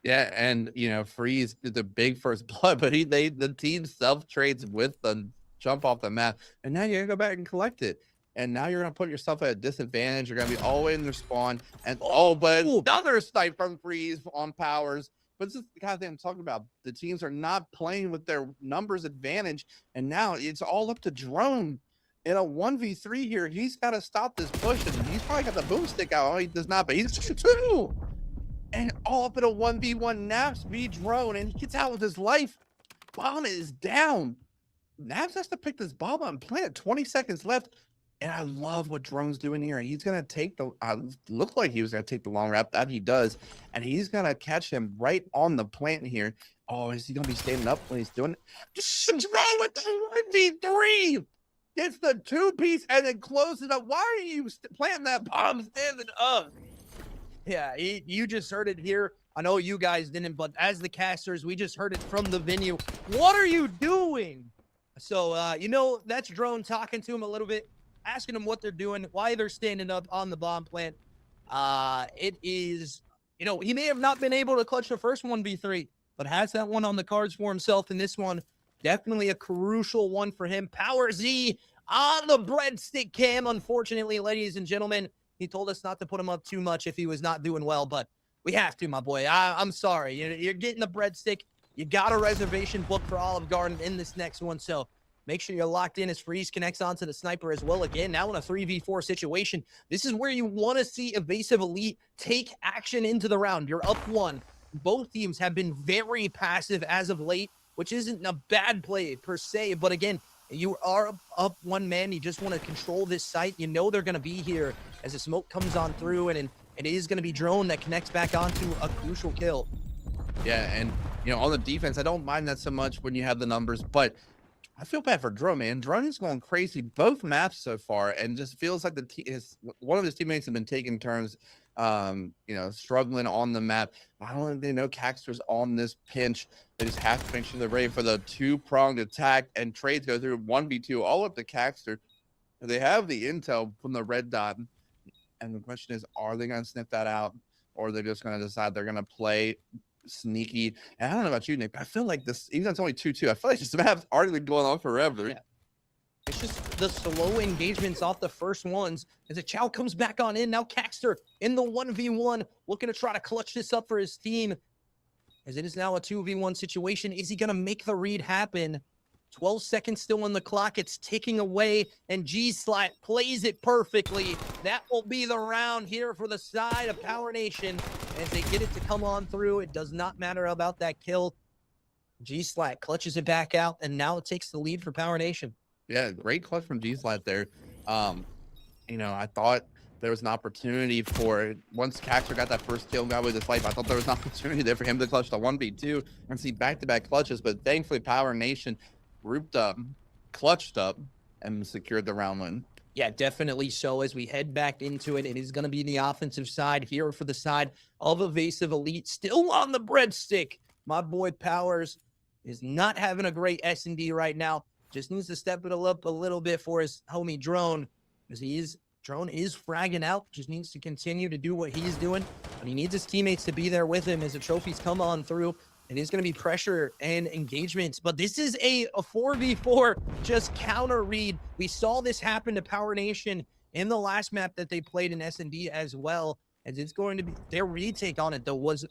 Yeah, and Freeze did the big first blood, but the team self-trades with the jump off the map, and now you're gonna go back and collect it. And now you're gonna put yourself at a disadvantage. You're gonna be all the way in their spawn, and but another snipe from Freeze on Powers. But this is the kind of thing I'm talking about. The teams are not playing with their numbers advantage, and now it's all up to Drone. In a 1v3 here, he's got to stop this push, and he's probably got the boomstick out. Oh, he does not, but he's 2. And all up in a 1v1 Naps v Drone, and he gets out with his life. Bomb is down. Naps has to pick this bomb up and plant. 20 seconds left. And I love what Drone's doing here. He's going to take the, looked like he was going to take the long wrap. That he does. And he's going to catch him right on the plant here. Oh, is he going to be standing up when he's doing it? Just Drone with the 1v3. Gets the 2-piece and then closes it up. Why are you planting that bomb standing up? Yeah, you just heard it here. I know you guys didn't, but as the casters, we just heard it from the venue. What are you doing? So, that's Drone talking to him a little bit, asking him what they're doing, why they're standing up on the bomb plant. It is, he may have not been able to clutch the first 1v3, but has that one on the cards for himself in this one. Definitely a crucial one for him. Power Z on the breadstick cam, unfortunately, ladies and gentlemen. He told us not to put him up too much if he was not doing well, but we have to, my boy. I'm sorry. You're getting the breadstick. You got a reservation booked for Olive Garden in this next one, so make sure you're locked in as Freeze connects onto the sniper as well. Again, now in a 3v4 situation, this is where you want to see Evasive Elite take action into the round. You're up 1. Both teams have been very passive as of late, which isn't a bad play per se, but again, you are up 1 man. You just want to control this site. You know they're going to be here as the smoke comes on through, and it is going to be Drone that connects back onto a crucial kill. Yeah, and on the defense, I don't mind that so much when you have the numbers, but I feel bad for Drone, man. Drone is going crazy both maps so far, and just feels like one of his teammates have been taking turns, struggling on the map. I don't think they know Caxter's on this pinch. They just have to make sure they're ready for the 2-pronged attack, and trades go through 1v2 all up to Caxter. They have the intel from the red dot, and the question is, are they going to sniff that out, or are they just going to decide they're going to play sneaky? And I don't know about you, Nick, but I feel like this, even though it's only 2-2, I feel like this map's already been going on forever. Yeah. It's just the slow engagements off the first ones as the Chow comes back on in. Now Caxter in the 1v1, looking to try to clutch this up for his team, as it is now a 2v1 situation. Is he going to make the read happen? 12 seconds still on the clock. It's ticking away, and G-Slat plays it perfectly. That will be the round here for the side of Power Nation as they get it to come on through. It does not matter about that kill. G-Slat clutches it back out, and now it takes the lead for Power Nation. Yeah, great clutch from G-Slat there. I thought there was an opportunity for, once Caxter got that first kill and got with his life, I thought there was an opportunity there for him to clutch the 1v2 and see back-to-back clutches, but thankfully Power Nation grouped up, clutched up, and secured the round win. Yeah, definitely so. As we head back into it, it is going to be the offensive side here for the side of Evasive Elite. Still on the breadstick. My boy Powers is not having a great S&D right now. Just needs to step it up a little bit for his homie Drone, as Drone is fragging out. Just needs to continue to do what he's doing, but he needs his teammates to be there with him as the trophies come on through. It is going to be pressure and engagement, but this is a 4v4 just counter read. We saw this happen to Power Nation in the last map that they played in S&D as well, as it's going to be their retake on it, though, was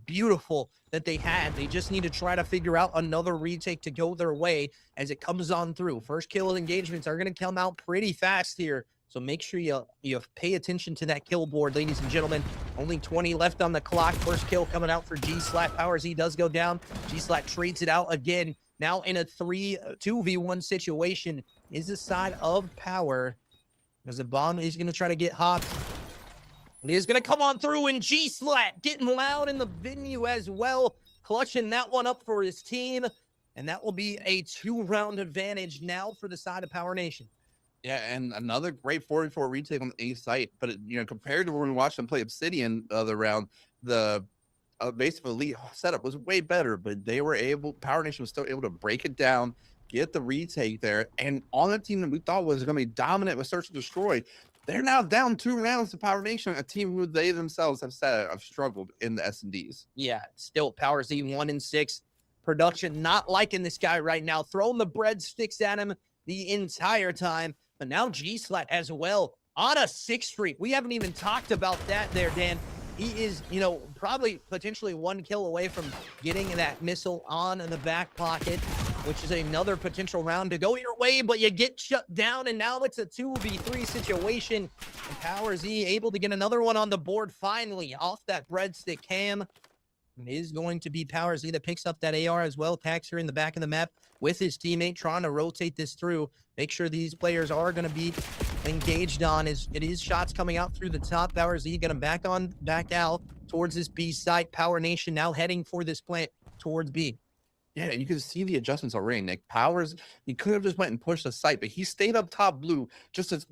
beautiful that they had. They just need to try to figure out another retake to go their way as it comes on through. First kill engagements are going to come out pretty fast here. So make sure you pay attention to that kill board, ladies and gentlemen. Only 20 left on the clock. First kill coming out for G-Slat. Power Z does go down. G-Slat trades it out again. Now in a 2v1 situation is the side of Power. As the bomb is going to try to get hot. It is going to come on through, and G-Slat getting loud in the venue as well. Clutching that one up for his team. And that will be a 2-round advantage now for the side of Power Nation. Yeah, and another great 44 retake on the A site. But, compared to when we watched them play Obsidian the other round, the basic elite setup was way better. But Power Nation was still able to break it down, get the retake there. And on a team that we thought was going to be dominant with Search and Destroy, they're now down 2 rounds to Power Nation, a team who they themselves have said have struggled in the S&Ds. Yeah, still Power Z 1-6. Production not liking this guy right now. Throwing the breadsticks at him the entire time. But now G-Slat as well on a 6th streak. We haven't even talked about that there, Dan. He is, probably potentially 1 kill away from getting that missile on in the back pocket, which is another potential round to go your way, but you get shut down, and now it's a 2v3 situation. And Power Z able to get another one on the board finally off that breadstick cam. It is going to be Power Z that picks up that AR as well. Taxer in the back of the map with his teammate trying to rotate this through. Make sure these players are going to be engaged on. It is shots coming out through the top. Power Z going to back out towards this B site. Power Nation now heading for this plant towards B. Yeah, you can see the adjustments already, Nick. Powers, he could have just went and pushed the site, but he stayed up top blue just to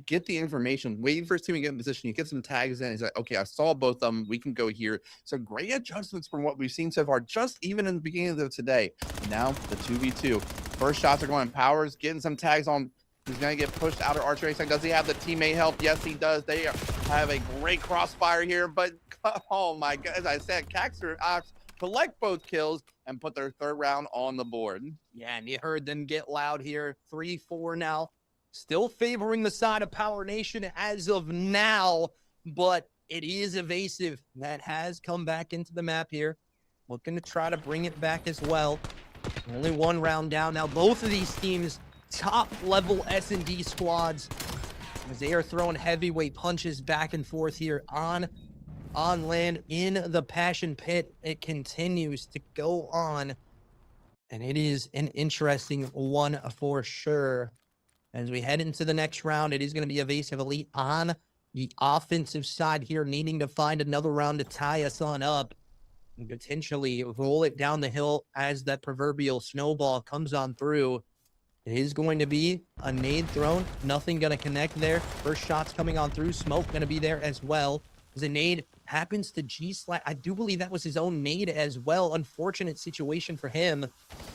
get the information, waiting for his team to get in position. He gets some tags in. He's like, okay, I saw both of them. We can go here. So great adjustments from what we've seen so far, just even in the beginning of today. Now the 2v2. First shots are going. Powers getting some tags on. He's going to get pushed out of archery. Does he have the teammate help? Yes, he does. They have a great crossfire here, but oh my God, as I said, Caxter collect both kills and put their 3rd round on the board. Yeah, and you heard them get loud here. 3-4 now. Still favoring the side of Power Nation as of now, but it is evasive. That has come back into the map here. Looking to try to bring it back as well. Only 1 round down. Now both of these teams, top-level S&D squads, as they are throwing heavyweight punches back and forth here on land in the Passion Pit. It continues to go on, and it is an interesting one for sure. As we head into the next round, it is going to be evasive elite on the offensive side here, needing to find another round to tie us on up and potentially roll it down the hill as that proverbial snowball comes on through. It is going to be a nade thrown. Nothing going to connect there. First shots coming on through. Smoke going to be there as well. As a nade happens to G-Slat. I do believe that was his own nade as well. Unfortunate situation for him,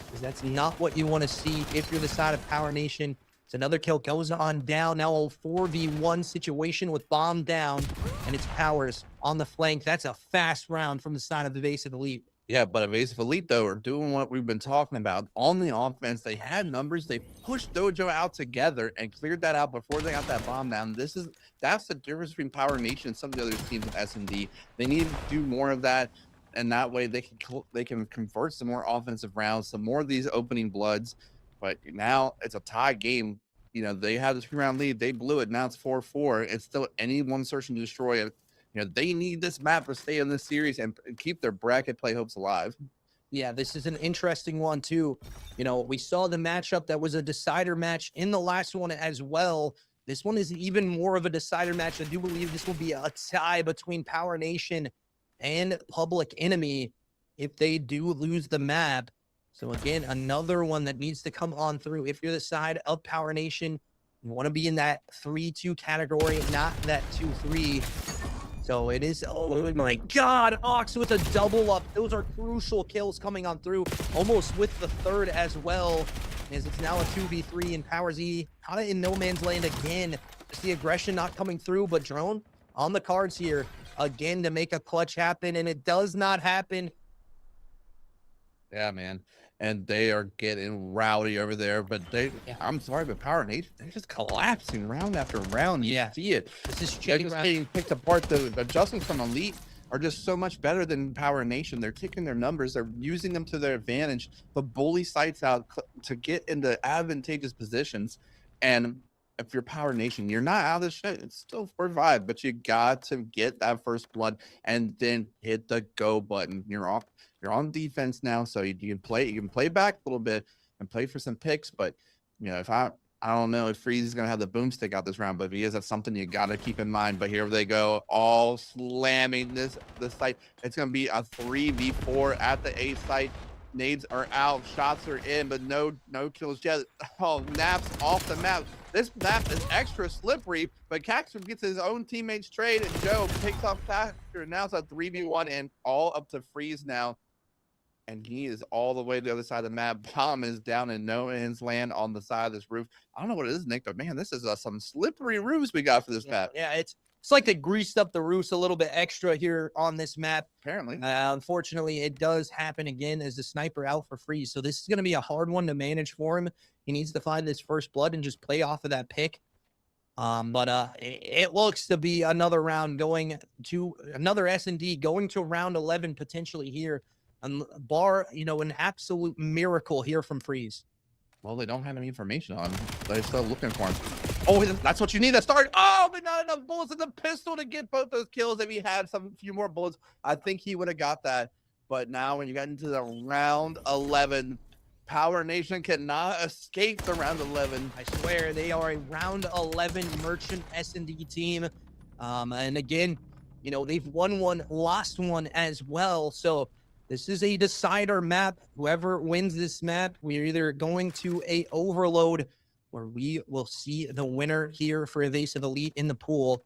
because that's not what you want to see if you're the side of Power Nation. It's another kill goes on down. Now a 4v1 situation with bomb down, and it's Powers on the flank. That's a fast round from the side of the Evasive Elite. Yeah, but Evasive Elite, though, are doing what we've been talking about. On the offense, they had numbers. They pushed Dojo out together and cleared that out before they got that bomb down. That's the difference between Power Nation and some of the other teams in S&D. They need to do more of that, and that way they can convert some more offensive rounds, some more of these opening bloods. But now it's a tie game. They had the 2-round lead. They blew it. Now it's 4-4. It's still anyone searching to destroy it. They need this map to stay in this series and keep their bracket play hopes alive. Yeah, this is an interesting one, too. We saw the matchup that was a decider match in the last one as well. This one is even more of a decider match. I do believe this will be a tie between Power Nation and Public Enemy if they do lose the map. So again, another one that needs to come on through. If you're the side of Power Nation, you want to be in that 3-2 category, not that 2-3. So it is, oh my God, Ox with a double up. Those are crucial kills coming on through, almost with the 3rd as well, as it's now a 2v3 and Power Z kind of in no man's land again. Just the aggression not coming through, but Drone on the cards here again to make a clutch happen, and it does not happen. Yeah, man. And they are getting rowdy over there, but I'm sorry, but Power Nation, they're just collapsing round after round. You see it. This is they're just getting picked apart. The adjustments from Elite are just so much better than Power Nation. They're taking their numbers, they're using them to their advantage to bully sites out to get into advantageous positions. And if you're Power Nation, you're not out of the shit. It's still 4-5, but you got to get that first blood and then hit the go button. You're on defense now, so you can play back a little bit and play for some picks. But if I don't know if Freeze is gonna have the boomstick out this round, but if he is, that's something you gotta keep in mind. But here they go, all slamming this site. It's gonna be a 3v4 at the A site. Nades are out, shots are in, but no kills yet. Oh, Naps off the map. This map is extra slippery, but Caxter gets his own teammates trade, and Joe takes off Caxter. Now it's a 3v1 and all up to Freeze now. And he is all the way to the other side of the map. Bomb is down in no man's land on the side of this roof. I don't know what it is, Nick, but man, this is some slippery roofs we got for this map. Yeah, it's like they greased up the roofs a little bit extra here on this map. Apparently. Unfortunately, it does happen again as the sniper out for Freeze. So this is going to be a hard one to manage for him. He needs to find this first blood and just play off of that pick. But it looks to be another round going to another S&D going to round 11 potentially here. Bar, an absolute miracle here from Freeze. Well, they don't have any information on him. They're still looking for him. Oh, that's what you need to start. Oh, but not enough bullets in the pistol to get both those kills. If he had few more bullets, I think he would have got that. But now when you get into the round 11, Power Nation cannot escape the round 11. I swear they are a round 11 merchant S&D team. And again, they've won one, lost one as well. So this is a decider map. Whoever wins this map, we're either going to a overload where we will see the winner here for Evasive Elite in the pool.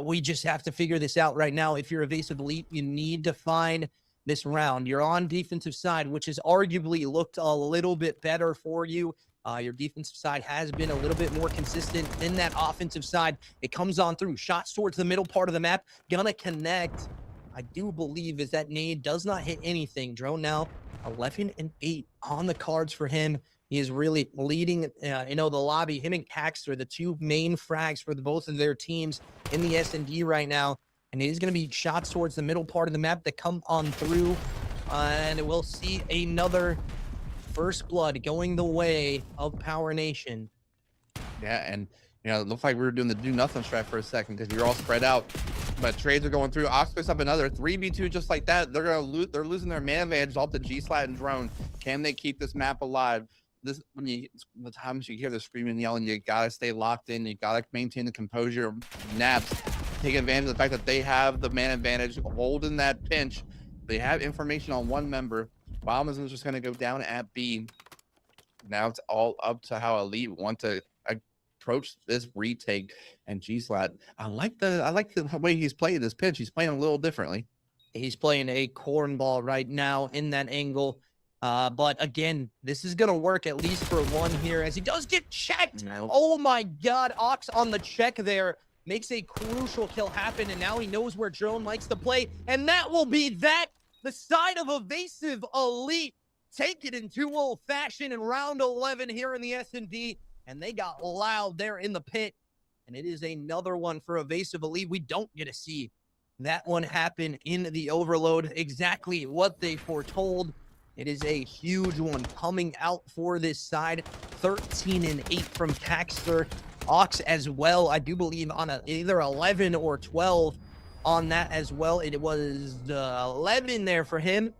We just have to figure this out right now. If you're Evasive Elite, you need to find this round. You're on defensive side, which has arguably looked a little bit better for you. Your defensive side has been a little bit more consistent than that offensive side. It comes on through. Shots towards the middle part of the map. Gonna connect. I do believe is that nade does not hit anything. Drone now 11-8 on the cards for him. He is really leading, the lobby. Him and Cax are the two main frags for both of their teams in the S&D right now. And it is going to be shots towards the middle part of the map that come on through. And we'll see another first blood going the way of Power Nation. Yeah, and it looked like we were doing the do nothing strat for a second because you're all spread out. But trades are going through. Ox picks up another 3v2 just like that. They're losing their man advantage off the G-Slat and Drone. Can they keep this map alive? The times you hear the screaming and yelling, you gotta stay locked in. You gotta maintain the composure. Naps take advantage of the fact that they have the man advantage, holding that pinch. They have information on one member. Bomb is just gonna go down at B. Now it's all up to how Elite want to approach this retake. And G-Slat, I like the way he's playing this pinch. He's playing a little differently. He's playing a cornball right now in that angle. But again, this is going to work at least for one here as he does get checked. No. Oh my God. Ox on the check there makes a crucial kill happen. And now he knows where Drone likes to play. And that will be that. The side of Evasive Elite take it in too old fashion in round 11 here in the S&D. And they got loud there in the pit. And it is another one for Evasive Elite. We don't get to see that one happen in the overload. Exactly what they foretold. It is a huge one coming out for this side. 13-8 from Caxter. Ox as well, I do believe, on either 11 or 12 on that as well. It was 11 there for him.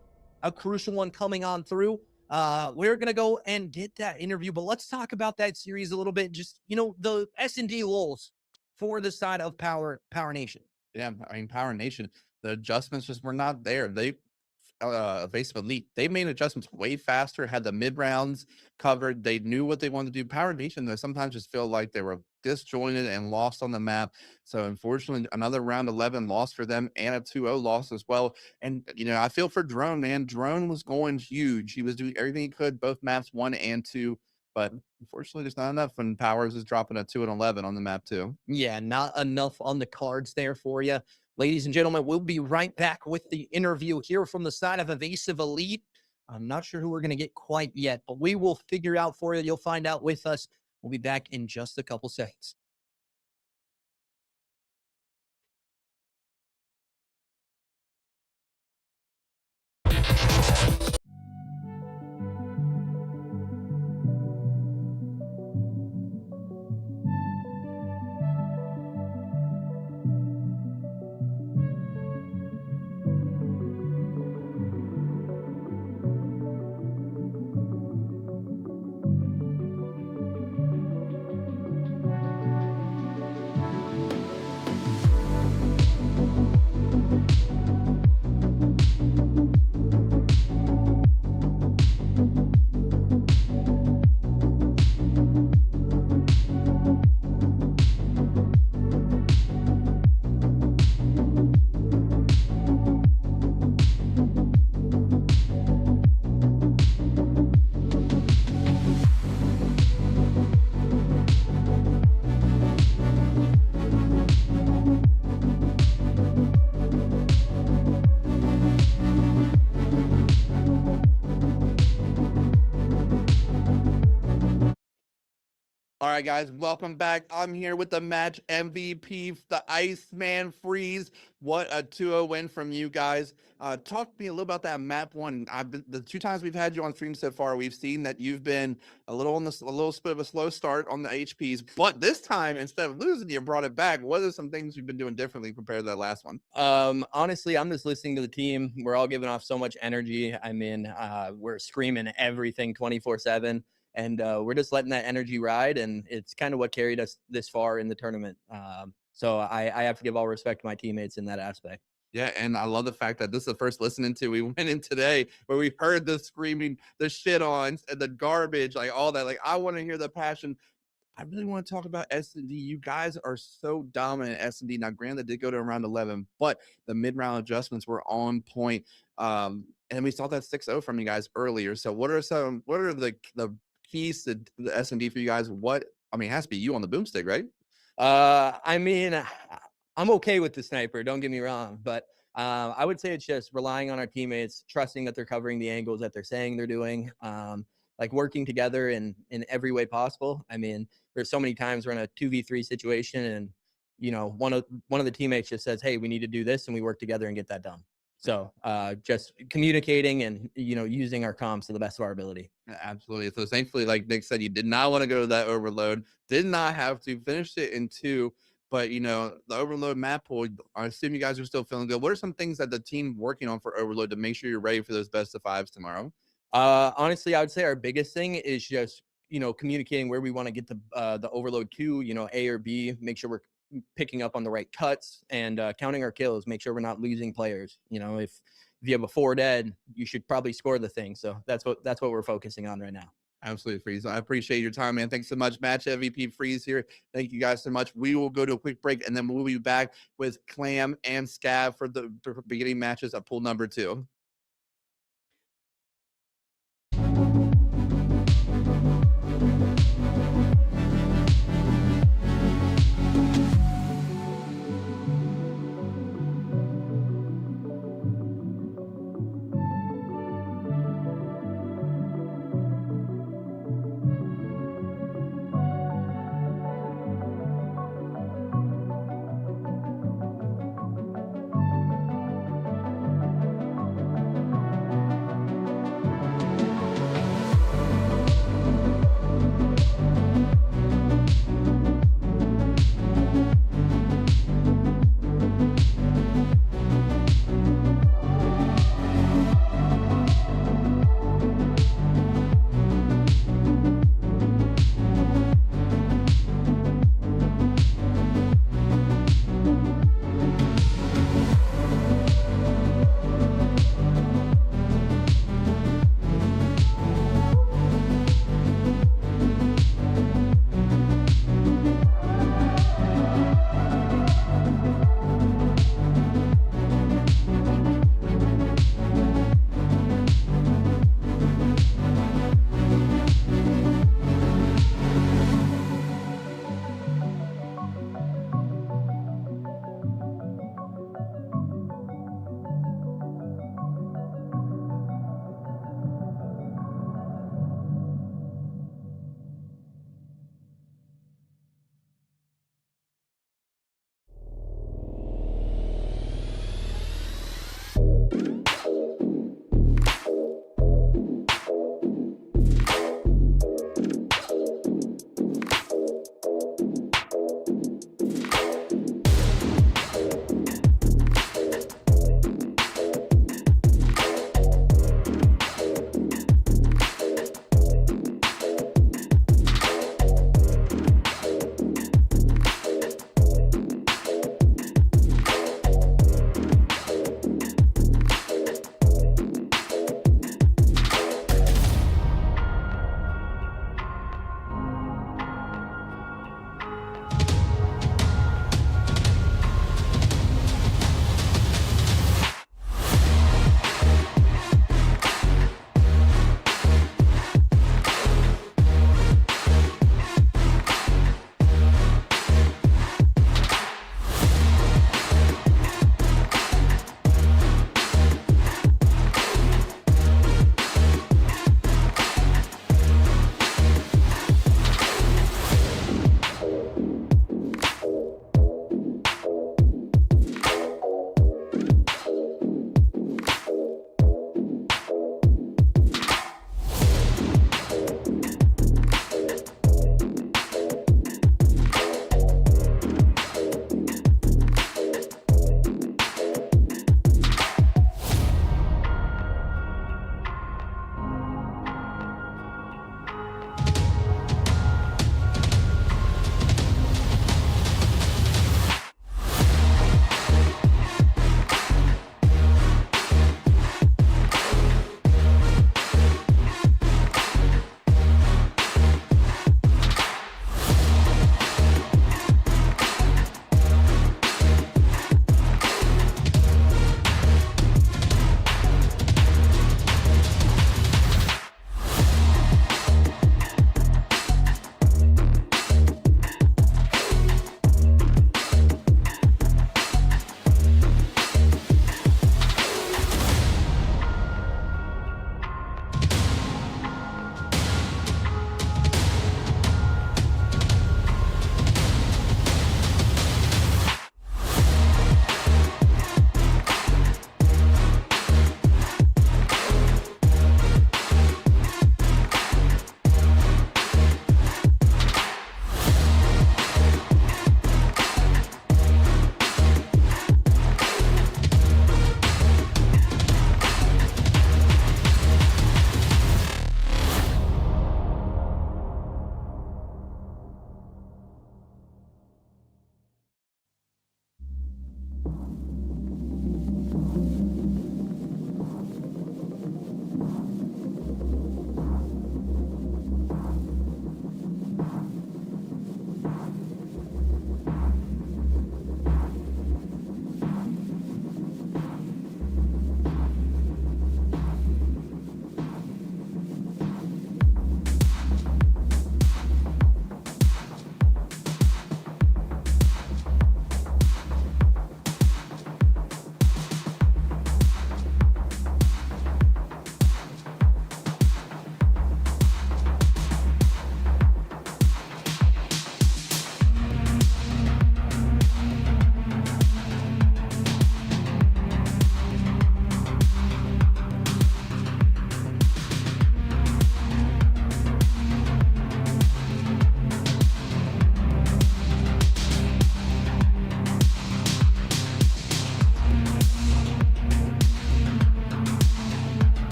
A crucial one coming on through. We're going to go and get that interview, but let's talk about that series a little bit. Just, the S&D lulls for the side of Power Nation. Yeah, I mean, Power Nation, the adjustments just were not there. They Evasive Elite, they made adjustments way faster, had the mid rounds covered. They knew what they wanted to do. Power Nation, they sometimes just feel like they were disjointed and lost on the map. So unfortunately, another round 11 loss for them and a 2-0 loss as well. And I feel for Drone, man. Drone was going huge. He was doing everything he could, both maps 1 and 2. But unfortunately, there's not enough when Powers is dropping a 2-11 on the map too. Yeah, not enough on the cards there for you. Ladies and gentlemen, we'll be right back with the interview here from the side of Evasive Elite. I'm not sure who we're going to get quite yet, but we will figure out for you. You'll find out with us. We'll be back in just a couple seconds. All right, guys, welcome back. I'm here with the match MVP, the Iceman Freeze. What a 2-0 win from you guys. Talk to me a little about that map one. The 2 times we've had you on stream so far, we've seen that you've been a little bit of a slow start on the HPs, but this time instead of losing, you brought it back. What are some things you've been doing differently compared to that last one? Honestly, I'm just listening to the team. We're all giving off so much energy. I mean, we're screaming everything 24/7. And we're just letting that energy ride, and it's kind of what carried us this far in the tournament. So I have to give all respect to my teammates in that aspect. Yeah, and I love the fact that this is the first listening to. We went in today where we heard the screaming, the shit-ons, and the garbage, like all that. Like, I want to hear the passion. I really want to talk about S&D. You guys are so dominant at S&D. Now, granted, did go to around 11, but the mid-round adjustments were on point. And we saw that 6-0 from you guys earlier. So what are the keys to the S&D for you guys? It has to be you on the boomstick, right? I mean, I'm okay with the sniper, don't get me wrong, but I would say it's just relying on our teammates, trusting that they're covering the angles that they're saying they're doing, like working together in every way possible. I mean, there's so many times we're in a 2v3 situation and, you know, one of the teammates just says, hey, we need to do this, and we work together and get that done. So just communicating and, you know, using our comms to the best of our ability. Absolutely. So thankfully, like Nick said, you did not want to go to that overload, did not have to finish it in 2, but, you know, the overload map pool, I assume you guys are still feeling good. What are some things that the team working on for overload to make sure you're ready for those best of 5s tomorrow? Honestly, I would say our biggest thing is just, you know, communicating where we want to get the overload to, you know, A or B, make sure we're picking up on the right cuts, and counting our kills, make sure we're not losing players. You know, if you have a 4 dead, you should probably score the thing. So that's what we're focusing on right now. Absolutely, Freeze. I appreciate your time, man. Thanks so much. Match MVP Freeze here. Thank you guys so much. We will go to a quick break, and then we'll be back with Clam and Scav for the beginning matches of pool number 2.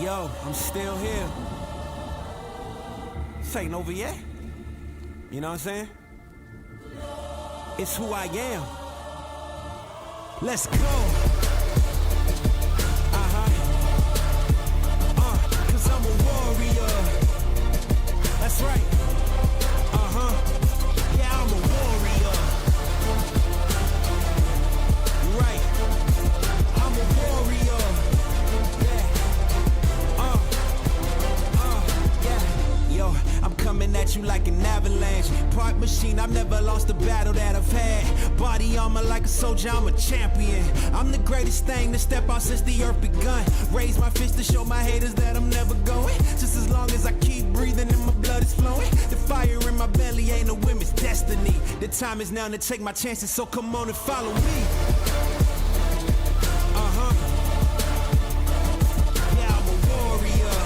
Yo, I'm still here. This ain't over yet. You know what I'm saying? It's who I am. Let's go. Cause I'm a warrior. That's right. Yeah, I'm a warrior. Right. I'm a warrior. Yeah. Yo, I'm coming at you like an avalanche. Part machine, I've never lost a battle that I've had. Body armor like a soldier, I'm a champion. I'm the greatest thing to step out since the earth begun. Raise my fist to show my haters that I'm never going. Just as long as I keep breathing and my blood is flowing. The fire in my belly ain't a women's destiny. The time is now to take my chances, so come on and follow me. Yeah, I'm a warrior.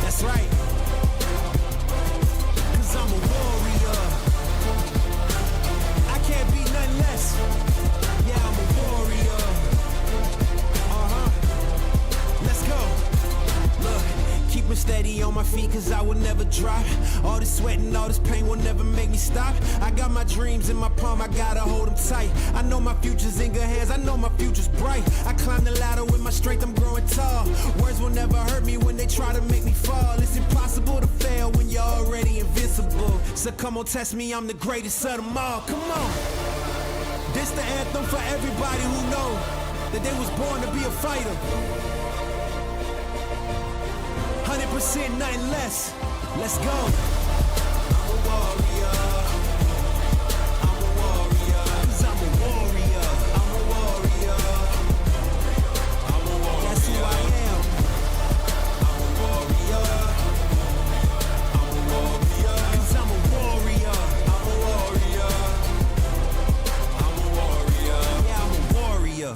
That's right. Cause I'm a warrior. I can't be nothing less. Yeah, I'm a warrior. Let's go. Look, keep me steady on my feet cause I will never drop. All this sweat and all this pain will never make me stop. I got my dreams in my palm, I gotta hold them tight. I know my future's in good hands, I know my future's bright. I climb the ladder with my strength, I'm growing tall. Words will never hurt me when they try to make me fall. It's impossible to fail when you're already invincible. So come on, test me, I'm the greatest of them all. Come on. This the anthem for everybody who know that they was born to be a fighter. 100%, nothing less. Let's go. I'm a warrior. I'm a warrior. 'Cause I'm a warrior. I'm a warrior. I'm a warrior. That's who I am. I'm a warrior. I'm a warrior. 'Cause I'm a warrior. I'm a warrior. I'm a warrior. Yeah, I'm a warrior.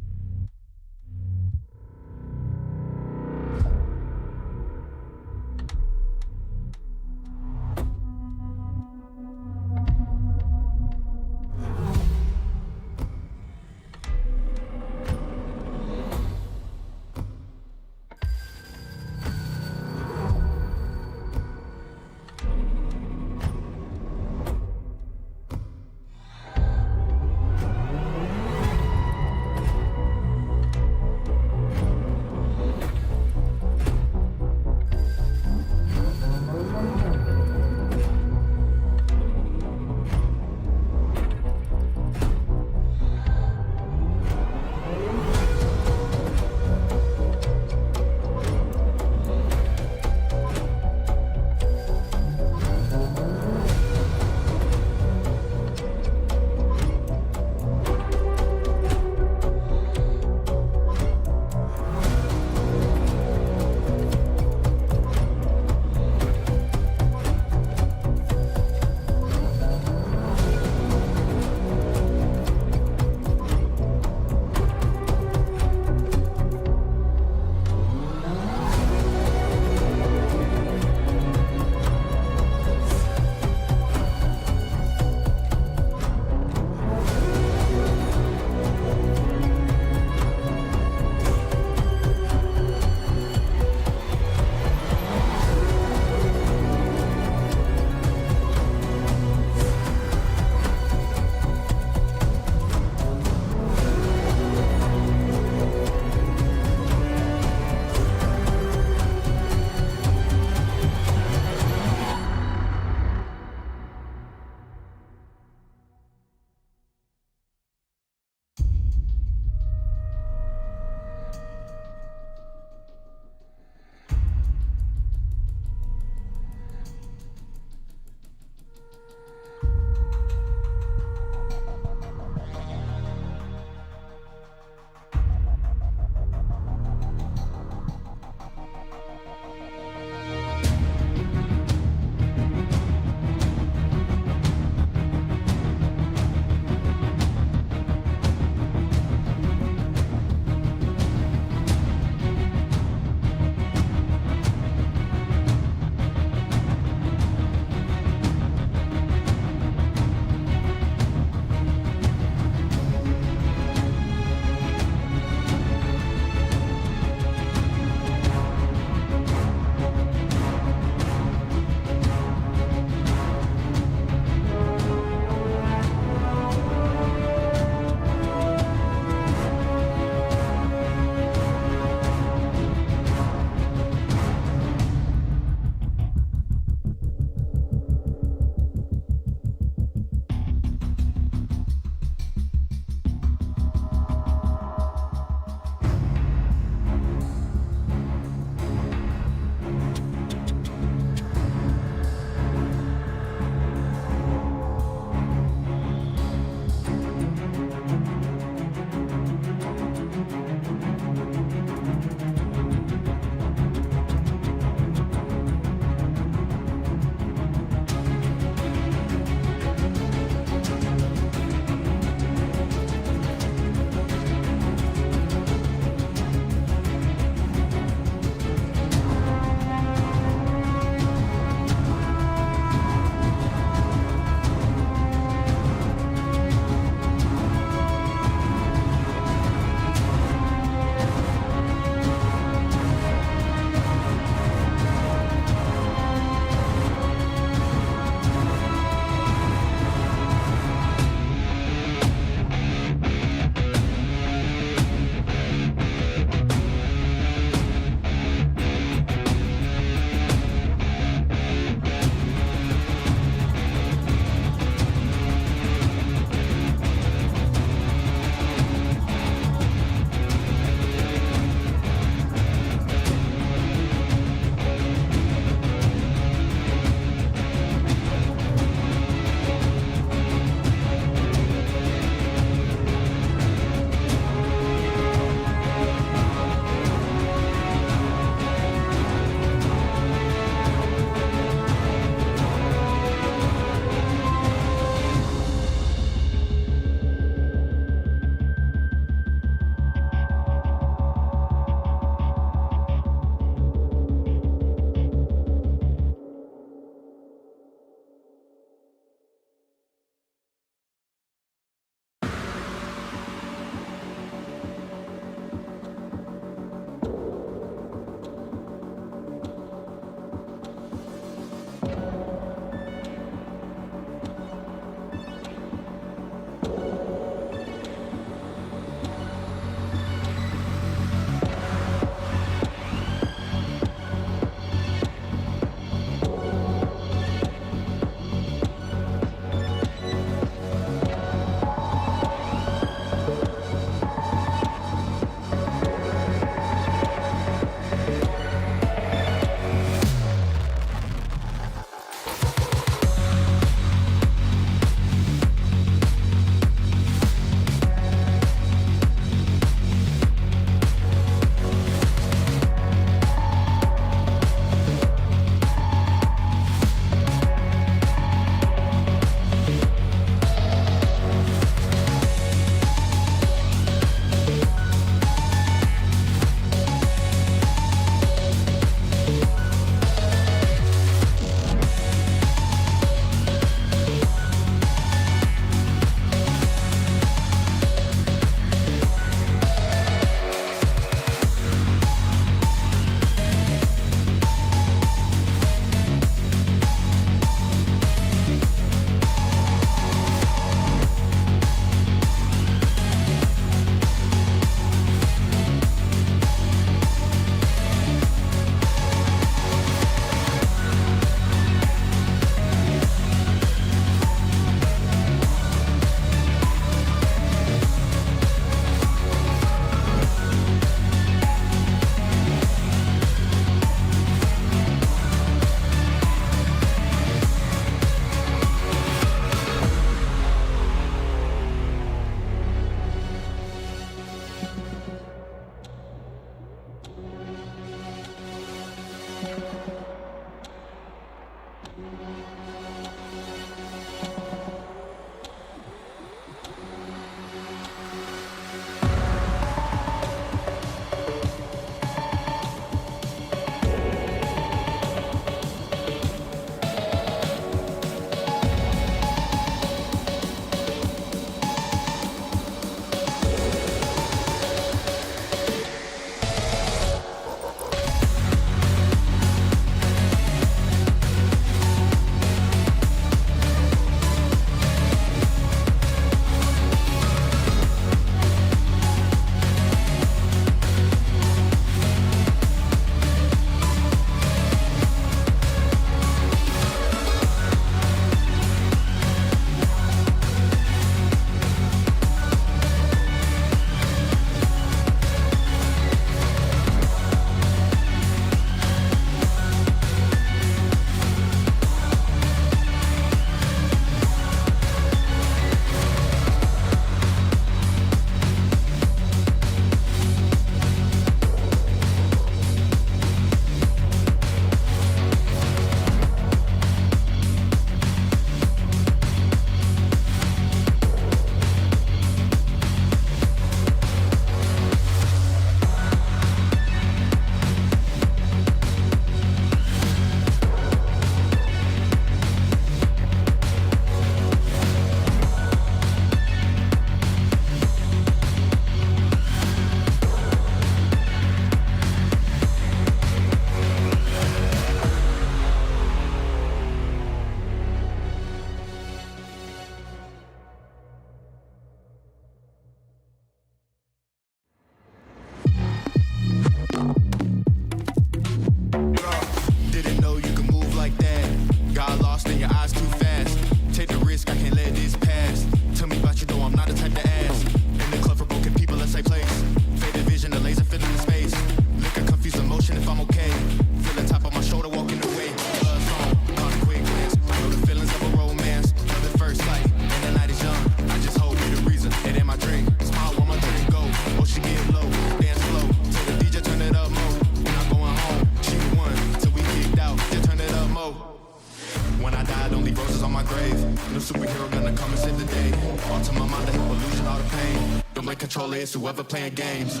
controller, it's whoever playing games.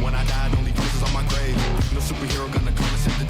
When I die, only bruises on my grave. No superhero gonna come and save the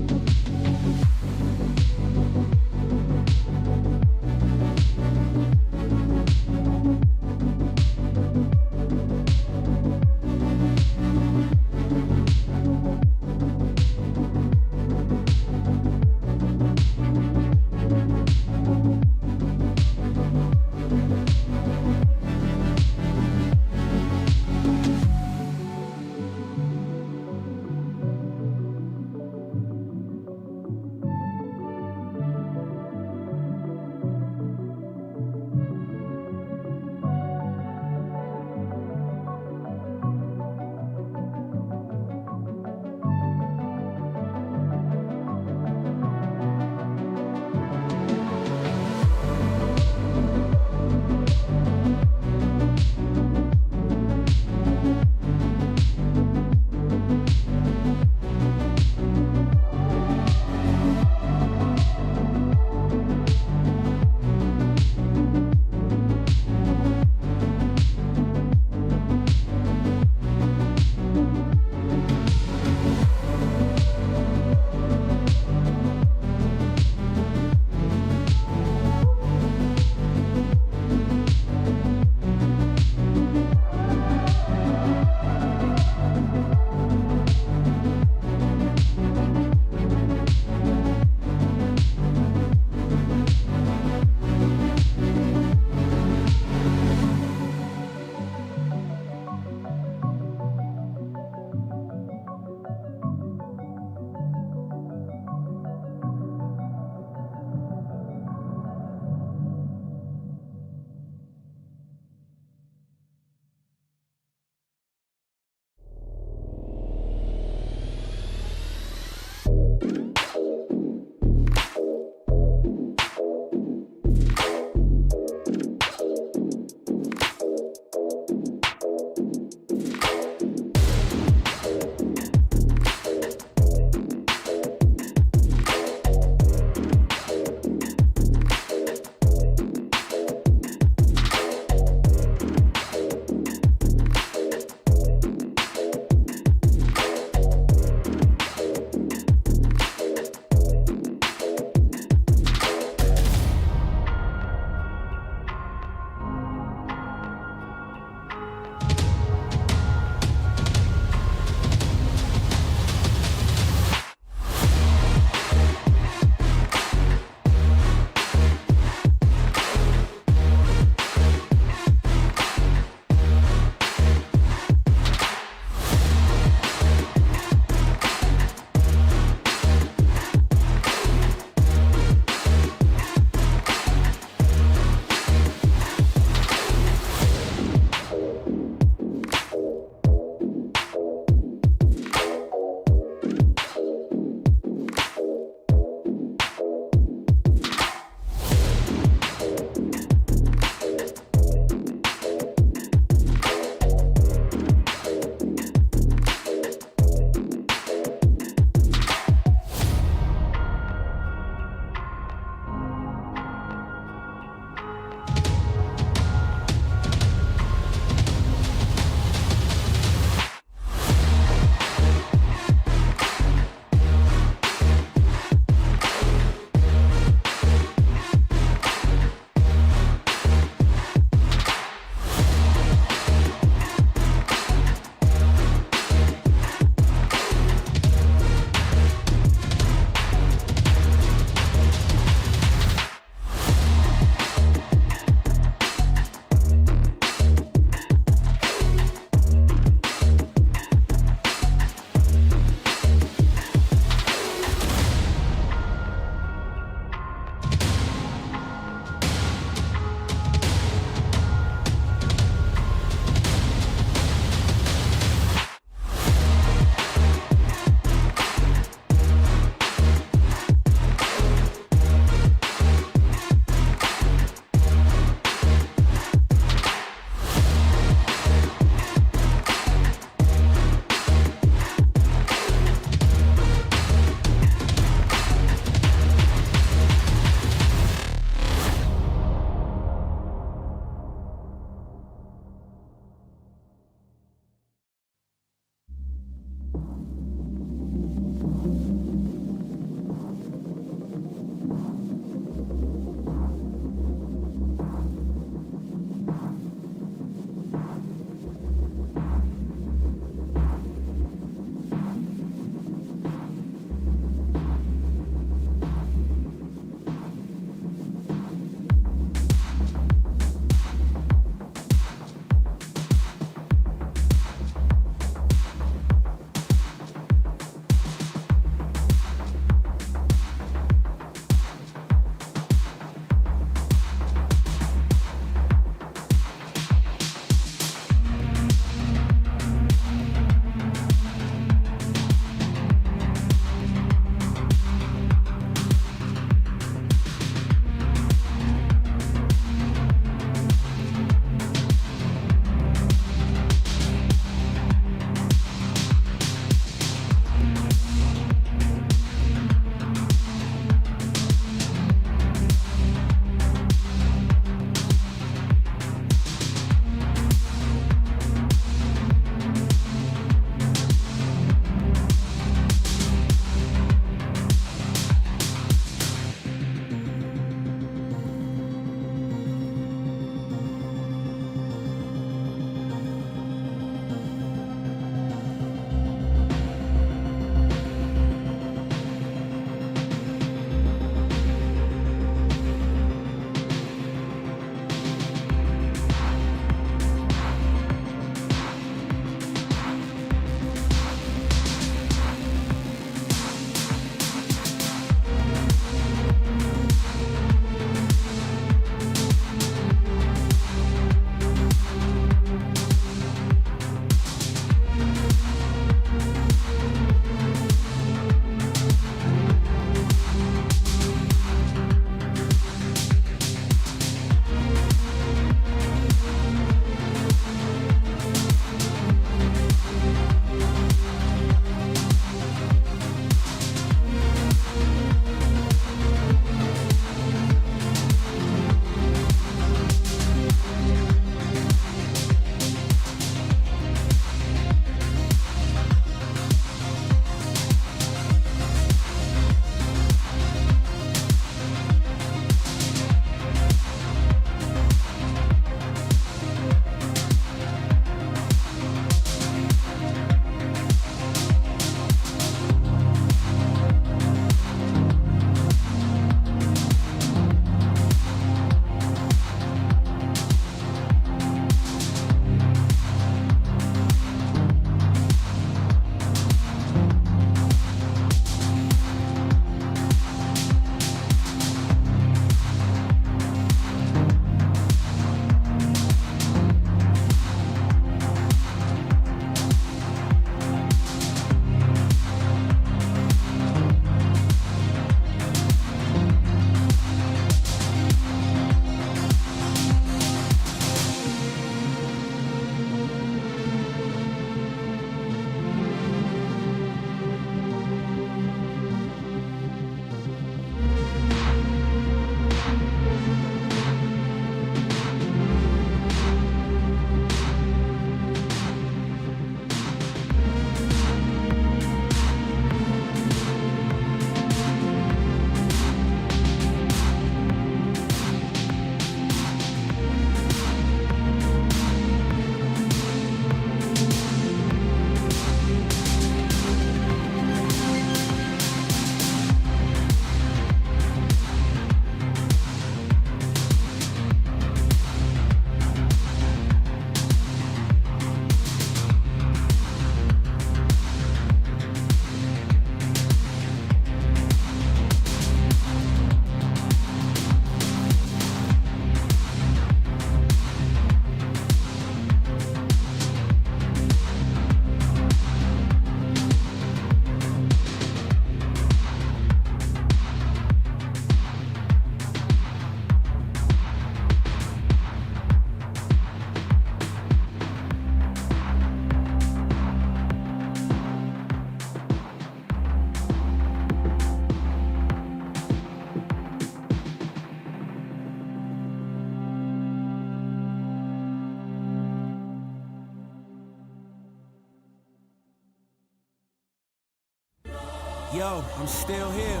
Yo, I'm still here.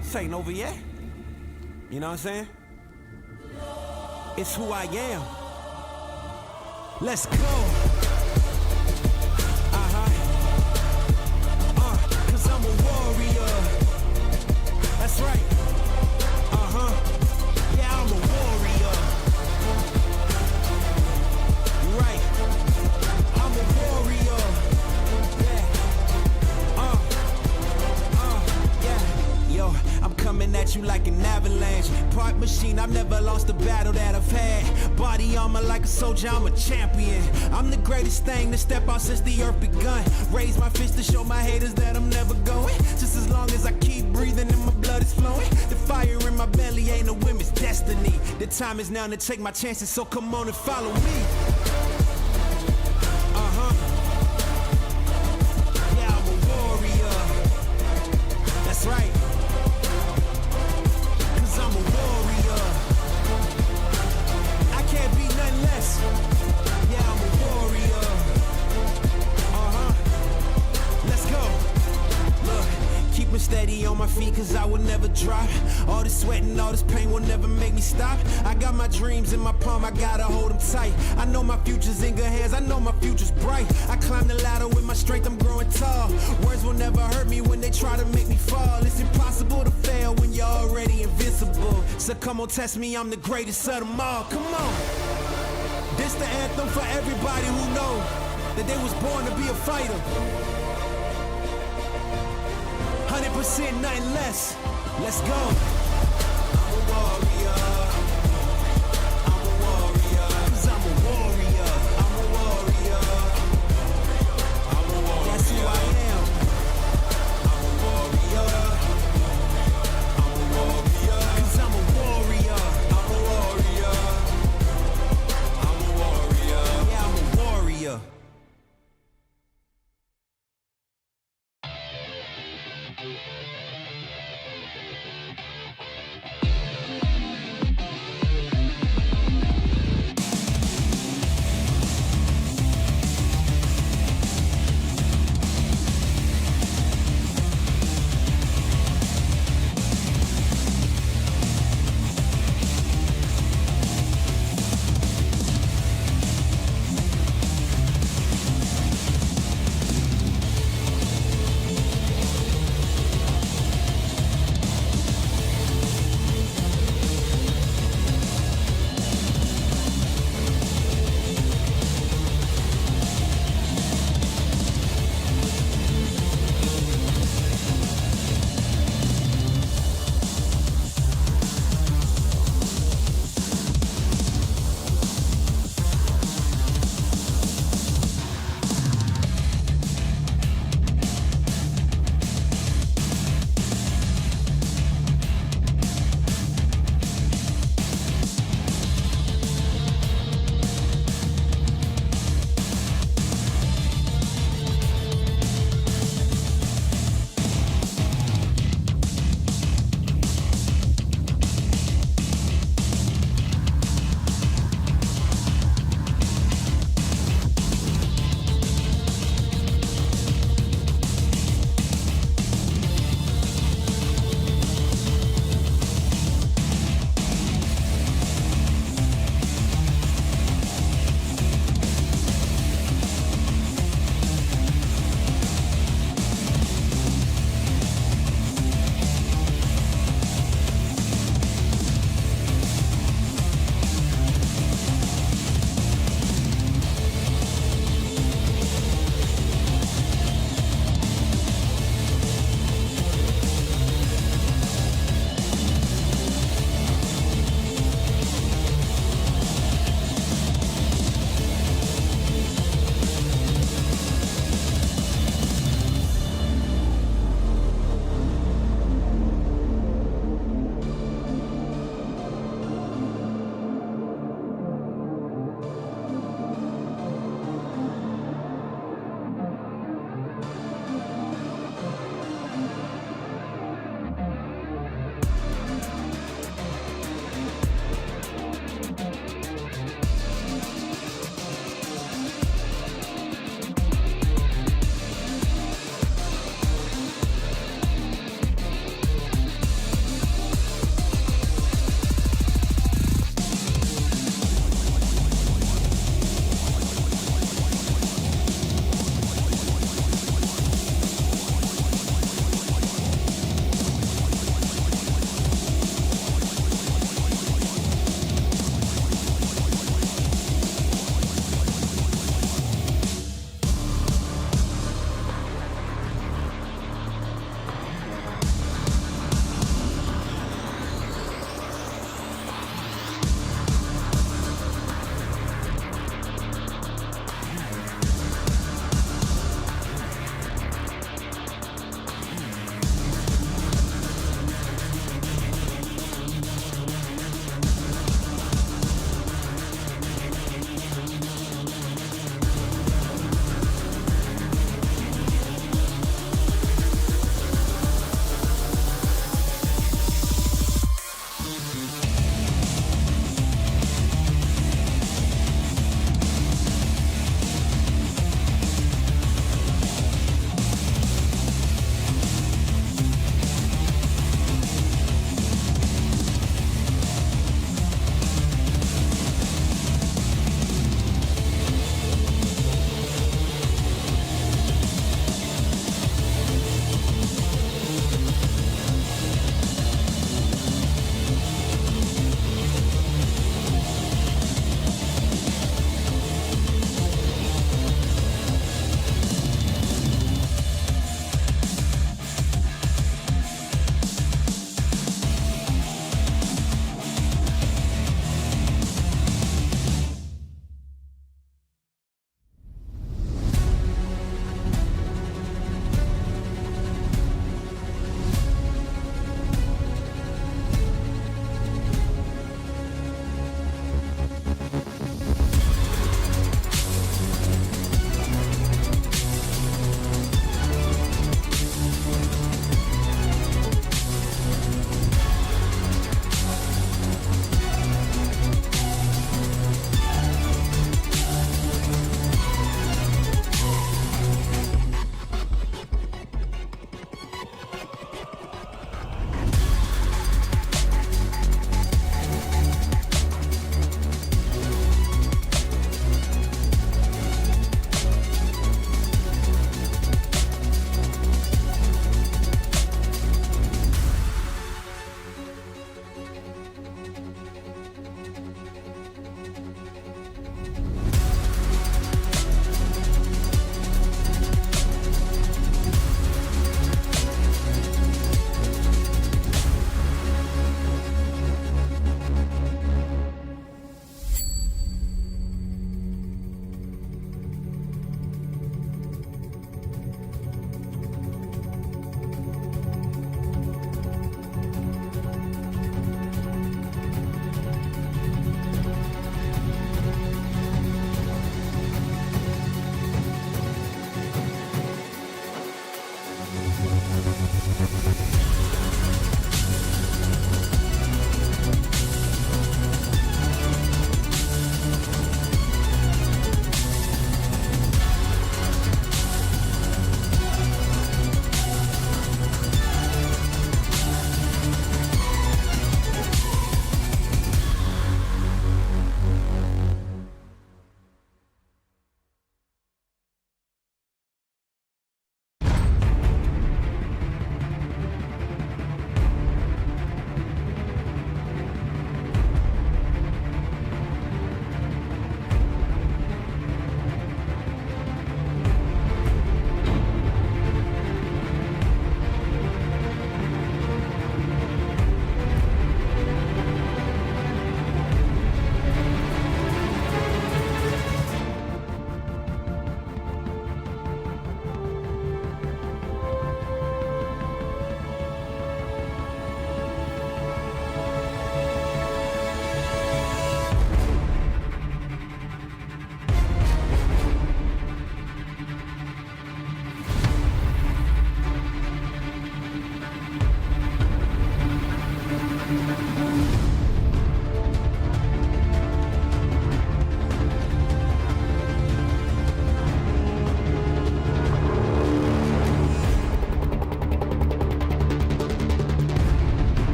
This ain't over yet. You know what I'm saying? It's who I am. Let's go. Cause I'm a warrior. That's right. Yeah, I'm a warrior. Right. I'm a warrior. Yeah. Yo, I'm coming at you like an avalanche. Part machine, I've never lost a battle that I've had. Body armor like a soldier, I'm a champion. I'm the greatest thing to step out since the earth begun. Raise my fist to show my haters that I'm never going. Just as long as I keep breathing and my blood is flowing. The fire in my belly ain't a women's destiny. The time is now to take my chances, so come on and follow me. Yeah, I'm a warrior. That's right. Cause I'm a warrior. I can't be nothing less. Yeah, I'm a warrior. Let's go. Look, keep me steady on my feet cause I will never drop. All this sweat and all this pain will never make me stop. I got my dreams in my palm, I gotta hold them tight. I know my future's in good hands, I know my future's bright. I climb the ladder with my strength, I'm growing tall. Words will never hurt me when they try to make me fall. It's impossible to fail when you're already invincible. So come on, test me, I'm the greatest of them all. Come on. This the anthem for everybody who know that they was born to be a fighter. 100% nothing less. Let's go. I'm a warrior. I'm a warrior. Cause I'm a warrior. I'm a warrior. I'm a warrior. That's who I am. I'm a warrior. I'm a warrior. Cause I'm a warrior. I'm a warrior. I'm a warrior. Yeah, I'm a warrior.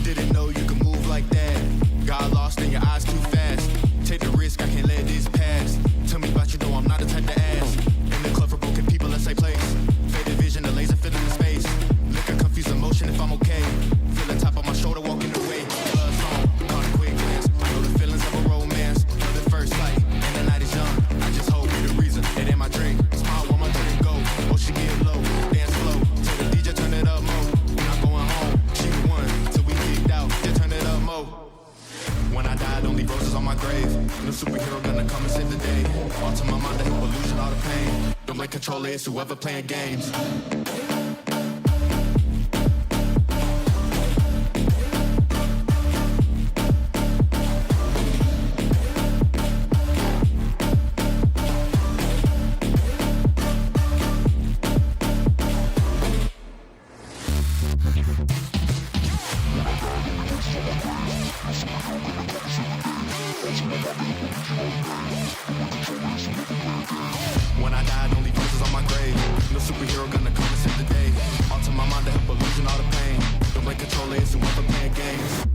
Didn't know you could move like that. Got lost in your eyes too fast. Take the risk, I can't let this pass. Tell me about you, though I'm not the type to ask. In the club for broken people, let's say place. Faded vision, the laser fit in the space. Liquor, confused emotion if I'm okay. Feel the top of my shoulder walking away. Blood song, caught a quick glance. I know the feelings of a romance. Love at first sight, and the night is young. I just hope you're the reason. It ain't my drink. Smile while my drink go. Oh, she get low, dance slow. Tell the DJ turn it up more. When I'm going home, she the one. Till we kicked out, just turn it up more. When I die, don't leave roses on my grave. No superhero gonna come and save the day. All to my mind, I help illusion all the pain. Don't blame controller, it's whoever playing games. When I die, don't leave roses on my grave. No superhero gonna come and save the day. All to my mind, I help illusion all the pain. Don't blame controller, it's whoever playing games.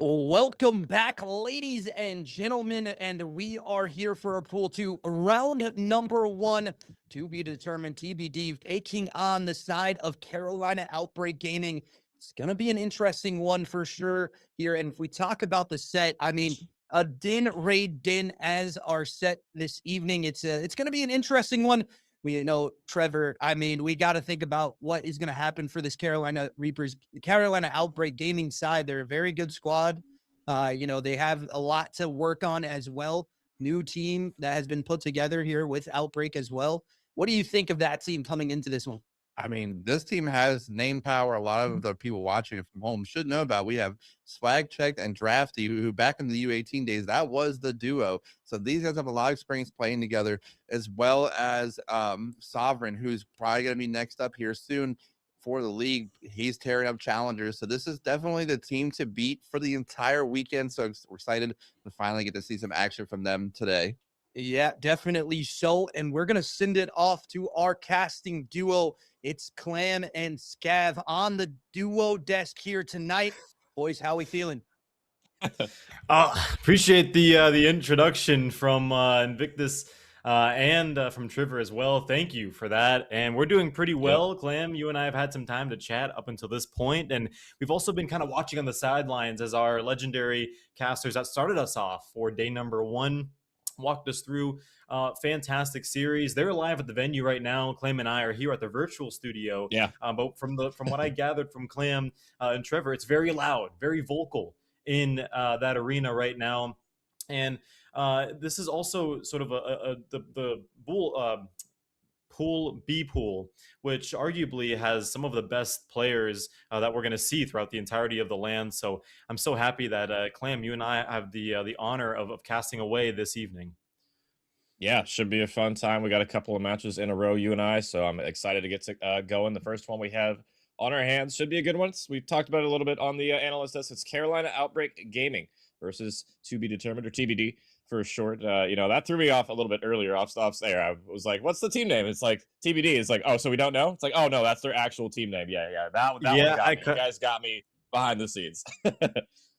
Welcome back, ladies and gentlemen, and we are here for a pool 2, round number 1, to be determined. TBD taking on the side of Carolina Outbreak Gaming. It's going to be an interesting one for sure here. And if we talk about the set, I mean, a Din, Raid, Din as our set this evening. It's going to be an interesting one. We know, Trevor, I mean, we got to think about what is going to happen for this Carolina Reapers, Carolina Outbreak Gaming side. They're a very good squad. You know, they have a lot to work on as well. New team that has been put together here with Outbreak as well. What do you think of that team coming into this one? I mean, this team has name power. A lot of the people watching it from home should know about. We have Swag Checked and Drafty, who back in the U18 days, that was the duo. So these guys have a lot of experience playing together, as well as Sovereign, who's probably going to be next up here soon for the league. He's tearing up challengers. So this is definitely the team to beat for the entire weekend. So we're excited to finally get to see some action from them today. Yeah, definitely so. And we're going to send it off to our casting duo. It's Clam and Scav on the duo desk here tonight. Boys, how we feeling? Appreciate the introduction from Invictus and from Trevor as well. Thank you for that. And we're doing pretty well. Clam, you and I have had some time to chat up until this point, and we've also been kind of watching on the sidelines as our legendary casters that started us off for day number 1 walked us through fantastic series. They're live at the venue right now. Clam and I are here at the virtual studio. Yeah. But from what I gathered from Clam and Trevor, it's very loud, very vocal in that arena right now. And this is also sort of the Pool B pool, which arguably has some of the best players that we're going to see throughout the entirety of the LAN. So I'm so happy that Clam, you and I have the honor of casting away this evening. Yeah, should be a fun time. We got a couple of matches in a row, you and I, so I'm excited to get to going. The first one we have on our hands should be a good one. We've talked about it a little bit on the analyst desk. It's Carolina Outbreak Gaming versus To Be Determined, or TBD for short. You know, that threw me off a little bit earlier off there. I was like, what's the team name? It's like TBD. It's like, oh, so we don't know? It's like, oh no, that's their actual team name. Yeah. That one got me. You guys got me behind the scenes.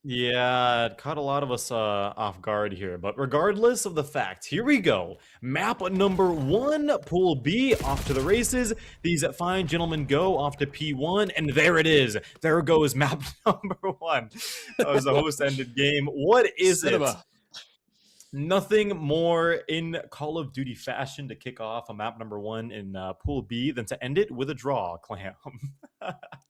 Yeah, it caught a lot of us off guard here. But regardless of the fact, here we go. Map number 1, Pool B, off to the races. These fine gentlemen go off to P1, and there it is. There goes map number 1. That was the host-ended game. What is it? Nothing more in Call of Duty fashion to kick off a map number 1 in Pool B than to end it with a draw, Clam.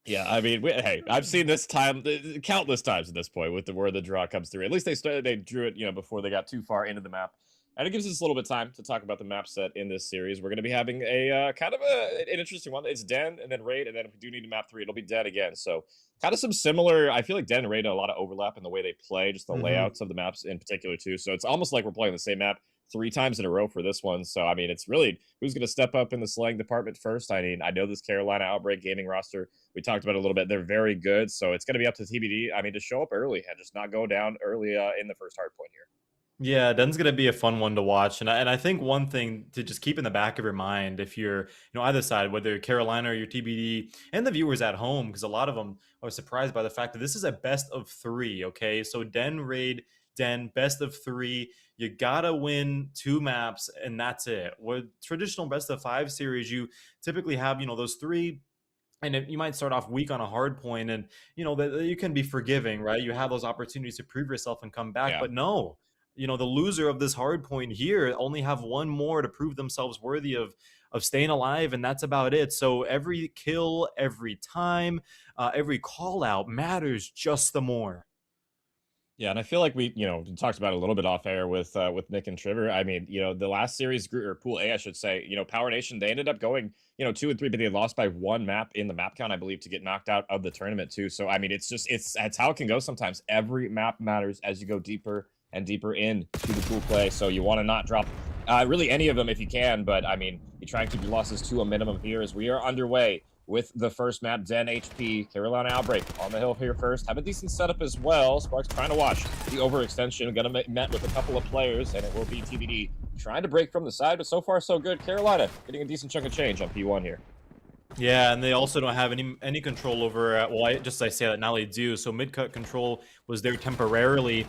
Yeah, I mean, hey, I've seen this time countless times at this point with where the draw comes through. At least they drew it, before they got too far into the map. And it gives us a little bit of time to talk about the map set in this series. We're going to be having a kind of an interesting one. It's Den and then Raid, and then if we do need a map 3, it'll be Den again. So kind of some similar, I feel like Den and Raid have a lot of overlap in the way they play, just the layouts of the maps in particular too. So it's almost like we're playing the same map 3 times in a row for this one. So, I mean, it's really who's going to step up in the slaying department first. I mean, I know this Carolina Outbreak Gaming roster, we talked about it a little bit. They're very good. So it's going to be up to TBD. I mean, to show up early and just not go down early in the first hard point here. Yeah, Den's going to be a fun one to watch. And I think one thing to just keep in the back of your mind, if you're, either side, whether you're Carolina or you're TBD, and the viewers at home, because a lot of them are surprised by the fact that this is a best of 3, okay? So Den, Raid, Den, best of 3. You got to win 2 maps, and that's it. With traditional best of 5 series, you typically have, those 3. And you might start off weak on a hard point, and, that you can be forgiving, right? You have those opportunities to prove yourself and come back, but no. The loser of this hard point here only have 1 more to prove themselves worthy of staying alive, and that's about it. So every kill, every time, every call out matters just the more. Yeah, and I feel like we, talked about it a little bit off air with Nick and Trevor. I mean, the last series, or Pool A, I should say, Power Nation, they ended up going, 2 and 3, but they lost by 1 map in the map count, I believe, to get knocked out of the tournament too. So, I mean, it's how it can go sometimes. Every map matters as you go deeper and deeper in to the pool play. So you want to not drop really any of them if you can, but I mean, you try and keep your losses to a minimum here as we are underway with the first map, Den HP, Carolina Outbreak on the hill here first. Have a decent setup as well. Sparks trying to watch the overextension. Gonna met with a couple of players, and it will be TBD trying to break from the side, but so far so good. Carolina getting a decent chunk of change on P1 here. Yeah, and they also don't have any control over. Well, I say that now they do. So mid-cut control was there temporarily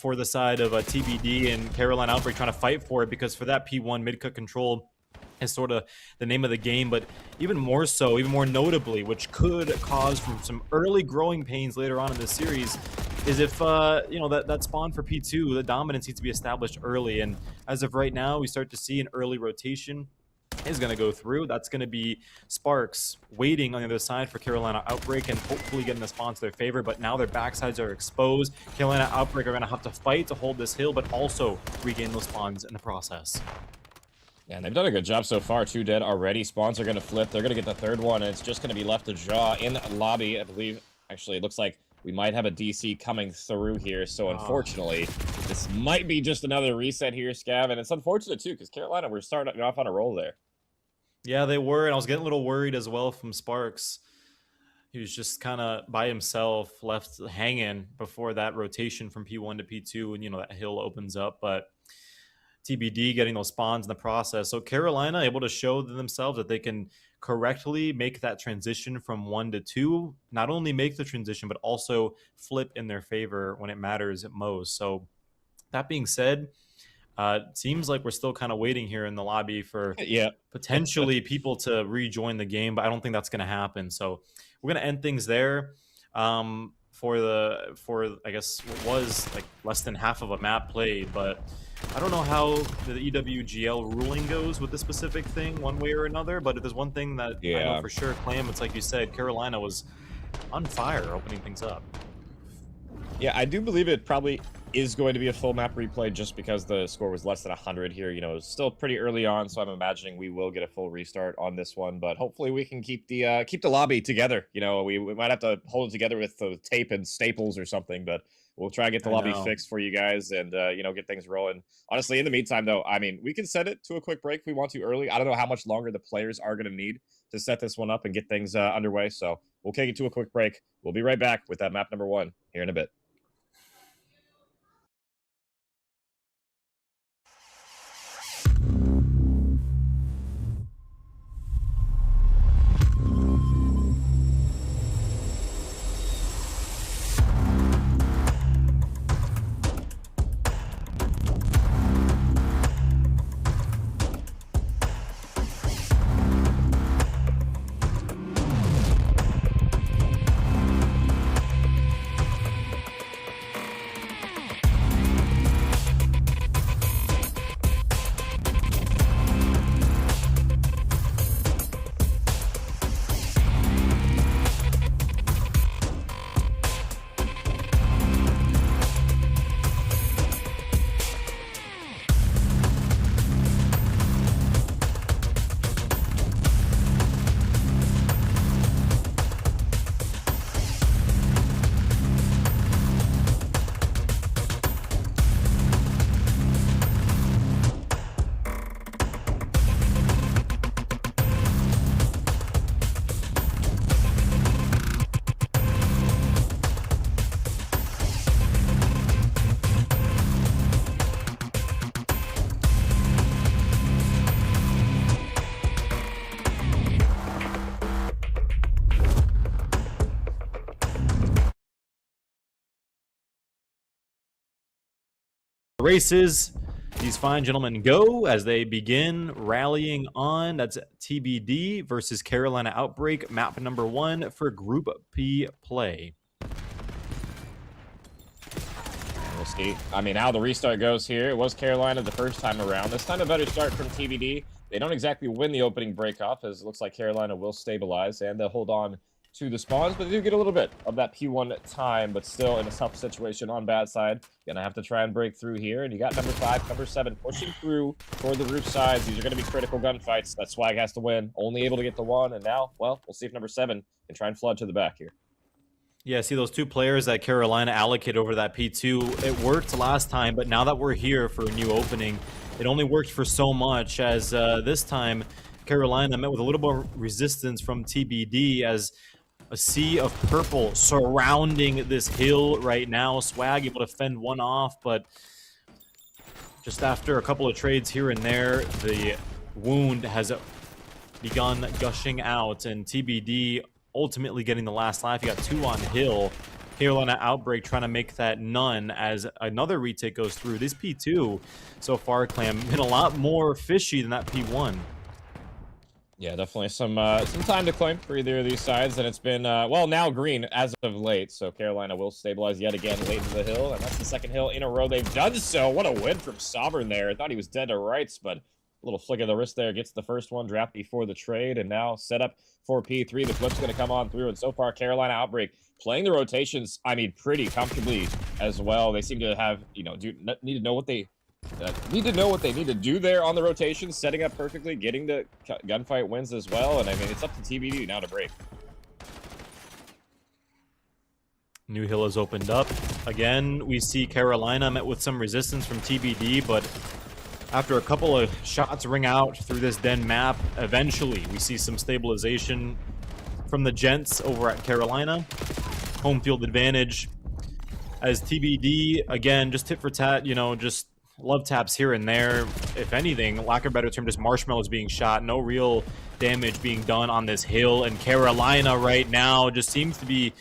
for the side of TBD and Carolina Outbreak trying to fight for it, because for that P1 mid-cut control is sort of the name of the game. But even more so, even more notably, which could cause from some early growing pains later on in this series, is if that spawn for P2, the dominance needs to be established early. And as of right now, we start to see an early rotation is going to go through. That's going to be Sparks waiting on the other side for Carolina Outbreak and hopefully getting the spawn to their favor. But now their backsides are exposed. Carolina Outbreak are going to have to fight to hold this hill, but also regain those spawns in the process. Yeah, and they've done a good job so far. 2 dead already. Spawns are going to flip. They're going to get the 3rd one, and it's just going to be left to draw in lobby, I believe. Actually, it looks like we might have a DC coming through here, so unfortunately, this might be just another reset here, Scav, and it's unfortunate, too, because Carolina were starting off on a roll there. Yeah, they were, and I was getting a little worried as well from Sparks. He was just kind of by himself, left hanging before that rotation from P1 to P2, and, that hill opens up, but TBD getting those spawns in the process. So Carolina able to show themselves that they can correctly make that transition from 1 to 2, not only make the transition, but also flip in their favor when it matters at most. So that being said, it seems like we're still kind of waiting here in the lobby for potentially people to rejoin the game, but I don't think that's going to happen. So we're going to end things there for I guess what was like less than half of a map played, but I don't know how the EWGL ruling goes with this specific thing one way or another, but if there's one thing that I know for sure, Clam, it's like you said, Carolina was on fire opening things up. Yeah, I do believe it probably is going to be a full map replay just because the score was less than 100 here. It's still pretty early on, so I'm imagining we will get a full restart on this one, but hopefully we can keep the lobby together. We might have to hold it together with the tape and staples or something, but we'll try and get the lobby fixed for you guys and, get things rolling. Honestly, in the meantime, though, I mean, we can set it to a quick break if we want to early. I don't know how much longer the players are going to need to set this one up and get things underway, so we'll take it to a quick break. We'll be right back with that map number 1 here in a bit. Races, these fine gentlemen go as they begin rallying on. That's TBD versus Carolina Outbreak, map number 1 for Group P play. We'll see. I mean, how the restart goes here. It was Carolina the first time around. This time a better start from TBD. They don't exactly win the opening breakoff, as it looks like Carolina will stabilize and they'll hold on to the spawns, but they do get a little bit of that P1 time, but still in a tough situation on bad side. Gonna have to try and break through here, and you got number 5, number 7 pushing through toward the roof sides. These are gonna be critical gunfights. That Swag has to win. Only able to get the 1, and now, well, we'll see if number 7 can try and flood to the back here. Yeah, see those 2 players that Carolina allocated over that P2. It worked last time, but now that we're here for a new opening, it only worked for so much, as this time Carolina met with a little more resistance from TBD, as a sea of purple surrounding this hill right now. Swag able to fend one off, but just after a couple of trades here and there, the wound has begun gushing out, and TBD ultimately getting the last laugh. You got 2 on Hill. Carolina Outbreak trying to make that none as another retake goes through. This P2 so far, Clam, been a lot more fishy than that P1. Yeah, definitely some time to claim for either of these sides, and it's been, well, now green as of late, so Carolina will stabilize yet again late in the hill, and that's the second hill in a row they've done so. What a win from Sovereign there. I thought he was dead to rights, but a little flick of the wrist there, gets the first one, draft before the trade, and now set up for P3. The flip's going to come on through, and so far, Carolina Outbreak playing the rotations, I mean, pretty comfortably as well. They seem to have, you know, need to know what they need to do there on the rotations, setting up perfectly, getting the gunfight wins as well, and I mean, it's up to TBD now to break. New Hill has opened up. Again, we see Carolina met with some resistance from TBD, but after a couple of shots ring out through this den map, eventually we see some stabilization from the gents over at Carolina. Home field advantage as TBD, again, just tit for tat, you know, just love taps here and there. If anything, lack of a better term, just marshmallows being shot. No real damage being done on this hill. And Carolina right now just seems to be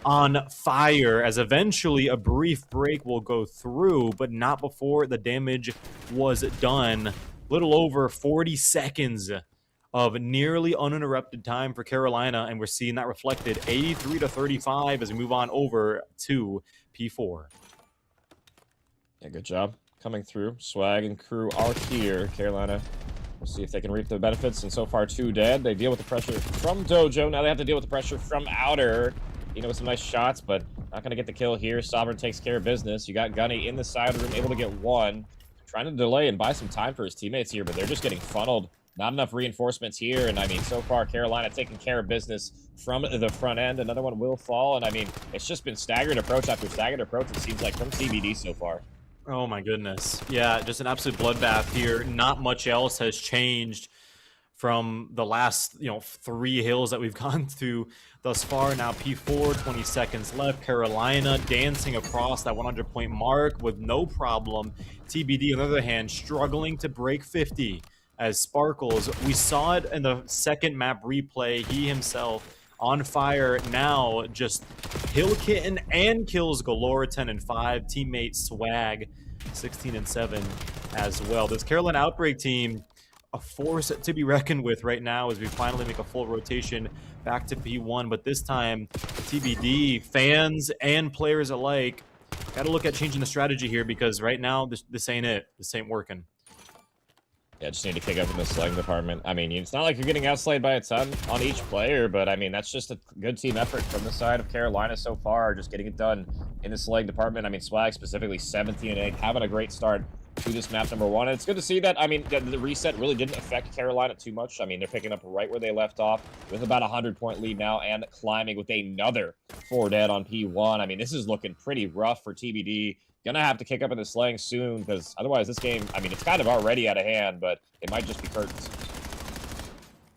on fire, as eventually a brief break will go through, but not before the damage was done. Little over 40 seconds of nearly uninterrupted time for Carolina, and we're seeing that reflected 83-35 as we move on over to P4. Yeah, good job coming through. Swag and crew are here. Carolina, we'll see if they can reap the benefits, and so far 2 dead. They deal with the pressure from Dojo. Now they have to deal with the pressure from Outer. You know, with some nice shots, but not going to get the kill here. Sovereign takes care of business. You got Gunny in the side room, able to get 1. Trying to delay and buy some time for his teammates here, but they're just getting funneled. Not enough reinforcements here, and I mean, so far, Carolina taking care of business from the front end. Another one will fall, and I mean, it's just been staggered approach after staggered approach, it seems like, from TBD so far. Oh my goodness. Yeah, just an absolute bloodbath here. Not much else has changed from the last, 3 hills that we've gone through thus far. Now P4, 20 seconds left. Carolina dancing across that 100-point mark with no problem. TBD, on the other hand, struggling to break 50 as Sparkles. We saw it in the second map replay. He himself on fire now, just hill kitten and kills galore. 10 and 5. Teammate Swag 16 and 7 as well. This Carolina Outbreak team, a force to be reckoned with right now as we finally make a full rotation back to P1. But this time, TBD, fans and players alike, got to look at changing the strategy here, because right now, this ain't it. This ain't working. Yeah, just need to kick up in the slaying department. I mean, it's not like you're getting outslayed by a ton on each player, but I mean, that's just a good team effort from the side of Carolina so far, just getting it done in the slaying department. I mean, Swag specifically 17 and 8, having a great start to this map number 1. And it's good to see that, I mean, the reset really didn't affect Carolina too much. I mean, they're picking up right where they left off with about a 100-point lead now and climbing with another 4 dead on P1. I mean, this is looking pretty rough for TBD. Gonna have to kick up in the slaying soon, because otherwise this game, I mean, it's kind of already out of hand, but it might just be curtains.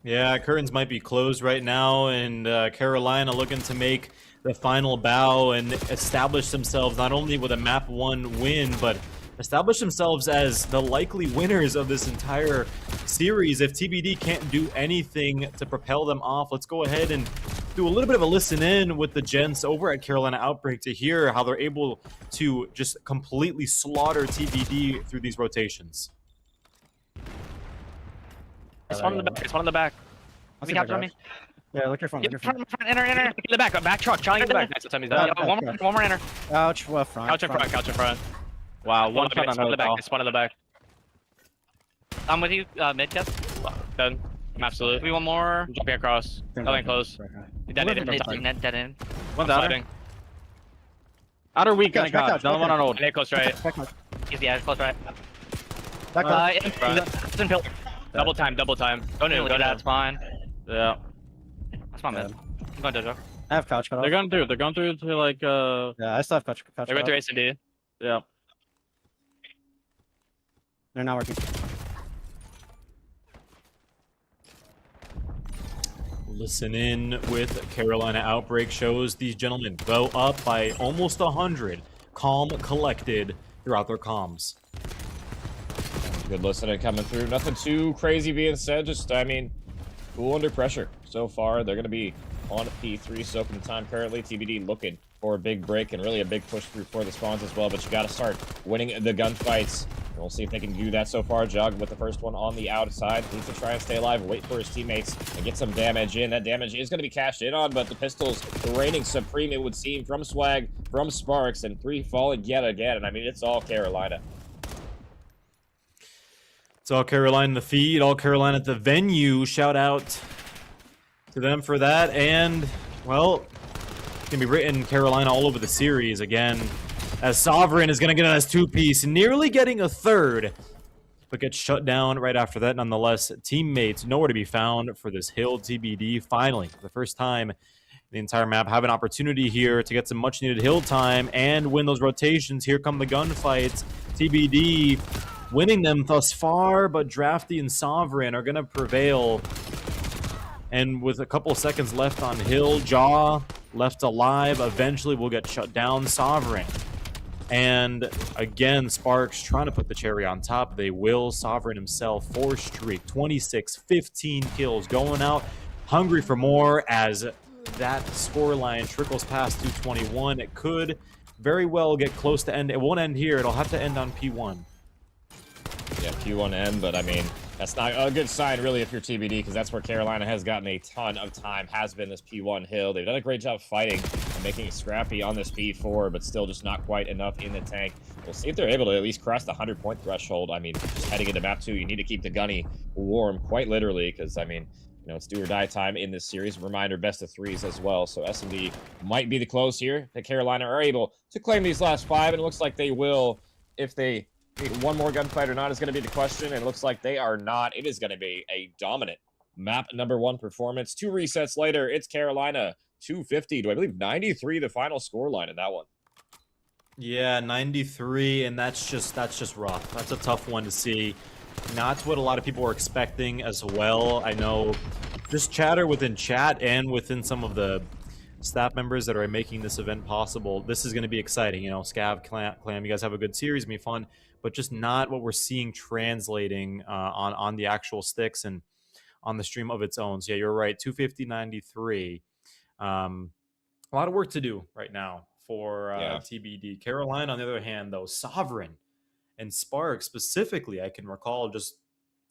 Yeah, curtains might be closed right now, and Carolina looking to make the final bow and establish themselves not only with a map 1 win, but establish themselves as the likely winners of this entire series. If TBD can't do anything to propel them off, let's go ahead and do a little bit of a listen in with the gents over at Carolina Outbreak to hear how they're able to just completely slaughter TBD through these rotations. It's one in the back. It's one in the back. Let me capture me. Yeah, look your phone. Look your phone. Enter. In the back truck. Charlie in the back. Next time he's done. One more enter. Couch front. Couch in front. Wow, one in the back. It's one in the back. I'm with you, mid cap. Done. Absolutely. One more. Jumping across. Going close. Dead in. One's outer. Outer weak, got another one on old. Close right. He's the edge, close right. In pillar. Double time. Go new, that's fine. Yeah. That's my mid. I'm going Dojo. I have couch cut off. They're going through to like Yeah, I still have couch They're going through ACD. Yeah. They're not working. Listen in with Carolina Outbreak shows these gentlemen go up by almost 100. Calm, collected throughout their comms. Good listening coming through. Nothing too crazy being said. Just, I mean, cool under pressure. So far, they're going to be on P3 soaking the time currently. TBD looking for a big break and really a big push through for the spawns as well, but you got to start winning the gunfights. We'll see if they can do that so far. Jog with the first one on the outside. Needs to try and stay alive, wait for his teammates, and get some damage in. That damage is going to be cashed in on, but the pistols reigning supreme, it would seem, from Swag, from Sparks, and 3 falling yet again. And I mean, it's all Carolina. It's all Carolina in the feed, all Carolina at the venue. Shout out to them for that. And, well, it's going to be written Carolina all over the series again, as Sovereign is going to get on his 2-piece, nearly getting a third, but gets shut down right after that nonetheless. Teammates nowhere to be found for this Hill TBD. Finally, for the first time in the entire map, have an opportunity here to get some much-needed Hill time and win those rotations. Here come the gunfights. TBD winning them thus far, but Drafty and Sovereign are going to prevail. And with a couple of seconds left on Hill, Jaw left alive. Eventually will get shut down. Sovereign. And again, Sparks trying to put the cherry on top. They will. Sovereign himself, 4 streak, 26, 15 kills, going out hungry for more as that scoreline trickles past 221. It could very well get close to end. It won't end here. It'll have to end on P1. Yeah, P1M, but I mean, that's not a good sign, really, if you're TBD, because that's where Carolina has gotten a ton of time, has been this P1 Hill. They've done a great job fighting and making it scrappy on this P4, but still just not quite enough in the tank. We'll see if they're able to at least cross the 100-point threshold. I mean, just heading into map 2, you need to keep the gunny warm, quite literally, because, I mean, you know, it's do or die time in this series. Reminder, best of 3s as well, so S&D might be the close here. The Carolina are able to claim these last 5, and it looks like they will. If they need one more gunfight or not is going to be the question, and it looks like they are not. It is going to be a dominant map #1 performance. 2 resets later, it's Carolina 250 to, I believe, 93, the final score line in that one. Yeah, 93, and that's just rough. That's a tough one to see. Not what a lot of people were expecting as well. I know just chatter within chat and within some of the staff members that are making this event possible. This is going to be exciting. You know, Scav, Clam, you guys have a good series, be fun, but just not what we're seeing translating on the actual sticks and on the stream of its own. So yeah, you're right. 250, 93. A lot of work to do right now for TBD. Carolina, on the other hand, though, Sovereign and Spark specifically, I can recall just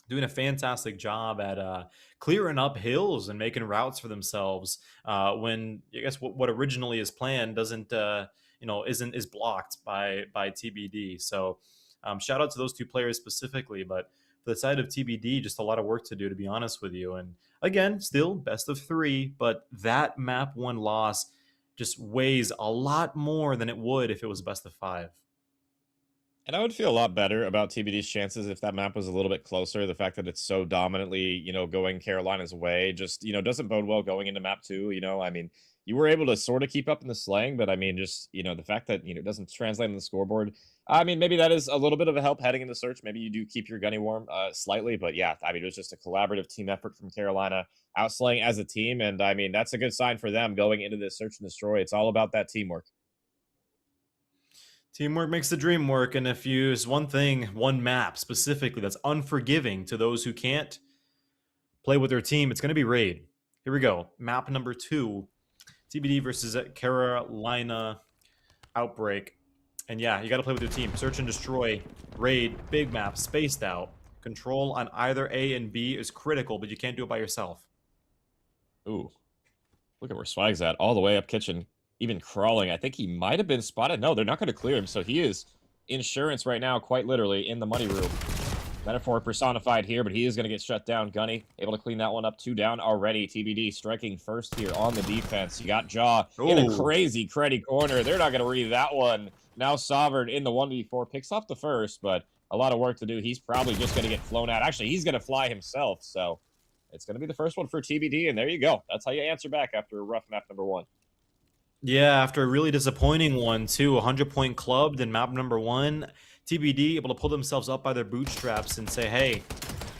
doing a fantastic job at clearing up hills and making routes for themselves when I guess what originally is planned doesn't is blocked by TBD. So shout out to those 2 players specifically, but for the side of TBD, just a lot of work to do, to be honest with you. And again, still best of 3, but that map 1 loss just weighs a lot more than it would if it was best of 5. And I would feel a lot better about TBD's chances if that map was a little bit closer. The fact that it's so dominantly, you know, going Carolina's way just, you know, doesn't bode well going into map 2. You know, I mean, you were able to sort of keep up in the slang, but I mean, just, you know, the fact that, you know, it doesn't translate in the scoreboard. I mean, maybe that is a little bit of a help heading into search. Maybe you do keep your gunny warm slightly, but yeah, I mean, it was just a collaborative team effort from Carolina, outslaying as a team. And I mean, that's a good sign for them going into this search and destroy. It's all about that teamwork. Teamwork makes the dream work, and if you use one thing, one map specifically that's unforgiving to those who can't play with their team, it's going to be Raid. Here we go. Map number 2, TBD versus Carolina Outbreak. And yeah, you got to play with your team. Search and destroy, Raid, big map, spaced out. Control on either A and B is critical, but you can't do it by yourself. Ooh, look at where Swag's at, all the way up kitchen. Even crawling. I think he might have been spotted. No, they're not going to clear him. So he is insurance right now, quite literally, in the money room. Metaphor personified here, but he is going to get shut down. Gunny able to clean that one up. 2 down already. TBD striking first here on the defense. You got Jaw in a crazy cruddy corner. They're not going to read that one. Now Sovereign in the 1v4 picks off the first, but a lot of work to do. He's probably just going to get flown out. Actually, he's going to fly himself. So it's going to be the first one for TBD, and there you go. That's how you answer back after a rough map number 1. Yeah, after a really disappointing one, too. 100-point clubbed in map number 1. TBD able to pull themselves up by their bootstraps and say, hey,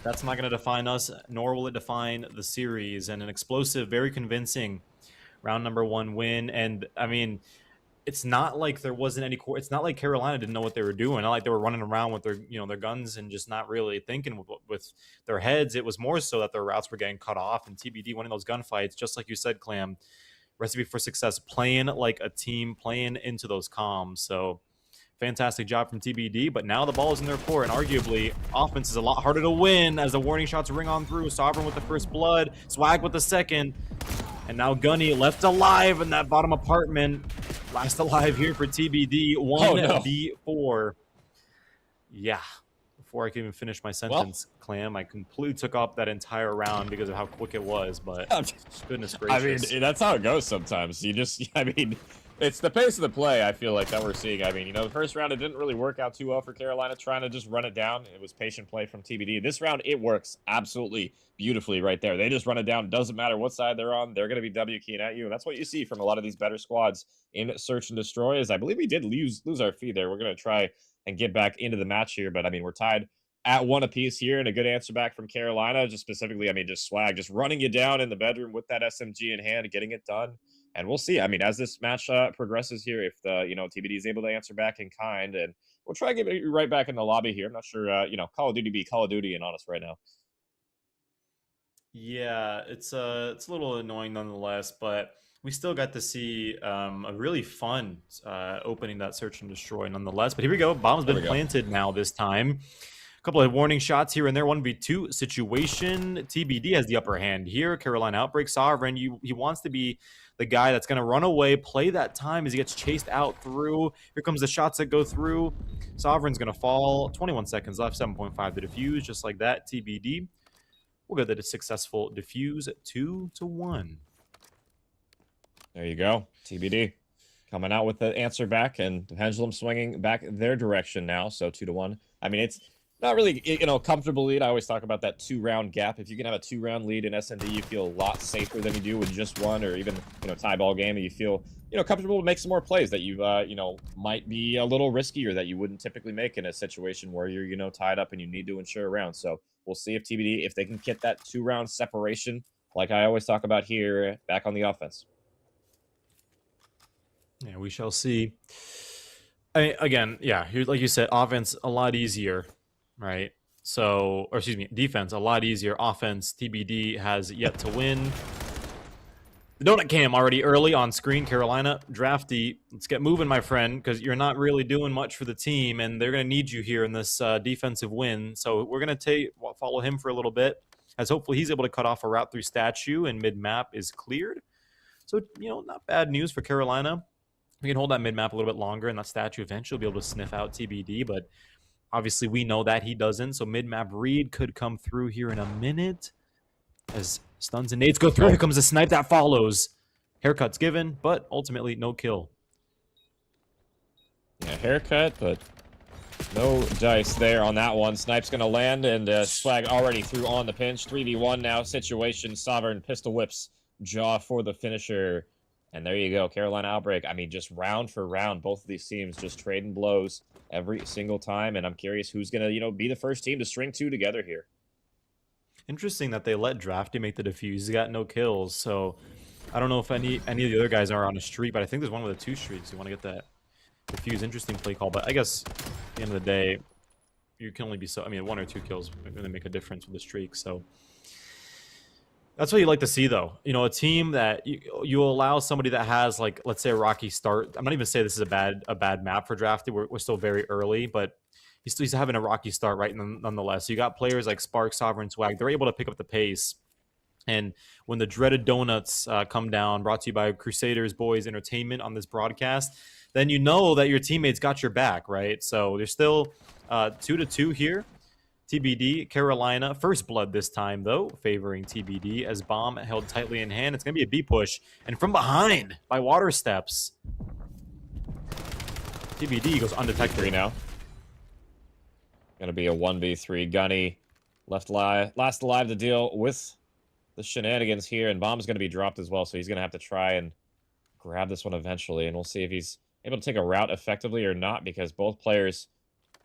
that's not going to define us, nor will it define the series. And an explosive, very convincing round number 1 win. And, I mean, it's not like there wasn't any it's not like Carolina didn't know what they were doing. Not like they were running around with their, you know, their guns and just not really thinking with their heads. It was more so that their routes were getting cut off, and TBD winning those gunfights, just like you said, Clam, recipe for success, playing like a team, playing into those comms. So fantastic job from TBD, but now the ball is in their court, and arguably offense is a lot harder to win as the warning shots ring on through. Sovereign with the first blood, Swag with the second, and now Gunny left alive in that bottom apartment. Last alive here for TBD, 1v4. Yeah, before I can even finish my sentence, Clam, I completely took up that entire round because of how quick it was, but goodness gracious. I mean, that's how it goes sometimes. You just, I mean, it's the pace of the play, I feel like, that we're seeing. I mean, you know, the first round, it didn't really work out too well for Carolina, trying to just run it down. It was patient play from TBD. This round, it works absolutely beautifully right there. They just run it down. Doesn't matter what side they're on. They're going to be W keying at you. And that's what you see from a lot of these better squads in Search and Destroy. As I believe we did lose our feed there. We're going to try and get back into the match here. But, I mean, we're tied at 1 apiece here, and a good answer back from Carolina. Just specifically, I mean, just Swag, just running you down in the bedroom with that SMG in hand, getting it done. And we'll see. I mean, as this match progresses here, if the, you know, TBD is able to answer back in kind, and we'll try to get you right back in the lobby here. I'm not sure, you know, Call of Duty be Call of Duty and honest right now. Yeah, it's a little annoying nonetheless, but we still got to see a really fun opening that Search and Destroy nonetheless. But here we go. Bomb's been planted now this time. A couple of warning shots here and there. 1v2 situation. TBD has the upper hand here. Carolina Outbreak. Sovereign, he wants to be the guy that's going to run away, play that time as he gets chased out through. Here comes the shots that go through. Sovereign's going to fall. 21 seconds left. 7.5 to defuse. Just like that. TBD. We'll get the successful defuse 2-1. There you go. TBD coming out with the answer back, and the pendulum swinging back their direction now. So 2-1. I mean, it's not really, you know, comfortable lead. I always talk about that 2-round gap. If you can have a 2-round lead in SND, you feel a lot safer than you do with just one, or even, you know, tie ball game, and you feel, you know, comfortable to make some more plays that you, you know, might be a little riskier that you wouldn't typically make in a situation where you're, you know, tied up and you need to ensure a round. So we'll see if TBD, if they can get that 2-round separation, like I always talk about here, back on the offense. Yeah, we shall see. Again, yeah, like you said, offense a lot easier, right? So, or excuse me, defense a lot easier. Offense, TBD has yet to win. The donut cam already early on screen. Carolina, Drafty, let's get moving, my friend, because you're not really doing much for the team, and they're going to need you here in this defensive win. So we're going to follow him for a little bit, as hopefully he's able to cut off a route through statue, and mid-map is cleared. So, you know, not bad news for Carolina. We can hold that mid-map a little bit longer, and that statue eventually will be able to sniff out TBD, but obviously we know that he doesn't, so mid-map read could come through here in a minute. As stuns and nades go through, here comes a snipe that follows. Haircut's given, but ultimately no kill. Yeah, haircut, but no dice there on that one. Snipe's going to land, and Swag already through on the pinch. 3v1 now situation. Sovereign pistol whips Jaw for the finisher. And there you go, Carolina Outbreak. I mean, just round for round, both of these teams just trading blows every single time. And I'm curious who's going to, you know, be the first team to string two together here. Interesting that they let Drafty make the defuse. He's got no kills, so I don't know if any of the other guys are on a streak, but I think there's one with a 2 streaks. You want to get that defuse. Interesting play call, but I guess at the end of the day, you can only be so. I mean, 1 or 2 kills really make a difference with the streak. So that's what you like to see, though. You know, a team that you allow somebody that has, like, let's say a rocky start. I'm not even saying this is a bad map for Drafty. We're still very early, but he's having a rocky start, right? Nonetheless, so you got players like Spark, Sovereign, Swag. They're able to pick up the pace. And when the dreaded donuts come down, brought to you by Crusaders Boys Entertainment on this broadcast, then you know that your teammates got your back, right? So there's still 2-2 here. TBD, Carolina, first blood this time, though, favoring TBD as bomb held tightly in hand. It's going to be a B push. And from behind, by water steps, TBD goes undetected. Now. Going to be a 1v3. Gunny last alive to deal with the shenanigans here. And bomb's going to be dropped as well, so he's going to have to try and grab this one eventually. And we'll see if he's able to take a route effectively or not, because both players...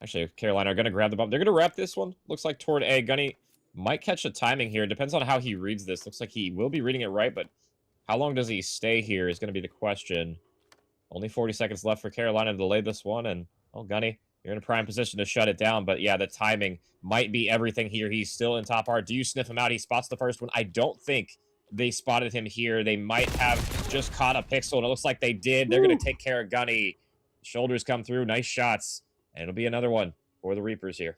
Actually, Carolina are going to grab the bomb. They're going to wrap this one. Looks like toward A. Gunny might catch the timing here. Depends on how he reads this. Looks like he will be reading it right, but how long does he stay here is going to be the question. Only 40 seconds left for Carolina to delay this one. And, oh, Gunny, you're in a prime position to shut it down. But, yeah, the timing might be everything here. He's still in top art. Do you sniff him out? He spots the first one. I don't think they spotted him here. They might have just caught a pixel, and it looks like they did. They're going to take care of Gunny. Shoulders come through. Nice shots. And it'll be another one for the Reapers here.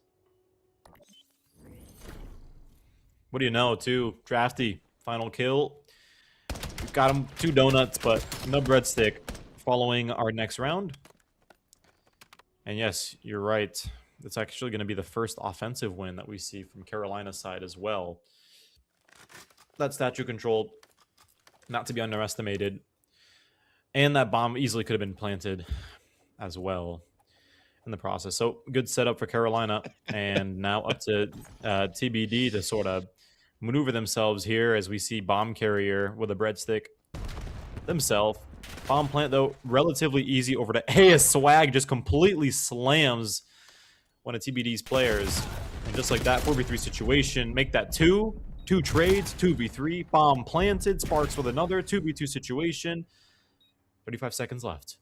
What do you know, too? Drafty, final kill. We've got him 2 donuts, but no breadstick following our next round. And yes, you're right. It's actually going to be the first offensive win that we see from Carolina's side as well. That statue control, not to be underestimated. And that bomb easily could have been planted as well in the process. So good setup for Carolina. And now up to TBD to sort of maneuver themselves here as we see bomb carrier with a breadstick themselves. Bomb plant, though, relatively easy over to A as Swag just completely slams one of TBD's players. And just like that, 4v3 situation, make that 2 trades, 2v3, bomb planted, Sparks with another, 2v2 situation. 35 seconds left.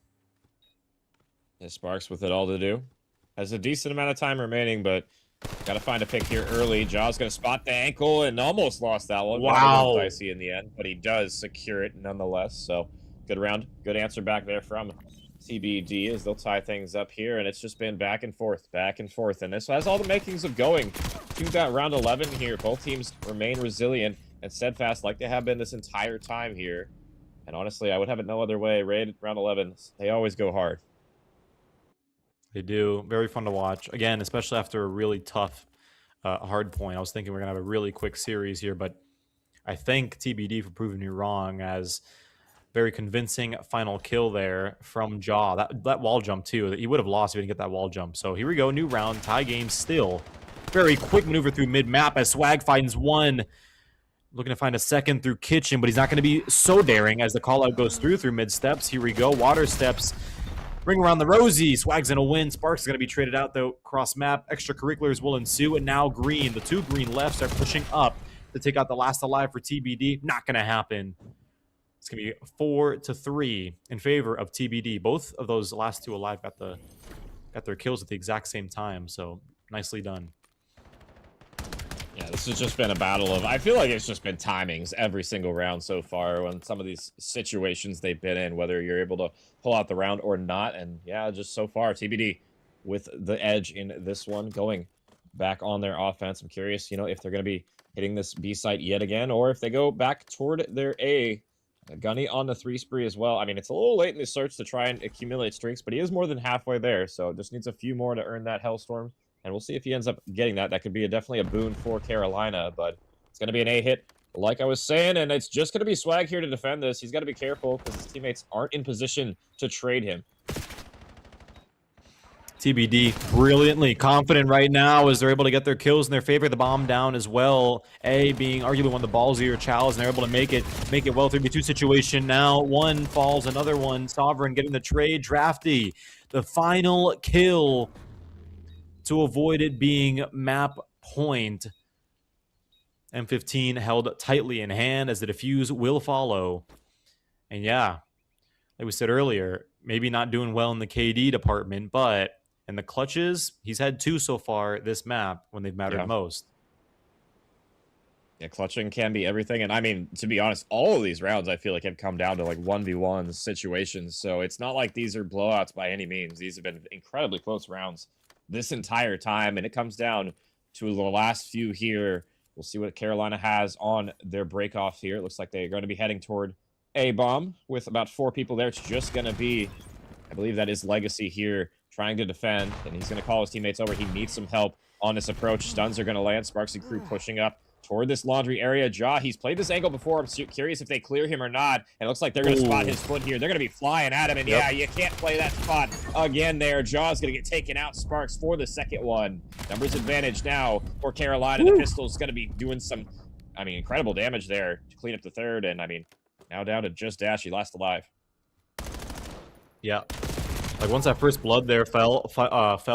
Yeah, Sparks with it all to do. Has a decent amount of time remaining, but got to find a pick here early. Jaw's going to spot the ankle and almost lost that one. Wow. Dicey in the end, but he does secure it nonetheless. So good round. Good answer back there from TBD as they'll tie things up here. And it's just been back and forth. And this has all the makings of going to that round 11 here. Both teams remain resilient and steadfast like they have been this entire time here. And honestly, I would have it no other way. Raid round 11, they always go hard. They do. Very fun to watch. Again, especially after a really tough hard point. I was thinking we're going to have a really quick series here, but I thank TBD for proving me wrong as very convincing final kill there from Jaw. That wall jump, too. He would have lost if he didn't get that wall jump. So here we go. New round. Tie game still. Very quick maneuver through mid-map as Swag finds one. Looking to find a second through Kitchen, but he's not going to be so daring as the call-out goes through mid-steps. Here we go. Water steps. Ring around the rosy. Swag's going to win. Sparks is going to be traded out, though. Cross-map. Extracurriculars will ensue. And now green. The 2 green lefts are pushing up to take out the last alive for TBD. Not going to happen. It's going to be 4-3 in favor of TBD. Both of those last 2 alive got their kills at the exact same time. So nicely done. Yeah, this has just been a battle of, I feel like it's just been timings every single round so far when some of these situations they've been in, whether you're able to pull out the round or not. And yeah, just so far, TBD with the edge in this one, going back on their offense. I'm curious, if they're going to be hitting this B site yet again, or if they go back toward their A. Gunny on the 3 spree as well. I mean, it's a little late in the search to try and accumulate streaks, but he is more than halfway there. So just needs a few more to earn that Hellstorm. And we'll see if he ends up getting that. That could be definitely a boon for Carolina, but it's going to be an A hit, like I was saying, and it's just going to be Swag here to defend this. He's got to be careful because his teammates aren't in position to trade him. TBD brilliantly confident right now as they're able to get their kills in their favor. The bomb down as well. A being arguably one of the ballsier chows, and they're able to make it well. 3v2 situation now. One falls, another one. Sovereign getting the trade. Drafty, the final kill to avoid it being map point. M15 held tightly in hand as the defuse will follow. And yeah, like we said earlier, maybe not doing well in the KD department, but in the clutches, he's had 2 so far this map when they've mattered most. Yeah, clutching can be everything. And I mean, to be honest, all of these rounds I feel like have come down to like 1v1 situations. So it's not like these are blowouts by any means. These have been incredibly close rounds this entire time. And it comes down to the last few here. We'll see what Carolina has on their breakoff here. It looks like they're going to be heading toward A-bomb with about 4 people there. It's just going to be, I believe that is Legacy here trying to defend. And he's going to call his teammates over. He needs some help on this approach. Stuns are going to land. Sparks and crew pushing up toward this laundry area. Jaw, he's played this angle before. I'm curious if they clear him or not. And it looks like they're going to spot his foot here. They're going to be flying at him. And yeah, you can't play that spot again there. Jaw's going to get taken out. Sparks for the second one. Numbers advantage now for Carolina. The pistol's going to be doing some, incredible damage there to clean up the third. And, now down to just Dashy, last alive. Yeah. Like once that first blood there fell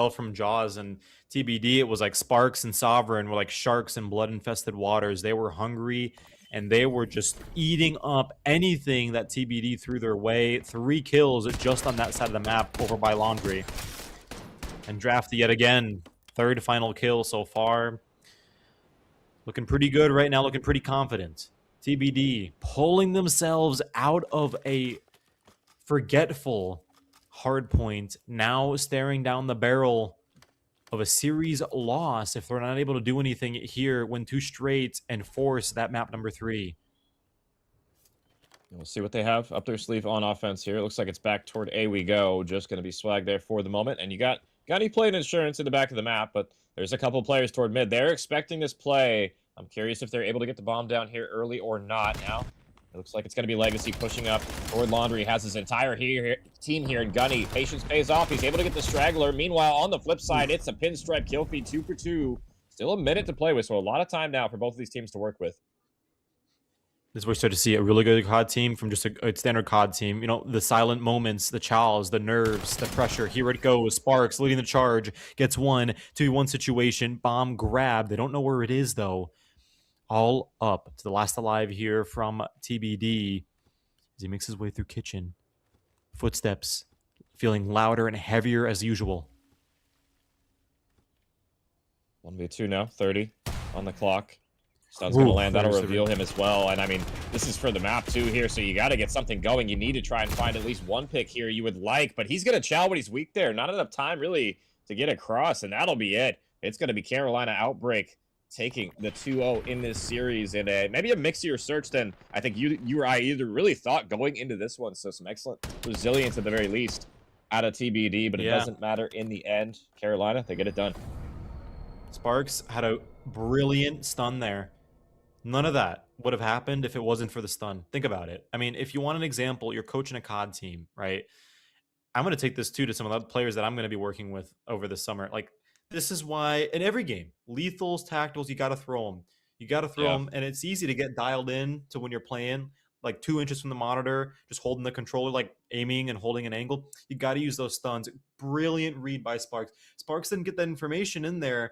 from Jaws and TBD, it was like Sparks and Sovereign were like sharks in blood-infested waters. They were hungry and they were just eating up anything that TBD threw their way. 3 kills just on that side of the map over by Laundry. And Drafty yet again, 3rd final kill so far. Looking pretty good right now, looking pretty confident. TBD pulling themselves out of a forgetful hard point, now staring down the barrel of a series loss if they're not able to do anything here, win 2 straight, and force that map number 3. We'll see what they have up their sleeve on offense here. It looks like it's back toward A we go. Just going to be swag there for the moment. And you got any play and insurance in the back of the map, but there's a couple players toward mid. They're expecting this play. I'm curious if they're able to get the bomb down here early or not. Now, it looks like it's going to be Legacy pushing up toward Laundry. Has his entire team here. And Gunny, patience pays off. He's able to get the straggler. Meanwhile, on the flip side, it's a pinstripe kill feed, 2 for 2. Still a minute to play with, so a lot of time now for both of these teams to work with. This is where we start to see a really good COD team from just a standard COD team. You know, the silent moments, the chows, the nerves, the pressure. Here it goes. Sparks leading the charge. Gets 1, 2-1 situation. Bomb grab. They don't know where it is, though. All up to the last alive here from TBD as he makes his way through kitchen. Footsteps feeling louder and heavier as usual. 1v2 now, 30 on the clock. Stun's going to land. That'll reveal him as well. And I mean, this is for the map too here, so you got to get something going. You need to try and find at least one pick here you would like, but he's going to chow when he's weak there. Not enough time really to get across, and that'll be it. It's going to be Carolina Outbreak taking the 2-0 in this series, and maybe a mixier search than I think you or I either really thought going into this one. So some excellent resilience at the very least out of TBD, but it doesn't matter in the end. Carolina, they get it done. Sparks had a brilliant stun there. None of that would have happened if it wasn't for the stun. Think about it. I mean, if you want an example, you're coaching a COD team, right? I'm going to take this too to some of the players that I'm going to be working with over the summer. Like, this is why in every game, lethals, tacticals, you got to throw them. You got to throw them, and it's easy to get dialed in to when you're playing like 2 inches from the monitor, just holding the controller, like aiming and holding an angle. You got to use those stuns. Brilliant read by Sparks. Sparks didn't get that information in there.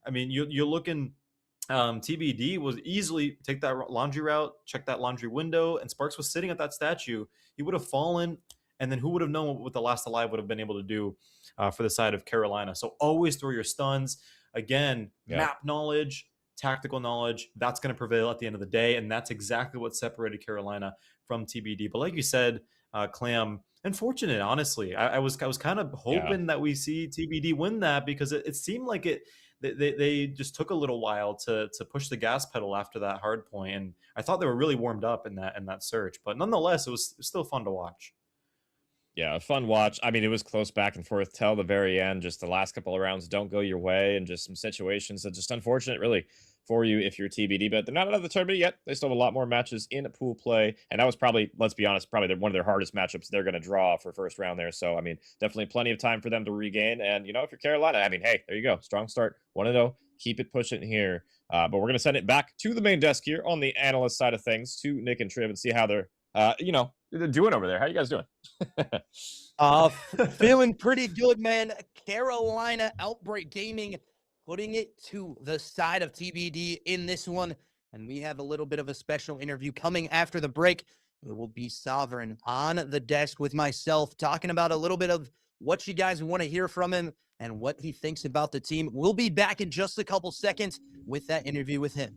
I mean, you're looking. TBD was easily take that laundry route, check that laundry window, and Sparks was sitting at that statue. He would have fallen, and then who would have known what the last alive would have been able to do for the side of Carolina. So always throw your stuns. Again, map knowledge, tactical knowledge, that's going to prevail at the end of the day, and that's exactly what separated Carolina from TBD. But like you said, Clam, unfortunate, honestly. I was kind of hoping that we see TBD win that, because it seemed like they just took a little while to push the gas pedal after that hard point, and I thought they were really warmed up in that search. But nonetheless, it was still fun to watch. Yeah, a fun watch. I mean, it was close back and forth till the very end. Just the last couple of rounds don't go your way, and just some situations that just unfortunate, really, for you if you're TBD. But they're not out of the tournament yet. They still have a lot more matches in pool play, and that was probably, let's be honest, probably one of their hardest matchups they're going to draw for first round there. So, I mean, definitely plenty of time for them to regain. And, you know, if you're Carolina, I mean, hey, there you go. Strong start. 1-0. Keep it pushing here. But we're going to send it back to the main desk here on the analyst side of things to Nick and Triv and see how they're, they're doing over there. How you guys doing? Feeling pretty good, man. Carolina Outbreak Gaming putting it to the side of TBD in this one. And we have a little bit of a special interview coming after the break. It will be Sovereign on the desk with myself, talking about a little bit of what you guys want to hear from him and what he thinks about the team. We'll be back in just a couple seconds with that interview with him.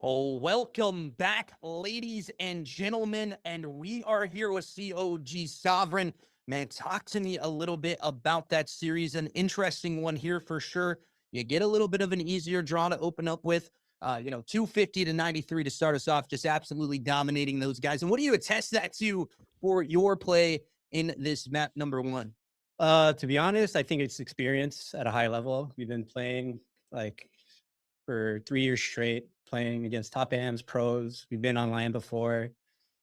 Oh, welcome back, ladies and gentlemen. And we are here with COG Sovereign. Man, talk to me a little bit about that series. An interesting one here for sure. You get a little bit of an easier draw to open up with. 250 to 93 to start us off, just absolutely dominating those guys. And what do you attest that to for your play in this map number 1? To be honest, I think it's experience at a high level. We've been playing like for 3 years straight, playing against top AMs, pros. We've been on LAN before.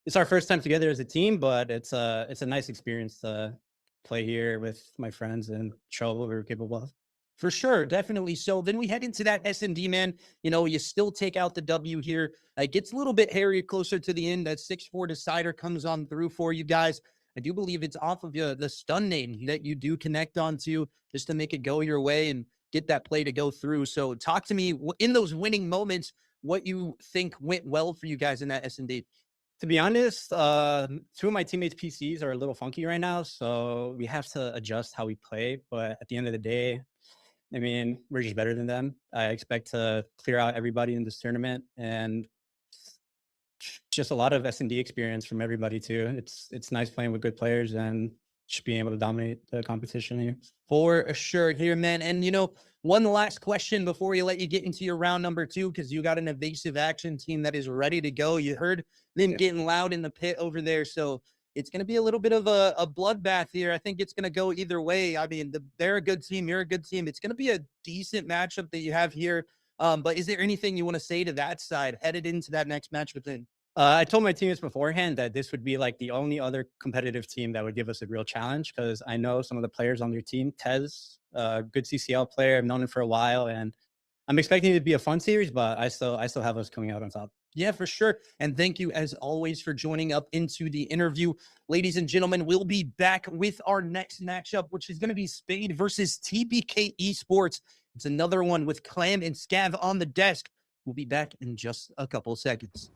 It's our first time together as a team, but it's a nice experience to play here with my friends and show what we're capable of. For sure, definitely. So then we head into that S&D, man. You still take out the W here. It gets a little bit hairy closer to the end. That 6-4 decider comes on through for you guys. I do believe it's off of the stun name that you do connect onto just to make it go your way and get that play to go through. So talk to me in those winning moments, what you think went well for you guys in that S&D. To be honest, 2 of my teammates' PCs are a little funky right now, so we have to adjust how we play. But at the end of the day, I mean, we're just better than them. I expect to clear out everybody in this tournament, and just a lot of S&D experience from everybody too. It's nice playing with good players and just being able to dominate the competition here. For sure here, man. And one last question before we let you get into your round number 2, because you got an evasive action team that is ready to go. You heard them getting loud in the pit over there, so it's going to be a little bit of a bloodbath here. I think it's going to go either way. I mean, they're a good team. You're a good team. It's going to be a decent matchup that you have here. But is there anything you want to say to that side headed into that next match within? I told my teammates beforehand that this would be like the only other competitive team that would give us a real challenge, because I know some of the players on their team. Tez, a good CCL player, I've known him for a while, and I'm expecting it to be a fun series, but I still have us coming out on top. Yeah, for sure. And thank you, as always, for joining up into the interview. Ladies and gentlemen, we'll be back with our next matchup, which is going to be Spade versus TBK Esports. It's another one with Clam and Scav on the desk. We'll be back in just a couple of seconds.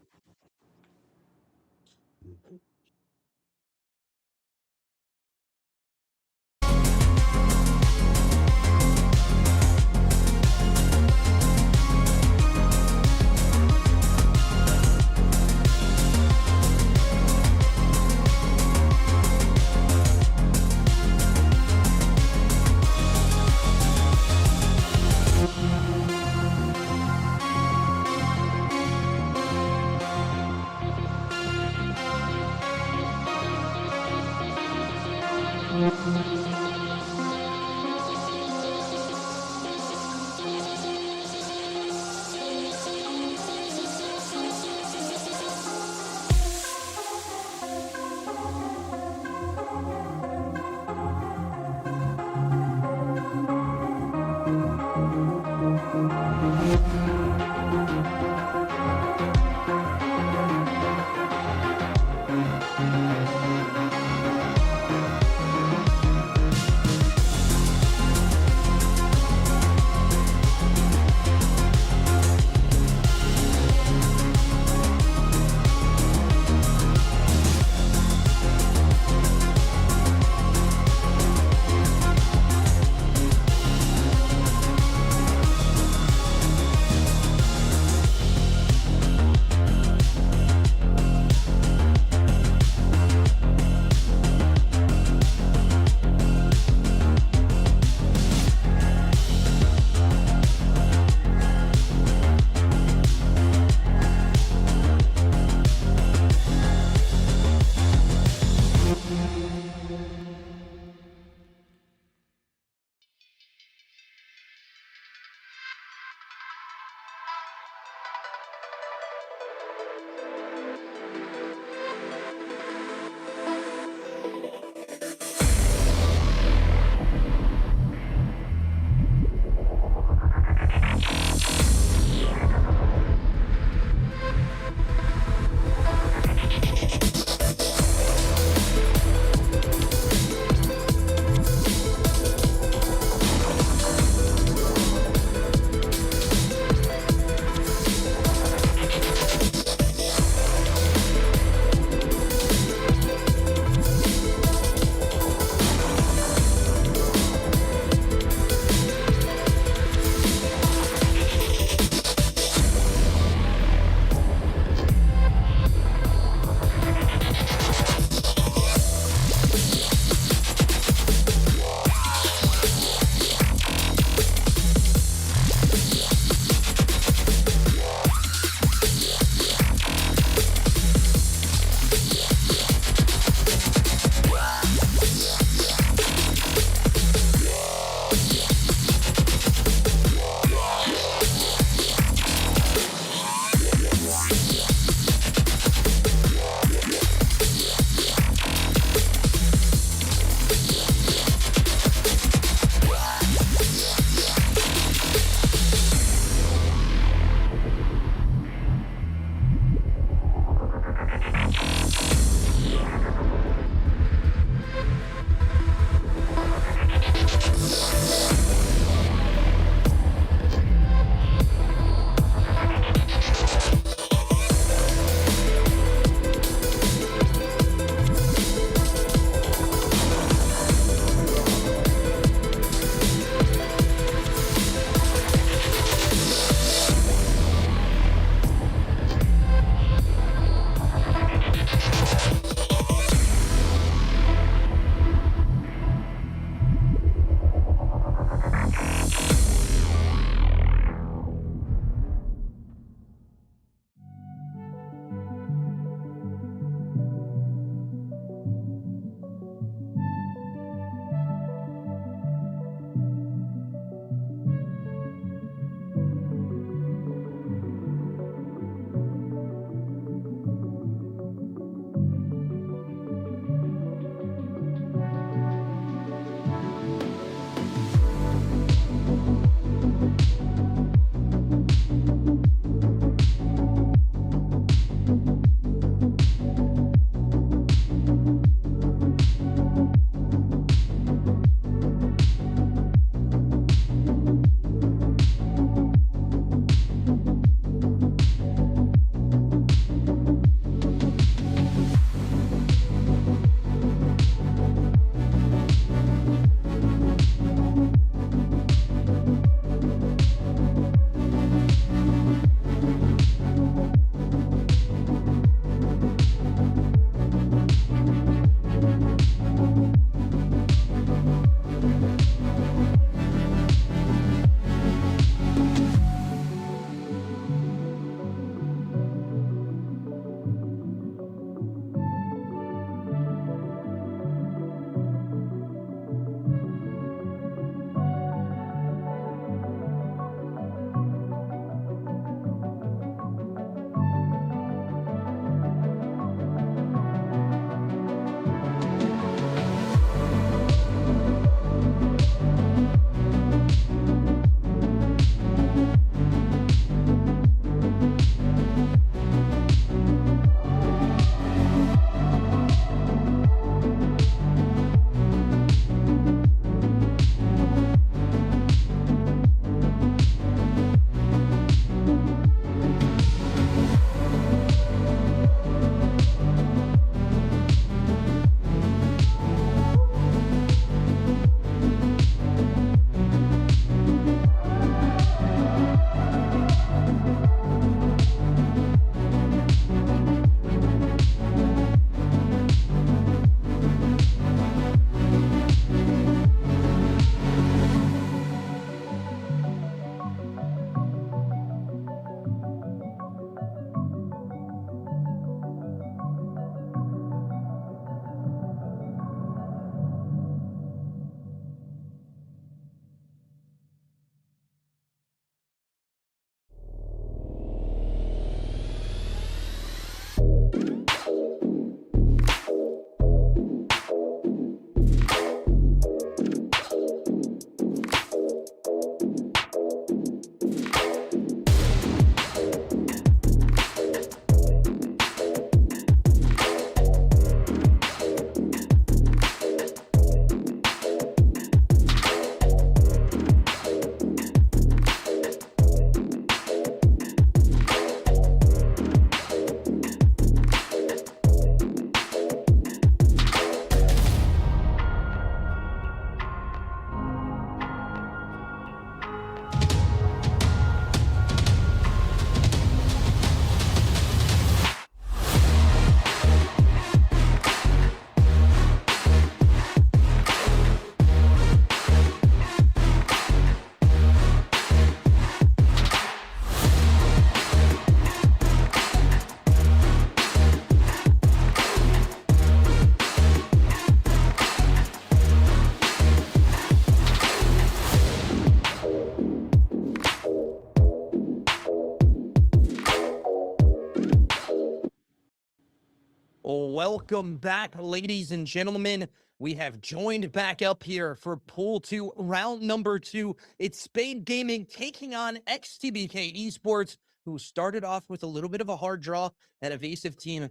Welcome back, ladies and gentlemen. We have joined back up here for Pool 2, round number 2. It's Spade Gaming taking on XTBK Esports, who started off with a little bit of a hard draw. That evasive team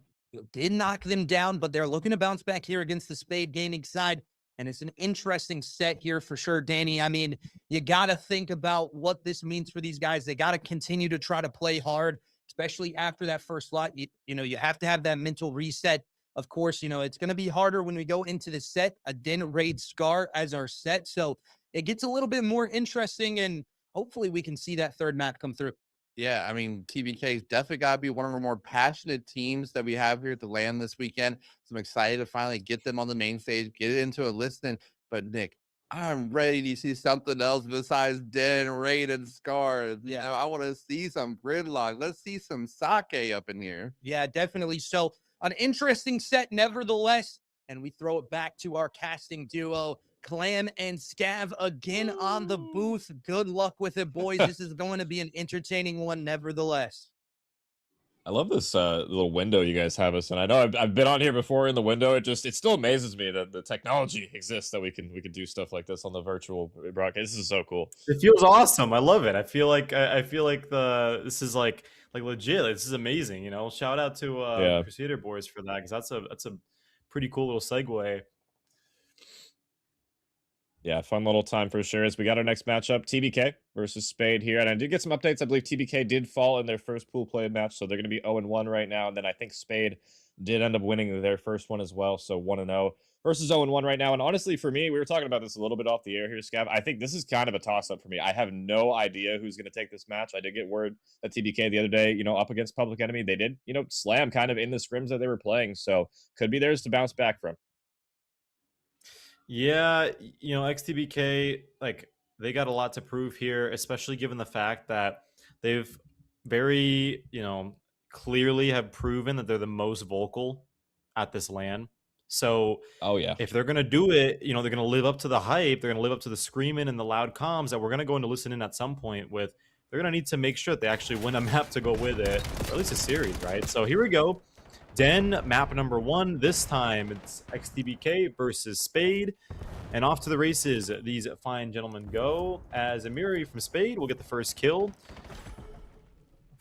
did knock them down, but they're looking to bounce back here against the Spade Gaming side. And it's an interesting set here for sure, Danny. I mean, you got to think about what this means for these guys. They got to continue to try to play hard, especially after that first lot. You know, you have to have that mental reset. Of course, you know, it's going to be harder when we go into the set, a Den Raid Scar as our set. So it gets a little bit more interesting, and hopefully we can see that third map come through. Yeah, I mean, TBK's definitely got to be one of our more passionate teams that we have here at the LAN this weekend. So I'm excited to finally get them on the main stage, get it into a listening. But Nick, I'm ready to see something else besides Den, Raid, and Scar. Yeah, you know, I want to see some gridlock. Let's see some sake up in here. Yeah, definitely. So an interesting set, nevertheless. And we throw it back to our casting duo, Clam and Scav, again on the booth. Good luck with it, boys. This is going to be an entertaining one, nevertheless. I love this little window you guys have us in. I know I've been on here before in the window. It still amazes me that the technology exists that we can do stuff like this on the virtual broadcast. This is so cool. It feels awesome. I love it. I feel like this is like legit. This is amazing. You know, shout out to Crusader Boys for that, because that's a pretty cool little segue. Yeah, fun little time for sure. As we got our next matchup, TBK versus Spade here. And I did get some updates. I believe TBK did fall in their first pool play match, so they're going to be 0-1 right now. And then I think Spade did end up winning their first one as well, so 1-0 versus 0-1 right now. And honestly, for me, we were talking about this a little bit off the air here, Scav. I think this is kind of a toss-up for me. I have no idea who's going to take this match. I did get word that TBK the other day, you know, up against Public Enemy, they did, you know, slam kind of in the scrims that they were playing. So could be theirs to bounce back from. Yeah, you know, XTBK, like, they got a lot to prove here, especially given the fact that they've very, you know, clearly have proven that they're the most vocal at this LAN. So, if they're going to do it, you know, they're going to live up to the hype. They're going to live up to the screaming and the loud comms that we're going to go into listen in at some point with. They're going to need to make sure that they actually win a map to go with it, or at least a series, right? So here we go. Den, map number 1. This time it's XTBK versus Spade. And off to the races these fine gentlemen go, as Amiri from Spade will get the first kill,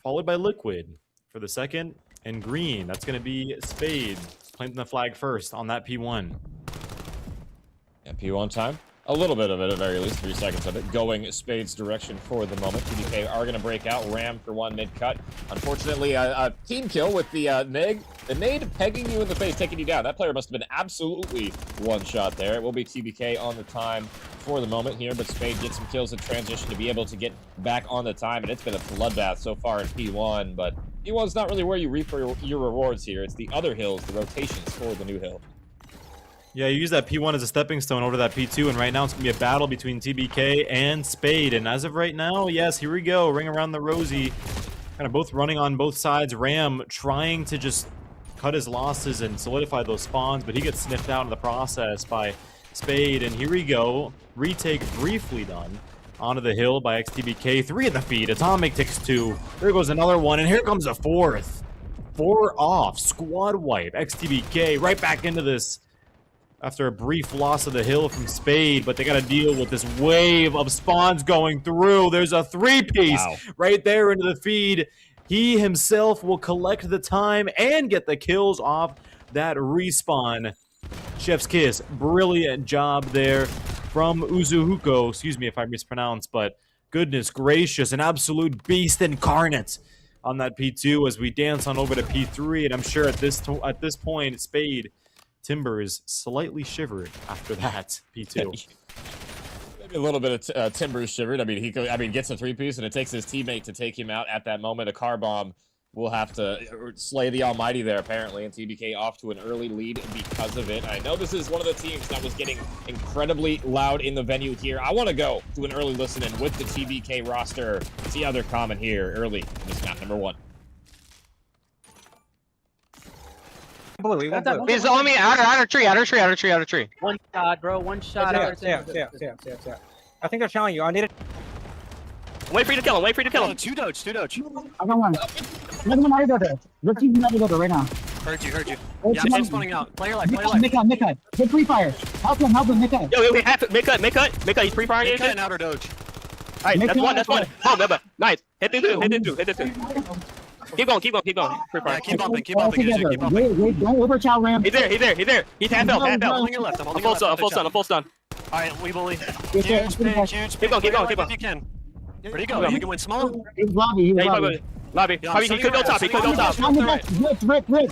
followed by Liquid for the second, and Green, that's going to be Spade planting the flag first on that P1. Yeah, P1 time. A little bit of it, at very least, 3 seconds of it, going Spade's direction for the moment. TBK are going to break out. Ram for one mid-cut. Unfortunately, a team kill with the nade pegging you in the face, taking you down. That player must have been absolutely one shot there. It will be TBK on the time for the moment here, but Spade gets some kills in transition to be able to get back on the time, and it's been a bloodbath so far in P1, but P1's not really where you reap your rewards here. It's the other hills, the rotations for the new hill. Yeah, you use that P1 as a stepping stone over to that P2, and right now it's going to be a battle between TBK and Spade. And as of right now, yes, here we go. Ring around the rosy. Kind of both running on both sides. Ram trying to just cut his losses and solidify those spawns, but he gets sniffed out in the process by Spade. And here we go. Retake briefly done. Onto the hill by XTBK. 3 in the feed. Atomic takes 2. There goes another one, and here comes a 4th. 4 off. Squad wipe. XTBK right back into this after a brief loss of the hill from Spade, but they got to deal with this wave of spawns going through. There's a 3-piece right there into the feed. He himself will collect the time and get the kills off that respawn. Chef's kiss. Brilliant job there from Uzuhuko. Excuse me if I mispronounce, but goodness gracious, an absolute beast incarnate on that P2 as we dance on over to P3, and I'm sure at this point, Spade Timber is slightly shivered after that P2. Maybe a little bit of Timber shivered. I mean, he gets a 3-piece, and it takes his teammate to take him out at that moment. A car bomb will have to slay the Almighty there, apparently, and TBK off to an early lead because of it. I know this is one of the teams that was getting incredibly loud in the venue here. I want to go to an early listen-in with the TBK roster. See how they're comment here early in this map number 1. He's on me, outer tree. One shot, bro, one shot. Yeah. I think they're showing you. I need it. Wait for you to kill him, 2 doge. I got one. Another one navigator. Let's use navigator right now. Heard you. Oh, Yeah, come I'm on. spawning out. Play your life. Play your life. Nick. Hit free fire. Help him, Nick. Yo, we have mid cut. He's free firing. Mid cut and outer doge. All right, Nick that's cut. one. Oh, no, nice. Hit the two. Keep going. Free fire. Keep bumping. All together. Wait, don't overchow Ram. He's there. He's half health. I'm holding your left. I'm holding your left. I'm full stun. All right, we bully. Yes, sir. Huge ping. Keep going. If you can. Where'd he go? You can win small. He's lobby. He's Yeah, lobby. lobby. Yeah, He could go top. Rip.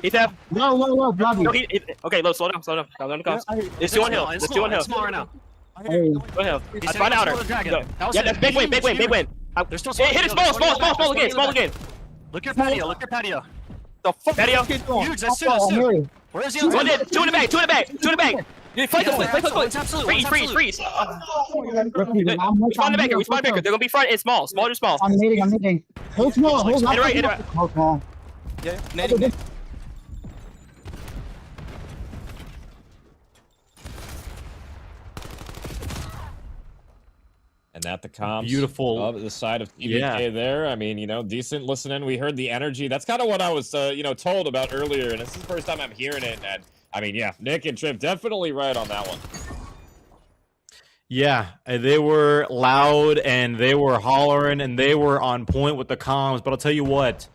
He's half. No, lobby. No, okay, low, slow down. Down the cost. It's 2 on hill. It's small right now. Hey, Go hill. He's That's fine outer. the dragon. Go. That was Yeah, it. that's big win. There's still Hit it small again. Look your patio. The fuck? Patio. Huge, that's two. Where's the Two other in the back. Yeah, fight the flip. One's absolute. Freeze. We spawn the back here. They're gonna be front and small. Small to small. I'm nading. Hold small. Hold Hit it right. Hold small. Yeah, netting. And at the comms, Beautiful. of the side of TBK there. I mean, decent listening. We heard the energy. That's kind of what I was, told about earlier. And this is the first time I'm hearing it. And I mean, yeah, Nick and Trip definitely right on that one. Yeah, they were loud and they were hollering and they were on point with the comms. But I'll tell you what,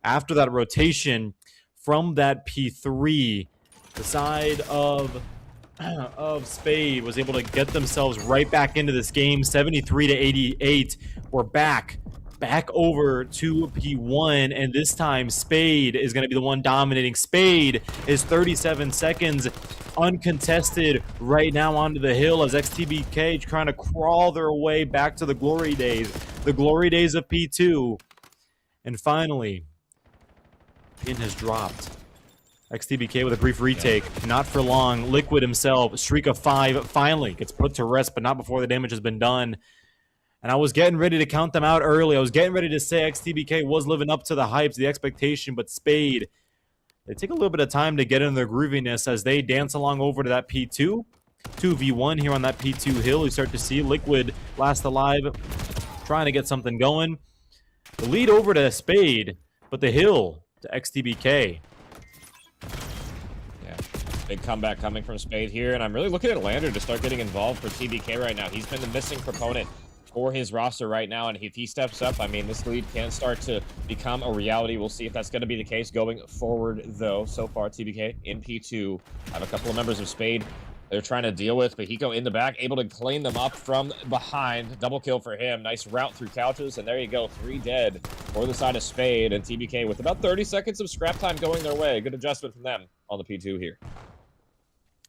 after that rotation from that P3, the side of Spade was able to get themselves right back into this game, 73-88. We're back over to P1, and this time Spade is going to be the one dominating. Spade is 37 seconds uncontested right now onto the hill as XTBK trying to crawl their way back to the glory days of P2. And finally, pin has dropped. XTBK with a brief retake, not for long. Liquid himself, streak of 5, finally gets put to rest, but not before the damage has been done. And I was getting ready to count them out early. I was getting ready to say XTBK was living up to the hype, the expectation, but Spade, they take a little bit of time to get in their grooviness as they dance along over to that P2. 2v1 here on that P2 hill. You start to see Liquid last alive, trying to get something going. The lead over to Spade, but the hill to XTBK. Big comeback coming from Spade here, and I'm really looking at Lander to start getting involved for TBK right now. He's been the missing proponent for his roster right now, and if he steps up, I mean, this lead can start to become a reality. We'll see if that's going to be the case going forward, though. So far, TBK in P2. I have a couple of members of Spade they're trying to deal with, but Hiko in the back, able to clean them up from behind. Double kill for him. Nice route through couches, and there you go. 3 dead for the side of Spade, and TBK with about 30 seconds of scrap time going their way. Good adjustment from them on the P2 here.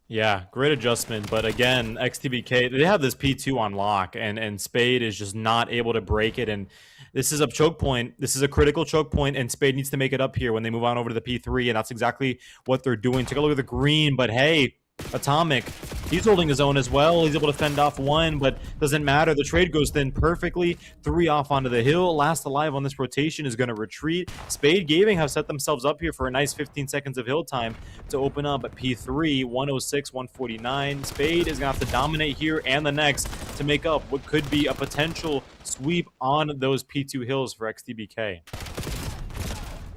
Yeah, great adjustment. But again, XTBK, they have this P2 on lock, and Spade is just not able to break it. And this is a choke point. This is a critical choke point, and Spade needs to make it up here when they move on over to the P3, and that's exactly what they're doing. Take a look at the green, but hey, Atomic, he's holding his own as well. He's able to fend off 1, but doesn't matter. The trade goes thin perfectly. 3 off onto the hill. Last alive on this rotation is going to retreat. Spade Gaming have set themselves up here for a nice 15 seconds of hill time to open up at P3, 106, 149. Spade is going to have to dominate here and the next to make up what could be a potential sweep on those P2 hills for XTBK.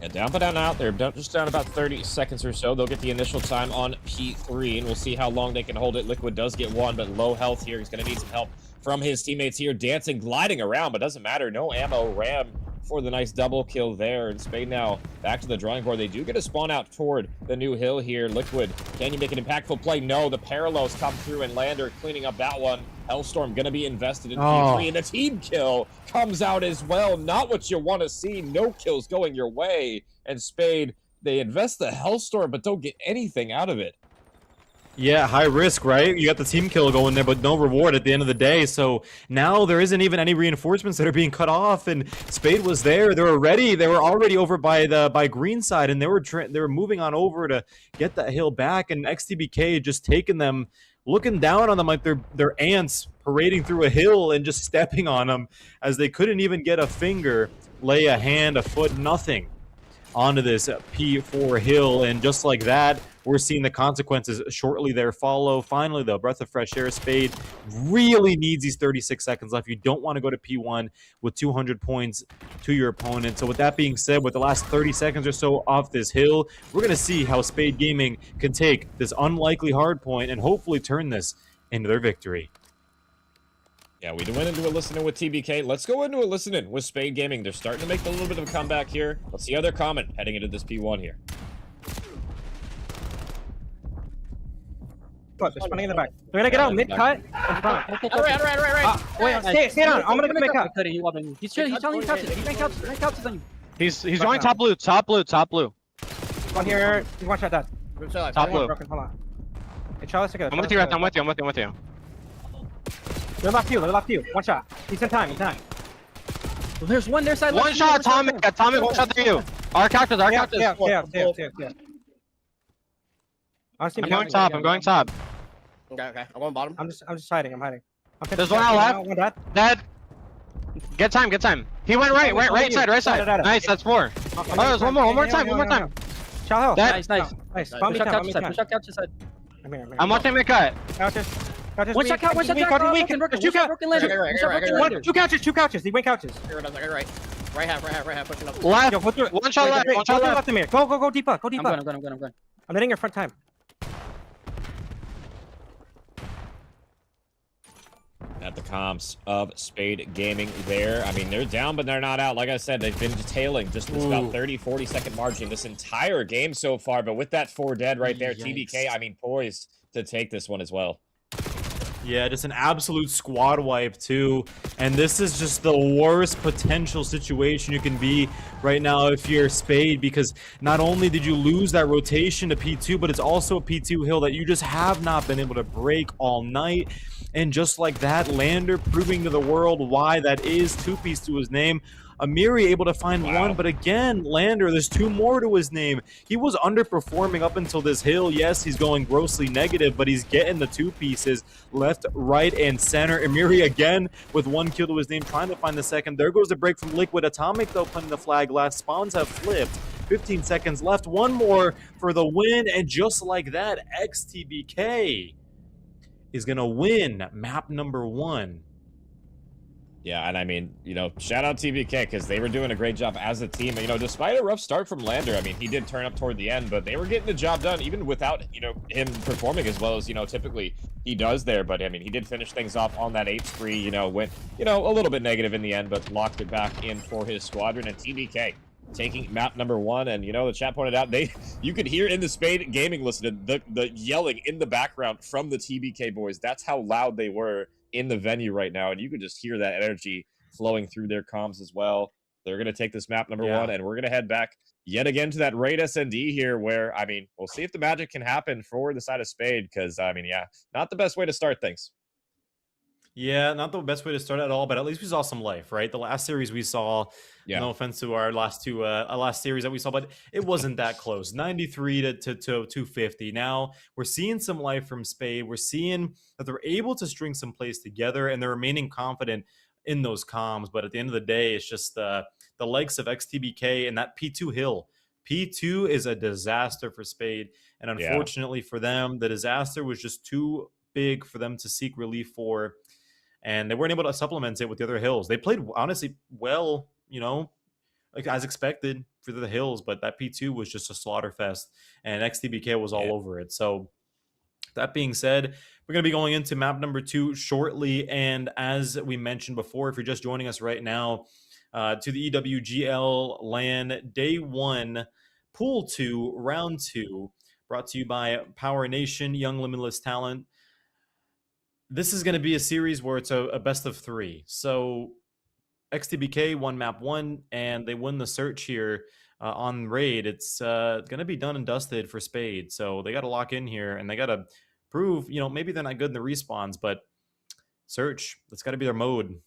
Yeah, down but down out. They're just down about 30 seconds or so. They'll get the initial time on P3, and we'll see how long they can hold it. Liquid does get 1, but low health here. He's going to need some help from his teammates here. Dancing, gliding around, but doesn't matter. No ammo. Ram for the nice double kill there. And Spade now back to the drawing board. They do get a spawn out toward the new hill here. Liquid, can you make an impactful play? No, the parallels come through, and Lander cleaning up that one. Hellstorm going to be invested in P3, and the team kill comes out as well. Not what you want to see. No kills going your way. And Spade, they invest the Hellstorm, but don't get anything out of it. Yeah, high risk, right? You got the team kill going there, but no reward at the end of the day. So now there isn't even any reinforcements that are being cut off. And Spade was there. They were ready. They were already over by green side, and they were moving on over to get that hill back. And XTBK just taking them, looking down on them like they're ants parading through a hill and just stepping on them as they couldn't even get a finger, lay a hand, a foot, nothing onto this P4 hill. And just like that, we're seeing the consequences shortly there follow. Finally, though, breath of fresh air. Spade really needs these 36 seconds left. You don't want to go to P1 with 200 points to your opponent. So with that being said, with the last 30 seconds or so off this hill, we're going to see how Spade Gaming can take this unlikely hard point and hopefully turn this into their victory. Yeah, we went into a listening with TBK. Let's go into a listening with Spade Gaming. They're starting to make a little bit of a comeback here. Let's see how they're coming heading into this P1 here. They're spinning in the back. They're gonna get out mid cut in front. Right. Wait, stay down. I'm gonna go mid cut. He's telling you couches. He's making couches on you. He's going top blue. One here. He's one shot that. Top blue. Broken. Hold on. Hey, Charles, together. I'm with you, I'm with you. They're left you. One shot. He's in time. Well, there's one their side. One shot, Tommy, one shot to you. Our couches. Yeah. I'm going top. Okay. I'm going bottom. I'm just hiding. I'm hiding. There's one out left. Dead. Get time. He went right side. Nice, that's 4. Oh, there's one more time. Child health. Nice. Push up couch side. I'm watching my cut. One shot couch. Two couches. He went couches. Right half. Pushing up. Left. One One shot left. Amir. Go deeper. I'm going. I'm hitting your front time. At the comps of Spade Gaming there. I mean, they're down, but they're not out. Like I said, they've been tailing just this about 30-40 second margin this entire game so far. But with that 4 dead right there, TBK, I mean, poised to take this one as well. Yeah, just an absolute squad wipe, too. And this is just the worst potential situation you can be right now if you're Spade, because not only did you lose that rotation to P2, but it's also a P2 hill that you just have not been able to break all night. And just like that, Lander proving to the world why that is 2-piece to his name. Amiri able to find one, but again, Lander, there's 2 more to his name. He was underperforming up until this hill. Yes, he's going grossly negative, but he's getting the 2 pieces left, right, and center. Amiri again with 1 kill to his name, trying to find the second. There goes the break from Liquid. Atomic, though, putting the flag last. Spawns have flipped. 15 seconds left. One more for the win, and just like that, XTBK is going to win map number 1. Yeah, and I mean, shout out TBK because they were doing a great job as a team. Despite a rough start from Lander, I mean, he did turn up toward the end, but they were getting the job done even without, him performing as well as, typically he does there. But I mean, he did finish things off on that 8 spree, went, a little bit negative in the end, but locked it back in for his squadron. And TBK taking map number 1, and the chat pointed out you could hear in the Spade Gaming listen the yelling in the background from the TBK boys. That's how loud they were in the venue right now, and you could just hear that energy flowing through their comms as well. They're going to take this map number 1, and we're going to head back yet again to that raid SND here, where, I mean, we'll see if the magic can happen for the side of Spade, because, I mean, not the best way to start things. Yeah, not the best way to start at all, but at least we saw some life, right? The last series we saw, no offense to our last series that we saw, but it wasn't that close. 93 to 250. Now we're seeing some life from Spade. We're seeing that they're able to string some plays together, and they're remaining confident in those comms. But at the end of the day, it's just the likes of XTBK and that P2 hill. P2 is a disaster for Spade, and unfortunately for them, the disaster was just too big for them to seek relief for. And they weren't able to supplement it with the other hills. They played, honestly, well, like as expected for the hills, but that P2 was just a slaughter fest, and XTBK was all over it. So that being said, we're going to be going into map number 2 shortly. And as we mentioned before, if you're just joining us right now, to the EWGL LAN Day 1, Pool 2, Round 2, brought to you by Power Nation, Young Limitless Talent. This is going to be a series where it's a best of 3. So XTBK won map 1, and they win the search here on raid. It's going to be done and dusted for Spade. So they got to lock in here, and they got to prove, maybe they're not good in the respawns, but search, that's got to be their mode.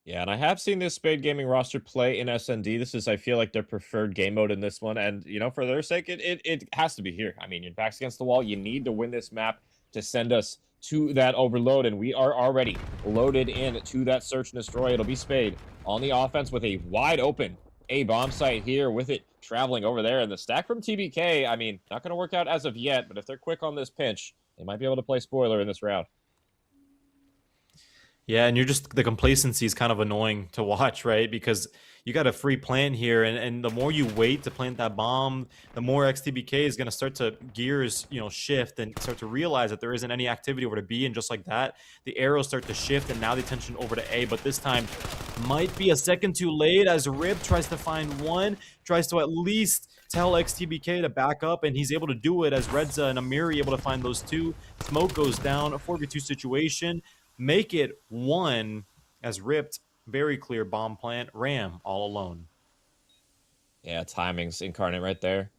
Yeah, and I have seen this Spade Gaming roster play in SND. This is, I feel like, their preferred game mode in this one. And, for their sake, it has to be here. I mean, your back's against the wall. You need to win this map to send us to that overload, and we are already loaded in to that search and destroy. It'll be Spade on the offense with a wide open A bomb site here with it traveling over there. And the stack from TBK, I mean, not going to work out as of yet, but if they're quick on this pinch, they might be able to play spoiler in this round. Yeah, and the complacency is kind of annoying to watch, right? Because you got a free plant here, and the more you wait to plant that bomb, the more XTBK is going to start to gears, shift and start to realize that there isn't any activity over to B, and just like that, the arrows start to shift, and now the attention over to A. But this time might be a second too late as Rip tries to find one, tries to at least tell XTBK to back up, and he's able to do it as Redza and Amiri able to find those two. Smoke goes down, a 4v2 situation. Make it one as Ripped, very clear bomb plant. Ram all alone. Yeah, timing's incarnate right there.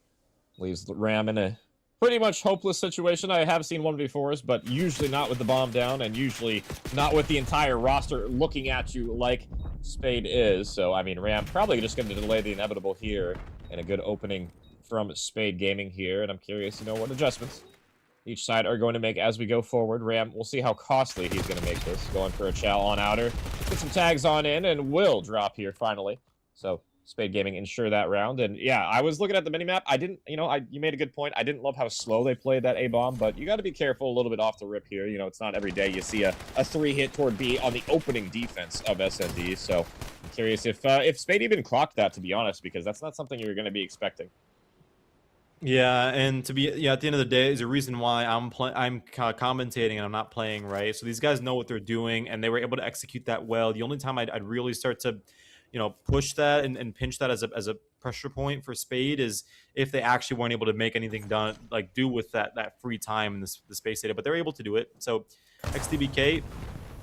Leaves Ram in a pretty much hopeless situation. I have seen 1v4s, but usually not with the bomb down, and usually not with the entire roster looking at you like Spade is. So, I mean, Ram probably just going to delay the inevitable here, and a good opening from Spade Gaming here, and I'm curious, what adjustments each side are going to make as we go forward. Ram, we'll see how costly he's going to make this. Going for a chow on outer. Get some tags on in, and will drop here finally. So, Spade Gaming ensure that round. And yeah, I was looking at the minimap. I didn't, you made a good point. I didn't love how slow they played that A-bomb, but you got to be careful a little bit off the rip here. It's not every day you see a 3-hit toward B on the opening defense of SND. So, I'm curious if Spade even clocked that, to be honest, because that's not something you're going to be expecting. Yeah, and at the end of the day, is a reason why I'm commentating and I'm not playing, right? So these guys know what they're doing, and they were able to execute that well. The only time I'd really start to, push that and pinch that as a pressure point for Spade is if they actually weren't able to make anything do with that free time in the space data, but they're able to do it. So XTBK,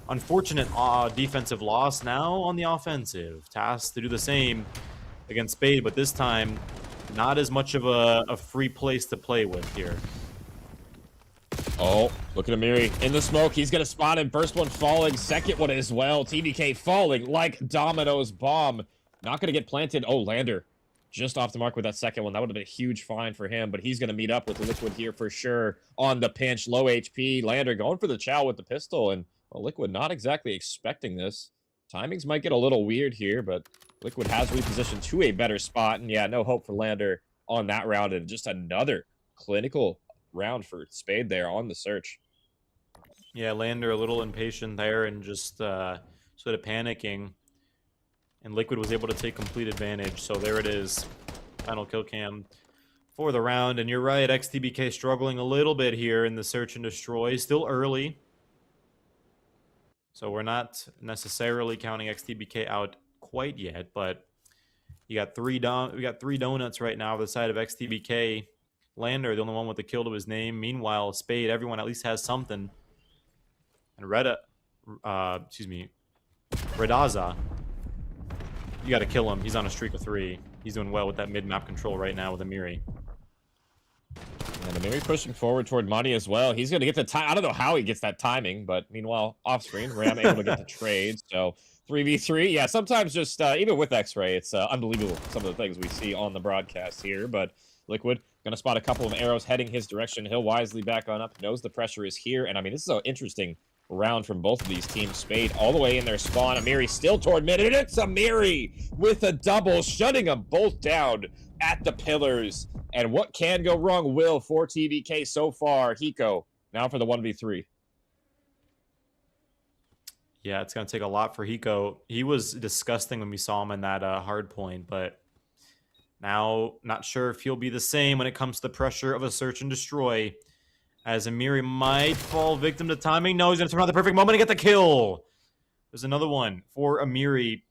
unfortunate defensive loss. Now on the offensive, tasked to do the same against Spade, but this time not as much of a free place to play with here. Oh, look at Amiri in the smoke. He's going to spot him. First one falling, second one as well. TBK falling like Domino's bomb. Not going to get planted. Oh, Lander just off the mark with that second one. That would have been a huge find for him, but he's going to meet up with Liquid here for sure on the pinch. Low HP. Lander going for the chow with the pistol, and Liquid not exactly expecting this. Timings might get a little weird here, but Liquid has repositioned to a better spot, and yeah, no hope for Lander on that round, and just another clinical round for Spade there on the search. Yeah, Lander a little impatient there and just sort of panicking, and Liquid was able to take complete advantage. So there it is, final kill cam for the round. And you're right, XTBK struggling a little bit here in the search and destroy, still early. So we're not necessarily counting XTBK out quite yet, but we got three donuts right now on the side of XTBK. Lander, the only one with the kill to his name. Meanwhile, Spade, everyone at least has something. And Redaza, you got to kill him. He's on a streak of 3. He's doing well with that mid-map control right now with Amiri. And Amiri pushing forward toward money as well. He's going to get the time. I don't know how he gets that timing, but meanwhile, off screen, Ram able to get the trade. So 3v3. Yeah, sometimes just even with X-Ray, it's unbelievable some of the things we see on the broadcast here. But Liquid going to spot a couple of arrows heading his direction. He'll wisely back on up. Knows the pressure is here. And I mean, this is an interesting round from both of these teams. Spade all the way in their spawn. Amiri still toward mid. And it's Amiri with a double, shutting them both down at the pillars. And what can go wrong will for TBK so far. Hiko now for the 1v3. Yeah, it's going to take a lot for Hiko. He was disgusting when we saw him in that hard point, but now not sure if he'll be the same when it comes to the pressure of a search and destroy, as Amiri might fall victim to timing. No, he's going to turn out the perfect moment to get the kill. There's another one for Amiri.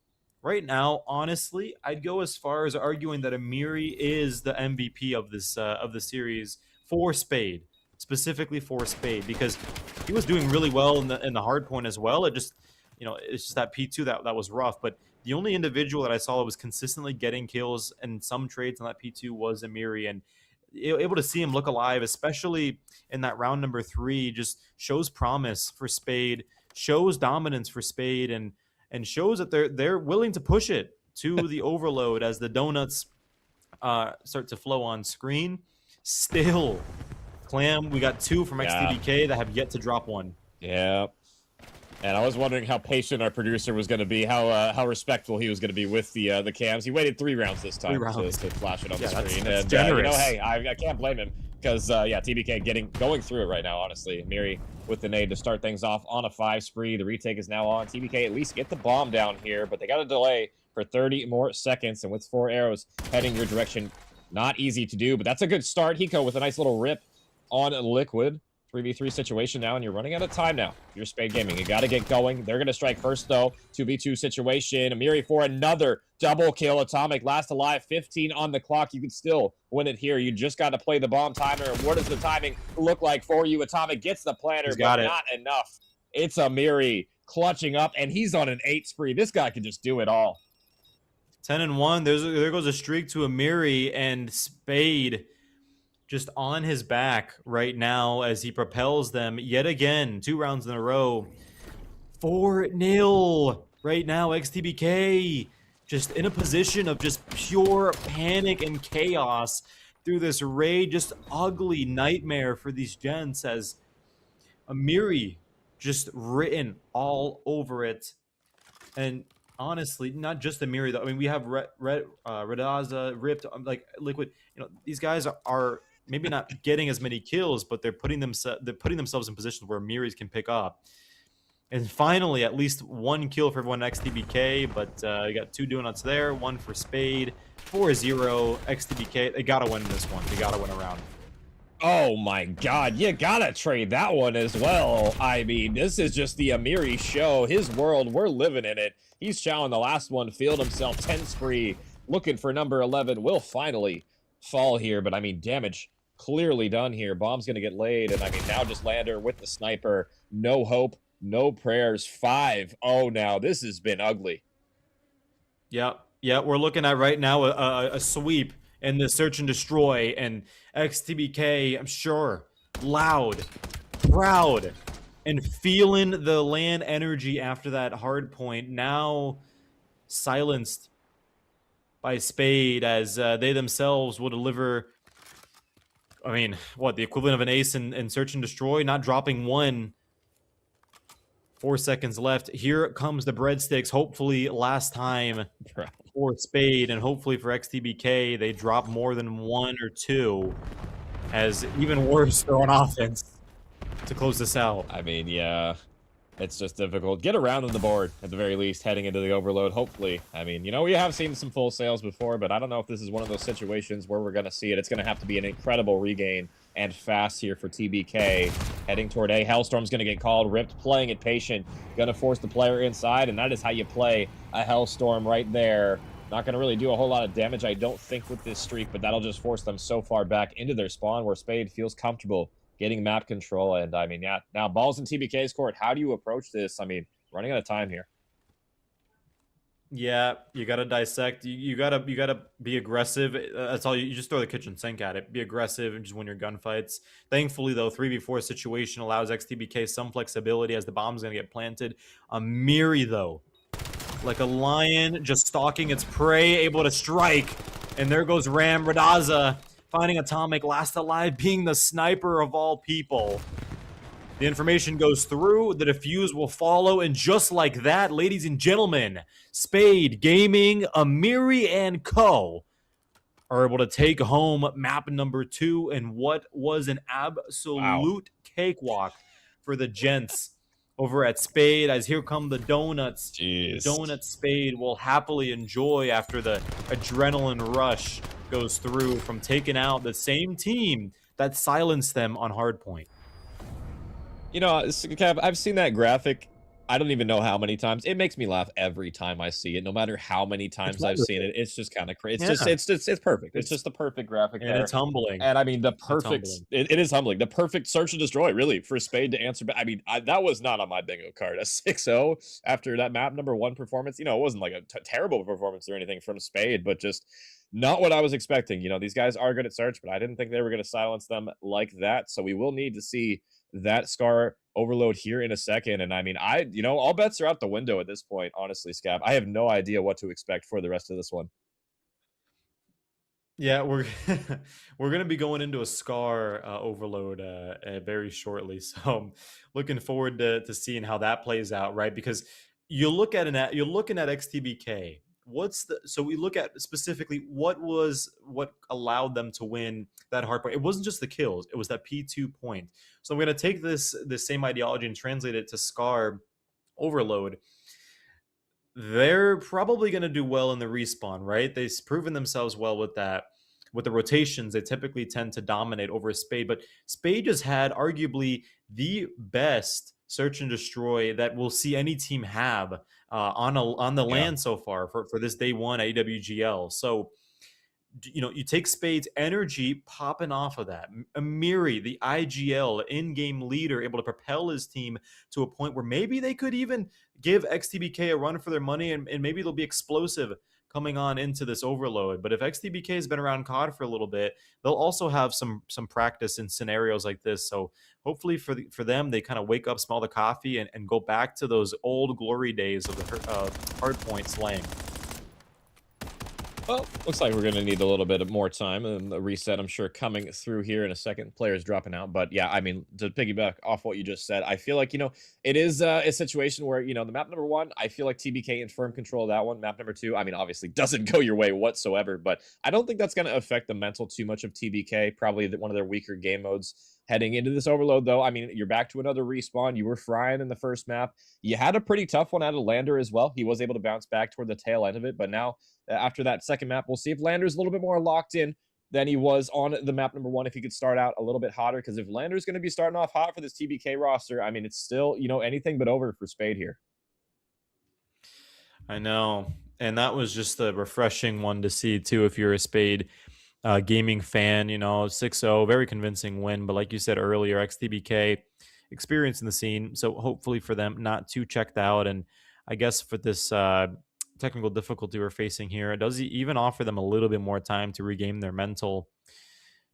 Right now, honestly, I'd go as far as arguing that Amiri is the MVP of this of the series for Spade, specifically for Spade, because he was doing really well in the hard point as well. It just, it's just that P2 that was rough. But the only individual that I saw that was consistently getting kills and some trades on that P2 was Amiri, and able to see him look alive, especially in that round number 3, just shows promise for Spade, shows dominance for Spade, and shows that they're willing to push it to the overload as the donuts start to flow on screen. Still, Clam, we got 2 from XTBK that have yet to drop one. Yeah. And I was wondering how patient our producer was going to be, how respectful he was going to be with the cams. He waited 3 rounds this time to flash it on the screen. That's And generous. you know, hey, I can't blame him because yeah, TBK going through it right now. Honestly, Miri with the nade to start things off on a 5 spree. The retake is now on. TBK at least get the bomb down here, but they got a delay for 30 more seconds. And with 4 arrows heading your direction, not easy to do, but that's a good start. Hiko with a nice little rip on Liquid. 3v3 situation now, and you're running out of time now. You're Spade Gaming. You got to get going. They're going to strike first, though. 2v2 situation. Amiri for another double kill. Atomic last alive. 15 on the clock. You can still win it here. You just got to play the bomb timer. And what does the timing look like for you? Atomic gets the planter, but not enough. It's Amiri clutching up, and he's on an 8 spree. This guy can just do it all. 10-1. There goes a streak to Amiri, and Spade just on his back right now as he propels them yet again, 2 rounds in a row. 4-0 right now. XTBK just in a position of just pure panic and chaos through this raid. Just ugly nightmare for these gents as Amiri just written all over it. And honestly, not just Amiri though. I mean, we have Redaza, Ripped, like Liquid. You know, these guys are maybe not getting as many kills, but they're putting themselves in positions where Miris can pick up. And finally, at least 1 kill for everyone XTBK, but you got 2 donuts there, 1 for Spade, 4-0 XTBK. They gotta win this one. They gotta win a round. Oh my god, you gotta trade that one as well. I mean, this is just the Amiri show. His world, we're living in it. He's chowing the last one, field himself 10 spree, looking for number 11. Will finally fall here, but I mean, damage clearly done here. Bomb's gonna get laid, and I mean, now just Lander with the sniper. No hope, no prayers. 5-0 now. This has been ugly. Yeah, we're looking at right now a sweep in the search and destroy, and XTBK, I'm sure, loud, proud, and feeling the LAN energy after that hard point, now silenced by Spade as they themselves will deliver, I mean, what, the equivalent of an ace in search and destroy, not dropping 1. 4 seconds left. Here comes the breadsticks. Hopefully last time for Spade, and hopefully for XTBK, they drop more than 1 or 2. As even worse, they're on offense to close this out. I mean, yeah, it's just difficult. Get around on the board, at the very least, heading into the overload, hopefully. I mean, you know, we have seen some full sales before, but I don't know if this is one of those situations where we're going to see it. It's going to have to be an incredible regain and fast here for TBK. Heading toward A. Hellstorm's going to get called. Ripped playing it patient. Going to force the player inside, and that is how you play a Hellstorm right there. Not going to really do a whole lot of damage, I don't think, with this streak, but that'll just force them so far back into their spawn where Spade feels comfortable getting map control. And I mean, yeah, now ball's in TBK's court. How do you approach this? I mean, running out of time here. Yeah, you gotta dissect. You gotta be aggressive. That's all. You just throw the kitchen sink at it. Be aggressive and just win your gunfights. Thankfully, though, 3v4 situation allows XTBK some flexibility as the bomb's gonna get planted. Amiri, though, like a lion just stalking its prey, able to strike. And there goes Ram Radaza, finding Atomic, last alive, being the sniper of all people. The information goes through, the defuse will follow, and just like that, ladies and gentlemen, Spade Gaming, Amiri, and Co. are able to take home map number 2 in what was an absolute cakewalk for the gents over at Spade, as here come the donuts. Jeez. Donut Spade will happily enjoy after the adrenaline rush goes through from taking out the same team that silenced them on hardpoint. You know, Kev, I've seen that graphic. I don't even know how many times. It makes me laugh every time I see it, no matter how many times I've seen it. It's just kind of crazy. It's perfect. It's just the perfect graphic. And it's humbling. And I mean, the perfect. It is humbling. The perfect search and destroy, really, for Spade to answer. I mean, that was not on my bingo card. A 6-0 after that map number 1 performance. You know, it wasn't like a terrible performance or anything from Spade, but just not what I was expecting. You know, these guys are good at search, but I didn't think they were going to silence them like that. So we will need to see that Scar overload here in a second. And I mean, you know, all bets are out the window at this point, honestly, Scab. I have no idea what to expect for the rest of this one. Yeah, we're we're gonna be going into a Scar overload very shortly, so I'm looking forward to seeing how that plays out, right? Because you're looking at XTBK. So we look at specifically what allowed them to win that hard point. It wasn't just the kills; it was that P2 point. So I'm gonna take this same ideology and translate it to Scar overload. They're probably going to do well in the respawn, right? They've proven themselves well with that. With the rotations, they typically tend to dominate over Spade, but Spade has had arguably the best search and destroy that we'll see any team have on the LAN so far for this day one at EWGL. So, you know, you take Spade's energy popping off of that. Amiri, the IGL in-game leader, able to propel his team to a point where maybe they could even give XTBK a run for their money, and maybe they'll be explosive coming on into this overload. But if XTBK has been around COD for a little bit, they'll also have some practice in scenarios like this. So hopefully for them, they kind of wake up, smell the coffee, and go back to those old glory days of the hard point slaying. Well, looks like we're going to need a little bit of more time, and the reset, I'm sure, coming through here in a second. Players dropping out. But yeah, I mean, to piggyback off what you just said, I feel like, you know, it is a situation where, you know, the map number 1, I feel like TBK in firm control of that one. Map number 2, I mean, obviously doesn't go your way whatsoever, but I don't think that's going to affect the mental too much of TBK. Probably one of their weaker game modes heading into this overload, though. I mean, you're back to another respawn. You were frying in the first map. You had a pretty tough one out of Lander as well. He was able to bounce back toward the tail end of it, but now after that second map, we'll see if Lander's a little bit more locked in than he was on the map number 1, if he could start out a little bit hotter, because if Lander's going to be starting off hot for this TBK roster, I mean, it's still, you know, anything but over for Spade here. I know, and that was just a refreshing one to see, too, if you're a Spade gaming fan. You know, 6-0, very convincing win, but like you said earlier, XTBK experience in the scene, so hopefully for them not too checked out. And I guess for this technical difficulty we're facing here, it does even offer them a little bit more time to regain their mental,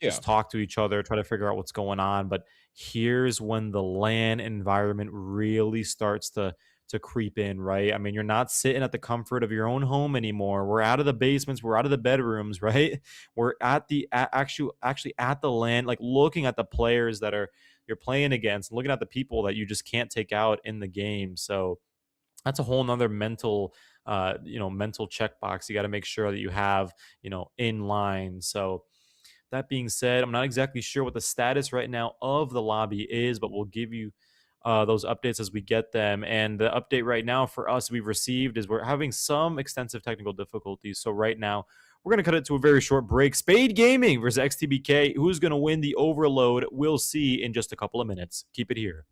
just talk to each other, try to figure out what's going on. But here's when the LAN environment really starts to creep in, right? I mean, you're not sitting at the comfort of your own home anymore. We're out of the basements, we're out of the bedrooms, right? We're at the actually at the LAN, like looking at the players that you're playing against, looking at the people that you just can't take out in the game. So that's a whole nother mental mental checkbox you got to make sure that you have, you know, in line. So that being said, I'm not exactly sure what the status right now of the lobby is, but we'll give you those updates as we get them. And the update right now for us we've received is we're having some extensive technical difficulties. So right now we're going to cut it to a very short break. Spade Gaming versus XTBK. Who's going to win the overload? We'll see in just a couple of minutes. Keep it here.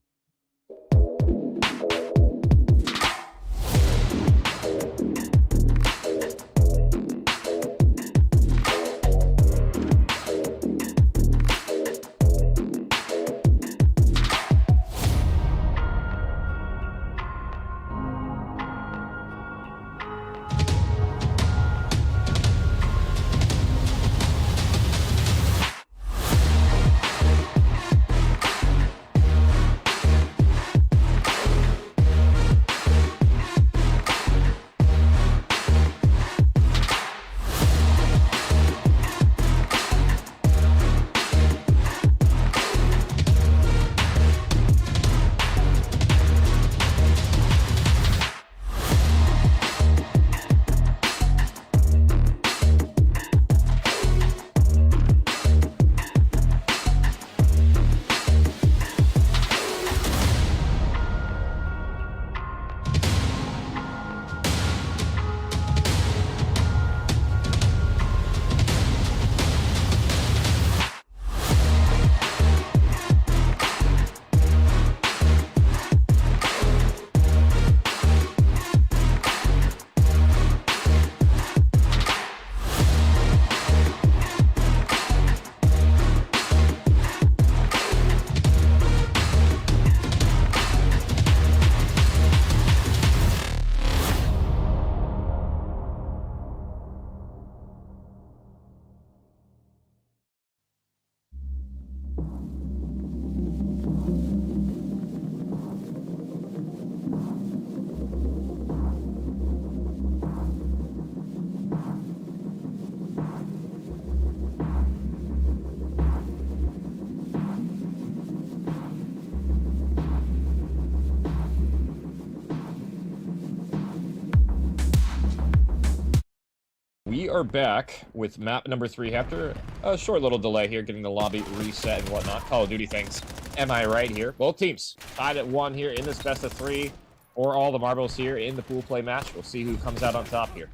are back with map number 3 after a short little delay here, getting the lobby reset and whatnot. Call of Duty things. Am I right here? Both teams tied at 1 here in this best of 3 for all the marbles here in the pool play match. We'll see who comes out on top here.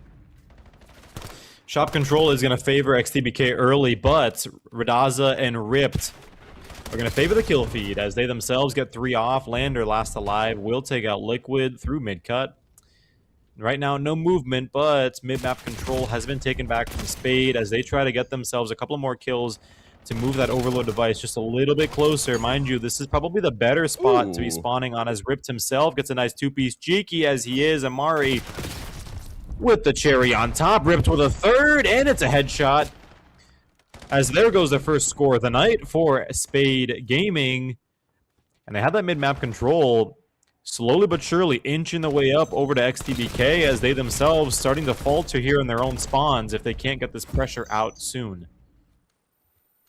Shop control is going to favor XTBK early, but Radaza and Ripped are going to favor the kill feed as they themselves get 3 off. Lander last alive will take out Liquid through mid-cut. Right now, no movement, but mid-map control has been taken back from Spade as they try to get themselves a couple more kills to move that overload device just a little bit closer. Mind you, this is probably the better spot to be spawning on as Ripped himself gets a nice 2-piece cheeky as he is. Amari with the cherry on top. Ripped with a 3rd, and it's a headshot. As there goes the first score of the night for Spade Gaming. And they have that mid-map control slowly but surely inching the way up over to XTBK as they themselves starting to falter here in their own spawns if they can't get this pressure out soon.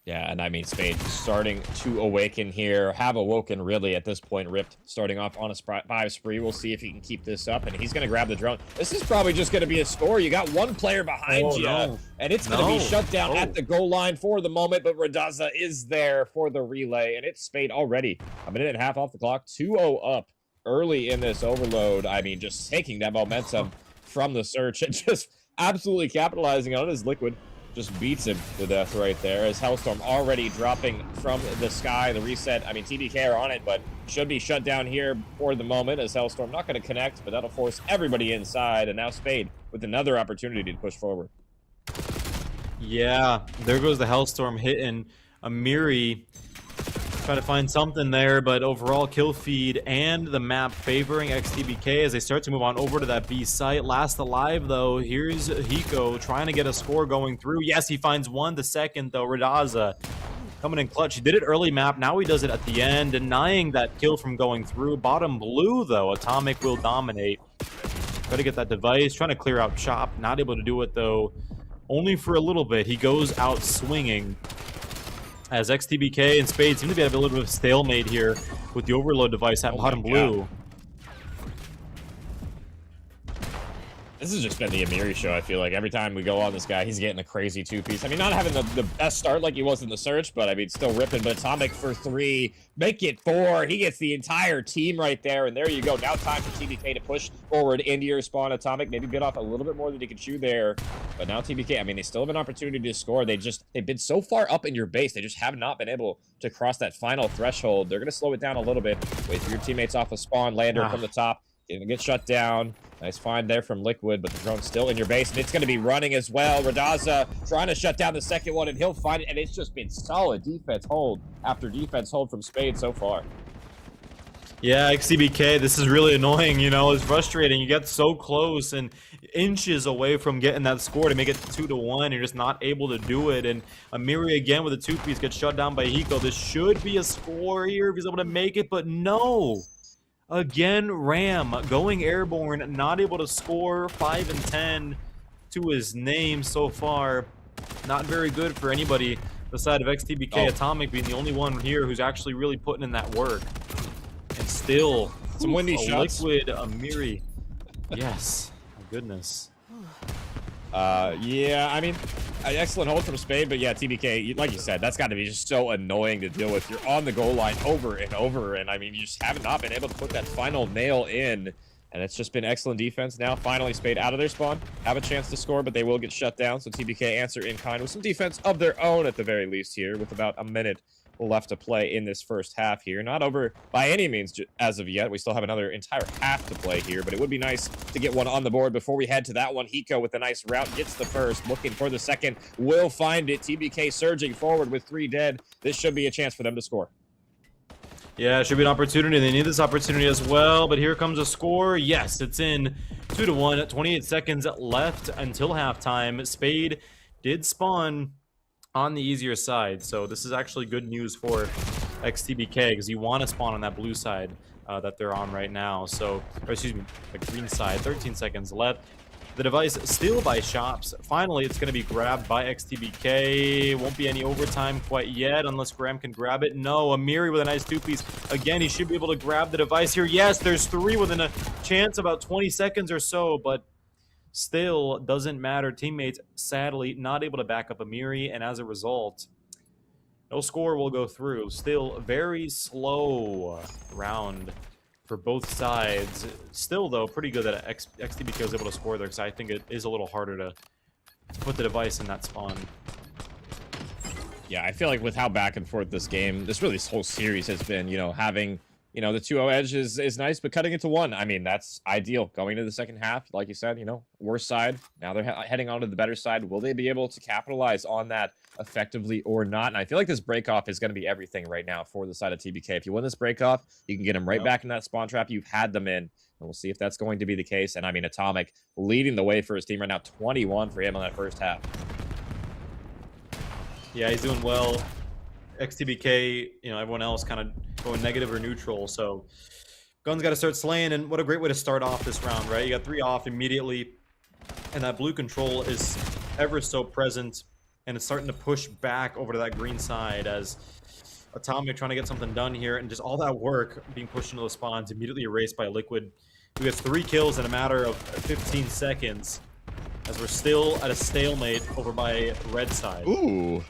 Yeah, and I mean, Spade starting to awaken here, have awoken really at this point. Ripped starting off on a 5 spree. We'll see if he can keep this up, and he's going to grab the drone. This is probably just going to be a score. You got 1 player behind you, and it's going to be shut down at the goal line for the moment, but Radaza is there for the relay, and it's Spade already. A minute and a half off the clock, 2-0 up early in this overload. I mean, just taking that momentum from the search and just absolutely capitalizing on it as Liquid just beats him to death right there as Hellstorm already dropping from the sky. The reset, I mean, TBK are on it, but should be shut down here for the moment as Hellstorm not going to connect, but that'll force everybody inside. And now Spade with another opportunity to push forward. Yeah, there goes the Hellstorm hitting Amiri. Try to find something there, but overall kill feed and the map favoring XTBK as they start to move on over to that B site. Last alive though, here's Hiko trying to get a score going through. Yes, he finds 1. The second though, Radaza coming in clutch. He did it early map, now he does it at the end, denying that kill from going through. Bottom blue though, Atomic will dominate. Try to get that device, trying to clear out Chop, not able to do it though, only for a little bit. He goes out swinging as XTBK and Spade seem to be having a little bit of stalemate here with the overload device at bottom blue. This has just been the Amiri show, I feel like. Every time we go on this guy, he's getting a crazy 2-piece. I mean, not having the best start like he was in the search, but I mean, still ripping. But Atomic for 3, make it 4. He gets the entire team right there, and there you go. Now time for TBK to push forward into your spawn. Atomic maybe bit off a little bit more than he could chew there. But now TBK, I mean, they still have an opportunity to score. They've been so far up in your base, they just have not been able to cross that final threshold. They're going to slow it down a little bit. Wait for your teammates off a spawn. Lander from the top. Gonna get shut down. Nice find there from Liquid, but the drone's still in your base, and it's going to be running as well. Radaza trying to shut down the second one, and he'll find it, and it's just been solid defense hold after defense hold from Spade so far. Yeah, XTBK, this is really annoying, you know, it's frustrating. You get so close and inches away from getting that score to make it 2-1. You're just not able to do it, and Amiri again with a 2-piece gets shut down by Hiko. This should be a score here if he's able to make it, but no. Again, Ram going airborne, not able to score. 5 and 10 to his name so far. Not very good for anybody beside of XTBK. Atomic being the only one here who's actually really putting in that work. And still, some windy shots. Liquid Amiri. Yes, my goodness. Yeah, I mean, excellent hold from Spade, but yeah, TBK, like you said, that's got to be just so annoying to deal with. You're on the goal line over and over, and I mean, you just have not been able to put that final nail in, and it's just been excellent defense. Now, finally, Spade out of their spawn, have a chance to score, but they will get shut down, so TBK answer in kind with some defense of their own at the very least here, with about a minute left to play in this first half here. Not over by any means as of yet. We still have another entire half to play here, but it would be nice to get one on the board before we head to that one. Hiko with a nice route gets the first, looking for the second, will find it. TBK surging forward with 3 dead. This should be a chance for them to score. Yeah, it should be an opportunity. They need this opportunity as well, but here comes a score. Yes, it's in 2-1. 28 seconds left until halftime. Spade did spawn on the easier side, so this is actually good news for XTBK because you want to spawn on that blue side that they're on right now. So, or excuse me, the green side. 13 seconds left. The device still by Shops. Finally, it's going to be grabbed by XTBK. Won't be any overtime quite yet unless Graham can grab it. No, Amiri with a nice 2-piece. Again, he should be able to grab the device here. Yes, there's 3 within a chance, about 20 seconds or so, but Still doesn't matter. Teammates, sadly, not able to back up Amiri, and as a result, no score will go through. Still very slow round for both sides. Still, though, pretty good that XTBK was able to score there, because I think it is a little harder to put the device in that spawn. Yeah, I feel like with how back and forth this whole series has been, having, the 2-0 edge is nice, but cutting it to 1, I mean, that's ideal. Going to the second half, like you said, worst side. Now they're heading on to the better side. Will they be able to capitalize on that effectively or not? And I feel like this break-off is going to be everything right now for the side of TBK. If you win this break-off, you can get them right back in that spawn trap you've had them in. And we'll see if that's going to be the case. And I mean, Atomic leading the way for his team right now, 21 for him on that first half. Yeah, he's doing well. XTBK, everyone else kind of going negative or neutral. So Gun's got to start slaying, and what a great way to start off this round, right? You got 3 off immediately, and that blue control is ever so present, and it's starting to push back over to that green side as Atomic trying to get something done here, and just all that work being pushed into the spawns immediately erased by Liquid, who gets 3 kills in a matter of 15 seconds, as we're still at a stalemate over by red side. Ooh.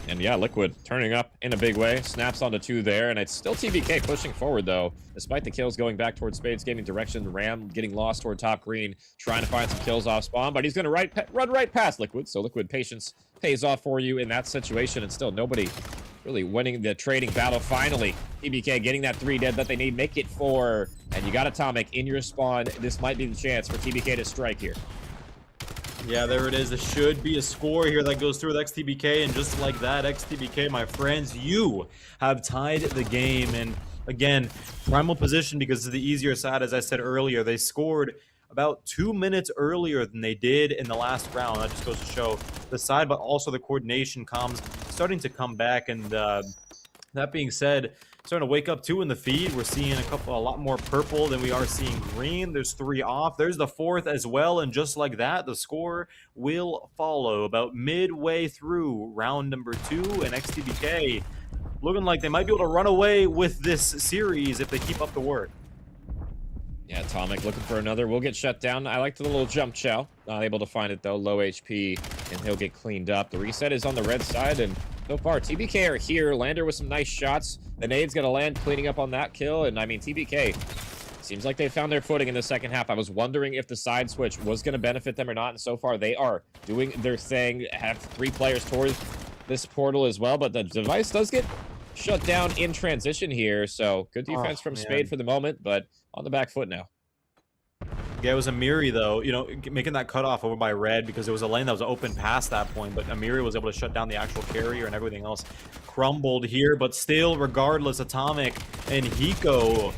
And yeah, Liquid turning up in a big way. Snaps onto 2 there, and it's still TBK pushing forward, though. Despite the kills going back towards Spades, gaining direction. Ram getting lost toward top green, trying to find some kills off spawn, but he's going to run right past Liquid. So Liquid patience pays off for you in that situation, and still nobody really winning the trading battle. Finally, TBK getting that 3 dead that they need. Make it 4, and you got Atomic in your spawn. This might be the chance for TBK to strike here. Yeah, there it is. There should be a score here that goes through with XTBK, and just like that, XTBK, my friends, you have tied the game. And again, primal position because of the easier side, as I said earlier. They scored about 2 minutes earlier than they did in the last round. That just goes to show the side, but also the coordination comms starting to come back. And that being said, starting to wake up too in the feed. We're seeing a lot more purple than we are seeing green. There's 3 off. There's the 4th as well. And just like that, the score will follow about midway through round number 2. And XTBK looking like they might be able to run away with this series if they keep up the work. Yeah, Atomic looking for another. Will get shut down. I like the little jump chow. Not able to find it, though. Low HP, and he'll get cleaned up. The reset is on the red side, and so far, TBK are here. Lander with some nice shots. The nade's going to land, cleaning up on that kill. And, I mean, TBK seems like they found their footing in the second half. I was wondering if the side switch was going to benefit them or not. And so far, they are doing their thing. Have 3 players towards this portal as well. But the device does get shut down in transition here. So, good defense from Spade for the moment, but on the back foot now. Yeah, it was Amiri, though, making that cutoff over by red because it was a lane that was open past that point, but Amiri was able to shut down the actual carrier and everything else crumbled here. But still, regardless, Atomic and Hiko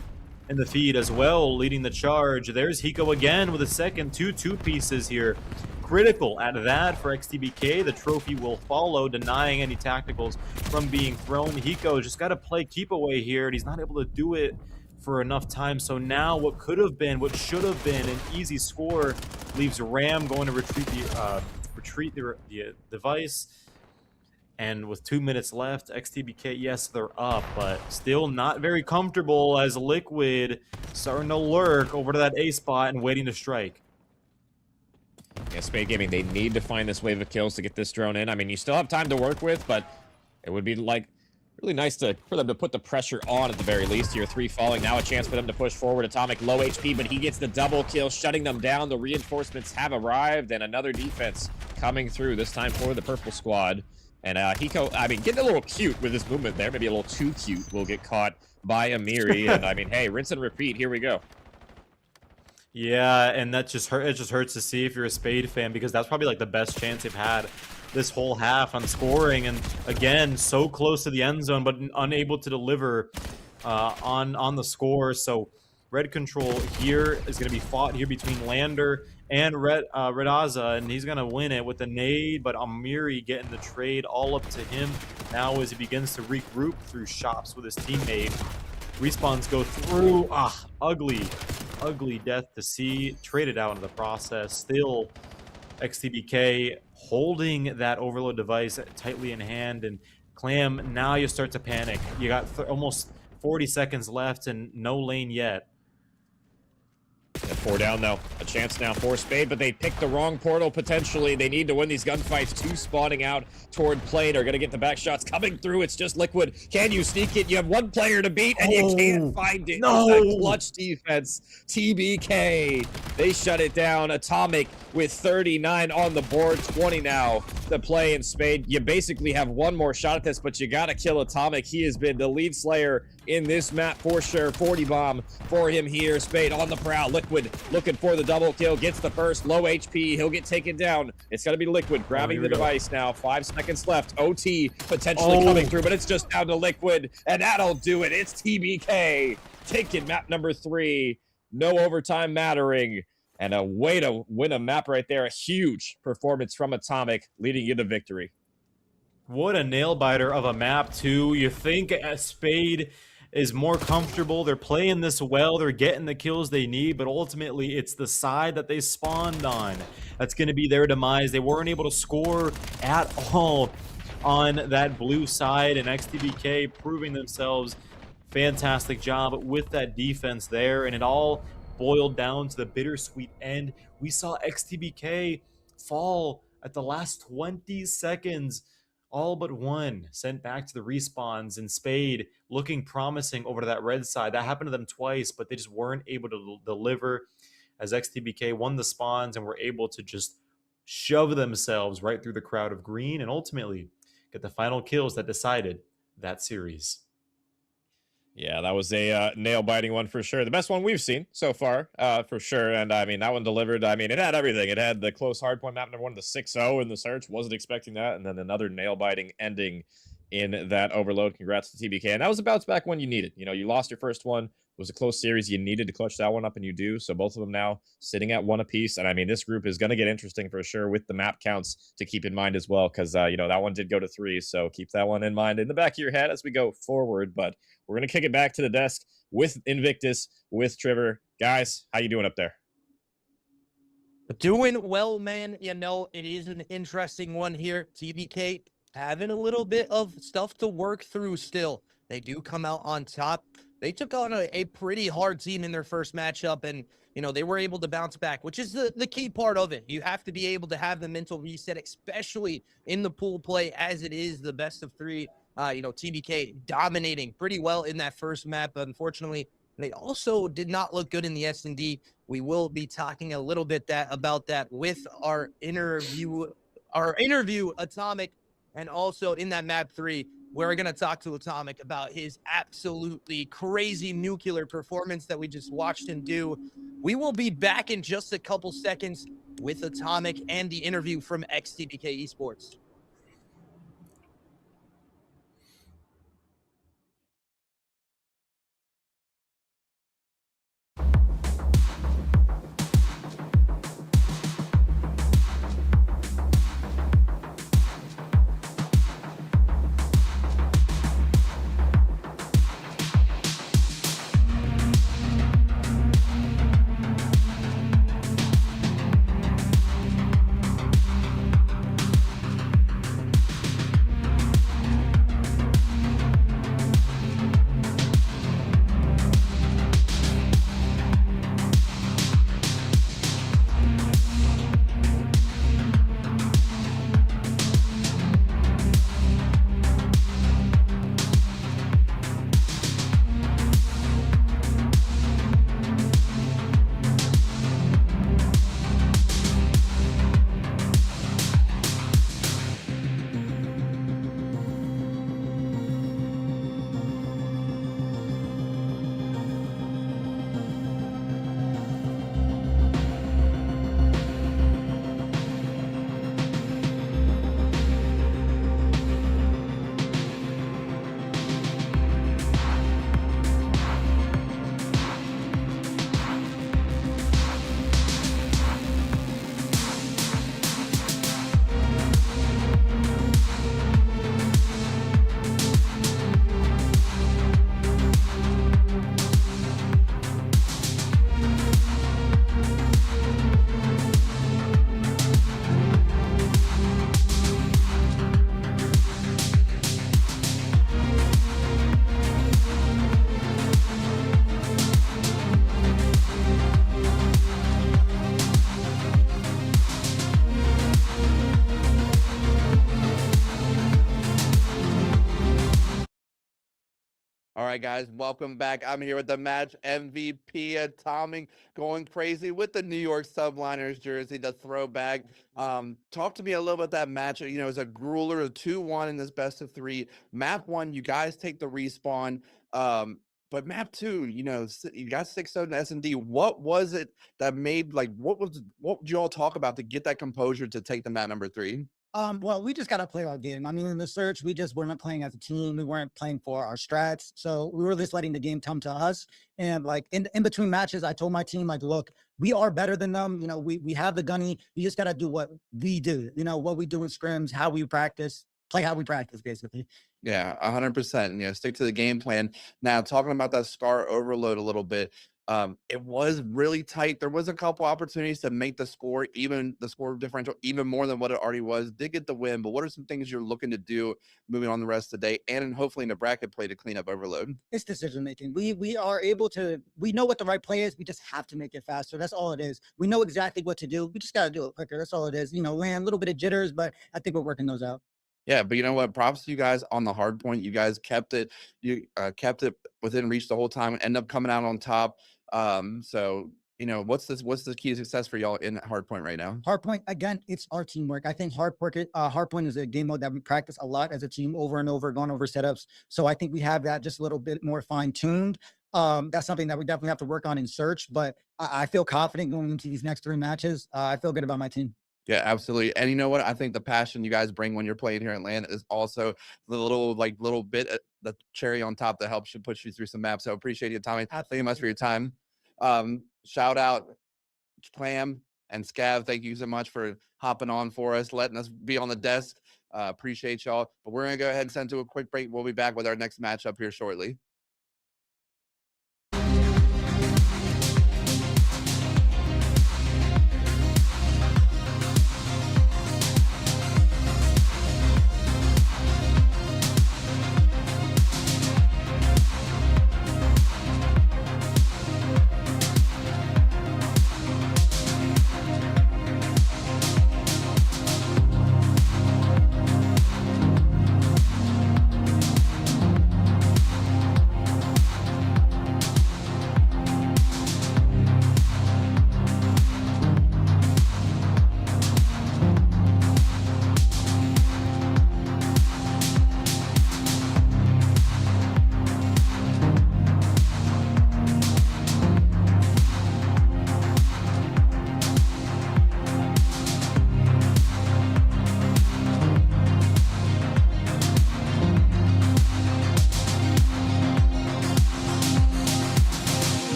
in the feed as well, leading the charge. There's Hiko again with a second 2 pieces here. Critical at that for XTBK. The trophy will follow, denying any tacticals from being thrown. Hiko just got to play keep away here, and he's not able to do it for enough time. So now what could have been, what should have been an easy score leaves Ram going to retreat the device. And with 2 minutes left, XTBK, yes, they're up, but still not very comfortable as Liquid starting to lurk over to that A spot and waiting to strike. Yeah, Spade Gaming, they need to find this wave of kills to get this drone in. I mean, you still have time to work with, but it would be like really nice for them to put the pressure on at the very least. Here, 3 falling. Now a chance for them to push forward. Atomic low HP, but he gets the double kill, shutting them down. The reinforcements have arrived, and another defense coming through, this time for the purple squad. And Hiko, I mean, getting a little cute with his movement there. Maybe a little too cute. Will get caught by Amiri. And I mean, hey, rinse and repeat. Here we go. Yeah, and that just it just hurts to see if you're a Spade fan, because that's probably like the best chance they've had this whole half on scoring, and again, so close to the end zone, but unable to deliver on the score. So red control here is going to be fought here between Lander and Redaza, and he's going to win it with the nade, but Amiri getting the trade all up to him now as he begins to regroup through shops with his teammate. Respawns go through. Ugly death to see. Traded out in the process. Still, XTBK holding that overload device tightly in hand. And Clam, now you start to panic. You got almost 40 seconds left and no lane yet. At 4 down, though. A chance now for Spade, but they picked the wrong portal, potentially. They need to win these gunfights. 2 spawning out toward Plate are going to get the back shots coming through. It's just Liquid. Can you sneak it? You have 1 player to beat, and you can't find it. No! It's a clutch defense. TBK. They shut it down. Atomic with 39 on the board. 20 now to play in Spade. You basically have 1 more shot at this, but you got to kill Atomic. He has been the lead slayer in this map for sure. 40 bomb for him here. Spade on the prowl. Liquid looking for the double kill. Gets the first. Low HP. He'll get taken down. It's going to be Liquid grabbing the device now. 5 seconds left. OT potentially coming through, but it's just down to Liquid, and that'll do it. It's TBK taking map number 3. No overtime mattering. And a way to win a map right there. A huge performance from Atomic, leading you to victory. What a nail biter of a map, too. You think Spade is more comfortable. They're playing this well. They're getting the kills they need, but ultimately it's the side that they spawned on that's going to be their demise. They weren't able to score at all on that blue side, and XTBK proving themselves. Fantastic job with that defense there, and it all boiled down to the bittersweet end. We saw XTBK fall at the last 20 seconds. All but 1 sent back to the respawns, and Spade looking promising over to that red side. That happened to them twice, but they just weren't able to deliver as XTBK won the spawns and were able to just shove themselves right through the crowd of green and ultimately get the final kills that decided that series. Yeah, that was a nail-biting one for sure. The best one we've seen so far, for sure. And, I mean, that one delivered. I mean, it had everything. It had the close hardpoint map number 1, the 6-0 in the search. Wasn't expecting that. And then another nail-biting ending in that overload. Congrats to TBK. And that was a bounce back one you needed. You know, you lost your first one. It was a close series. You needed to clutch that one up, and you do. So both of them now sitting at 1 apiece. And, I mean, this group is going to get interesting for sure with the map counts to keep in mind as well because, you know, that one did go to 3. So keep that one in mind in the back of your head as we go forward. But we're going to kick it back to the desk with Invictus, with Trevor. Guys, how you doing up there? Doing well, man. You know, it is an interesting one here. TBK having a little bit of stuff to work through still. They do come out on top. They took on a pretty hard team in their first matchup, and, you know, they were able to bounce back, which is the key part of it. You have to be able to have the mental reset, especially in the pool play as it is the best of 3. You know, TBK dominating pretty well in that first map. Unfortunately, they also did not look good in the S&D. We will be talking a little bit about that with our interview Atomic, and also in that map 3, we're going to talk to Atomic about his absolutely crazy nuclear performance that we just watched him do. We will be back in just a couple seconds with Atomic and the interview from XTBK Esports. All right, guys, welcome back. I'm here with the match MVP, Tommy, going crazy with the New York Subliners jersey, the throwback. Talk to me a little bit about that match. You know, it's a grueler, a 2-1 in this best of 3. Map 1, you guys take the respawn. But map 2, you know, you got 6-0 in S&D. What was it that made, like, what would you all talk about to get that composure to take the map number 3? Well, we just got to play our game. I mean, in the search, we just weren't playing as a team. We weren't playing for our strats. So we were just letting the game come to us. And like in between matches, I told my team, like, look, we are better than them. You know, we have the gunny. You just got to do what we do. You know, what we do in scrims, how we practice, play how we practice, basically. Yeah, 100%. You know, stick to the game plan. Now, talking about that Scar overload a little bit, it was really tight. There was a couple opportunities to make the score differential even more than what it already was. Did get the win, but what are some things you're looking to do moving on the rest of the day and hopefully in the bracket play to clean up overload? It's decision making. We are able to, we know what the right play is. We just have to make it faster. That's all it is. We know exactly what to do. We just got to do it quicker. That's all it is. You know, LAN, a little bit of jitters, but I think we're working those out. Yeah, but you know what? Props to you guys on the hard point. You guys kept it. You kept it within reach the whole time and end up coming out on top. So you know, what's the key to success for y'all in hard point right now? Hard point, again, it's our teamwork. I think hard point is a game mode that we practice a lot as a team over and over, going over setups. So I think we have that just a little bit more fine-tuned. That's something that we definitely have to work on in search, but I feel confident going into these next 3 matches. I feel good about my team. Yeah, absolutely. And you know what? I think the passion you guys bring when you're playing here at LAN is also the little bit, the cherry on top that helps you push you through some maps. So appreciate you, Tommy. Thank you much for your time. Shout out Clam and Scav. Thank you so much for hopping on for us, letting us be on the desk. Appreciate y'all. But we're going to go ahead and send to a quick break. We'll be back with our next matchup here shortly.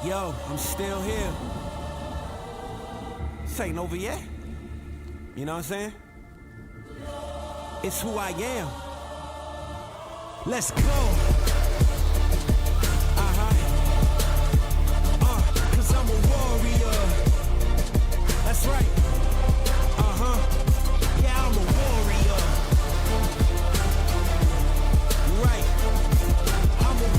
Yo, I'm still here. This ain't over yet. You know what I'm saying? It's who I am. Let's go. Cause I'm a warrior. That's right. Yeah, I'm a warrior. Right. I'm a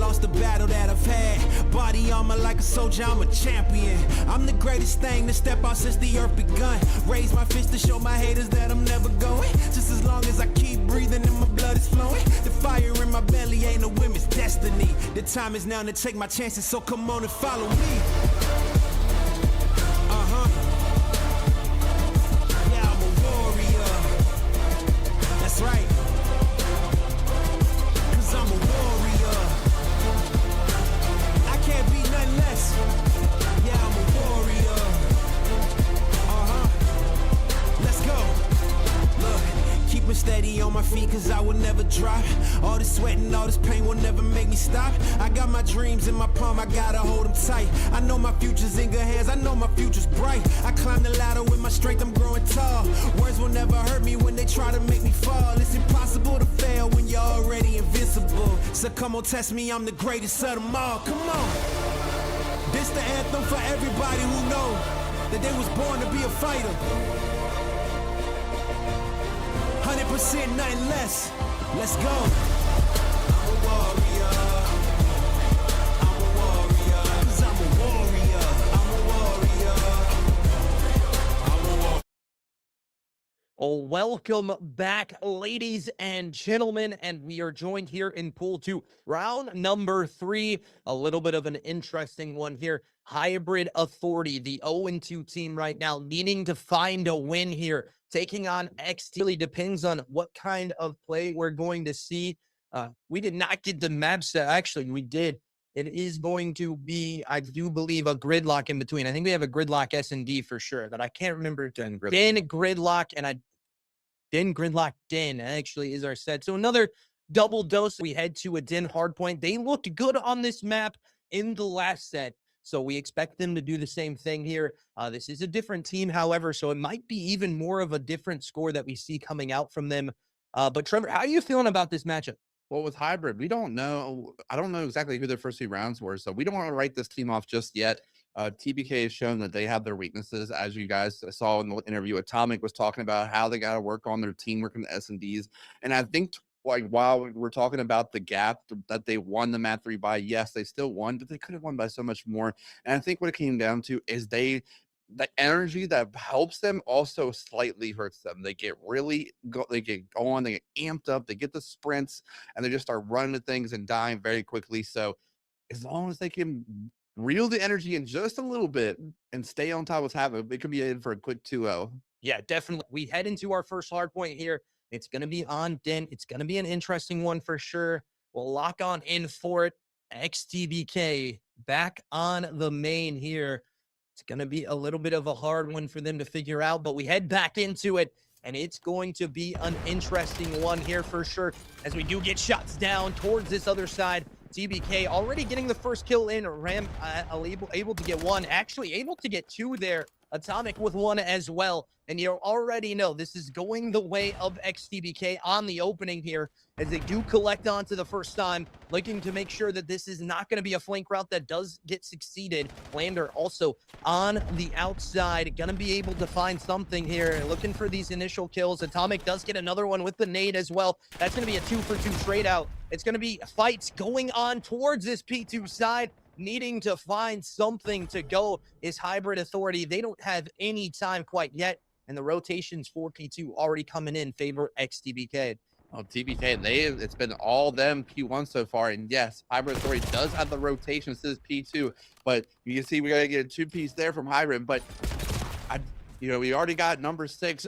lost a battle that I've had. Body armor like a soldier, I'm a champion. I'm the greatest thing to step out since the earth begun. Raise my fist to show my haters that I'm never going. Just as long as I keep breathing and my blood is flowing. The fire in my belly ain't a women's destiny. The time is now to take my chances, so come on and follow me. Yeah, I'm a warrior. That's right. 'Cause I'm a warrior. I can't be nothing less. Yeah, I'm a warrior. Let's go. Look, keep me steady on my feet, 'cause I will never drop. All this sweat and all this pain will never make me stop. I got my dreams in my palm, I gotta hold them tight. I know my future's in good hands, I know my future's bright. I climb the ladder with my strength, I'm growing tall. Words will never hurt me when they try to make me fall. It's impossible to fail when you're already invincible. So come on, test me, I'm the greatest of them all. Come on. This the anthem for everybody who know that they was born to be a fighter. 100%, nothing less. Let's go. I'm a warrior. I'm a warrior. 'Cause I'm a warrior. I'm a warrior. I'm a warrior. Well, welcome back, ladies and gentlemen, and we are joined here in Pool 2, round number 3. A little bit of an interesting one here. Hybrid Authority, the 0-2 team right now, needing to find a win here, taking on XT. Really depends on what kind of play we're going to see. We did not get the map set. Actually, we did. It is going to be, I do believe, a gridlock in between. I think we have a gridlock S&D for sure, but I can't remember. Den gridlock, and Den gridlock Den actually is our set. So another double dose. We head to a Den hardpoint. They looked good on this map in the last set, so we expect them to do the same thing here. This is a different team, however, so it might be even more of a different score that we see coming out from them. But Trevor, how are you feeling about this matchup? Well, with Hybrid, we don't know. I don't know exactly who their first 2 rounds were, so we don't want to write this team off just yet. TBK has shown that they have their weaknesses, as you guys saw in the interview. Atomic was talking about how they got to work on their teamwork and the S&Ds, and I think like while we're talking about the gap that they won the map 3 by, yes, they still won, but they could have won by so much more. And I think what it came down to is the energy that helps them also slightly hurts them. They get they get going, they get amped up, they get the sprints, and they just start running to things and dying very quickly. So as long as they can reel the energy in just a little bit and stay on top of what's happening, it could be in for a quick 2-0. Yeah, definitely. We head into our first hard point here. It's going to be on Den. It's going to be an interesting one for sure. We'll lock on in for it. XTBK back on the main here. It's going to be a little bit of a hard one for them to figure out, but we head back into it, and it's going to be an interesting one here for sure as we do get shots down towards this other side. TBK already getting the first kill in. Ram able to get 1, actually able to get 2 there. Atomic with 1 as well. And you already know this is going the way of XTBK on the opening here as they do collect onto the first time, looking to make sure that this is not going to be a flank route that does get succeeded. Lander also on the outside, going to be able to find something here, looking for these initial kills. Atomic does get another one with the nade as well. That's going to be a 2-for-2 trade out. It's going to be fights going on towards this P2 side. Needing to find something to go is Hybrid Authority. They don't have any time quite yet, and the rotations for P2 already coming in favor XTBK. Oh, TBK, it's been all them P1 so far, and yes, Hybrid Authority does have the rotations to this P2, but you can see we gotta get a 2-piece there from Hybrid, but we already got number 6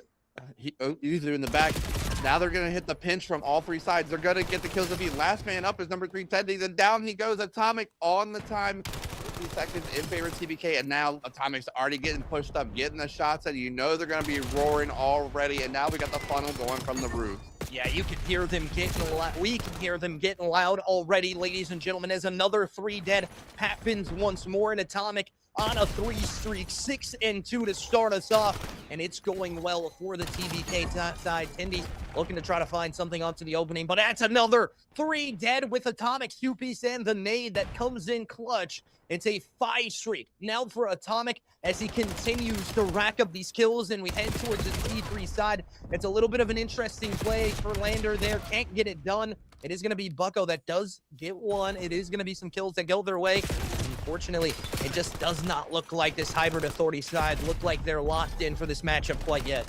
user in the back. Now they're going to hit the pinch from all 3 sides. They're going to get the kills to beat. Last man up is number 3, Teddy. Then down he goes. Atomic on the time. 50 seconds in favor of TBK. And now Atomic's already getting pushed up, getting the shots. And you know they're going to be roaring already. And now we got the funnel going from the roof. Yeah, you can hear them getting loud. We can hear them getting loud already, ladies and gentlemen, as another 3 dead happens once more. And Atomic on a 3 streak, 6-2 to start us off, and it's going well for the TBK side. Tendy looking to try to find something onto the opening, but that's another 3 dead with Atomic's 2-piece and the nade that comes in clutch. It's a 5 streak now for Atomic as he continues to rack up these kills, and we head towards the T3 side. It's a little bit of an interesting play for Lander there. Can't get it done. It is going to be Bucko that does get one. It is going to be some kills that go their way. Unfortunately, it just does not look like this Hybrid Authority side look like they're locked in for this matchup quite yet.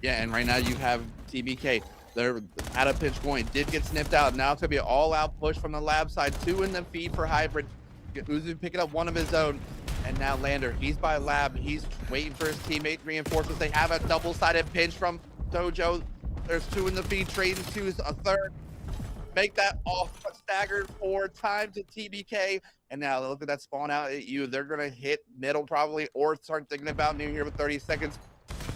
Yeah, and right now you have TBK. They're at a pinch point. Did get snipped out. Now it's going to be an all-out push from the lab side. 2 in the feed for Hybrid. Uzi picking up one of his own. And now Lander, he's by lab. He's waiting for his teammate reinforcements. They have a double-sided pinch from Dojo. There's 2 in the feed, trading 2's a third. Make that off a staggered 4 times to TBK. And now look at that spawn out at you. They're going to hit middle probably, or start thinking about new here with 30 seconds.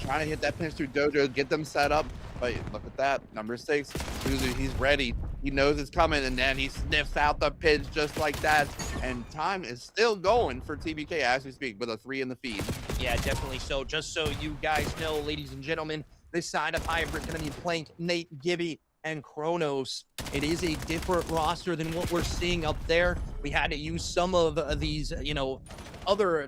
Trying to hit that pinch through Dojo, get them set up. But look at that, number 6, Uzi, he's ready. He knows it's coming, and then he sniffs out the pinch just like that. And time is still going for TBK as we speak, with a 3 in the feed. Yeah, definitely so. Just so you guys know, ladies and gentlemen, this side of Hybrid going to be playing Nate, Gibby, and Kronos. It is a different roster than what we're seeing up there. We had to use some of these, you know, other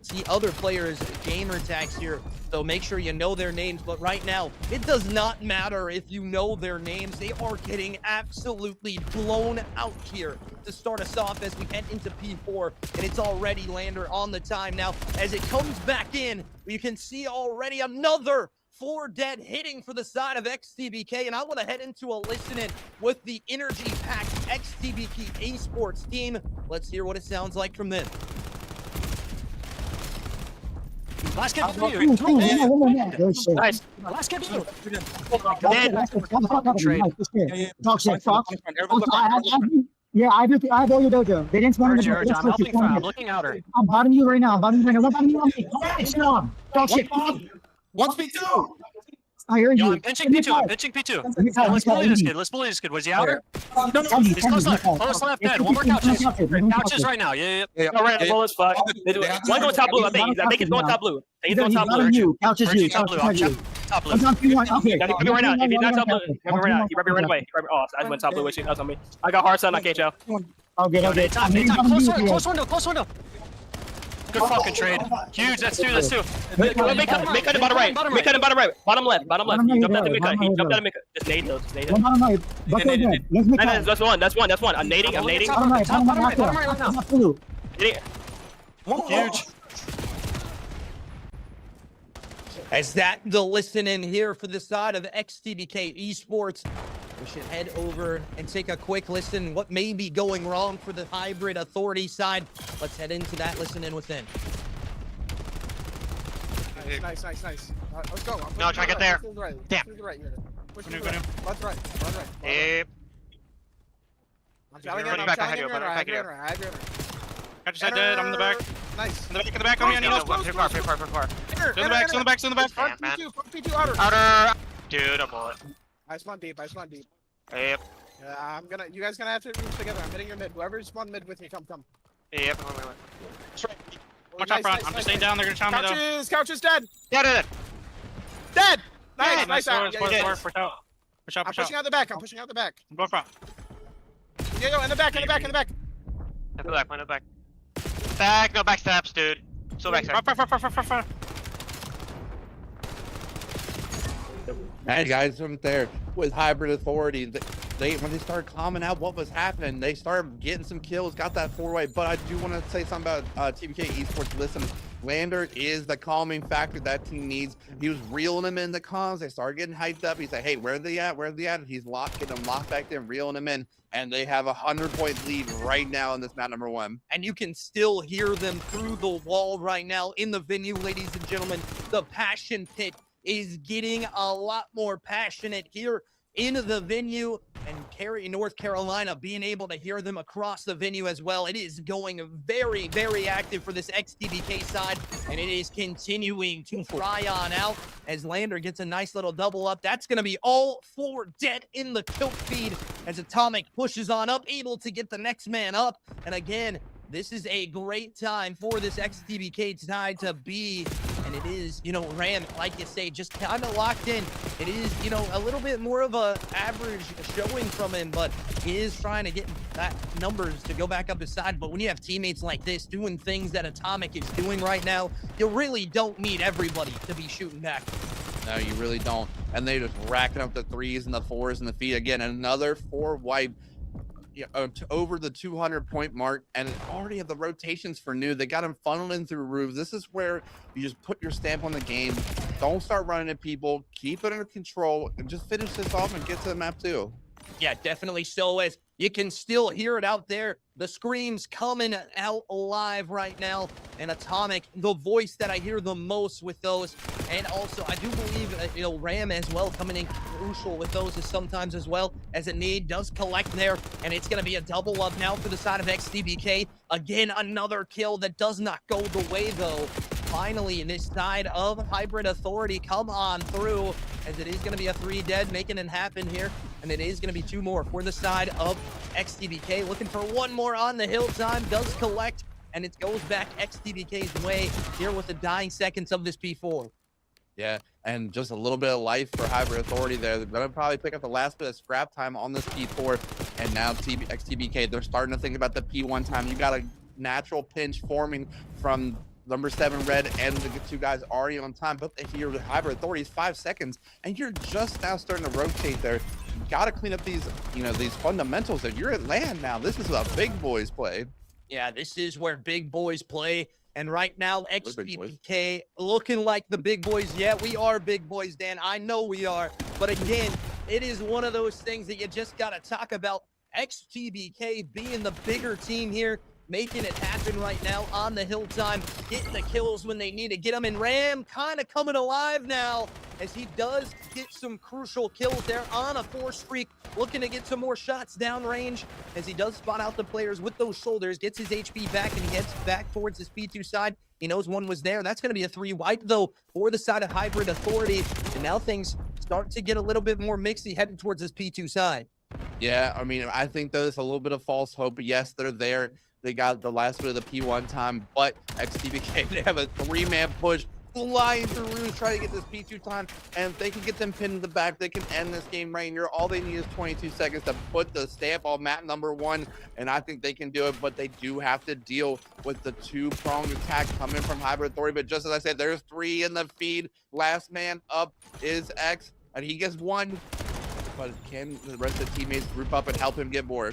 players' gamer tags here, so make sure you know their names. But right now, it does not matter if you know their names. They are getting absolutely blown out here to start us off as we head into P4, and it's already Lander on the time now. As it comes back in, you can see already another 4 dead hitting for the side of XTBK, and I want to head into a listen-in with the energy-packed XTBK esports team. Let's hear what it sounds like from them. Last game for you. Nice. Last game for you. Talk shit, talk. Yeah, I have all your Dojo. They didn't spawn in the George, I'm helping from. I'm looking outer. I'm bottom you right now. I'm bottom you right now. What bottom you on me? Talk shit. What's P2? I hear you. Yo, I'm pinching P2. I'm pinching P2. Let's bully this kid. Let's bully this kid. Was he outer? No, he's close left. Close left, dead. One more couches. Couches right now. Yeah. All right, I'm as fuck. One going top blue. I think he's going top blue. He's going top blue. Couches you. Top blue. Top blue. I'm on P1. Okay. Yeah, he right now. If he's not top blue, he right now. He probably ran away. Oh, I went top blue with you. That's on me. I got hard sun. I can't tell. Okay. Close window. Good fucking trade. Huge. That's 2. Make cut him bottom right. Make cut him bottom right. Bottom left. He jumped out the mid cut. He jumped out of mid cut. Just nade those. One bottom right. That's one. I'm nading. Bottom right now. Huge. As that the listen in here for the side of XTBK esports, we should head over and take a quick listen what may be going wrong for the Hybrid Authority side. Let's head into that listen in within. Nice. Let's go. No, try to get there. Damn. That's right. Yep. I'm shouting in right. Catch that dead. I'm in the back. Nice. In the back. On me. Pretty far. Still in the back. Front P2 outer. Outer. Dude, a bullet. I spawn deep. Yep. Yeah, you guys gonna have to move together. I'm hitting your mid. Whoever spawned mid with me, come. Yep. Watch out front. I'm just staying down. They're gonna chomp me though. Couch is dead. Yeah, Dead. Nice. Push out. I'm pushing out the back. Go front. Yeah, in the back. In the back. No back steps, dude. Still back steps. Front. And guys from there with Hybrid Authority, when they started calming out what was happening, they started getting some kills, got that 4-way. But I do want to say something about TBK Esports. Listen, Lander is the calming factor that team needs. He was reeling them in the comms. They started getting hyped up. He said, hey, where are they at? He's getting them locked back there, reeling them in. And they have a 100-point lead right now in this map number 1. And you can still hear them through the wall right now in the venue, ladies and gentlemen. The passion pit is getting a lot more passionate here in the venue, and Cary, North Carolina, being able to hear them across the venue as well. It is going very, very active for this XTBK side, and it is continuing to fry on out as Lander gets a nice little double up. That's going to be all 4 dead in the kill feed as Atomic pushes on up, able to get the next man up. And again, this is a great time for this XTBK side to be, and it is, Ram, like you say, just kind of locked in. It is, a little bit more of a average showing from him, but he is trying to get that numbers to go back up his side. But when you have teammates like this doing things that Atomic is doing right now, you really don't need everybody to be shooting back. No, you really don't. And they just racking up the 3s and the 4s and the feet again. Another 4 wipe. over the 200-point mark, and already have the rotations for new. They got them funneling through roofs. This is where you just put your stamp on the game. Don't start running at people. Keep it under control, and just finish this off and get to the map 2. Yeah, definitely so is. You can still hear it out there. The screams coming out live right now. And Atomic, the voice that I hear the most with those. And also, I do believe, Ram as well coming in crucial with those is sometimes as well, as a need does collect there. And it's going to be a double up now for the side of XTBK. Again, another kill that does not go the way, though. Finally, this side of Hybrid Authority come on through, as it is going to be a 3 dead, making it happen here. And it is going to be 2 more for the side of XTBK. Looking for 1 more on the hill time. Does collect, and it goes back XTBK's way here with the dying seconds of this P4. Yeah, and just a little bit of life for Hybrid Authority there. They're going to probably pick up the last bit of scrap time on this P4. And now XTBK, they're starting to think about the P1 time. You got a natural pinch forming from number 7 red and the 2 guys already on time, but if you're with Hybrid Authority, it's 5 seconds, and you're just now starting to rotate there. You got to clean up these, these fundamentals. That you're at LAN now. This is a big boys play. Yeah, this is where big boys play. And right now, XTBK looking like the big boys. Yeah, we are big boys, Dan. I know we are. But again, it is one of those things that you just got to talk about. XTBK being the bigger team here, making it happen right now on the hill time, getting the kills when they need to get them. And Ram kind of coming alive now, as he does get some crucial kills there on a 4 streak, looking to get some more shots downrange, as he does spot out the players with those shoulders, gets his HP back, and he heads back towards his P2 side. He knows one was there. That's going to be a 3 wipe, though, for the side of Hybrid Authority. And now things start to get a little bit more mixy heading towards his P2 side. Yeah, I mean, I think there's a little bit of false hope. Yes, they're there. They got the last bit of the P1 time, but XTBK, they have a 3-man push flying through roofs trying to get this P2 time, and if they can get them pinned in the back, they can end this game right here. All they need is 22 seconds to put the stamp on map number 1, and I think they can do it, but they do have to deal with the 2-pronged attack coming from Hybrid Authority. But just as I said, there's 3 in the feed. Last man up is X, and he gets 1, but can the rest of the teammates group up and help him get more?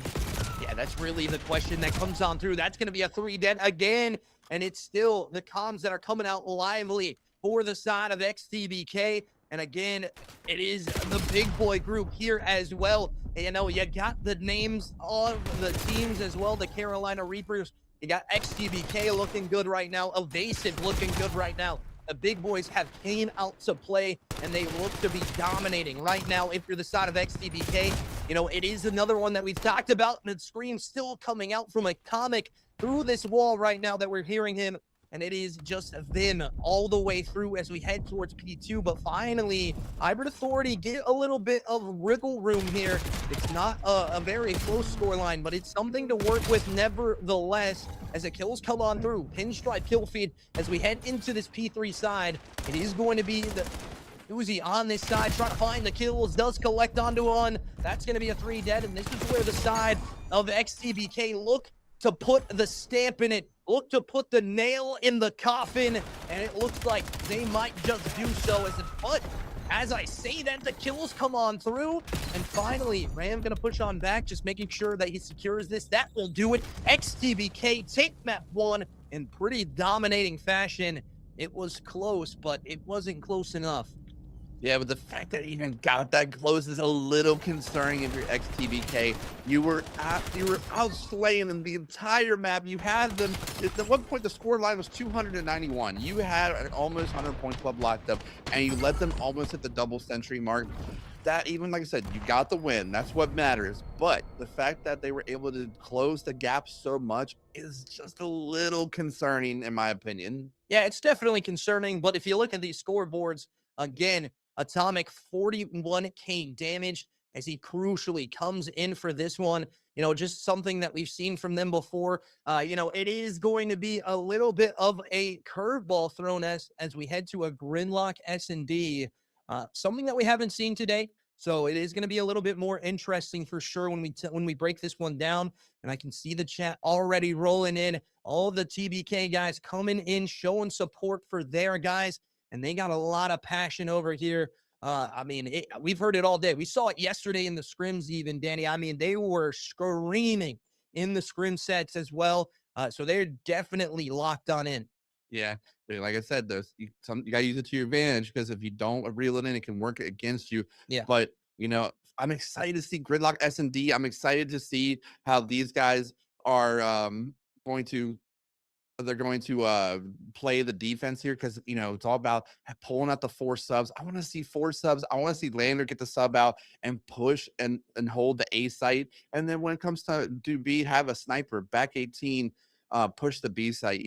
Yeah, that's really the question that comes on through. That's going to be a 3 dead again, and it's still the comms that are coming out lively for the side of XTBK. And again, it is the big boy group here as well. And, you got the names of the teams as well, the Carolina Reapers. You got XTBK looking good right now, Evasive looking good right now. The big boys have came out to play, and they look to be dominating right now. If you're the side of XTBK, it is another one that we've talked about, and the scream still coming out from a comic through this wall right now that we're hearing him. And it is just them all the way through as we head towards P2. But finally, Hybrid Authority get a little bit of wriggle room here. It's not a very close scoreline, but it's something to work with nevertheless, as the kills come on through. Pinstripe kill feed as we head into this P3 side. It is going to be the Uzi on this side, trying to find the kills, does collect onto one. That's going to be a 3 dead, and this is where the side of XTBK look to put the stamp in it, look to put the nail in the coffin, and it looks like they might just do so. But as I say that, the kills come on through, and finally, Ram gonna push on back, just making sure that he secures this. That will do it. XTBK take map 1 in pretty dominating fashion. It was close, but it wasn't close enough. Yeah, but the fact that it even got that close is a little concerning if you're XTBK. You were outslaying them the entire map. You had them, at one point the score line was 291. You had an almost 100-point club locked up, and you let them almost hit the double century mark. That, even like I said, you got the win. That's what matters. But the fact that they were able to close the gap so much is just a little concerning, in my opinion. Yeah, it's definitely concerning. But if you look at these scoreboards, again, Atomic 41k damage as he crucially comes in for this one. Just something that we've seen from them before. It is going to be a little bit of a curveball thrown as we head to a Grinlock S&D. Something that we haven't seen today. So it is going to be a little bit more interesting for sure when we break this one down. And I can see the chat already rolling in. All the TBK guys coming in, showing support for their guys. And they got a lot of passion over here I mean, we've heard it all day. We saw it yesterday in the scrims even, Danny. I mean, they were screaming in the scrim sets as well. So they're definitely locked on in. Yeah, like I said, you got to use it to your advantage, because if you don't reel it in, it can work against you. Yeah. But, I'm excited to see Gridlock S&D. I'm excited to see how these guys are going to play the defense here, because it's all about pulling out the 4 subs. I want to see 4 subs. I want to see Lander get the sub out and push and hold the A site. And then when it comes to do B, have a sniper back 18, push the B site.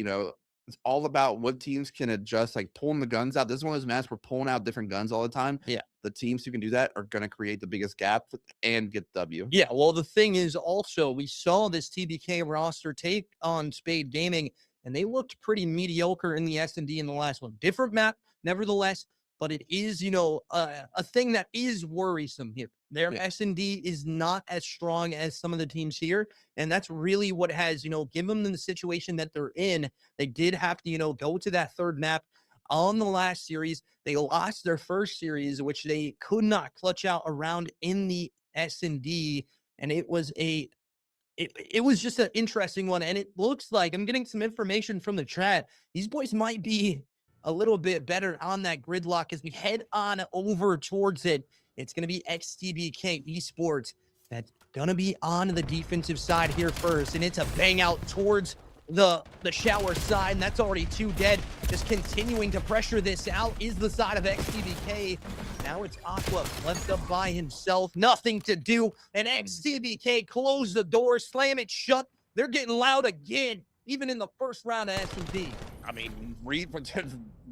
It's all about what teams can adjust, like pulling the guns out. This is one of those maps we're pulling out different guns all the time. Yeah. The teams who can do that are going to create the biggest gap and get W. Yeah, well, the thing is also, we saw this TBK roster take on Spade Gaming, and they looked pretty mediocre in the S&D in the last one. Different map, nevertheless, but it is, a thing that is worrisome here. Their S&D is not as strong as some of the teams here, and that's really what has, given them the situation that they're in. They did have to, go to that third map on the last series. They lost their first series, which they could not clutch out around in the S&D, and it was it was just an interesting one. And it looks like, I'm getting some information from the chat, these boys might be a little bit better on that Gridlock as we head on over towards it. It's going to be XTBK Esports that's going to be on the defensive side here first, and it's a bang out towards the shower side, and that's already 2 dead. Just continuing to pressure this out is the side of XTBK. Now it's Aqua left up by himself, nothing to do, and XTBK close the door, slam it shut. They're getting loud again, even in the first round of S&D. I mean,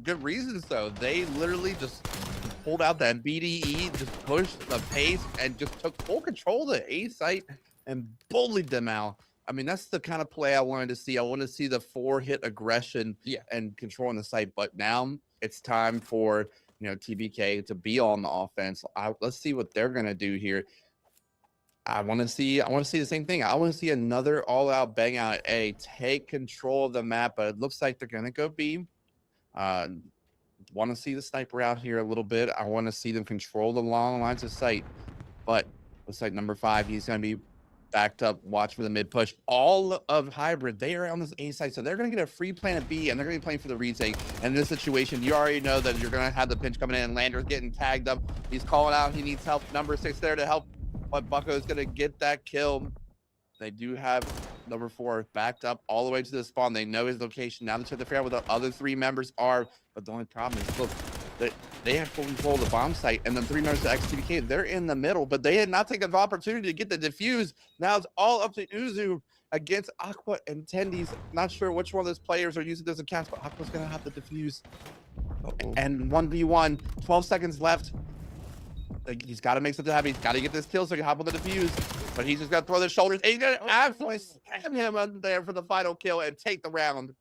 good reasons though. They literally just pulled out that BDE, just pushed the pace, and just took full control of the A site and bullied them out. I mean, that's the kind of play I wanted to see. I want to see the 4-hit aggression and controlling the site. But now it's time for TBK to be on the offense. Let's see what they're gonna do here. I want to see the same thing. I want to see another all-out bang out A, take control of the map. But it looks like they're gonna go B. Want to see the sniper out here a little bit. I want to see them control the long lines of sight. But looks like number 5, he's gonna be backed up, watch for the mid push. All of Hybrid, they are on this A side, so they're going to get a free plan at B, and they're going to be playing for the retake. And in this situation, you already know that you're going to have the pinch coming in, and Lander's getting tagged up. He's calling out, he needs help. Number 6 there to help, but Bucko is going to get that kill. They do have number 4 backed up all the way to the spawn. They know his location. Now they're trying to figure out where the other 3 members are, but the only problem is, look, they have full control of the bomb site, and then 3 members of XTBK, they're in the middle, but they had not taken the opportunity to get the defuse. Now it's all up to Uzu against Aqua and Tendies. Not sure which one of those players are using this cast, but Aqua's going to have the defuse. And 1v1, 12 seconds left. He's got to make something happen. He's got to get this kill so he can hop on the defuse. But he's just going to throw the shoulders. And he's going to absolutely slam him under there for the final kill and take the round.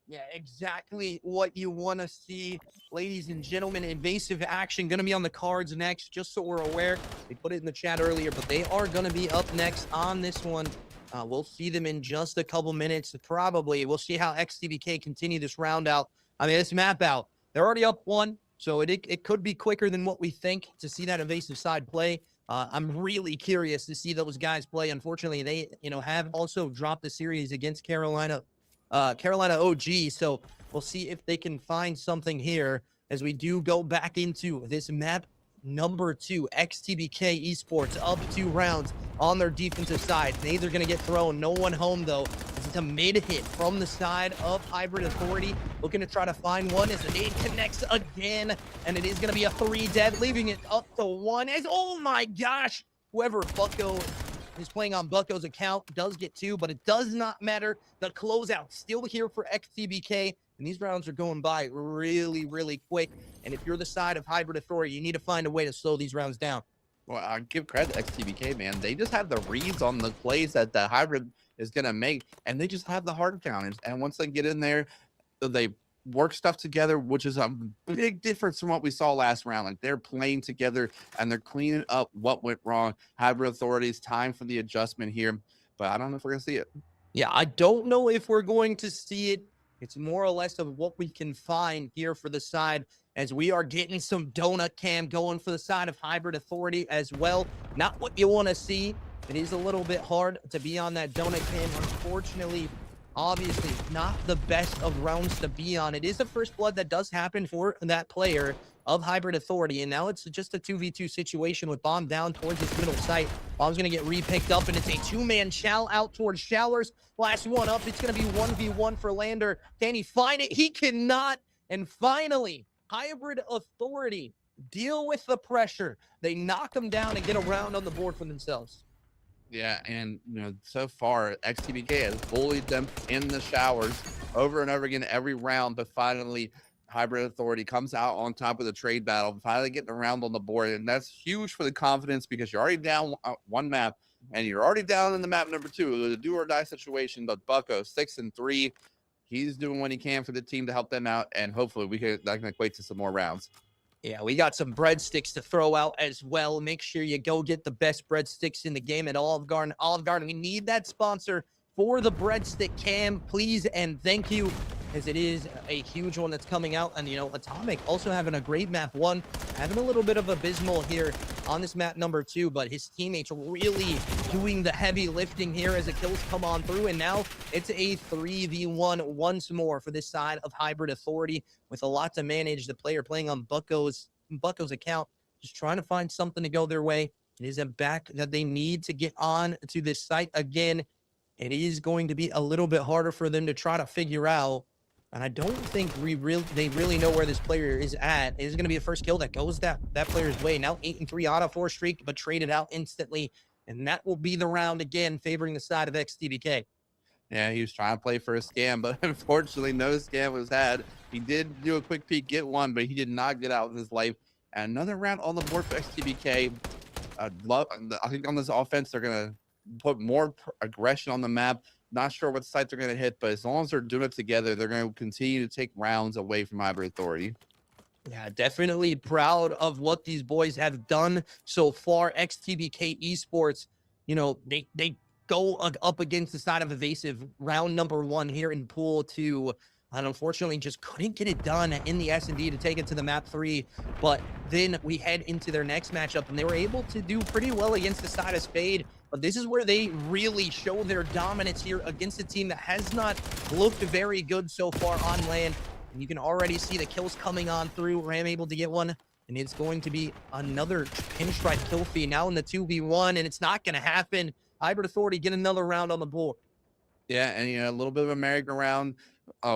Yeah, exactly what you want to see, ladies and gentlemen. Invasive action going to be on the cards next, just so we're aware. We put it in the chat earlier, but they are going to be up next on this one. We'll see them in just a couple minutes, probably. We'll see how XTBK continue this round out. I mean, this map out. They're already up 1, so it could be quicker than what we think to see that invasive side play. I'm really curious to see those guys play. Unfortunately, they have also dropped the series against Carolina OG, so we'll see if they can find something here as we do go back into this map number 2. XTBK Esports up 2 rounds on their defensive side. Nades are going to get thrown. No one home, though. This is a mid-hit from the side of Hybrid Authority. Looking to try to find one as the nade connects again, and it is going to be a 3 dead, leaving it up to 1 as, oh my gosh, whoever Bucko is playing on Bucko's account does get 2, but it does not matter. The closeout still here for XTBK, and these rounds are going by really, really quick. And if you're the side of Hybrid Authority, you need to find a way to slow these rounds down. Well, I give credit to XTBK, man. They just have the reads on the plays that the Hybrid is going to make, and they just have the hard counters. And once they get in there, they work stuff together, which is a big difference from what we saw last round. Like, they're playing together, and they're cleaning up what went wrong. Hybrid Authorities, time for the adjustment here, but I don't know if we're going to see it. Yeah, I don't know if we're going to see it. It's more or less of what we can find here for the side as we are getting some donut cam going for the side of Hybrid Authority as well. Not what you want to see. It is a little bit hard to be on that donut cam. Unfortunately, obviously not the best of rounds to be on. It is a first blood that does happen for that player of Hybrid Authority, and now it's just a 2v2 situation with Bomb down towards his middle site. Bomb's going to get re-picked up, and it's a two-man Chow out towards Showers. Last one up, it's going to be 1v1 for Lander. Can he find it? He cannot. And finally, Hybrid Authority deal with the pressure. They knock them down and get a round on the board for themselves. Yeah, and so far XTBK has bullied them in the showers over and over again every round, but finally Hybrid Authority comes out on top of the trade battle, finally getting a round on the board, and that's huge for the confidence because you're already down one map, and you're already down in the map number 2, the do or die situation. But Bucko 6-3, he's doing what he can for the team to help them out, and hopefully that can equate to some more rounds. Yeah, we got some breadsticks to throw out as well. Make sure you go get the best breadsticks in the game at Olive Garden. Olive Garden, we need that sponsor for the breadstick cam, please and thank you, as it is a huge one that's coming out. And, Atomic also having a great map 1, having a little bit of abysmal here on this map number 2, but his teammates really doing the heavy lifting here as the kills come on through. And now it's a 3v1 once more for this side of Hybrid Authority, with a lot to manage. The player playing on Bucko's account, just trying to find something to go their way. It is a back that they need to get on to this site again. It is going to be a little bit harder for them to try to figure out. And I don't think they really know where this player is at. It is going to be the first kill that goes that player's way. Now 8-3 out of 4 streak, but traded out instantly. And that will be the round again, favoring the side of XTBK. Yeah, he was trying to play for a scam, but unfortunately no scam was had. He did do a quick peek, get one, but he did not get out with his life. And another round on the board for XTBK. I think on this offense, they're going to put more aggression on the map. Not sure what site they're going to hit, but as long as they're doing it together, they're going to continue to take rounds away from Hybrid Authority. Yeah, definitely proud of what these boys have done so far. XTBK Esports, they go up against the side of Evasive round number 1 here in Pool 2. And unfortunately just couldn't get it done in the S&D to take it to the map 3. But then we head into their next matchup, and they were able to do pretty well against the side of Spade. But this is where they really show their dominance here against a team that has not looked very good so far on LAN. And you can already see the kills coming on through. Ram able to get one, and it's going to be another pinstripe kill feed now in the 2v1, and it's not going to happen. Hybrid Authority get another round on the board. Yeah, and a little bit of a merry-go-round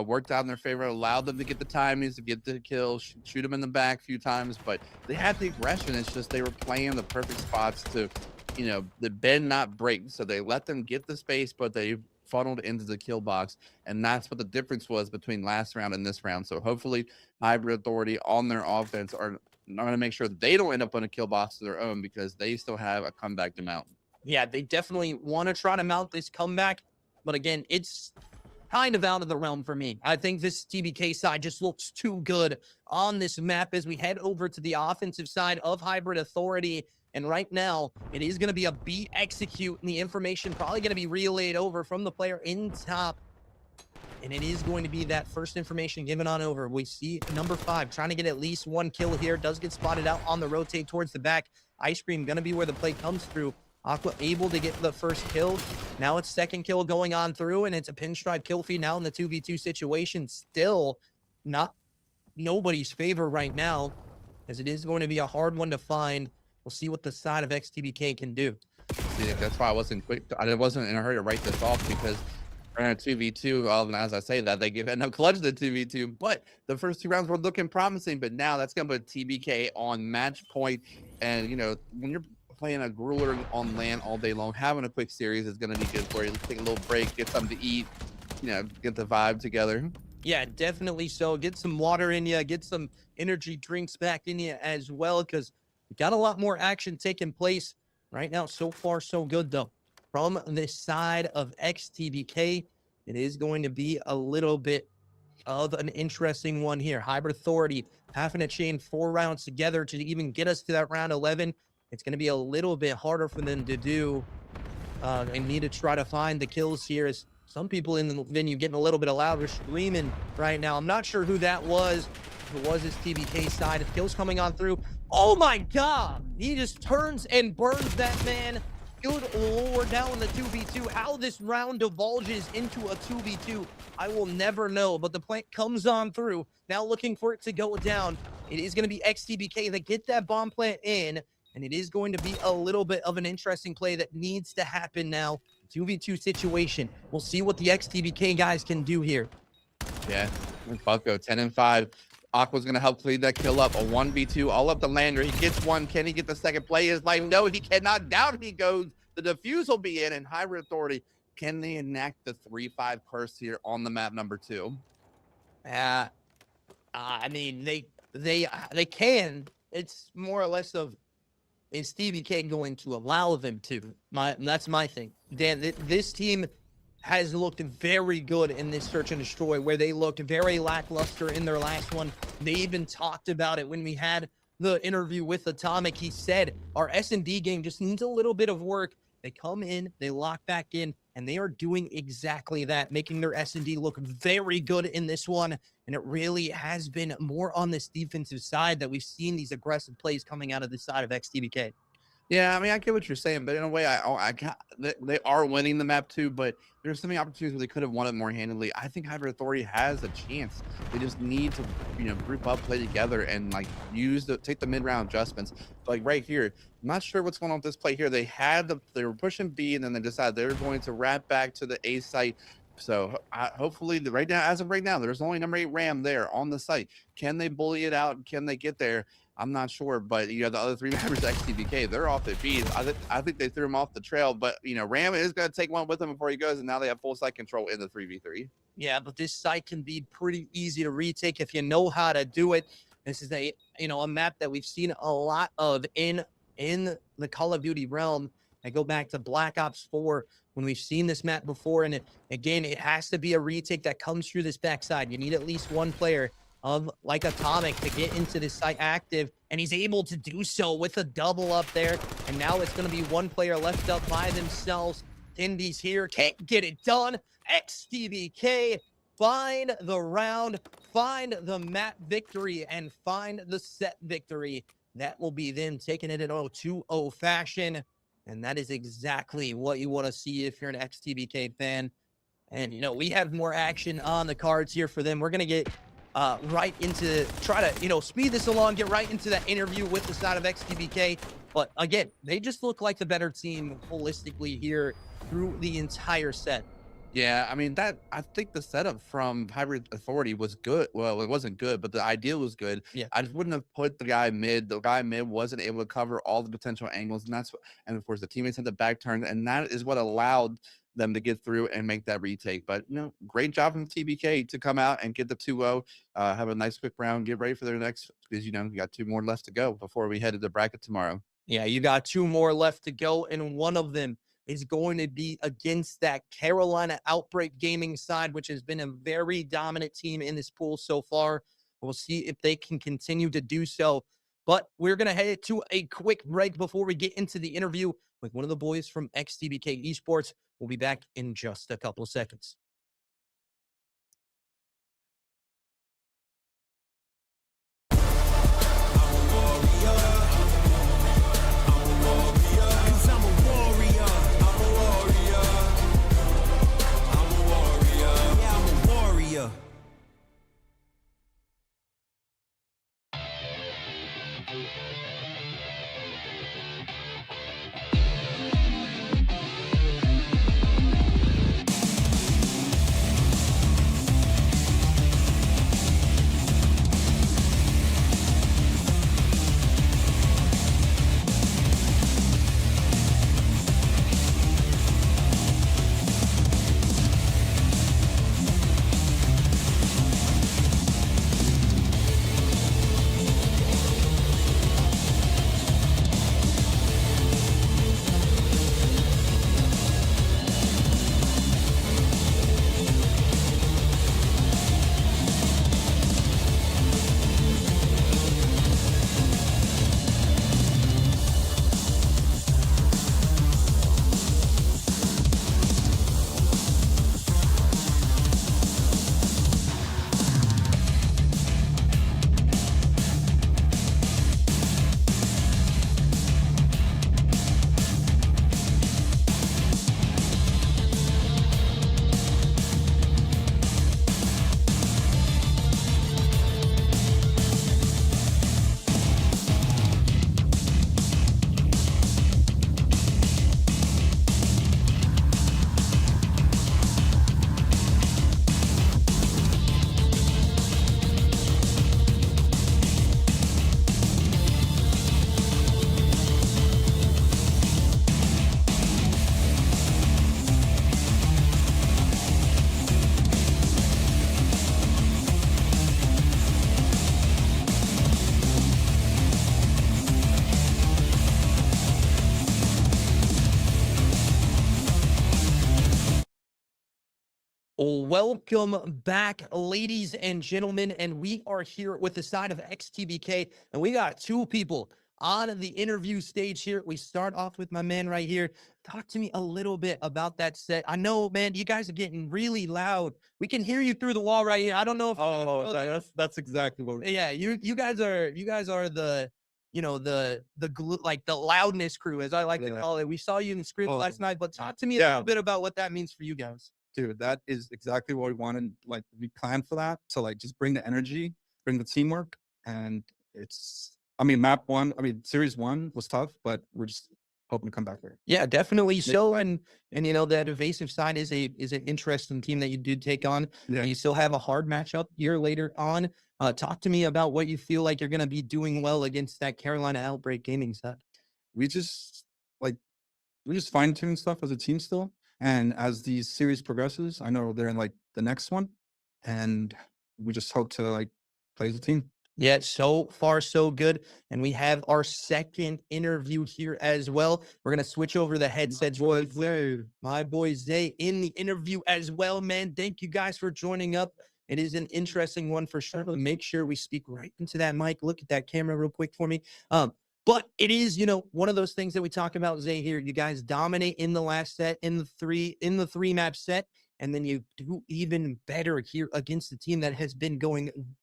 worked out in their favor, allowed them to get the timings, to get the kill, shoot them in the back a few times, but they had the aggression. It's just they were playing the perfect spots to, the bend not break. So they let them get the space, but they funneled into the kill box, and that's what the difference was between last round and this round. So hopefully Hybrid Authority on their offense are going to make sure that they don't end up on a kill box of their own, because they still have a comeback to mount. Yeah, they definitely want to try to mount this comeback. But again, it's kind of out of the realm for me. I think this TBK side just looks too good on this map as we head over to the offensive side of Hybrid Authority. And right now, it is going to be a B execute, and the information probably going to be relayed over from the player in top. And it is going to be that first information given on over. We see number 5 trying to get at least 1 kill here. Does get spotted out on the rotate towards the back. Ice Cream going to be where the play comes through. Aqua able to get the first kill. Now it's second kill going on through, and it's a pinstripe kill feed now in the 2v2 situation. Still not nobody's favor right now, as it is going to be a hard one to find. We'll see what the side of XTBK can do. Yeah, that's why I wasn't in a hurry to write this off, because we're in a 2v2. And as I say that, they end up clutching the 2v2. But the first 2 rounds were looking promising, but now that's going to put TBK on match point. And, when you're playing a grueler on LAN all day long, having a quick series is going to be good for you. Let's take a little break, get something to eat, get the vibe together. Yeah, definitely so. Get some water in you, get some energy drinks back in you as well, because we got a lot more action taking place right now. So far, so good, though. From this side of XTBK, it is going to be a little bit of an interesting one here. Hybrid Authority having to chain 4 rounds together to even get us to that round 11. It's going to be a little bit harder for them to do. And need to try to find the kills here, as some people in the venue getting a little bit louder screaming right now. I'm not sure who that was. If it was his TBK side, if Gil's coming on through. Oh my God! He just turns and burns that man. Good lord, now in the 2v2. How this round divulges into a 2v2, I will never know. But the plant comes on through. Now looking for it to go down. It is going to be XTBK that get that bomb plant in. And it is going to be a little bit of an interesting play that needs to happen now. 2v2 situation. We'll see what the XTBK guys can do here. Yeah, Bucko 10-5. Aqua's going to help clean that kill up. A 1v2 all up the lander. He gets one. Can he get the second play? His life. No, he cannot. Down he goes. The defuse will be in. And Hybrid Authority, can they enact the 3-5 curse here on the map number 2? I mean, they can. It's more or less of, is TBK going to allow them to? That's my thing. Dan, this team has looked very good in this search and destroy, where they looked very lackluster in their last one. They even talked about it when we had the interview with Atomic. He said our S&D game just needs a little bit of work. They come in, they lock back in, and they are doing exactly that, making their S&D look very good in this one. And it really has been more on this defensive side that we've seen these aggressive plays coming out of the side of XTBK. Yeah, I mean, I get what you're saying, but in a way, they are winning the map too, but there's so many opportunities where they could have won it more handily. I think Hybrid Authority has a chance. They just need to, group up, play together, and like take the mid-round adjustments. Like right here, I'm not sure what's going on with this play here. They were pushing B, and then they decided they were going to wrap back to the A site. So hopefully, as of right now, there's only number 8 Ram there on the site. Can they bully it out? Can they get there? I'm not sure, but the other 3 members of XTBK, they're off their feet. I think they threw him off the trail, but Ram is going to take one with him before he goes, and now they have full site control in the 3v3. Yeah, but this site can be pretty easy to retake if you know how to do it. This is a map that we've seen a lot of in the Call of Duty realm. I go back to Black Ops 4 when we've seen this map before, and it has to be a retake that comes through this backside. You need at least one player of like Atomic to get into this site active, and he's able to do so with a double up there. And now it's going to be one player left up by themselves. Indy's here, can't get it done. XTBK find the round, find the map victory, and find the set victory. That will be them taking it in 2-0 fashion. And that is exactly what you want to see if you're an XTBK fan. And, we have more action on the cards here for them. We're going to get right into, try to, speed this along, get right into that interview with the side of XTBK. But again, they just look like the better team holistically here through the entire set. Yeah, I mean, I think the setup from Hybrid Authority was good. Well, it wasn't good, but the idea was good. Yeah. I just wouldn't have put the guy mid. The guy mid wasn't able to cover all the potential angles, and of course the teammates had the back turn, and that is what allowed them to get through and make that retake. But great job from TBK to come out and get the 2-0, have a nice quick round, get ready for their next, because you got 2 more left to go before we head to the bracket tomorrow. Yeah, you got 2 more left to go, and one of them is going to be against that Carolina Outbreak Gaming side, which has been a very dominant team in this pool so far. We'll see if they can continue to do so. But we're going to head to a quick break before we get into the interview with one of the boys from XTBK Esports. We'll be back in just a couple of seconds. Welcome back, ladies and gentlemen, and we are here with the side of XTBK, and we got two people on the interview stage here. We start off with my man right here. Talk to me a little bit about that set. I know, man, you guys are getting really loud. We can hear you through the wall right here. I don't know if That's exactly what. yeah, you guys are the like the loudness crew, as I like to call it. We saw you in the script last night, but talk to me a little bit about what that means for you guys. Dude, that is exactly what we wanted. Like, we planned for that to like just bring the energy, bring the teamwork, and map one. Series 1 was tough, but we're just hoping to come back there. Yeah, definitely so. And that evasive side is an interesting team that you did take on. Yeah, you still have a hard matchup here later on. Talk to me about what you feel like you're going to be doing well against that Carolina Outbreak Gaming side. We just fine tune stuff as a team still. And as the series progresses, I know they're in like the next one, and we just hope to like play as a team. Yeah, so far so good. And we have our second interview here as well. We're going to switch over the headsets. My boy Zay in the interview as well, man. Thank you guys for joining up. It is an interesting one for sure. Make sure we speak right into that mic. Look at that camera real quick for me. But it is, one of those things that we talk about, Zay, here. You guys dominate in the last set, in the three map set, and then you do even better here against the team that has been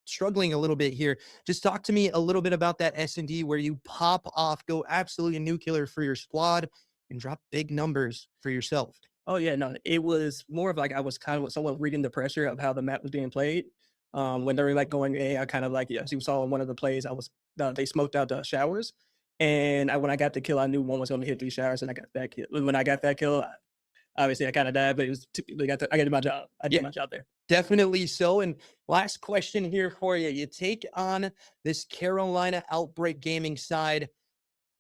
struggling a little bit here. Just talk to me a little bit about that S&D where you pop off, go absolutely nuclear for your squad, and drop big numbers for yourself. Oh yeah, no, it was more of like I was kind of somewhat reading the pressure of how the map was being played. When they were like going A, I kind of like, as you saw in one of the plays, they smoked out the showers. And when I got the kill, I knew one was going to hit 3 showers, and I got that kill. When I got that kill, obviously I kind of died, but it was I did my job. I did my job there. Definitely so. And last question here for you. You take on this Carolina Outbreak Gaming side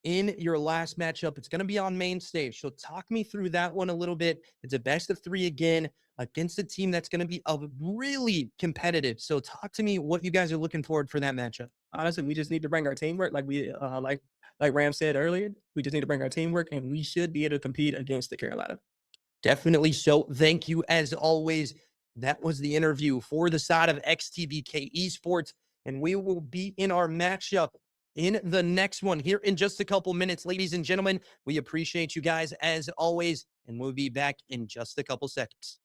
in your last matchup. It's going to be on main stage. So talk me through that one a little bit. It's a best of 3 again against a team that's going to be really competitive. So talk to me what you guys are looking forward for that matchup. Honestly, we just need to bring our teamwork, like we like Ram said earlier. We just need to bring our teamwork, and we should be able to compete against the Carolina. Definitely so. Thank you as always. That was the interview for the side of XTBK Esports, and we will be in our matchup in the next one here in just a couple minutes. Ladies and gentlemen, we appreciate you guys as always, and we'll be back in just a couple seconds.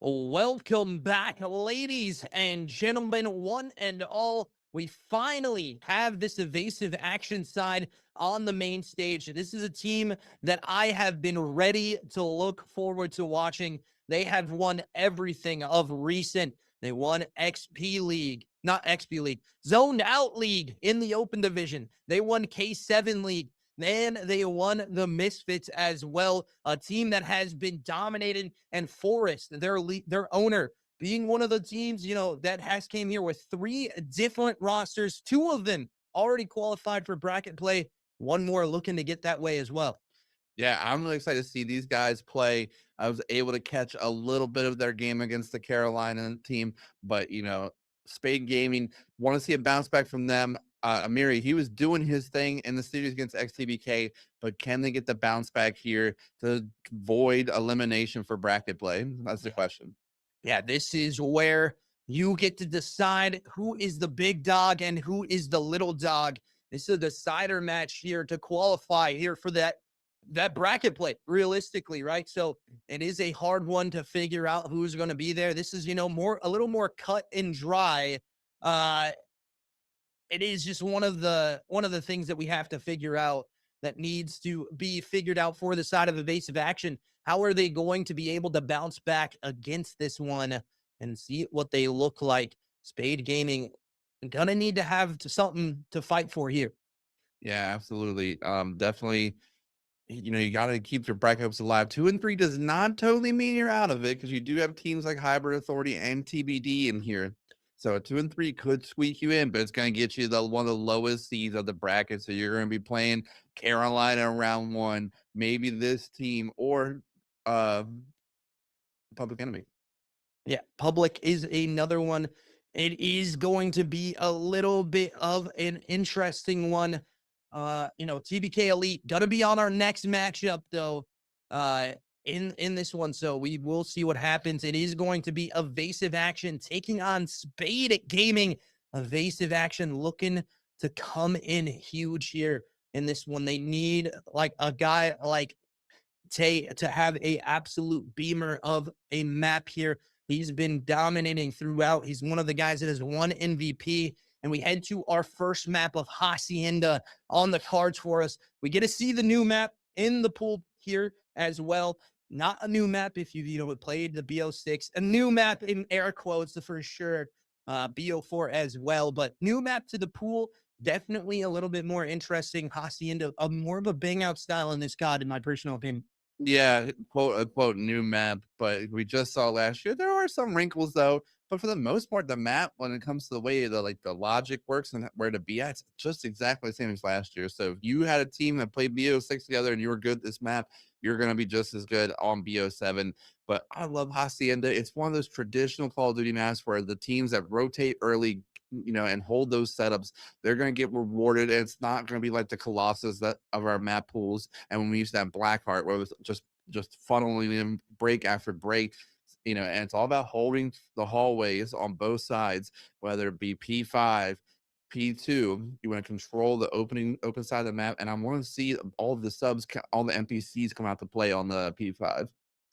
Welcome back, ladies and gentlemen, one and all. We finally have this evasive action side on the main stage. This is a team that I have been ready to look forward to watching. They have won everything of recent. They won XP League, not XP League, Zoned Out League in the Open Division. They won K7 League. Then they won the Misfits as well, a team that has been dominated, and Forest, their owner, being one of the teams, that has came here with 3 different rosters, 2 of them already qualified for bracket play, 1 more looking to get that way as well. Yeah, I'm really excited to see these guys play. I was able to catch a little bit of their game against the Carolina team, but Spade Gaming, want to see a bounce back from them. Amiri, he was doing his thing in the series against XTBK, but can they get the bounce back here to avoid elimination for bracket play? That's the question. Yeah, this is where you get to decide who is the big dog and who is the little dog. This is a decider match here to qualify here for that bracket play, realistically, right? So it is a hard one to figure out who's going to be there. This is, a little more cut and dry. It is just one of the things that we have to figure out, that needs to be figured out for the side of evasive action. How are they going to be able to bounce back against this one and see what they look like? Spade Gaming gonna need to have something to fight for here. Yeah, absolutely. Definitely. You got to keep your bracket hopes alive. 2 and 3 does not totally mean you're out of it, because you do have teams like Hybrid Authority and TBD in here. So a 2 and 3 could squeak you in, but it's going to get you one of the lowest seeds of the bracket. So you're going to be playing Carolina round 1, maybe this team, or Public Enemy. Yeah, Public is another one. It is going to be a little bit of an interesting one. TBK Elite gonna be on our next matchup though, in this one. So we will see what happens. It is going to be evasive action taking on Spade Gaming. Evasive action looking to come in huge here in this one. They need like a guy like Tay to have a absolute beamer of a map here. He's been dominating throughout. He's one of the guys that has won MVP. And we head to our first map of Hacienda on the cards for us. We get to see the new map in the pool here as well. Not a new map if you've played the BO6. A new map in air quotes for sure. BO4 as well. But new map to the pool, definitely a little bit more interesting. Hacienda, more of a bang out style in this COD, in my personal opinion. Yeah, quote unquote new map, but we just saw last year there are some wrinkles though. But for the most part, the map, when it comes to the way the logic works and where to be at, it's just exactly the same as last year. So if you had a team that played BO6 together and you were good at this map, you're gonna be just as good on BO7. But I love Hacienda. It's one of those traditional Call of Duty maps where the teams that rotate early, and hold those setups, they're going to get rewarded. And it's not going to be like the Colossus of our map pools. And when we used to have Blackheart, where it was just funneling in break after break, and it's all about holding the hallways on both sides, whether it be P5, P2. You want to control the open side of the map. And I want to see all of the subs, all the NPCs come out to play on the P5.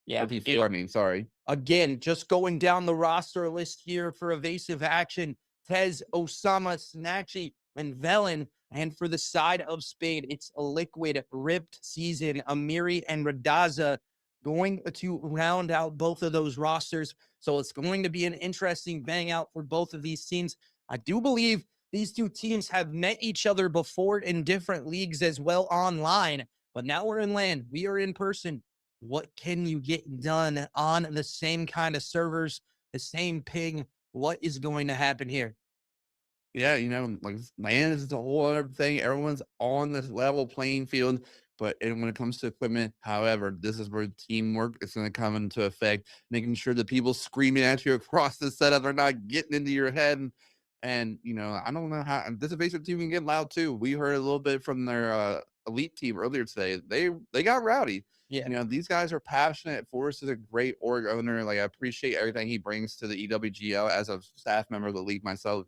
Yeah, or P4, I mean, sorry. Again, just going down the roster list here for evasive action. Tez, Osama, Snatchy, and Velen. And for the side of Spade, it's a Liquid, Ripped, Season, Amiri, and Radaza going to round out both of those rosters. So it's going to be an interesting bang out for both of these teams. I do believe these 2 teams have met each other before in different leagues as well online. But now we're in LAN. We are in person. What can you get done on the same kind of servers, the same ping? What is going to happen here? Yeah, LAN is a whole other thing. Everyone's on this level playing field, but when it comes to equipment, however, this is where teamwork is going to come into effect, making sure the people screaming at you across the setup are not getting into your head. And I don't know how this evasive team can get loud too. We heard a little bit from their elite team earlier today. They got rowdy. Yeah. These guys are passionate. Forrest is a great org owner. Like, I appreciate everything he brings to the EWGL as a staff member of the league myself.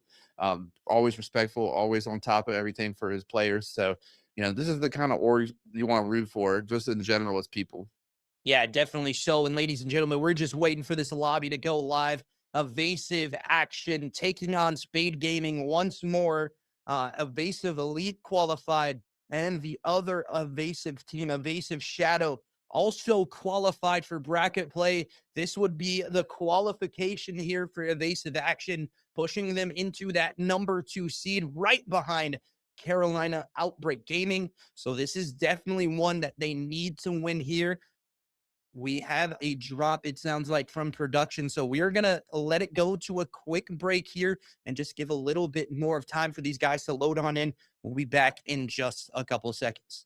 Always respectful, always on top of everything for his players. So, this is the kind of org you want to root for, just in general as people. Yeah, definitely so. And ladies and gentlemen, we're just waiting for this lobby to go live. Evasive Action taking on Spade Gaming once more. Evasive Elite qualified, and the other Evasive team, Evasive Shadow, also qualified for bracket play. This would be the qualification here for Evasive Action, pushing them into that #2 seed right behind Carolina Outbreak Gaming. So this is definitely one that they need to win here. We have a drop, it sounds like, from production. So we are going to let it go to a quick break here and just give a little bit more of time for these guys to load on in. We'll be back in just a couple of seconds.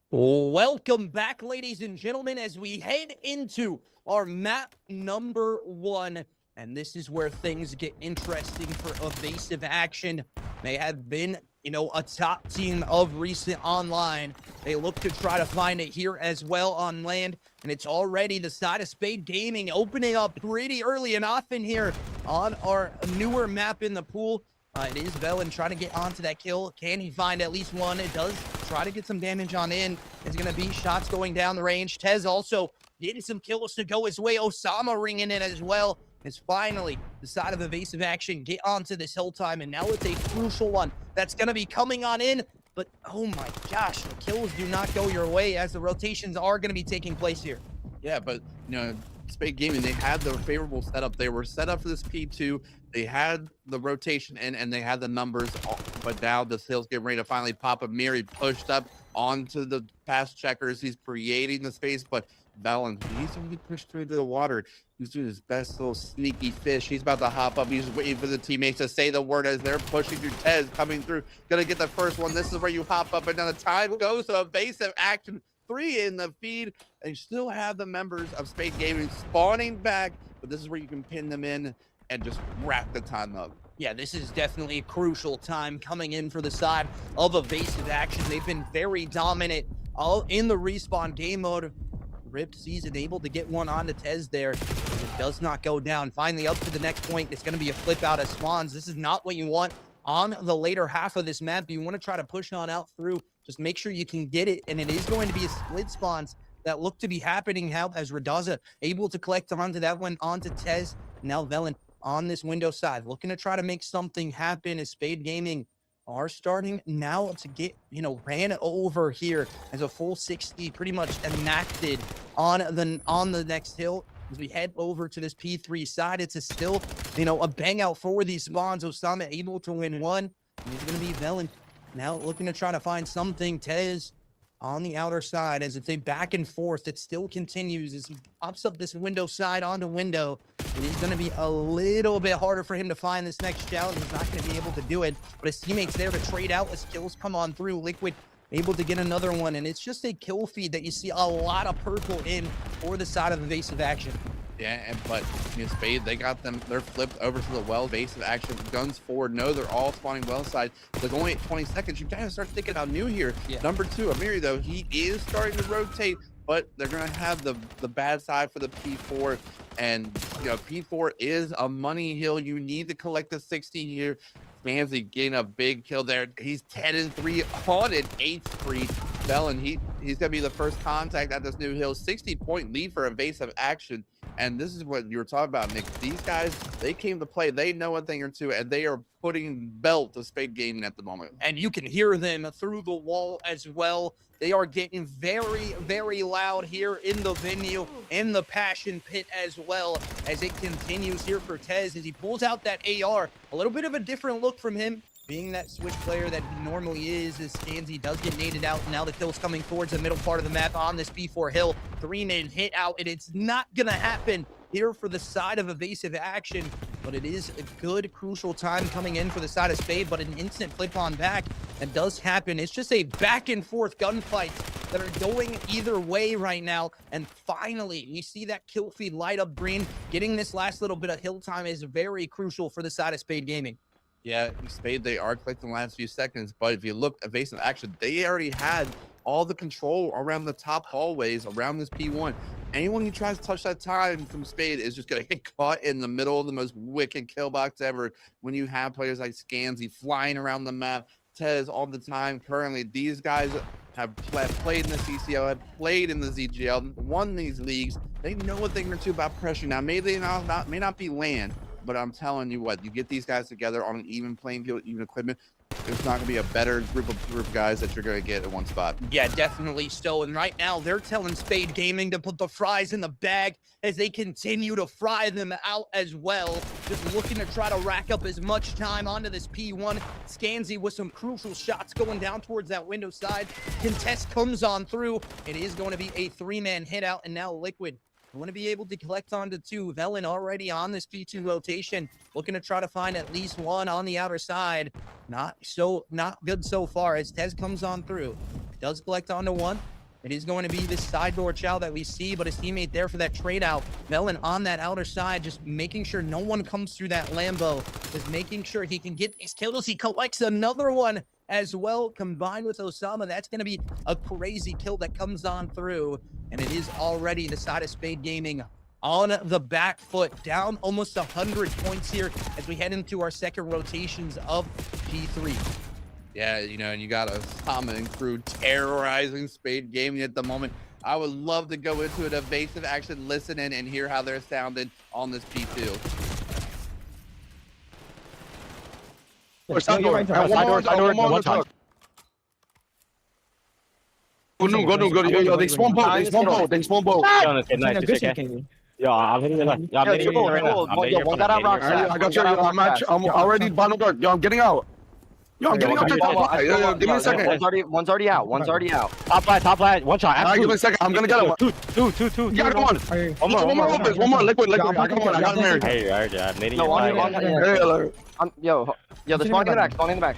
Welcome back, ladies and gentlemen, as we head into our map #1. And this is where things get interesting for Evasive Action. They have been, a top team of recent online. They look to try to find it here as well on land. And it's already the side of Spade Gaming opening up pretty early and often here on our newer map in the pool. It is Velen trying to get onto that kill. Can he find at least one? It does try to get some damage on in. It's going to be shots going down the range. Tez also getting some kills to go his way. Osama ringing in as well. It's finally the side of Evasive Action get onto this hill time. And now it's a crucial one that's going to be coming on in. But, oh my gosh, the kills do not go your way as the rotations are going to be taking place here. Yeah, but, Spade Gaming, they had the favorable setup. They were set up for this P2. They had the rotation in, and they had the numbers, but now the sales get ready to finally pop up. Miri pushed up onto the pass checkers. He's creating the space, but Valen, he's only pushed through the water. He's doing his best little sneaky fish. He's about to hop up. He's waiting for the teammates to say the word as they're pushing through. Tez coming through. Gonna get the first one. This is where you hop up, and now the time goes to evasive action. 3 in the feed, and you still have the members of Spade Gaming spawning back, but this is where you can pin them in and just wrap the time up. Yeah, this is definitely a crucial time coming in for the side of evasive action. They've been very dominant all in the respawn game mode. Ripped season able to get one onto Tez there. It does not go down. Finally up to the next point. It's going to be a flip out of spawns. This is not what you want on the later half of this map. You want to try to push on out through. Just make sure you can get it. And it is going to be a split spawns that look to be happening now as Radaza able to collect onto that one onto Tez. Now Velen on this window side looking to try to make something happen as Spade Gaming are starting now to get, ran over here as a full 60 pretty much enacted on the next hill. As we head over to this P3 side, it's still, a bang out for these spawns. Osama able to win one. And he's going to be Velen now looking to try to find something. Tez on the outer side as it's a back and forth. It still continues as he pops up this window side onto window. It is going to be a little bit harder for him to find this next challenge. He's not going to be able to do it, but his teammates there to trade out as kills come on through. Liquid able to get another one, and it's just a kill feed that you see a lot of purple in for the side of evasive action. Yeah, but Spade, they got them. They're flipped over to the well evasive action. Guns forward. No, they're all spawning well side. They're going at 20 seconds. You kind of start thinking about new here. Yeah. Number 2, Amiri, though, he is starting to rotate, but they're going to have the bad side for the P4. And, P4 is a money hill. You need to collect the 60 here. Manzi getting a big kill there. He's 10-3 on an 8th free. Velen, he's going to be the first contact at this new hill. 60-point lead for evasive action. And this is what you were talking about, Nick. These guys, they came to play. They know a thing or two, and they are putting belt to Spade Gaming at the moment. And you can hear them through the wall as well. They are getting very, very loud here in the venue, in the passion pit as well, as it continues here for Tez as he pulls out that AR. A little bit of a different look from him, being that switch player that he normally is, as Scansy does get naded out. Now the kill's coming towards the middle part of the map on this B4 hill. 3-nade hit out, and it's not going to happen here for the side of evasive action, but it is a good, crucial time coming in for the side of Spade, but an instant flip on back that does happen. It's just a back and forth gunfight that are going either way right now, and finally, you see that kill feed light up green. Getting this last little bit of hill time is very crucial for the side of Spade Gaming. Yeah, Spade, they are collecting the last few seconds, but if you look at evasive action, they already had all the control around the top hallways around this P1. Anyone who tries to touch that time from Spade is just going to get caught in the middle of the most wicked kill box ever when you have players like Scansy flying around the map, Tez all the time. Currently, these guys have played in the CCO, have played in the ZGL, won these leagues. They know a thing or two about pressure. Now, may not be LAN, but I'm telling you what, you get these guys together on an even playing field, even equipment, there's not going to be a better group of guys that you're going to get at one spot. Yeah, definitely so. And right now, they're telling Spade Gaming to put the fries in the bag as they continue to fry them out as well. Just looking to try to rack up as much time onto this P1. Scansy with some crucial shots going down towards that window side. Contest comes on through. It is going to be a 3-man hit out, and now Liquid want to be able to collect onto 2. Velen already on this P2 rotation, looking to try to find at least one on the outer side. Not good so far as Tez comes on through. Does collect onto 1. It is going to be this side door chow that we see, but his teammate there for that trade out. Velen on that outer side, just making sure no one comes through that Lambo. Just making sure he can get these kills. He collects another one as well, combined with Osama. That's going to be a crazy kill that comes on through. And it is already the side of Spade Gaming on the back foot, down almost 100 points here as we head into our second rotations of P3. Yeah, and you got Osama and crew terrorizing Spade Gaming at the moment. I would love to go into an evasive action, listen in, and hear how they're sounding on this P2. Side door. Go. Yo, they spawn boat. They spawn boat. Yo, I'm hitting it. I'm hitting it right now. I got you. I'm already bottom dark. Yo, I'm getting out. Yo, I'm getting up to top. Yo, give me a second. One's already out. One's already out. Top flat. One shot. All right, give me a second. I'm gonna get him. Two. Yeah, come on. One more opens. One more liquid. I got one. I got him married. Hey, alright, yeah. Yo, the spawn in the back. Spawn in the back.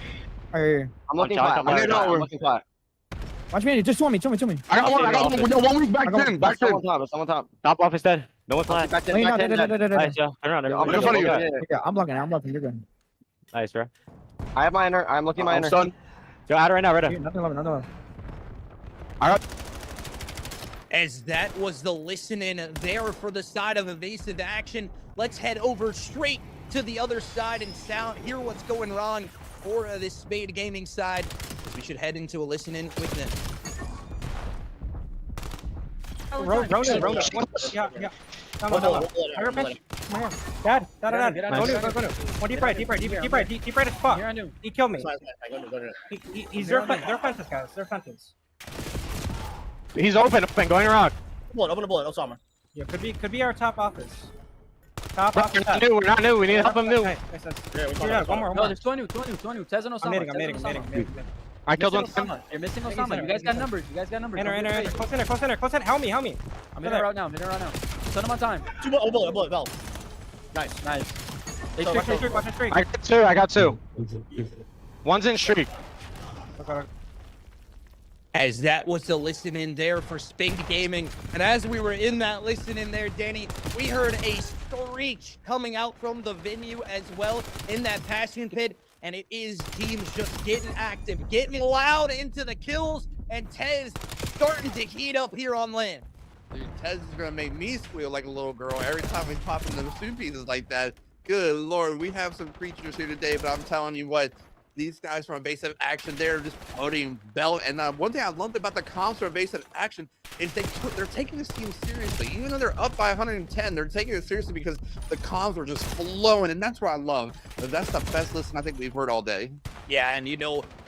I'm looking flat. I'm looking flat. Watch me. Just show me. I got one. Yo, 1 week back 10. Back 10. Someone top. Top off is dead. No one's flat. Back 10. Nice, yeah. Turn around. I'm in front of you. Yeah, I'm blocking. You're good. Nice, bro. I have my inner. I'm looking my inner. Stun. Go out right now, right now. Nothing left. As that was the listening there for the side of evasive action, let's head over straight to the other side and hear what's going wrong for this Spade Gaming side, as we should head into a listen-in with them. Ronan. Yeah. Come on. Dad. Go. One deep right as fuck. He killed me. He's their fences, guys. Their fences. He's open, going around. Open the bullet. No armor. Yeah, could be our top office. We're not new. We need to help him new. Yeah, one more. No, there's 20. Tez and Osama. I'm nading. I killed one. You're missing Osama. You guys got numbers. Enter. Close in. Help me. I'm hitting right now. Send him on time. Two more. Bullet. Bell. Nice. Streak. I got two. One's in streak. As that was the listen-in there for Spade Gaming. And as we were in that listen-in there, Danny, we heard a screech coming out from the venue as well in that passion pit. And it is teams just getting active, getting loud into the kills, and Tez starting to heat up here on LAN. Dude, Tez is gonna make me squeal like a little girl every time we pop into the soup pieces like that. Good Lord, we have some creatures here today, but I'm telling you what, these guys from Evasive Action, they're just putting belt. And one thing I loved about the comps for Evasive Action is they're taking this team seriously. Even though they're up by 110, they're taking it seriously because the comms were just flowing, and that's what I love. That's the best listen I think we've heard all day. Yeah, and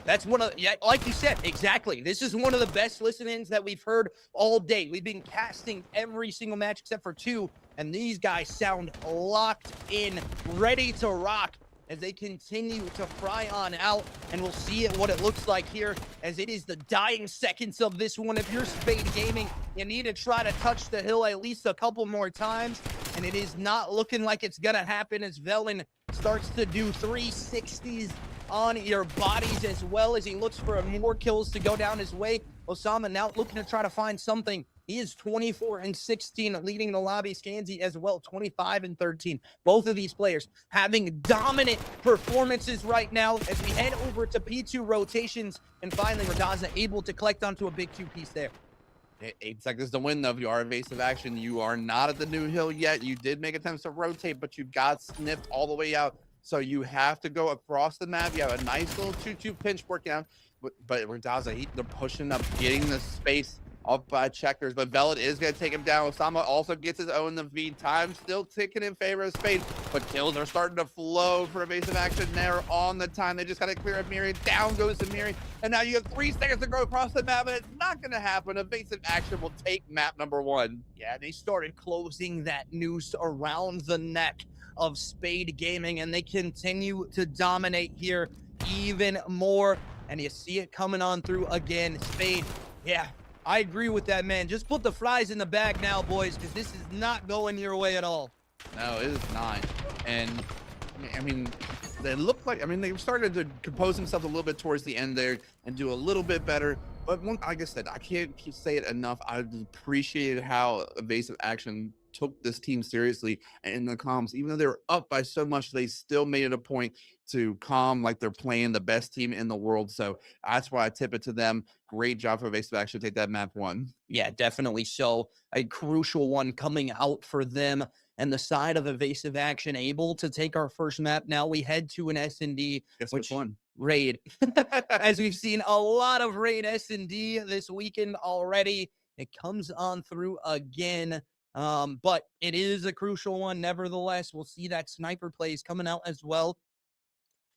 that's like you said, exactly. This is one of the best listen-ins that we've heard all day. We've been casting every single match except for 2, and these guys sound locked in, ready to rock as they continue to fry on out, and we'll see what it looks like here as it is the dying seconds of this one. If you're Spade Gaming, you need to try to touch the hill at least a couple more times, and it is not looking like it's gonna happen as Velen starts to do 360s on your bodies as well as he looks for more kills to go down his way. Osama now looking to try to find something. He is 24-16, leading the lobby. Scansy as well, 25-13. Both of these players having dominant performances right now as we head over to P2 rotations. And finally, Radaza able to collect onto a big 2 piece there. 8 seconds to win, though. If you are Evasive Action, you are not at the new hill yet. You did make attempts to rotate, but you got sniffed all the way out. So you have to go across the map. You have a nice little 2-2 pinch working out. But Radaza, they're pushing up, getting the space up by checkers, but Velvet is going to take him down. Osama also gets his own. The V time still ticking in favor of Spade, but kills are starting to flow for Evasive Action there on the time. They just got to clear up Miri. Down goes to Miri, and now you have 3 seconds to go across the map, and it's not going to happen. Evasive Action will take map number 1. Yeah, they started closing that noose around the neck of Spade Gaming, and they continue to dominate here even more, and you see it coming on through again. Spade, yeah, I agree with that, man. Just put the fries in the bag now, boys, because this is not going your way at all. No, it is not. And, I mean, they look like, they started to compose themselves a little bit towards the end there and do a little bit better. But like I said, I can't say it enough. I appreciated how Evasive Action took this team seriously in the comms. Even though they were up by so much, they still made it a point to calm like they're playing the best team in the world. So that's why I tip it to them. Great job for Evasive Action to take that map 1. Yeah, definitely so. A crucial one coming out for them. And the side of Evasive Action able to take our first map. Now we head to an S&D. Guess which one? Raid. As we've seen a lot of Raid S&D this weekend already. It comes on through again. But it is a crucial one. Nevertheless, we'll see that sniper plays coming out as well.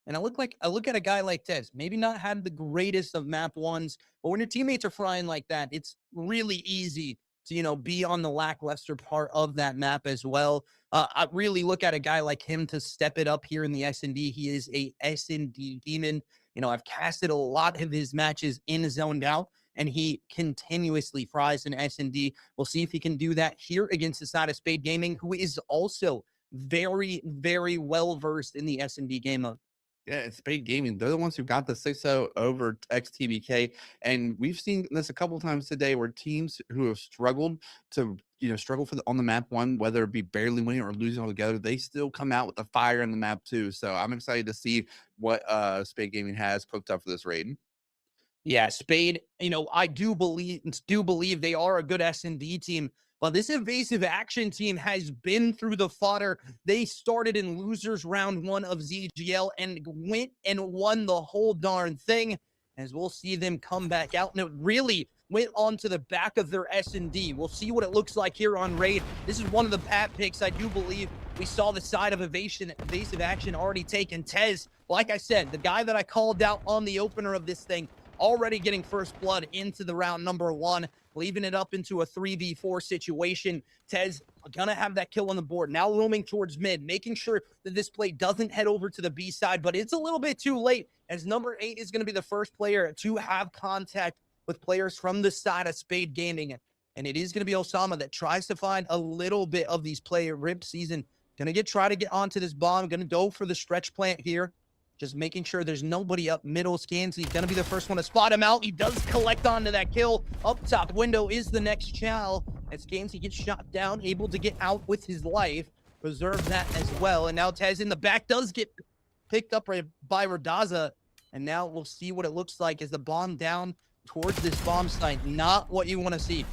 And I look at a guy like Tez, maybe not had the greatest of map 1s, but when your teammates are flying like that, it's really easy to, be on the lackluster part of that map as well. I really look at a guy like him to step it up here in the S&D. He is a S&D demon. I've casted a lot of his matches in zoned out, and he continuously fries in S&D. We'll see if he can do that here against the side of Spade Gaming, who is also very, very well versed in the S&D game mode. Yeah, it's Spade Gaming. They're the ones who got the 6-0 over XTBK. And we've seen this a couple times today where teams who have struggled to, struggle on the map one, whether it be barely winning or losing altogether, they still come out with the fire in the map too. So I'm excited to see what Spade Gaming has cooked up for this raid. Yeah, Spade, I do believe they are a good S&D team, but this evasive action team has been through the fodder. They started in losers round 1 of ZGL and went and won the whole darn thing, as we'll see them come back out, and it really went onto the back of their S&D. We'll see what it looks like here on raid. This is one of the pat picks. I do believe we saw the side of evasive action already taken. Tez, like I said, the guy that I called out on the opener of this thing, already getting first blood into the round number 1, leaving it up into a 3v4 situation. Tez gonna have that kill on the board. Now roaming towards mid, making sure that this play doesn't head over to the B side, but it's a little bit too late, as number 8 is gonna be the first player to have contact with players from the side of Spade Gaming. And it is gonna be Osama that tries to find a little bit of these player rip season. Gonna try to get onto this bomb, gonna go for the stretch plant here. Just making sure there's nobody up middle. Scans, he's going to be the first one to spot him out. He does collect onto that kill. Up top window is the next chow. As Scans, he gets shot down, able to get out with his life. Preserve that as well. And now Tez in the back does get picked up by Radaza. And now we'll see what it looks like as the bomb down towards this bomb site. Not what you want to see.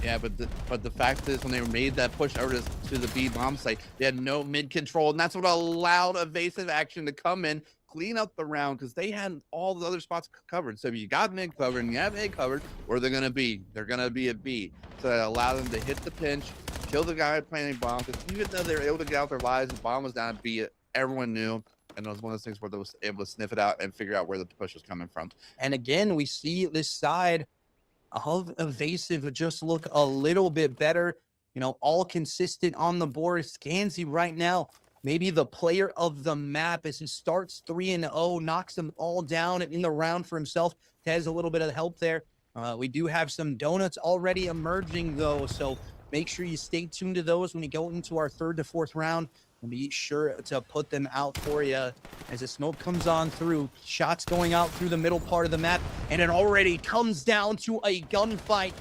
Yeah, but the fact is, when they made that push over to the B bomb site, they had no mid control, and that's what allowed evasive action to come in, clean up the round, because they had all the other spots covered. So if you got mid covered and you have A covered, where they're gonna be? They're gonna be at B. So that allowed them to hit the pinch, kill the guy planting bomb. Because even though they were able to get out their lives, the bomb was down at B. Everyone knew. And it was one of those things where they was able to sniff it out and figure out where the push was coming from. And again, we see this side of evasive just look a little bit better, all consistent on the board. Scansy right now, maybe the player of the map, as he starts 3-0, knocks them all down in the round for himself. Has a little bit of help there. We do have some donuts already emerging though, so make sure you stay tuned to those when we go into our 3rd to 4th round. And be sure to put them out for you as the smoke comes on through. Shots going out through the middle part of the map, and it already comes down to a gunfight.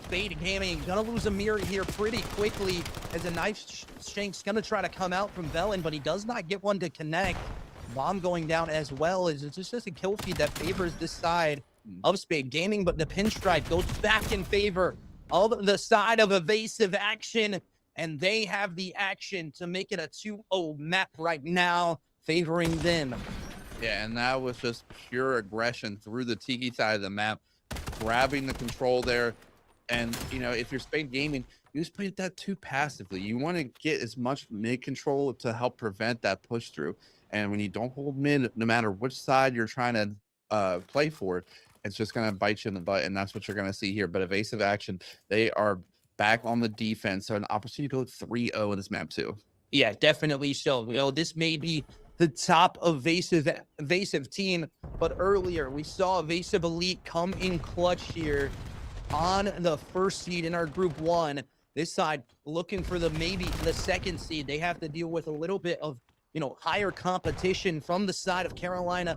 Spade Gaming gonna lose a mirror here pretty quickly, as a knife shank's gonna try to come out from Velen, but he does not get one to connect. Bomb going down as well, as it's just a kill feed that favors this side of Spade Gaming, but the pinstripe goes back in favor of the side of evasive action. And they have the action to make it a 2-0 map right now, favoring them. Yeah, and that was just pure aggression through the Tiki side of the map, grabbing the control there. And, if you're Spade Gaming, you just play that too passively. You want to get as much mid control to help prevent that push through. And when you don't hold mid, no matter which side you're trying to play for, it's just going to bite you in the butt. And that's what you're going to see here. But evasive action, they are back on the defense, so an opportunity to go 3-0 in this map too. Yeah, definitely so. This may be the top evasive team, but earlier we saw Evasive Elite come in clutch here on the first seed in our group 1. This side looking for maybe the 2nd seed. They have to deal with a little bit of higher competition from the side of Carolina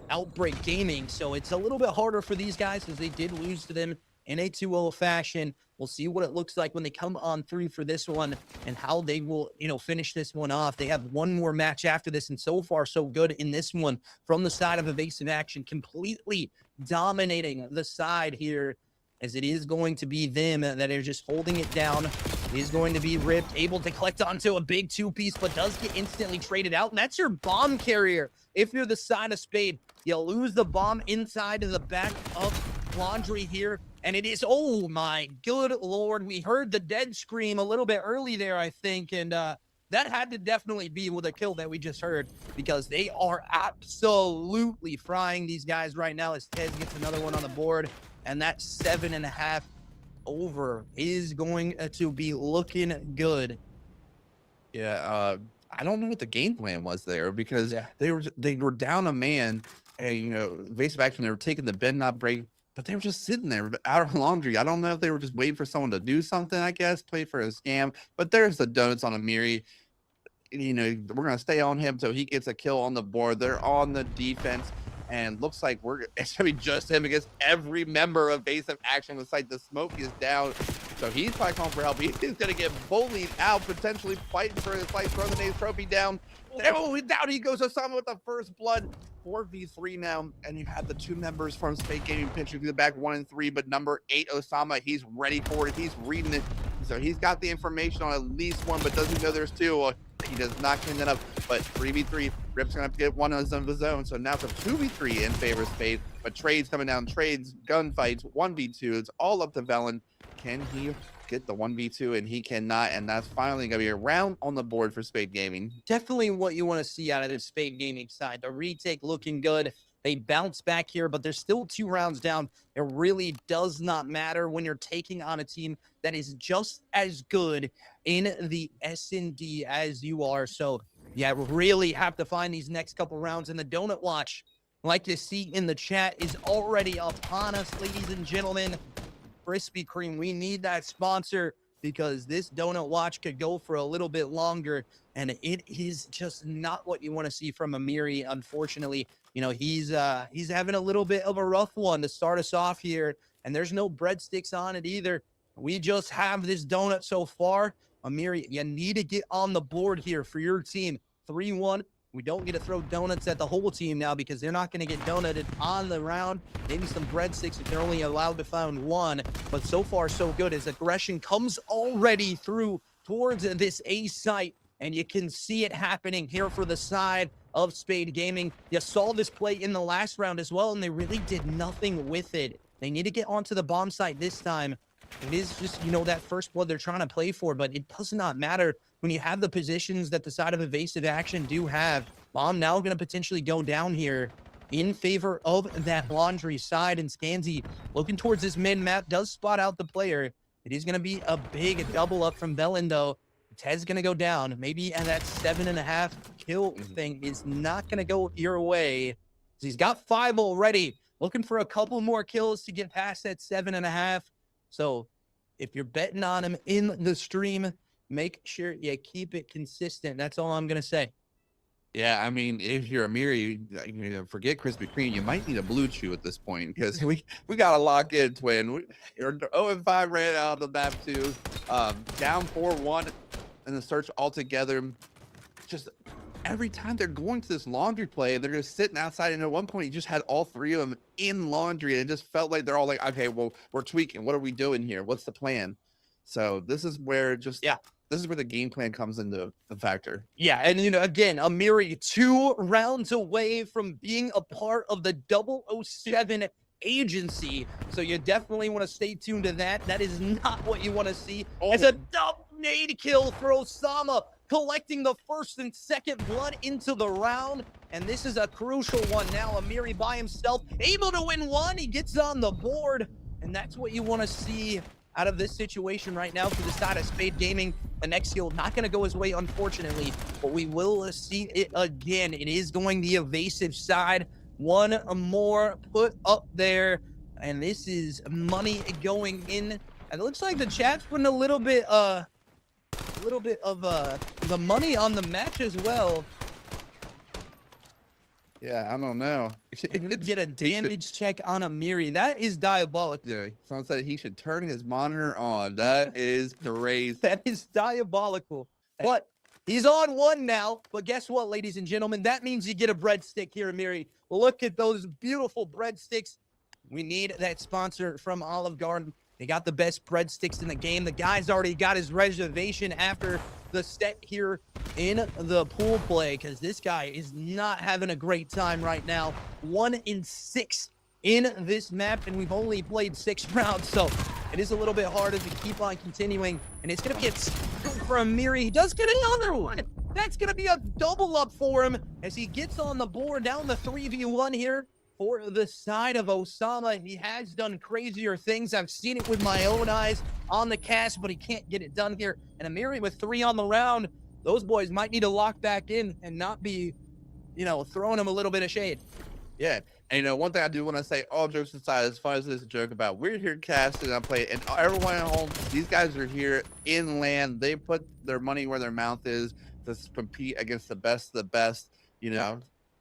Outbreak Gaming, so it's a little bit harder for these guys, as they did lose to them in a 2-0 fashion. We'll see what it looks like when they come on through for this one, and how they will, finish this one off. They have one more match after this, and so far so good in this one from the side of evasive action, completely dominating the side here, as it is going to be them that are just holding it down. It is going to be ripped, able to collect onto a big 2-piece, but does get instantly traded out, and that's your bomb carrier. If you're the side of Spade, you lose the bomb inside of the back of Laundry here. And it is, oh my good Lord, we heard the dead scream a little bit early there, I think. And that had to definitely be with a kill that we just heard, because they are absolutely frying these guys right now, as Tez gets another one on the board. And that 7.5 over is going to be looking good. Yeah, I don't know what the game plan was there, because they were down a man evasive action. They were taking the bend not break, but they were just sitting there out of laundry. I don't know if they were just waiting for someone to do something, I guess, play for a scam. But there's the donuts on Amiri. We're going to stay on him so he gets a kill on the board. They're on the defense, and looks like it's going to be just him against every member of evasive action. Looks like the smoke is down, so he's probably calling for help. He's going to get bullied out, potentially fighting for his life, throwing the name trophy down. Oh, down he goes. Osama with the first blood. 4v3 now, and you have the two members from Spade Gaming pinching through the back, 1 and 3, but number 8, Osama, he's ready for it. He's reading it. So he's got the information on at least one, but doesn't know there's two. He does not clean that up, but 3v3, Rip's gonna have to get one of his own. So now it's a 2v3 in favor of Spade, but trades coming down, gunfights, 1v2. It's all up to Velen. Can he get the 1v2? And he cannot, and that's finally gonna be a round on the board for Spade Gaming. Definitely what you want to see out of the Spade Gaming side. The retake looking good. They bounce back here, but there's still 2 rounds down. It really does not matter when you're taking on a team that is just as good in the S&D as you are. So, yeah, really have to find these next couple rounds. And the Donut Watch, like you see in the chat, is already upon us, ladies and gentlemen. Krispy Kreme, we need that sponsor because this Donut Watch could go for a little bit longer, and it is just not what you want to see from Amiri, unfortunately. He's having a little bit of a rough one to start us off here, and there's no breadsticks on it either. We just have this donut so far. Amiri, you need to get on the board here for your team. 3-1. We don't get to throw donuts at the whole team now because they're not going to get donutted on the round. Maybe some breadsticks if they're only allowed to find one. But so far, so good as aggression comes already through towards this A site. And you can see it happening here for the side of Spade Gaming. You saw this play in the last round as well, and they really did nothing with it. They need to get onto the bomb site this time. It is just, that first blood they're trying to play for, but it does not matter when you have the positions that the side of evasive action do have. Bomb now going to potentially go down here in favor of that laundry side, and Scansy looking towards this mid map does spot out the player. It is going to be a big double up from Velen, though. Ted's going to go down. Maybe and that 7.5 kill thing is not going to go your way. He's got 5 already. Looking for a couple more kills to get past that 7.5. So if you're betting on him in the stream, make sure you keep it consistent. That's all I'm going to say. Yeah, I mean, if you're Amiri, forget Krispy Kreme. You might need a Blue Chew at this point because we got to lock in, Twin. You're 0-5 ran out of the map, too. Down 4-1 in the search altogether. Just every time they're going to this laundry play, they're just sitting outside. And at one point, you just had all 3 of them in laundry. And it just felt like they're all like, okay, well, we're tweaking. What are we doing here? What's the plan? So this is where this is where the game plan comes into the factor. Yeah, and again, Amiri 2 rounds away from being a part of the 007 agency. So you definitely want to stay tuned to that. That is not what you want to see. It's a double nade kill for Osama, collecting the first and second blood into the round. And this is a crucial one now. Amiri by himself, able to win one. He gets on the board. And that's what you want to see out of this situation right now for the side of Spade Gaming. The next kill not going to go his way, unfortunately, but we will see it again. It is going the evasive side. One more put up there, and this is money going in. And it looks like the chat's putting a little bit of the money on the match as well. Yeah, I don't know. Get a damage check on Amiri. That is diabolical. Yeah, someone said he should turn his monitor on. That is crazy. That is diabolical. But he's on 1 now. But guess what, ladies and gentlemen? That means you get a breadstick here, Amiri. Look at those beautiful breadsticks. We need that sponsor from Olive Garden. They got the best breadsticks in the game. The guy's already got his reservation after the set here in the pool play because this guy is not having a great time right now. 1-6 in this map, and we've only played 6 rounds, so it is a little bit harder to keep on continuing. And it's going to be a for Amiri. He does get another one. That's going to be a double up for him as he gets on the board down the 3v1 here. For the side of Osama, he has done crazier things. I've seen it with my own eyes on the cast, but he can't get it done here. And Amiri with 3 on the round, those boys might need to lock back in and not be, throwing him a little bit of shade. Yeah, and one thing I do want to say, all jokes aside, as far as this joke about we're here casting, I play, and everyone at home, these guys are here in LAN. They put their money where their mouth is to compete against the best of the best.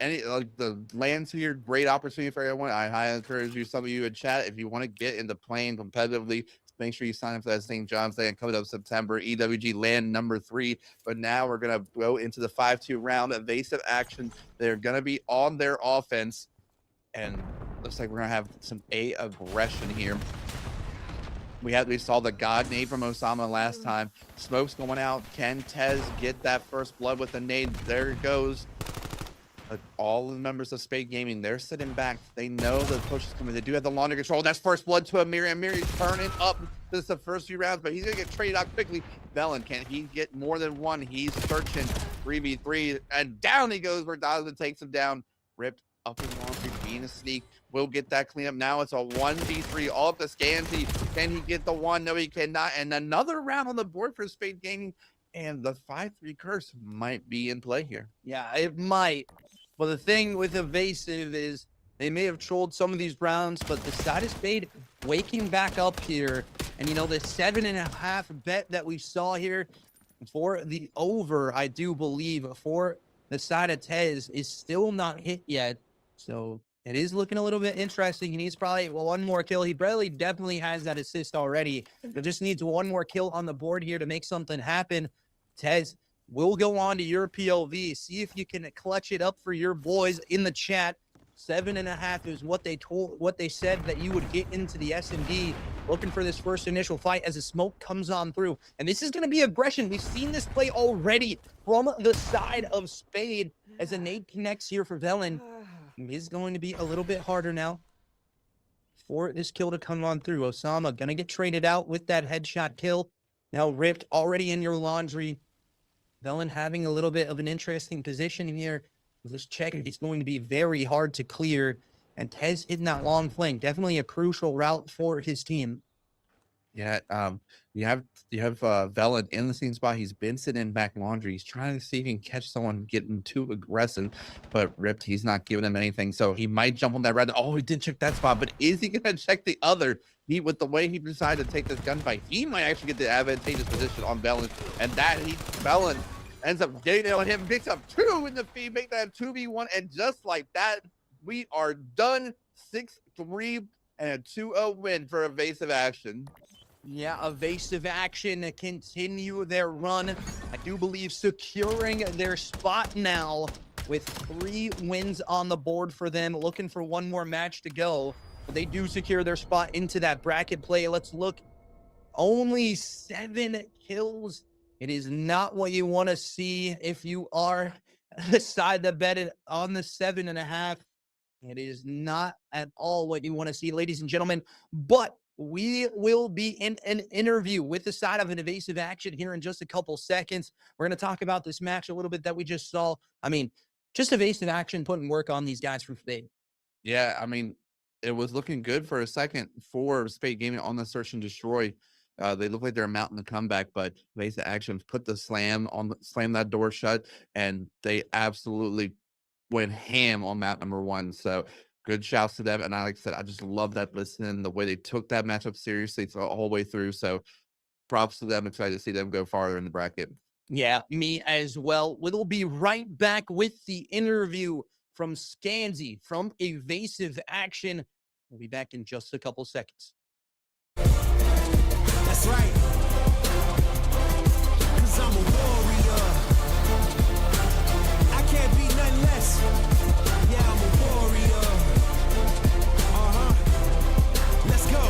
Any the LAN's here, great opportunity for everyone. I highly encourage you, some of you in chat, if you want to get into playing competitively, make sure you sign up for that St. John's Day coming up September, EWG LAN number 3. But now we're going to go into the 5-2 round, evasive action. They're going to be on their offense, and looks like we're going to have some aggression here. We saw the God nade from Osama last time. Smoke's going out. Can Tez get that first blood with the nade? There it goes. But all the members of Spade Gaming, they're sitting back. They know the push is coming. They do have the laundry control. That's first blood to Amiri. Amiri's turning up. This is the first few rounds, but he's going to get traded out quickly. Velen, can he get more than one? He's searching 3v3, and down he goes where Donovan takes him down. Ripped up in laundry, being a sneak. Will get that cleanup. Now it's a 1v3 all up to Scansy. Can he get the one? No, he cannot. And another round on the board for Spade Gaming, and the 5-3 curse might be in play here. Yeah, it might. But the thing with evasive is they may have trolled some of these rounds, but the side of Spade waking back up here. And, the 7.5 bet that we saw here for the over, I do believe, for the side of Tez is still not hit yet. So it is looking a little bit interesting. He needs probably one more kill. He definitely has that assist already. He just needs one more kill on the board here to make something happen. Tez, we'll go on to your POV. See if you can clutch it up for your boys in the chat. 7.5 is what they said that you would get into the S&D. Looking for this first initial fight as the smoke comes on through. And this is going to be aggression. We've seen this play already from the side of Spade as a nade connects here for Velen. It is going to be a little bit harder now for this kill to come on through. Osama going to get traded out with that headshot kill. Now Ripped already in your laundry. Velen having a little bit of an interesting position here. This check is going to be very hard to clear. And Tez hitting that long flank. Definitely a crucial route for his team. Yeah, you have Velen in the same spot. He's been sitting in back laundry. He's trying to see if he can catch someone getting too aggressive, but Ripped, he's not giving him anything. So he might jump on that red. Oh, he did check that spot, but is he going to check the other? With the way he decided to take this gunfight, he might actually get the advantageous position on Velen, and Velen ends up getting it on him, picks up 2 in the feed, make that 2v1, and just like that, we are done. 6-3 and a 2-0 win for evasive action. Yeah, evasive action continue their run. I do believe securing their spot now with 3 wins on the board for them. Looking for one more match to go. But they do secure their spot into that bracket play. Let's look. Only 7 kills. It is not what you want to see if you are the side that betted on the 7.5. It is not at all what you want to see, ladies and gentlemen. But we will be in an interview with the side of an evasive action here in just a couple seconds. We're going to talk about this match a little bit that we just saw. I mean, just evasive action putting work on these guys from Spade. Yeah, I mean, it was looking good for a second for Spade Gaming on the search and destroy. They look like they're mounting the comeback, but evasive action put the slam that door shut, and they absolutely went ham on map number 1. So good shouts to them. And like I said, I just love that listening, the way they took that matchup seriously the whole way through. So props to them. Excited to see them go farther in the bracket. Yeah, me as well. We'll be right back with the interview from Scansy from Evasive Action. We'll be back in just a couple seconds. That's right. 'Cause I'm a warrior. I can't be nothing less. Yeah, I'm a warrior. Let's go.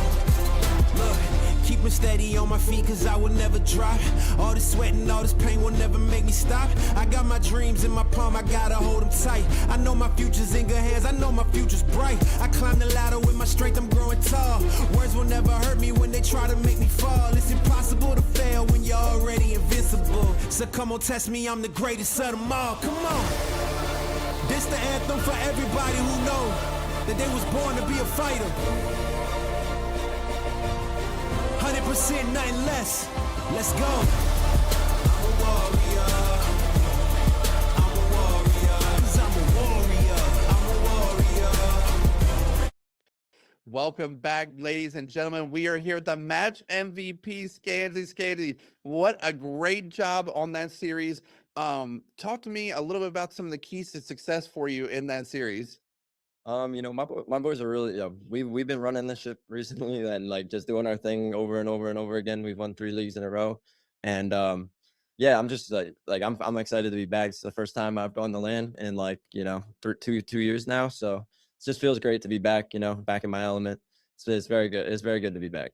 Look, keep me steady on my feet, 'cause I will never drop. All this sweat and all this pain will never make me stop. I got my dreams in my palm, I gotta hold them tight. I know my future's in good hands, I know my future's bright. I climb the ladder with my strength, I'm growing tall. Words will never hurt me when they try to make me fall. It's impossible to fail when you're already invincible. So come on, test me, I'm the greatest of them all. Come on. This the anthem for everybody who know that they was born to be a fighter. 100%, nothing less. Let's go. I'm a warrior. I'm a warrior. 'Cause I'm a warrior. I'm a warrior. welcome back, ladies and gentlemen. We are here with the match MVP, Scansy. What a great job on that series. Talk to me a little bit about some of the keys to success for you in that series. You know, my boys are really, we've been running this ship recently and like just doing our thing over and over and over again. We've won 3 leagues in a row, and yeah, I'm just I'm excited to be back. It's the first time I've gone to LAN in like, you know, 2 years now, so it just feels great to be back. You know, back in my element. It's very good. It's very good to be back.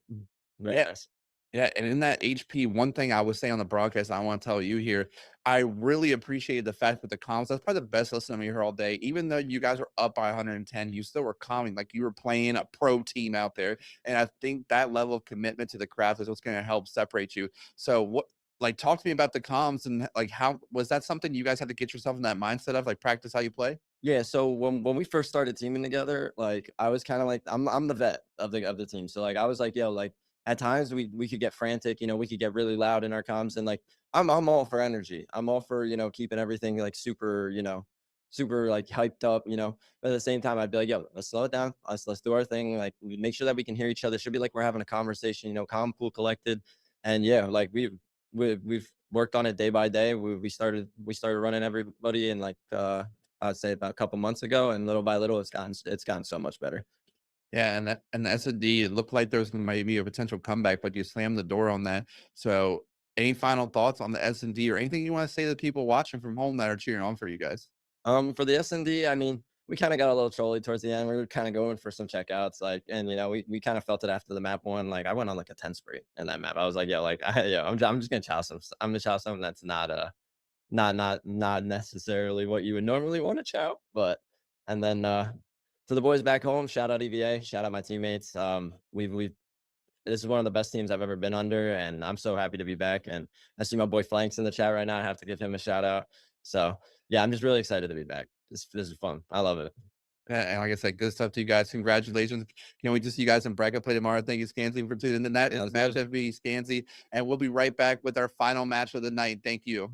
Very nice. Yeah, and in that HP, one thing I would say on the broadcast, I want to tell you here, I really appreciated the fact with the comms. That's probably the best listening to me here all day. Even though you guys were up by 110, you still were calming, like you were playing a pro team out there. And I think that level of commitment to the craft is what's going to help separate you. So what, like, talk to me about the comms and like, how was that something you guys had to get yourself in that mindset of, like, practice how you play? Yeah, so when we first started teaming together, like I was kind of like I'm the vet of the team. So like I was like, yo, like at times we could get frantic, you know, we could get really loud in our comms, and like I'm all for energy. I'm all for, you know, keeping everything like super, you know, super like hyped up, you know. But at the same time, I'd be like, yo, let's slow it down. Let's do our thing. Like we make sure that we can hear each other. It should be like we're having a conversation, you know, calm, cool, collected. And yeah, like we've worked on it day by day. We started running everybody in like I'd say about a couple months ago, and little by little, it's gotten so much better. Yeah, and the S&D, it looked like there was maybe a potential comeback, but you slammed the door on that. So, any final thoughts on the S&D or anything you want to say to the people watching from home that are cheering on for you guys? For the S&D, I mean, we kind of got a little trolly towards the end. We were kind of going for some checkouts, like, and you know, we kind of felt it after the map one. Like, I went on like a 10 spree in that map. I was like, yeah, like, I'm just gonna chow some. I'm gonna chow something that's not necessarily what you would normally want to chow, but and then to the boys back home, shout out EVA, shout out my teammates. We've this is one of the best teams I've ever been under, and I'm so happy to be back. And I see my boy Flanks in the chat right now. I have to give him a shout out. So yeah, I'm just really excited to be back. This is fun. I love it. Yeah, and like I said, good stuff to you guys. Congratulations. Can't wait to see you guys in bracket play tomorrow. Thank you, Scansy, for tuning in. And that is Match FB Scansy, and we'll be right back with our final match of the night. Thank you.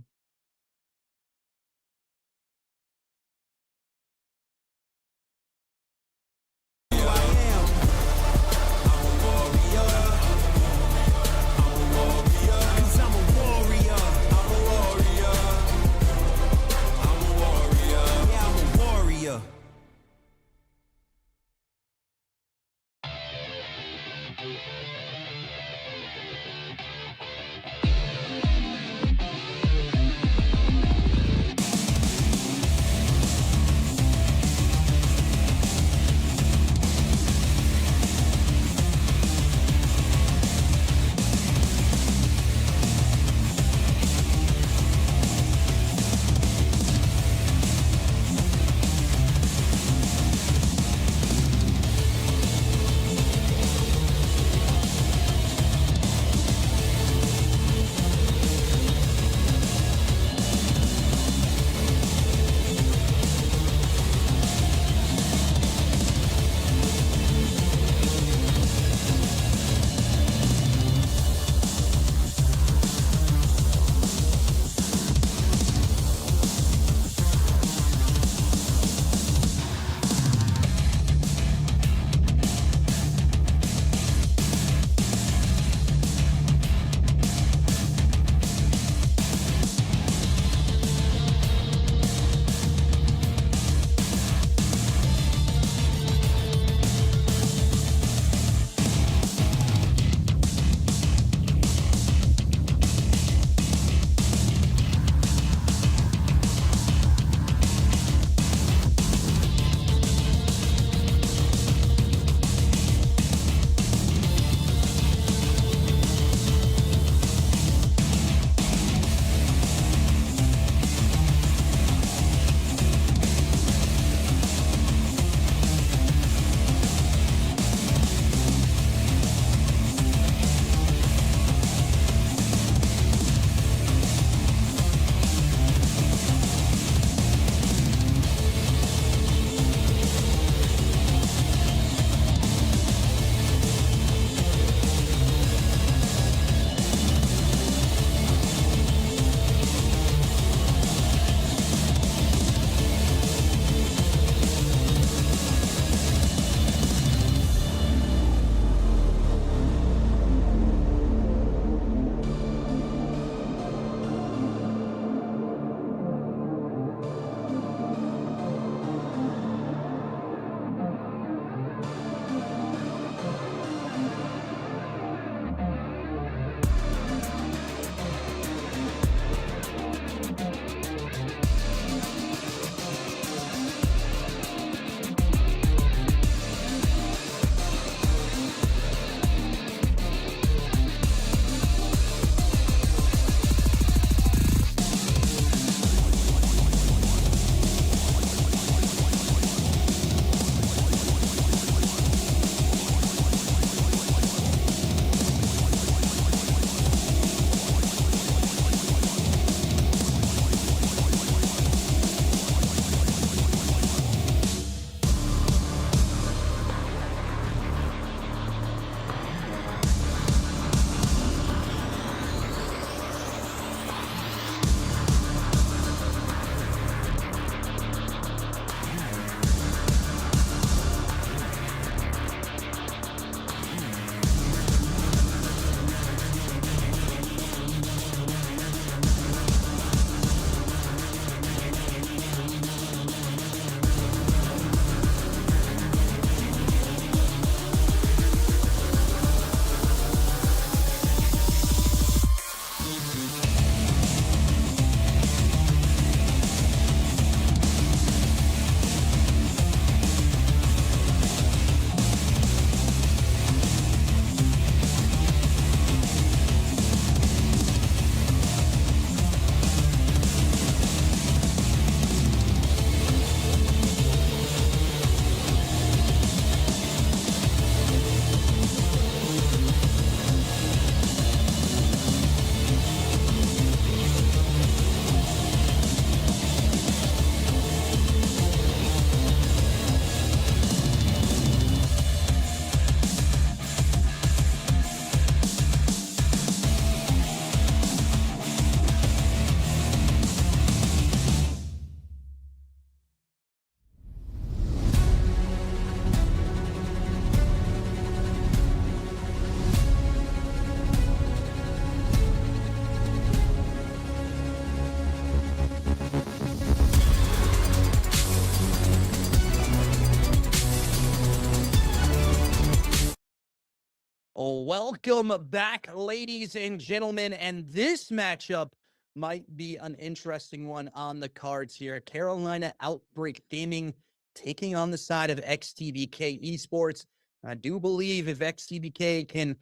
Oh, welcome back, ladies and gentlemen. And this matchup might be an interesting one on the cards here. Carolina Outbreak Gaming taking on the side of XTBK Esports. I do believe if XTBK can,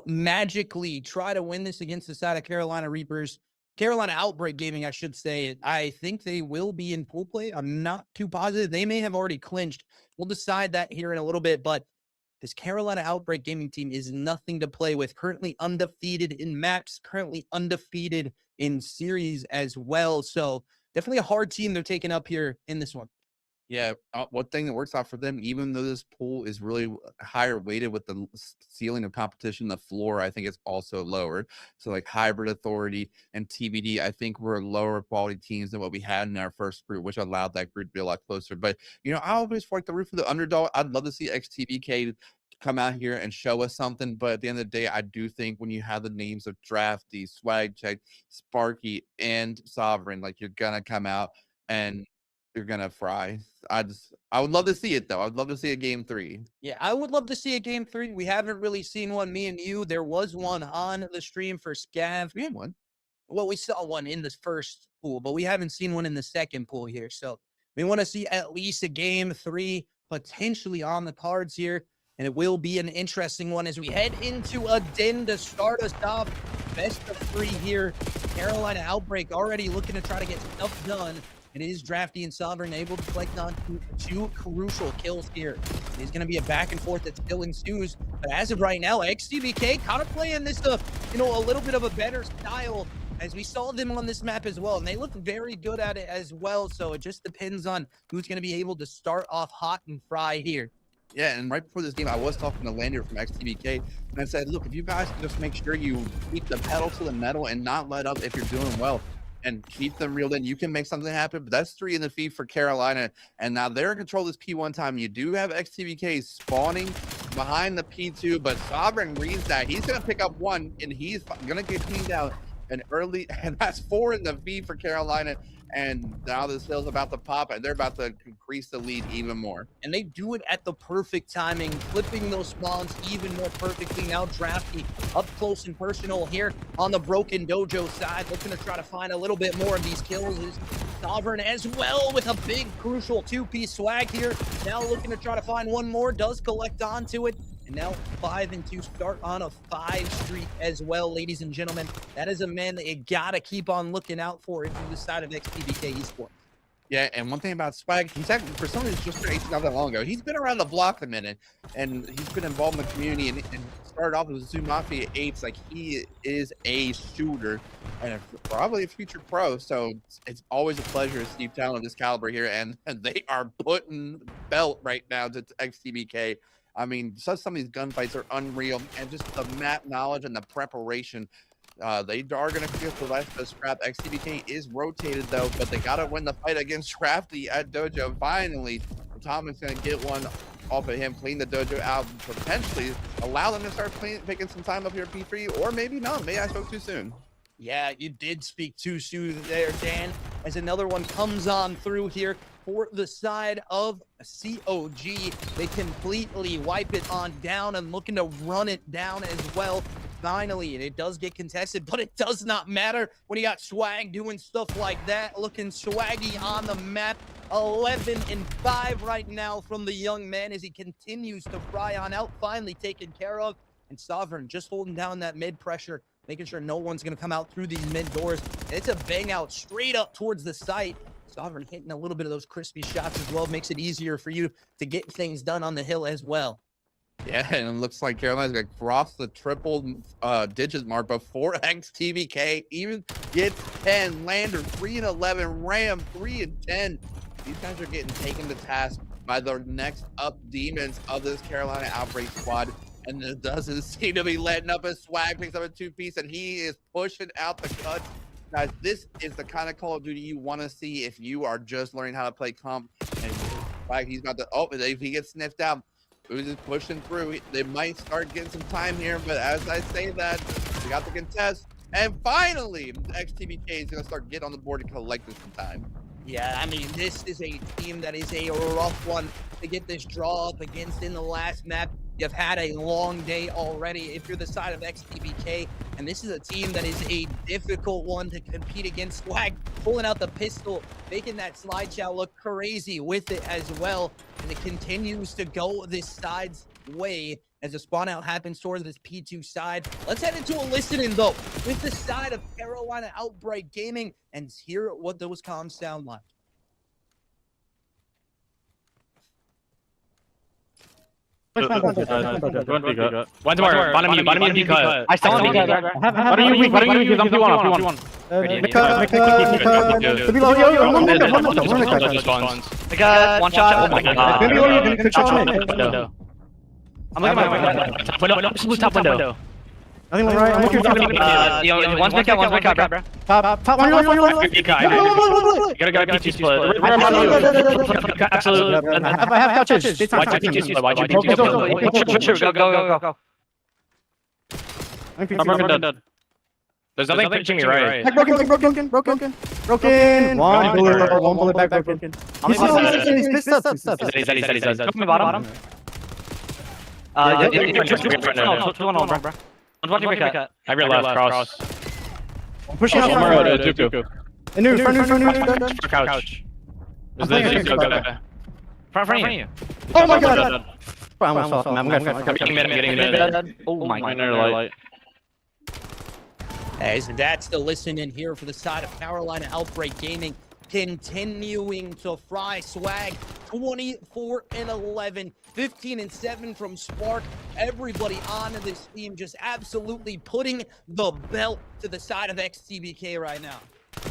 magically try to win this against the side of Carolina Reapers, Carolina Outbreak Gaming, I should say, I think they will be in pool play. I'm not too positive. They may have already clinched. We'll decide that here in a little bit, but this Carolina Outbreak Gaming team is nothing to play with. Currently undefeated in maps, currently undefeated in series as well. So definitely a hard team they're taking up here in this one. Yeah, one thing that works out for them, even though this pool is really higher weighted with the ceiling of competition, the floor, I think it's also lowered. So like Hybrid Authority and TBD, I think we're lower quality teams than what we had in our first group, which allowed that group to be a lot closer. But, I always feel like the root for the underdog. I'd love to see XTBK come out here and show us something. But at the end of the day, I do think when you have the names of Drafty, Swag Check, Sparky, and Sovereign, like you're going to come out and you're gonna fry. I would love to see it though. I'd love to see a game 3. Yeah, I would love to see a game 3. We haven't really seen one, me and you. There was one on the stream for Scav. We had one. Well, we saw one in the first pool, but we haven't seen one in the second pool here. So we want to see at least a game 3 potentially on the cards here. And it will be an interesting one as we head into a den to start us off. Best of 3 here. Carolina Outbreak already looking to try to get stuff done. It is Drafty and Sovereign able to collect on two crucial kills here. It is going to be a back and forth that still ensues. But as of right now, XTBK kind of playing this, a little bit of a better style as we saw them on this map as well. And they look very good at it as well. So it just depends on who's going to be able to start off hot and fry here. Yeah, and right before this game, I was talking to Lander from XTBK, and I said, look, if you guys can just make sure you keep the pedal to the metal and not let up if you're doing well, and keep them reeled in, you can make something happen. But that's 3 in the feed for Carolina. And now they're in control of this P1 time. You do have XTBK spawning behind the P2, but Sovereign reads that. He's going to pick up 1, and he's going to get cleaned out. And that's 4 in the feed for Carolina. And now this hill's about to pop, and they're about to increase the lead even more. And they do it at the perfect timing, flipping those spawns even more perfectly. Now Drafty up close and personal here on the Broken Dojo side, looking to try to find a little bit more of these kills. Is Sovereign as well with a big, crucial 2-piece swag here. Now looking to try to find one more, does collect onto it. And now 5 and 2 start on a 5 streak as well, ladies and gentlemen. That is a man that you gotta keep on looking out for if you decide of XTBK Esports. Yeah, and one thing about Swag, he's actually, for someone who's just started not that long ago, he's been around the block a minute, and he's been involved in the community, and started off with Zoo Mafia 8s. Like, he is a shooter, and probably a future pro, so it's always a pleasure to see talent of this caliber here, and they are putting belt right now to XTBK. I mean, some of these gunfights are unreal, and just the map knowledge and the preparation. They are going to feel the last of the scrap. XTBK is rotated, though, but they got to win the fight against Drafty at Dojo. Finally, Thomas going to get one off of him, clean the Dojo out, potentially allow them to start picking some time up here at P3, or maybe not. Maybe I spoke too soon. Yeah, you did speak too soon there, Dan, as another one comes on through here for the side of COG. They completely wipe it on down and looking to run it down as well. Finally, and it does get contested, but it does not matter when you got Swag doing stuff like that. Looking swaggy on the map. 11 and 5 right now from the young man as he continues to fry on out, finally taken care of. And Sovereign just holding down that mid pressure, making sure no one's going to come out through these mid doors. It's a bang out straight up towards the site. Sovereign hitting a little bit of those crispy shots as well. Makes it easier for you to get things done on the hill as well. Yeah, and it looks like Carolina's going to cross the triple digit mark before XTBK even gets 10. Lander 3 and 11. Ram 3 and 10. These guys are getting taken to task by the next up demons of this Carolina Outbreak squad. And it doesn't seem to be letting up. His Swag picks up a 2-piece, and he is pushing out the cuts. Guys, this is the kind of Call of Duty you want to see if you are just learning how to play comp. And Swag, he's about to, if he gets sniffed out, who's just pushing through. They might start getting some time here, but as I say that, we got the contest. And finally, XTBK is going to start getting on the board and collect this some time. Yeah, I mean, this is a team that is a rough one to get this draw up against in the last map. you've had a long day already if you're the side of XTBK. And this is a team that is a difficult one to compete against. Swag pulling out the pistol, making that slide chow look crazy with it as well. And it continues to go this side's way as the spawn out happens towards this P2 side. Let's head into a listening though with the side of Carolina Outbreak Gaming and hear what those comms sound like. One's more, bottom you, B cut. I saw him. What are you weak? I'm P1. I got one shot. Oh my god. I'm looking at my window. Top window. Nothing right. I'm looking at one's big cat, bro. Top one. You gotta go P2 split. Absolutely. I have couches. Why'd you P2 split? Go. I'm broken dead. There's nothing pitching me right. Broken. One bullet back broken. He's up. He's dead. Come bottom. I real left cross. I'm pushing up. Front couch. Front of you. Oh my god. I'm getting mid. Oh my god. As that's the listening here for the side of Carolina Outbreak Gaming, continuing to fry. Swag 24-11, 15-7 from Spark. Everybody on this team just absolutely putting the belt to the side of XTBK right now.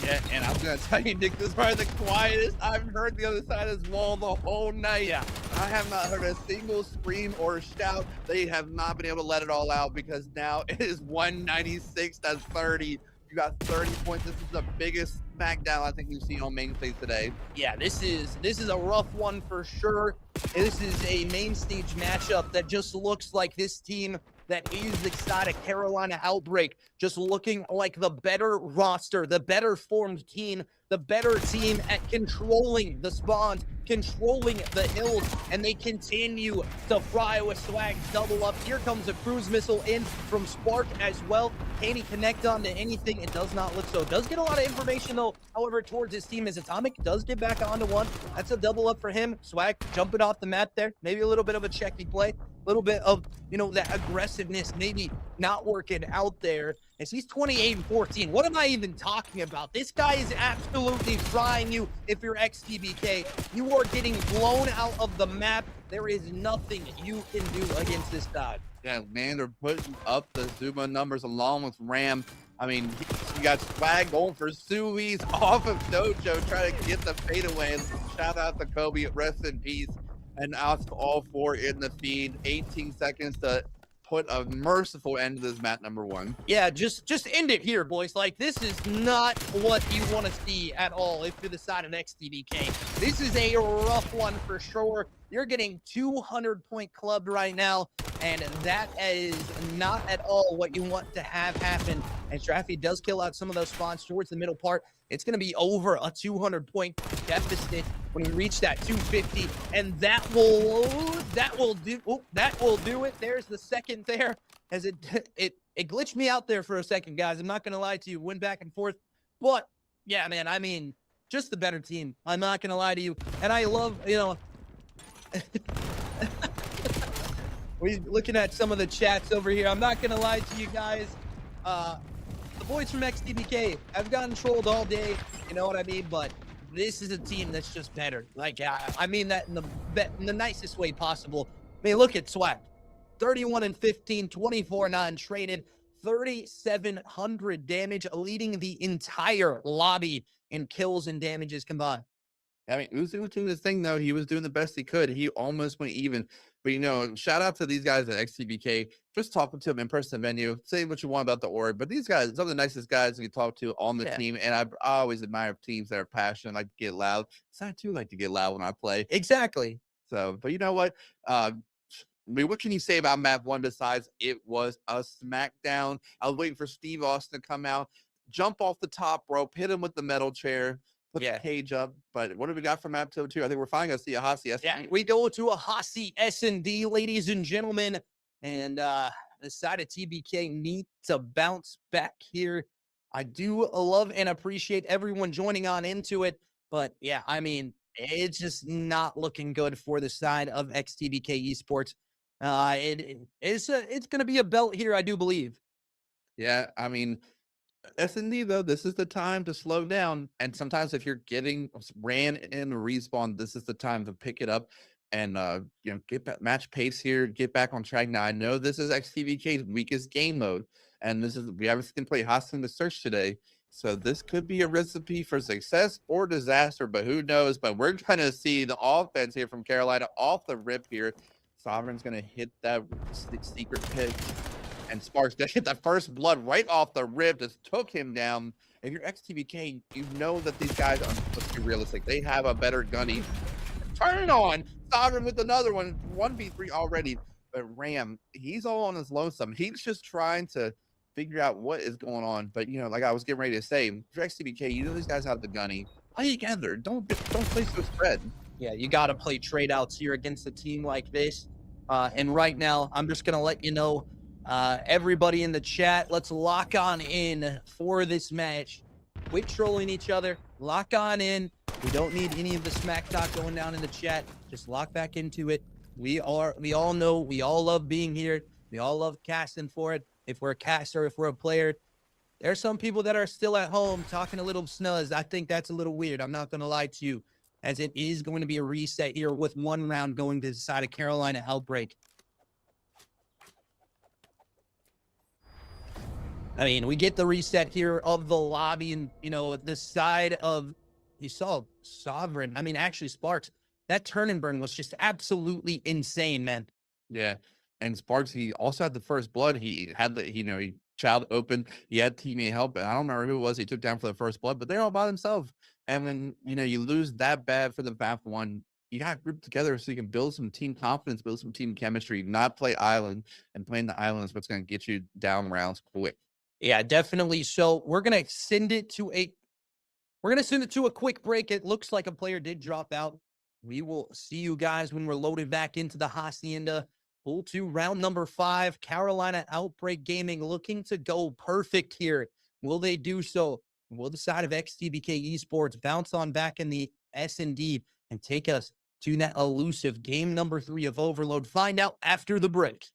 Yeah, and I'm gonna tell you, Nick, this is probably the quietest I've heard the other side of this wall the whole night. Yeah. I have not heard a single scream or shout. They have not been able to let it all out because now it is 196-30. You got 30 points. This is the biggest smackdown I think we've seen on main stage today. Yeah, this is a rough one for sure. This is a main stage matchup that just looks like this team that is the side of Carolina Outbreak, just looking like the better roster, the better formed team, the better team at controlling the spawns, controlling the hills, and they continue to fry with Swag double up. Here comes a cruise missile in from Spark as well. Can he connect onto anything? It does not look so. Does get a lot of information though, however, towards his team as Atomic does get back onto one. That's a double up for him. Swag jumping off the map there. Maybe a little bit of a checky play. A little bit of, that aggressiveness maybe not working out there as he's 28-14. What am I even talking about? This guy is absolutely frying you if you're XTBK. You are getting blown out of the map. There is nothing you can do against this guy. Yeah, man, they're putting up the Zuma numbers along with Ram. I mean, you got Swag going for Sui's off of Dojo, trying to get the fadeaway. Shout out to Kobe, rest in peace. And us all four in the feed. 18 seconds to put a merciful end to this map number one. Yeah, just end it here, boys. Like, this is not what you want to see at all if you're the side of XTBK. This is a rough one for sure. You're getting 200-point club right now, and that is not at all what you want to have happen. And Straffy does kill out some of those spawns towards the middle part. It's going to be over a 200-point deficit when we reach that 250, and that will do it. There's the second there, as it glitched me out there for a second, guys. I'm not going to lie to you. Went back and forth, but yeah, man. I mean, just the better team. I'm not going to lie to you, and I love we're looking at some of the chats over here. I'm not gonna lie to you guys. The boys from XTBK have gotten trolled all day. You know what I mean? But this is a team that's just better. Like, I mean that in the nicest way possible. I mean, look at Swag. 31-15, 24-9 traded, 3,700 damage, leading the entire lobby in kills and damages combined. I mean, Uzi doing this thing, though. He was doing the best he could. He almost went even. But, shout out to these guys at XTBK. Just talking to them in person venue. Say what you want about the org. But these guys, some of the nicest guys you talk to on the team. And I always admire teams that are passionate, like to get loud. So I too like to get loud when I play. Exactly. So, but you know what? I mean, what can you say about map one besides it was a smackdown? I was waiting for Steve Austin to come out, jump off the top rope, hit him with the metal chair. put the cage up. But what do we got from map 202? I think we're finally going to see a Hasi S&D. Yeah, we go to a Hasi S&D, ladies and gentlemen. And the side of TBK need to bounce back here. I do love and appreciate everyone joining on into it. But yeah, I mean, it's just not looking good for the side of XTBK Esports. It's going to be a belt here, I do believe. Yeah, I mean, S&D though, this is the time to slow down. And sometimes if you're getting ran in a respawn, this is the time to pick it up and get back, match pace here, get back on track. Now I know this is XTBK's weakest game mode, and we haven't seen play Hostile in the Search today. So this could be a recipe for success or disaster, but who knows? But we're trying to see the offense here from Carolina off the rip here. Sovereign's gonna hit that secret pick. And Sparks just hit the first blood right off the rib, just took him down. If you're XTBK, you know that these guys are, let's be realistic, they have a better gunny. Turn it on. Sovereign with another one. 1v3 already. But Ram, he's all on his lonesome. He's just trying to figure out what is going on. But, like I was getting ready to say, for XTBK, you know these guys have the gunny. Play together. Don't play so spread. Yeah, you got to play trade outs here against a team like this. And right now, I'm just going to let you know, everybody in the chat, let's lock on in for this match. Quit trolling each other. Lock on in. We don't need any of the smack talk going down in the chat. Just lock back into it. We all know, we all love being here. We all love casting for it. If we're a caster, if we're a player, there's some people that are still at home talking a little snuzz. I think that's a little weird. I'm not going to lie to you, as it is going to be a reset here with one round going to the side of Carolina Outbreak. I mean, we get the reset here of the lobby and, the side of, you saw Sovereign. I mean, actually, Sparks, that turn and burn was just absolutely insane, man. Yeah. And Sparks, he also had the first blood. He had he child open. He had teammate help. And I don't remember who it was he took down for the first blood, but they're all by themselves. And when, you lose that bad for the map 1, you got to group together so you can build some team confidence, build some team chemistry, not play island. And playing the island is what's going to get you down rounds quick. Yeah, definitely. So we're going to send it to a quick break. It looks like a player did drop out. We will see you guys when we're loaded back into the Hacienda. Pull to round number 5. Carolina Outbreak Gaming looking to go perfect here. Will they do so? Will the side of XTBK Esports bounce on back in the S&D and take us to that elusive game number 3 of Overload? Find out after the break.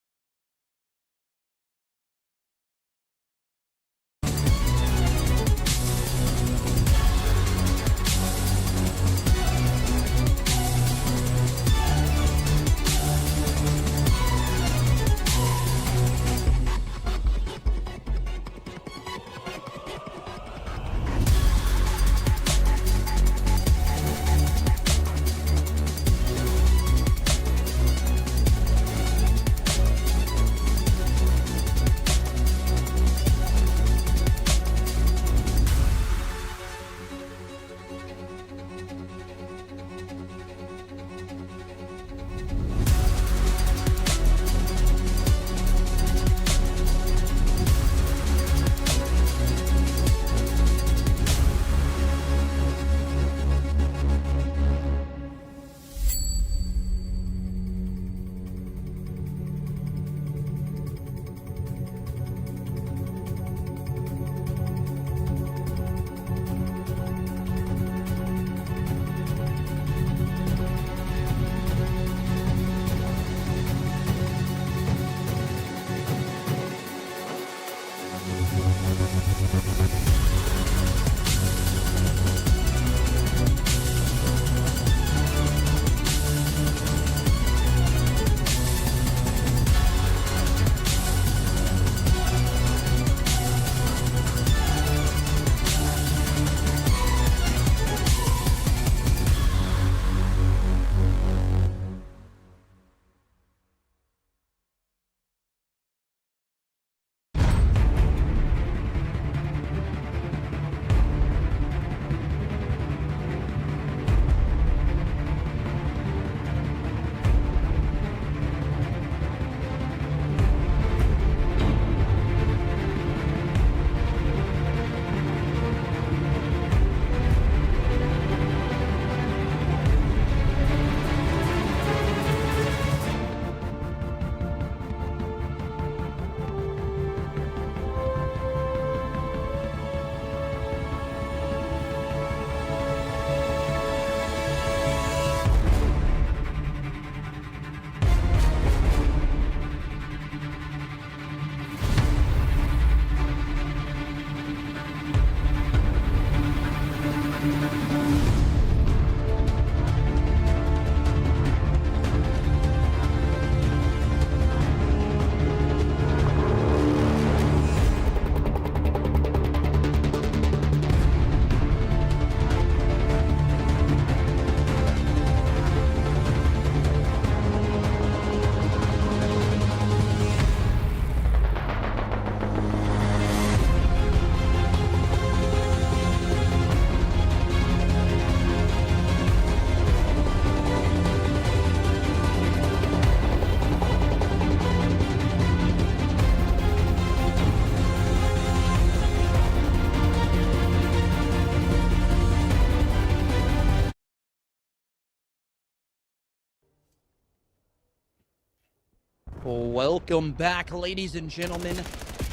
Welcome back, ladies and gentlemen.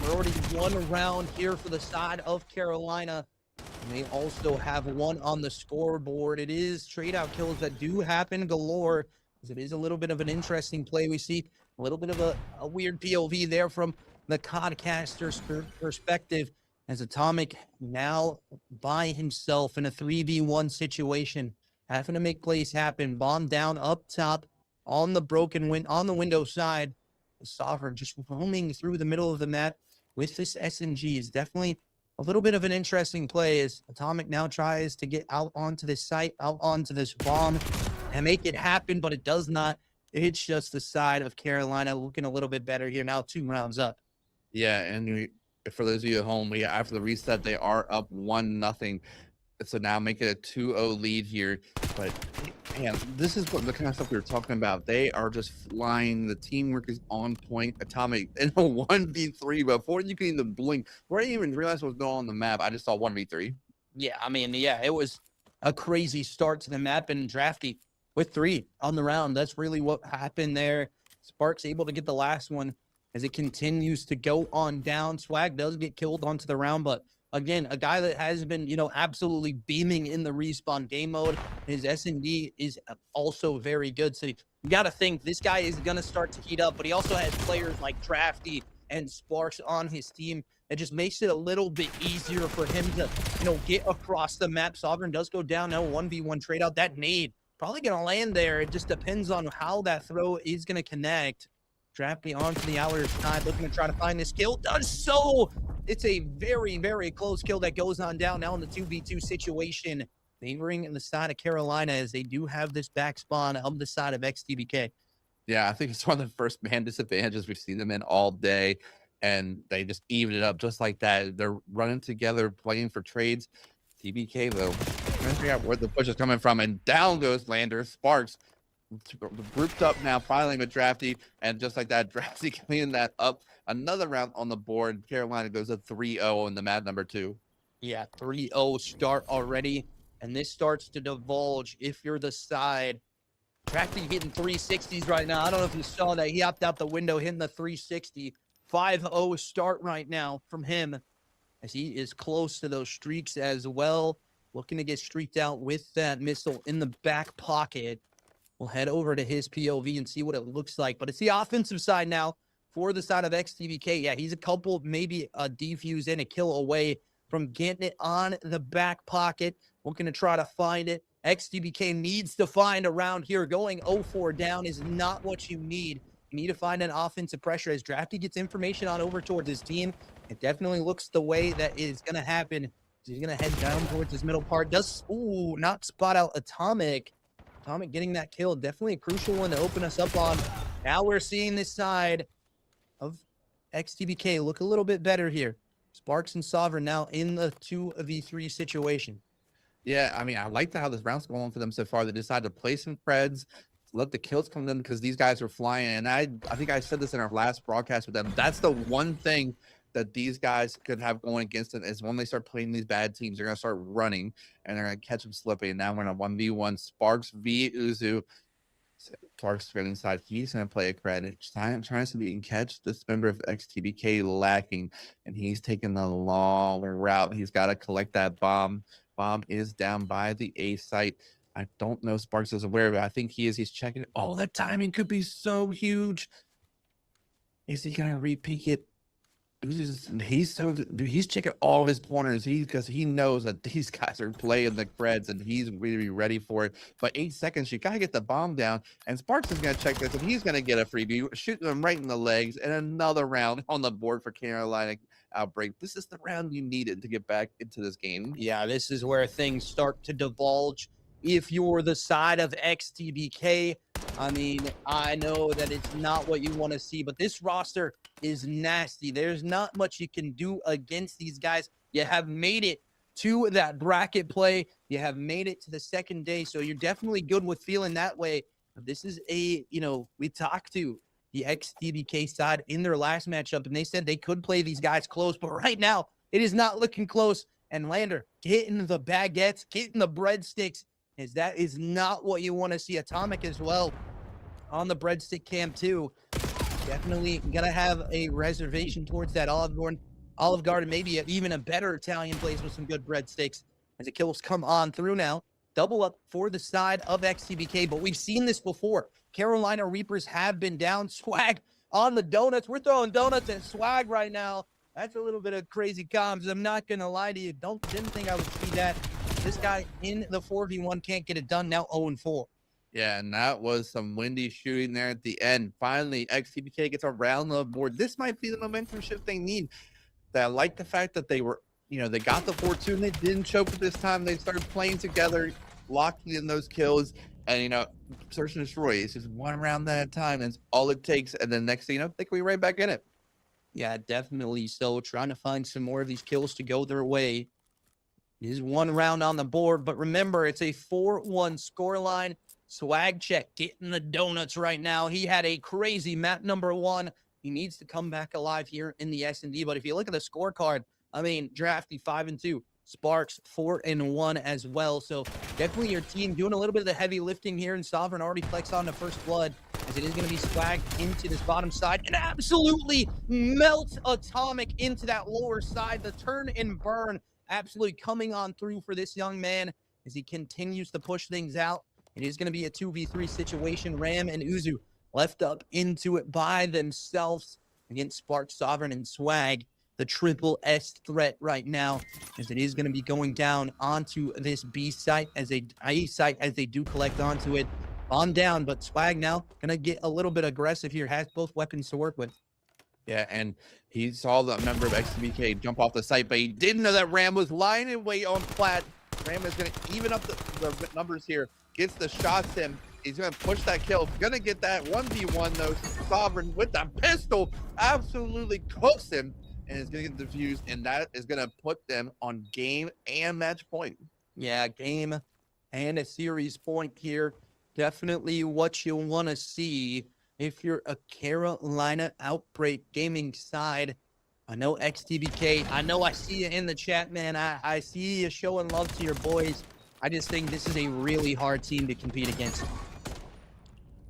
We're already 1 round here for the side of Carolina. And they also have 1 on the scoreboard. It is trade-out kills that do happen galore, as it is a little bit of an interesting play. We see a little bit of a weird POV there from the Codcaster's perspective, as Atomic now by himself in a 3v1 situation, having to make plays happen. Bomb down up top on the on the window side. The Sovereign just roaming through the middle of the map with this SMG is definitely a little bit of an interesting play, as Atomic now tries to get out onto this site, out onto this bomb, and make it happen, but it does not. It's just the side of Carolina looking a little bit better here now, 2 rounds up. Yeah, and for those of you at home, after the reset, they are up 1-0. So now make it a 2-0 lead here. But man, this is what the kind of stuff we were talking about. They are just flying. The teamwork is on point. Atomic in a 1v3 before you can even blink. Before I even realized what was going on the map, I just saw 1v3. Yeah, I mean, yeah, it was a crazy start to the map, and Drafty with 3 on the round. That's really what happened there. Sparks able to get the last one as it continues to go on down. Swag does get killed onto the round, but again, a guy that has been, absolutely beaming in the respawn game mode. His S&D is also very good. So you got to think this guy is going to start to heat up, but he also has players like Drafty and Sparks on his team. It just makes it a little bit easier for him to, get across the map. Sovereign does go down now, 1v1 trade out. That nade probably going to land there. It just depends on how that throw is going to connect. Drafty onto the outer side, looking to try to find this kill. Does so. It's a very, very close kill that goes on down now in the 2v2 situation. Favoring in the side of Carolina, as they do have this back spawn of the side of XTBK. Yeah, I think it's one of the first man disadvantages we've seen them in all day. And they just evened it up just like that. They're running together, playing for trades. TBK, though, trying to figure out where the push is coming from. And down goes Lander. Sparks grouped up now, filing with Drafty, and just like that, Drafty cleaning that up. Another round on the board. Carolina goes to 3-0 in the map number 2. Yeah, 3-0 start already, and this starts to divulge if you're the side. Drafty hitting 360s right now. I don't know if you saw that. He hopped out the window, hitting the 360. 5-0 start right now from him, as he is close to those streaks as well. Looking to get streaked out with that missile in the back pocket. We'll head over to his POV and see what it looks like. But it's the offensive side now for the side of XTBK. Yeah, he's a couple, maybe a defuse and a kill away from getting it on the back pocket. Looking to try to find it. XTBK needs to find a round here. Going 0-4 down is not what you need. You need to find an offensive pressure. As Drafty gets information on over towards his team, it definitely looks the way that is going to happen. He's going to head down towards his middle part. Does, not spot out Atomic. Atomic getting that kill, definitely a crucial one to open us up on. Now we're seeing this side of XTBK look a little bit better here. Sparks and Sovereign now in the 2v3 situation. Yeah, I mean, I like how this round's going for them so far. They decided to play some Preds, let the kills come in because these guys are flying. And I think I said this in our last broadcast with them. That's the one thing that these guys could have going against them is when they start playing these bad teams, they're going to start running and they're going to catch them slipping. And now we're in a 1v1 Sparks v Uzu. Sparks getting inside. He's going to play a credit. Trying to be and catch this member of XTBK lacking. And he's taking the long route. He's got to collect that bomb. Bomb is down by the A site. I don't know Sparks is aware of it. I think he is. He's checking it. Oh, that timing could be so huge. Is he going to re-peek it? He's checking all of his corners because he knows that these guys are playing the Creds and he's really ready for it. But 8 seconds, you gotta get the bomb down, and Sparks is gonna check this, and he's gonna get a freebie, shooting him right in the legs, and another round on the board for Carolina Outbreak. This is the round you needed to get back into this game. Yeah, this is where things start to divulge. If you're the side of XTBK, I mean, I know that it's not what you want to see, but this roster is nasty. There's not much you can do against these guys. You have made it to that bracket play. You have made it to the second day, so you're definitely good with feeling that way. This is we talked to the XTBK side in their last matchup, and they said they could play these guys close, but right now it is not looking close. And Lander, getting the baguettes, getting the breadsticks, is that is not what you want to see. Atomic as well on the breadstick cam too. definitely gonna have a reservation towards that Olive Garden, maybe even a better Italian place with some good breadsticks as the kills come on through now. Double up for the side of XTBK, but we've seen this before. Carolina Reapers have been down. Swag on the donuts. We're throwing donuts at Swag right now. That's a little bit of crazy comms. I'm not going to lie to you. Didn't think I would see that. This guy in the 4v1 can't get it done. Now 0-4. Yeah, and that was some windy shooting there at the end. Finally, XTBK gets around the board. This might be the momentum shift they need. I like the fact that they were, they got the 4-2 and they didn't choke it this time. They started playing together, locking in those kills, and search and destroy. It's just one round at a time. That's all it takes. And then next thing you know, they can be right back in it. Yeah, definitely. So trying to find some more of these kills to go their way. It is one round on the board, but remember, it's a 4-1 scoreline. Swag check getting the donuts right now. He had a crazy map number 1. He needs to come back alive here in the S&D. But if you look at the scorecard, I mean, Drafty 5-2, Sparks 4-1 as well. So definitely your team doing a little bit of the heavy lifting here, and Sovereign already flexed on the first blood, as it is going to be Swag into this bottom side and absolutely melt Atomic into that lower side. The turn and burn absolutely coming on through for this young man as he continues to push things out. It is going to be a 2v3 situation. Ram and Uzu left up into it by themselves against Spark, Sovereign, and Swag. The triple S threat right now, as it is going to be going down onto this B site as A site as they do collect onto it. On down, but Swag now going to get a little bit aggressive here. Has both weapons to work with. Yeah, and he saw the member of XTBK jump off the site, but he didn't know that Ram was lying in wait on flat. Ram is going to even up the numbers here. Gets the shots in. He's going to push that kill. Going to get that 1v1, though. Sovereign with the pistol absolutely cooks him and is going to get defused, and that is going to put them on game and match point. Yeah, game and a series point here. Definitely what you want to see if you're a Carolina Outbreak Gaming side. I know XTBK. I know I see you in the chat, man. I see you showing love to your boys. I just think this is a really hard team to compete against.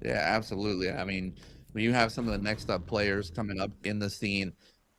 Yeah, absolutely. I mean, when you have some of the next up players coming up in the scene,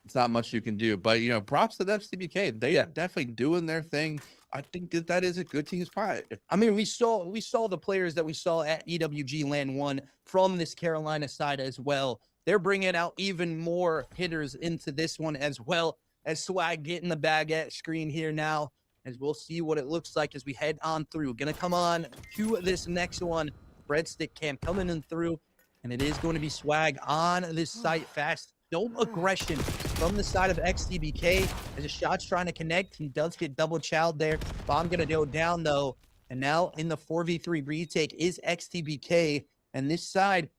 it's not much you can do. But, props to the XTBK. They are definitely doing their thing. I think that is a good team's pride. I mean, we saw the players that we saw at EWG LAN 1 from this Carolina side as well. They're bringing out even more hitters into this one as well, as Swag getting the baguette screen here now, as we'll see what it looks like as we head on through. Gonna come on to this next one. Breadstick camp coming in through, and it is going to be Swag on this site fast. No aggression from the side of XTBK as a shot's trying to connect. He does get double chowed there. Bomb gonna go down though. And now in the 4v3 retake is XTBK. And this side,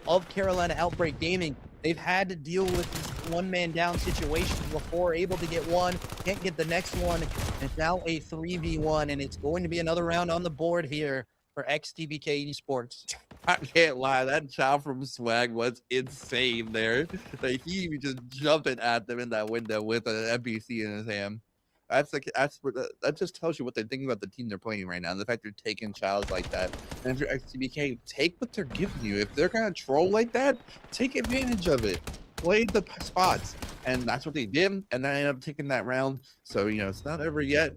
of Carolina Outbreak Gaming, they've had to deal with these one-man down situations before, able to get one, can't get the next one. And it's now a 3v1, and it's going to be another round on the board here for XTBK Esports. I can't lie, that child from Swag was insane there. Like, he was just jumping at them in that window with an NPC in his hand. That just tells you what they're thinking about the team they're playing right now. The fact they're taking childs like that. And if you're XTBK, take what they're giving you. If they're gonna troll like that, take advantage of it. Play the spots, and that's what they did. And then I ended up taking that round. So it's not over yet.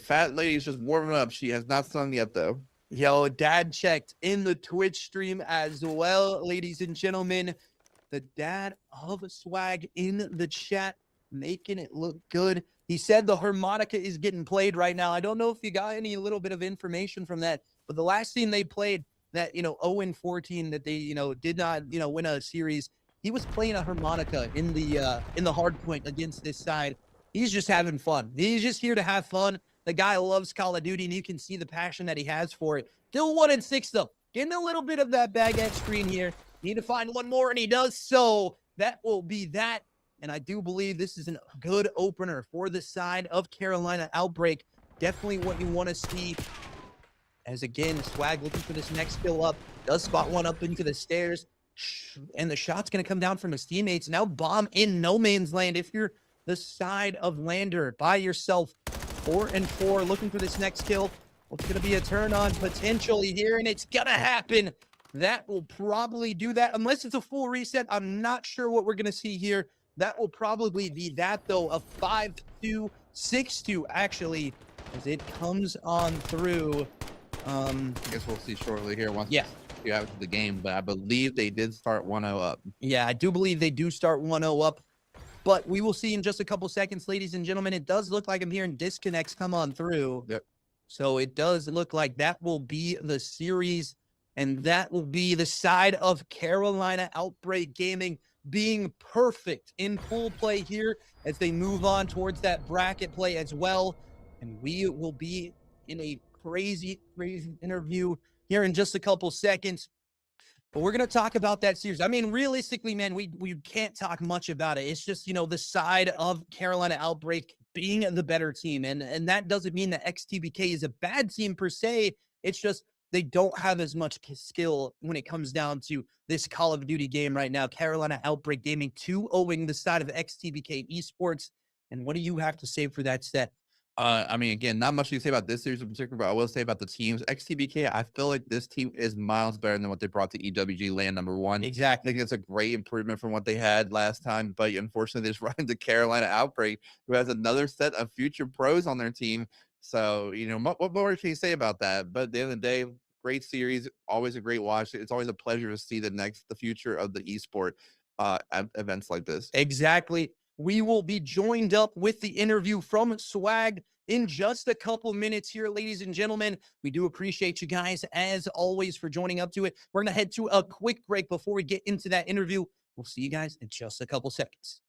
Fat Lady's just warming up. She has not sung yet though. Yo, dad checked in the Twitch stream as well, ladies and gentlemen. The dad of Swag in the chat, making it look good. He said the harmonica is getting played right now. I don't know if you got any little bit of information from that, but the last team they played, that 0-14, that they did not win a series, he was playing a harmonica in the hard point against this side. He's just having fun. He's just here to have fun. The guy loves Call of Duty, and you can see the passion that he has for it. Still 1-6 though. Getting a little bit of that baguette screen here. Need to find one more, and he does so. That will be that. And I do believe this is a good opener for the side of Carolina Outbreak. Definitely what you want to see. As again, Swag looking for this next kill up. Does spot one up into the stairs. And the shot's going to come down from his teammates. Now Bomb in no man's land. If you're the side of Lander by yourself, 4-4, looking for this next kill. Well, it's going to be a turn on potentially here, and it's going to happen. that will probably do that. Unless it's a full reset, I'm not sure what we're going to see here. That will probably be that, though, a 5-2, 6-2, actually, as it comes on through. I guess we'll see shortly here once Yeah. you have the game, but I believe they did start 1-0 up. Yeah, I do believe they do start 1-0 up, but we will see in just a couple seconds, ladies and gentlemen. It does look like I'm hearing disconnects come on through. Yep. So it does look like that will be the series, and that will be the side of Carolina Outbreak Gaming being perfect in full play here as they move on towards that bracket play as well. And we will be in a crazy interview here in just a couple seconds. But we're going to talk about that series. I mean, realistically, man, we can't talk much about it. It's just, the side of Carolina Outbreak being the better team. And that doesn't mean that XTBK is a bad team per se. It's just they don't have as much skill when it comes down to this Call of Duty game right now. Carolina Outbreak Gaming 2-0ing the side of XTBK Esports. And what do you have to say for that set? I mean, again, not much to say about this series in particular, but I will say about the teams. XTBK, I feel like this team is miles better than what they brought to EWG LAN #1. Exactly. I think it's a great improvement from what they had last time, but unfortunately, they just run into Carolina Outbreak, who has another set of future pros on their team. So, what more can you say about that? But at the end of the day, great series, always a great watch. It's always a pleasure to see the future of the esport events like this. Exactly. We will be joined up with the interview from Swag in just a couple minutes here, ladies and gentlemen. We do appreciate you guys, as always, for joining up to it. We're going to head to a quick break before we get into that interview. We'll see you guys in just a couple seconds.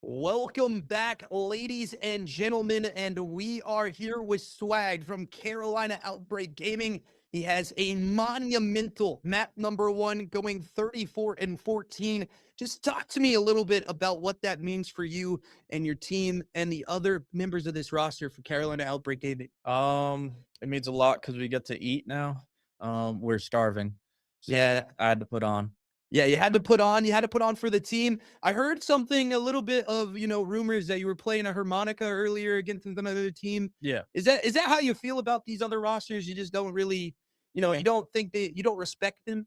Welcome back, ladies and gentlemen, and we are here with Swag from Carolina Outbreak Gaming. He has a monumental map #1 going 34-14. Just talk to me a little bit about what that means for you and your team and the other members of this roster for Carolina Outbreak Gaming. It means a lot because we get to eat now. We're starving. So Yeah. I had to put on. Yeah, you had to put on for the team. I heard something, a little bit of, rumors that you were playing a harmonica earlier against another team. Yeah. Is that how you feel about these other rosters? You just don't really, you don't respect them?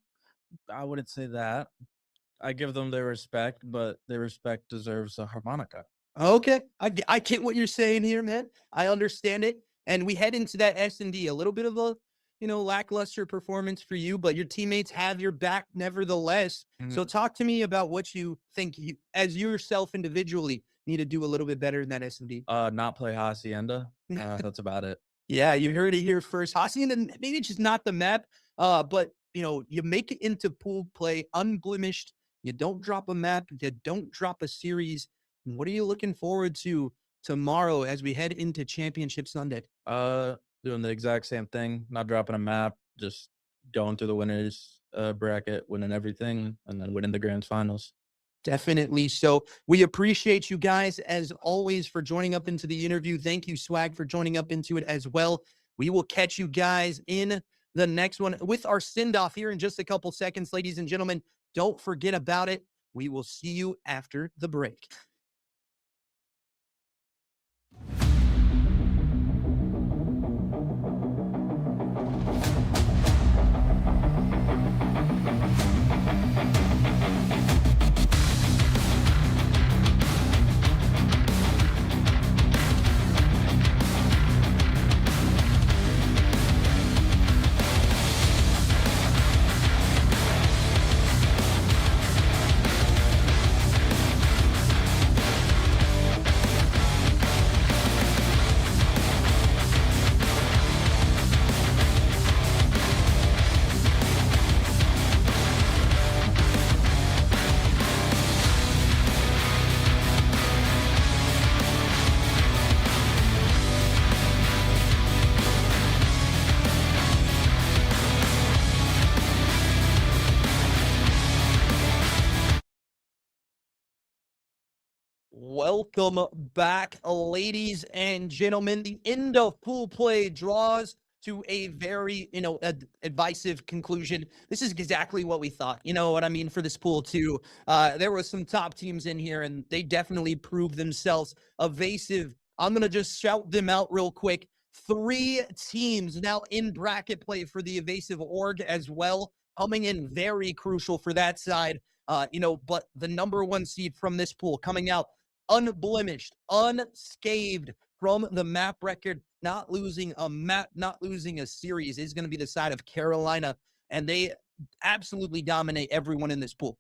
I wouldn't say that. I give them their respect, but their respect deserves a harmonica. Okay, I get what you're saying here, man. I understand it. And we head into that S&D, a little bit of a, lackluster performance for you, but your teammates have your back nevertheless. So talk to me about what you think you, as yourself individually, need to do a little bit better in that S&D. Not play Hacienda. That's about it. Yeah, you heard it here first. Hacienda, maybe it's just not the map, but you make it into pool play unblemished. You don't drop a map. You don't drop a series. What are you looking forward to tomorrow as we head into Championship Sunday? Doing the exact same thing, not dropping a map, just going through the winners bracket, winning everything, and then winning the grand finals. Definitely. So we appreciate you guys as always for joining up into the interview. Thank you, Swag, for joining up into it as well. We will catch you guys in the next one with our send-off here in just a couple seconds, ladies and gentlemen. Don't forget about it. We will see you after the break. Welcome back, ladies and gentlemen. The end of pool play draws to a very, advisive conclusion. This is exactly what we thought. You know what I mean? For this pool too, there were some top teams in here, and they definitely proved themselves evasive. I'm gonna just shout them out real quick. 3 teams now in bracket play for the evasive org as well, coming in very crucial for that side. But the number 1 seed from this pool coming out unblemished, unscathed from the map record, not losing a map, not losing a series is going to be the side of Carolina. And they absolutely dominate everyone in this pool.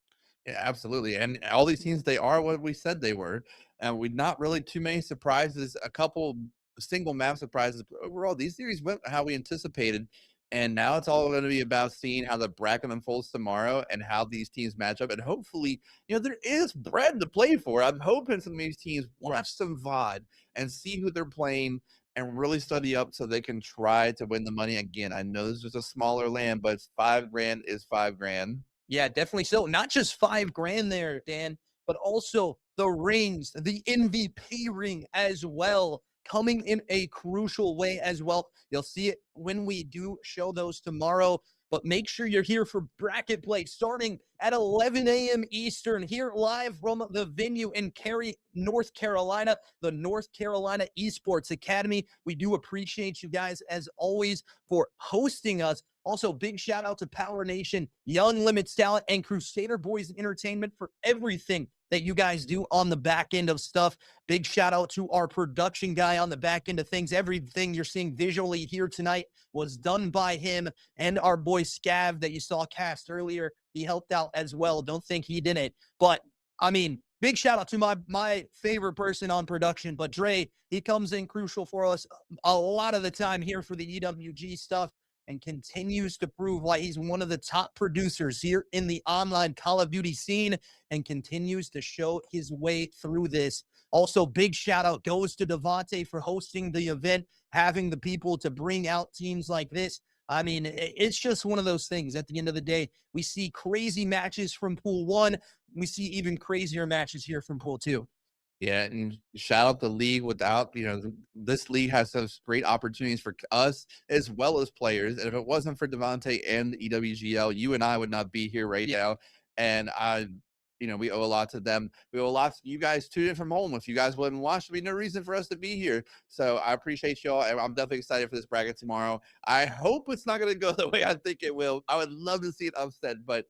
Yeah, absolutely. And all these teams, they are what we said they were. And we not really too many surprises, a couple single map surprises. But overall, these series went how we anticipated. And now it's all going to be about seeing how the bracket unfolds tomorrow and how these teams match up. And hopefully, there is bread to play for. I'm hoping some of these teams watch some VOD and see who they're playing and really study up so they can try to win the money again. I know this is a smaller land, but $5,000 is $5,000. Yeah, definitely so. Not just $5,000 there, Dan, but also the rings, the MVP ring as well, coming in a crucial way as well. You'll see it when we do show those tomorrow. But make sure you're here for bracket play starting at 11 a.m. Eastern, here live from the venue in Cary, North Carolina, the North Carolina Esports Academy. We do appreciate you guys, as always, for hosting us. Also, big shout out to Power Nation, Young Limits Talent, and Crusader Boys Entertainment for everything that you guys do on the back end of stuff. Big shout out to our production guy on the back end of things. Everything you're seeing visually here tonight was done by him, and our boy Scav that you saw cast earlier. He helped out as well. Don't think he didn't. But, big shout out to my favorite person on production. But Dre, he comes in crucial for us a lot of the time here for the EWG stuff, and continues to prove why he's one of the top producers here in the online Call of Duty scene, and continues to show his way through this. Also, big shout out goes to Devontae for hosting the event, having the people to bring out teams like this. It's just one of those things. At the end of the day, we see crazy matches from Pool 1. We see even crazier matches here from Pool 2. Yeah, and shout out the league. Without, this league has those great opportunities for us as well as players. And if it wasn't for Devontae and EWGL, you and I would not be here right now. And we owe a lot to them. We owe a lot to you guys tuning in from home. If you guys wouldn't watch, there'd be no reason for us to be here. So I appreciate y'all. I'm definitely excited for this bracket tomorrow. I hope it's not going to go the way I think it will. I would love to see it upset, but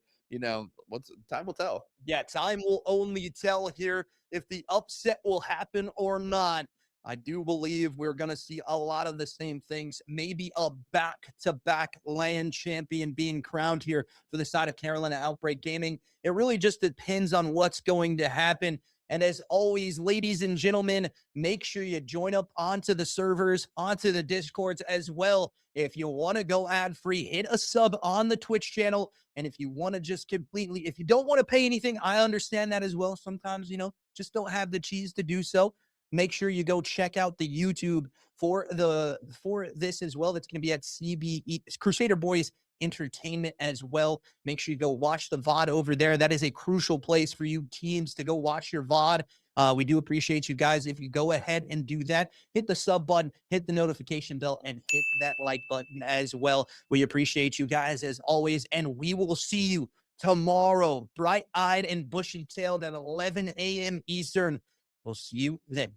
time will tell. Yeah, time will only tell here. if the upset will happen or not. I do believe we're going to see a lot of the same things. Maybe a back-to-back LAN champion being crowned here for the side of Carolina Outbreak Gaming. It really just depends on what's going to happen. And as always, ladies and gentlemen, make sure you join up onto the servers, onto the Discords as well. If you want to go ad-free, hit a sub on the Twitch channel. And if you want to just completely, if you don't want to pay anything, I understand that as well. Sometimes, just don't have the cheese to do so. Make sure you go check out the YouTube for this as well. That's going to be at CBE Crusader Boys Entertainment as well. Make sure you go watch the VOD over there. That is a crucial place for you teams to go watch your VOD. We do appreciate you guys. If you go ahead and do that, hit the sub button, hit the notification bell, and hit that like button as well. We appreciate you guys as always, and we will see you tomorrow, bright-eyed and bushy-tailed at 11 a.m. Eastern. We'll see you then.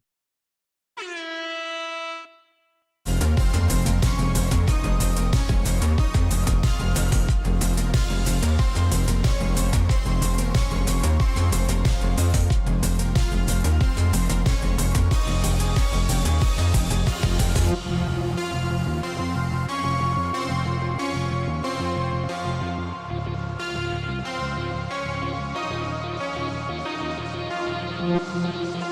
Thank you.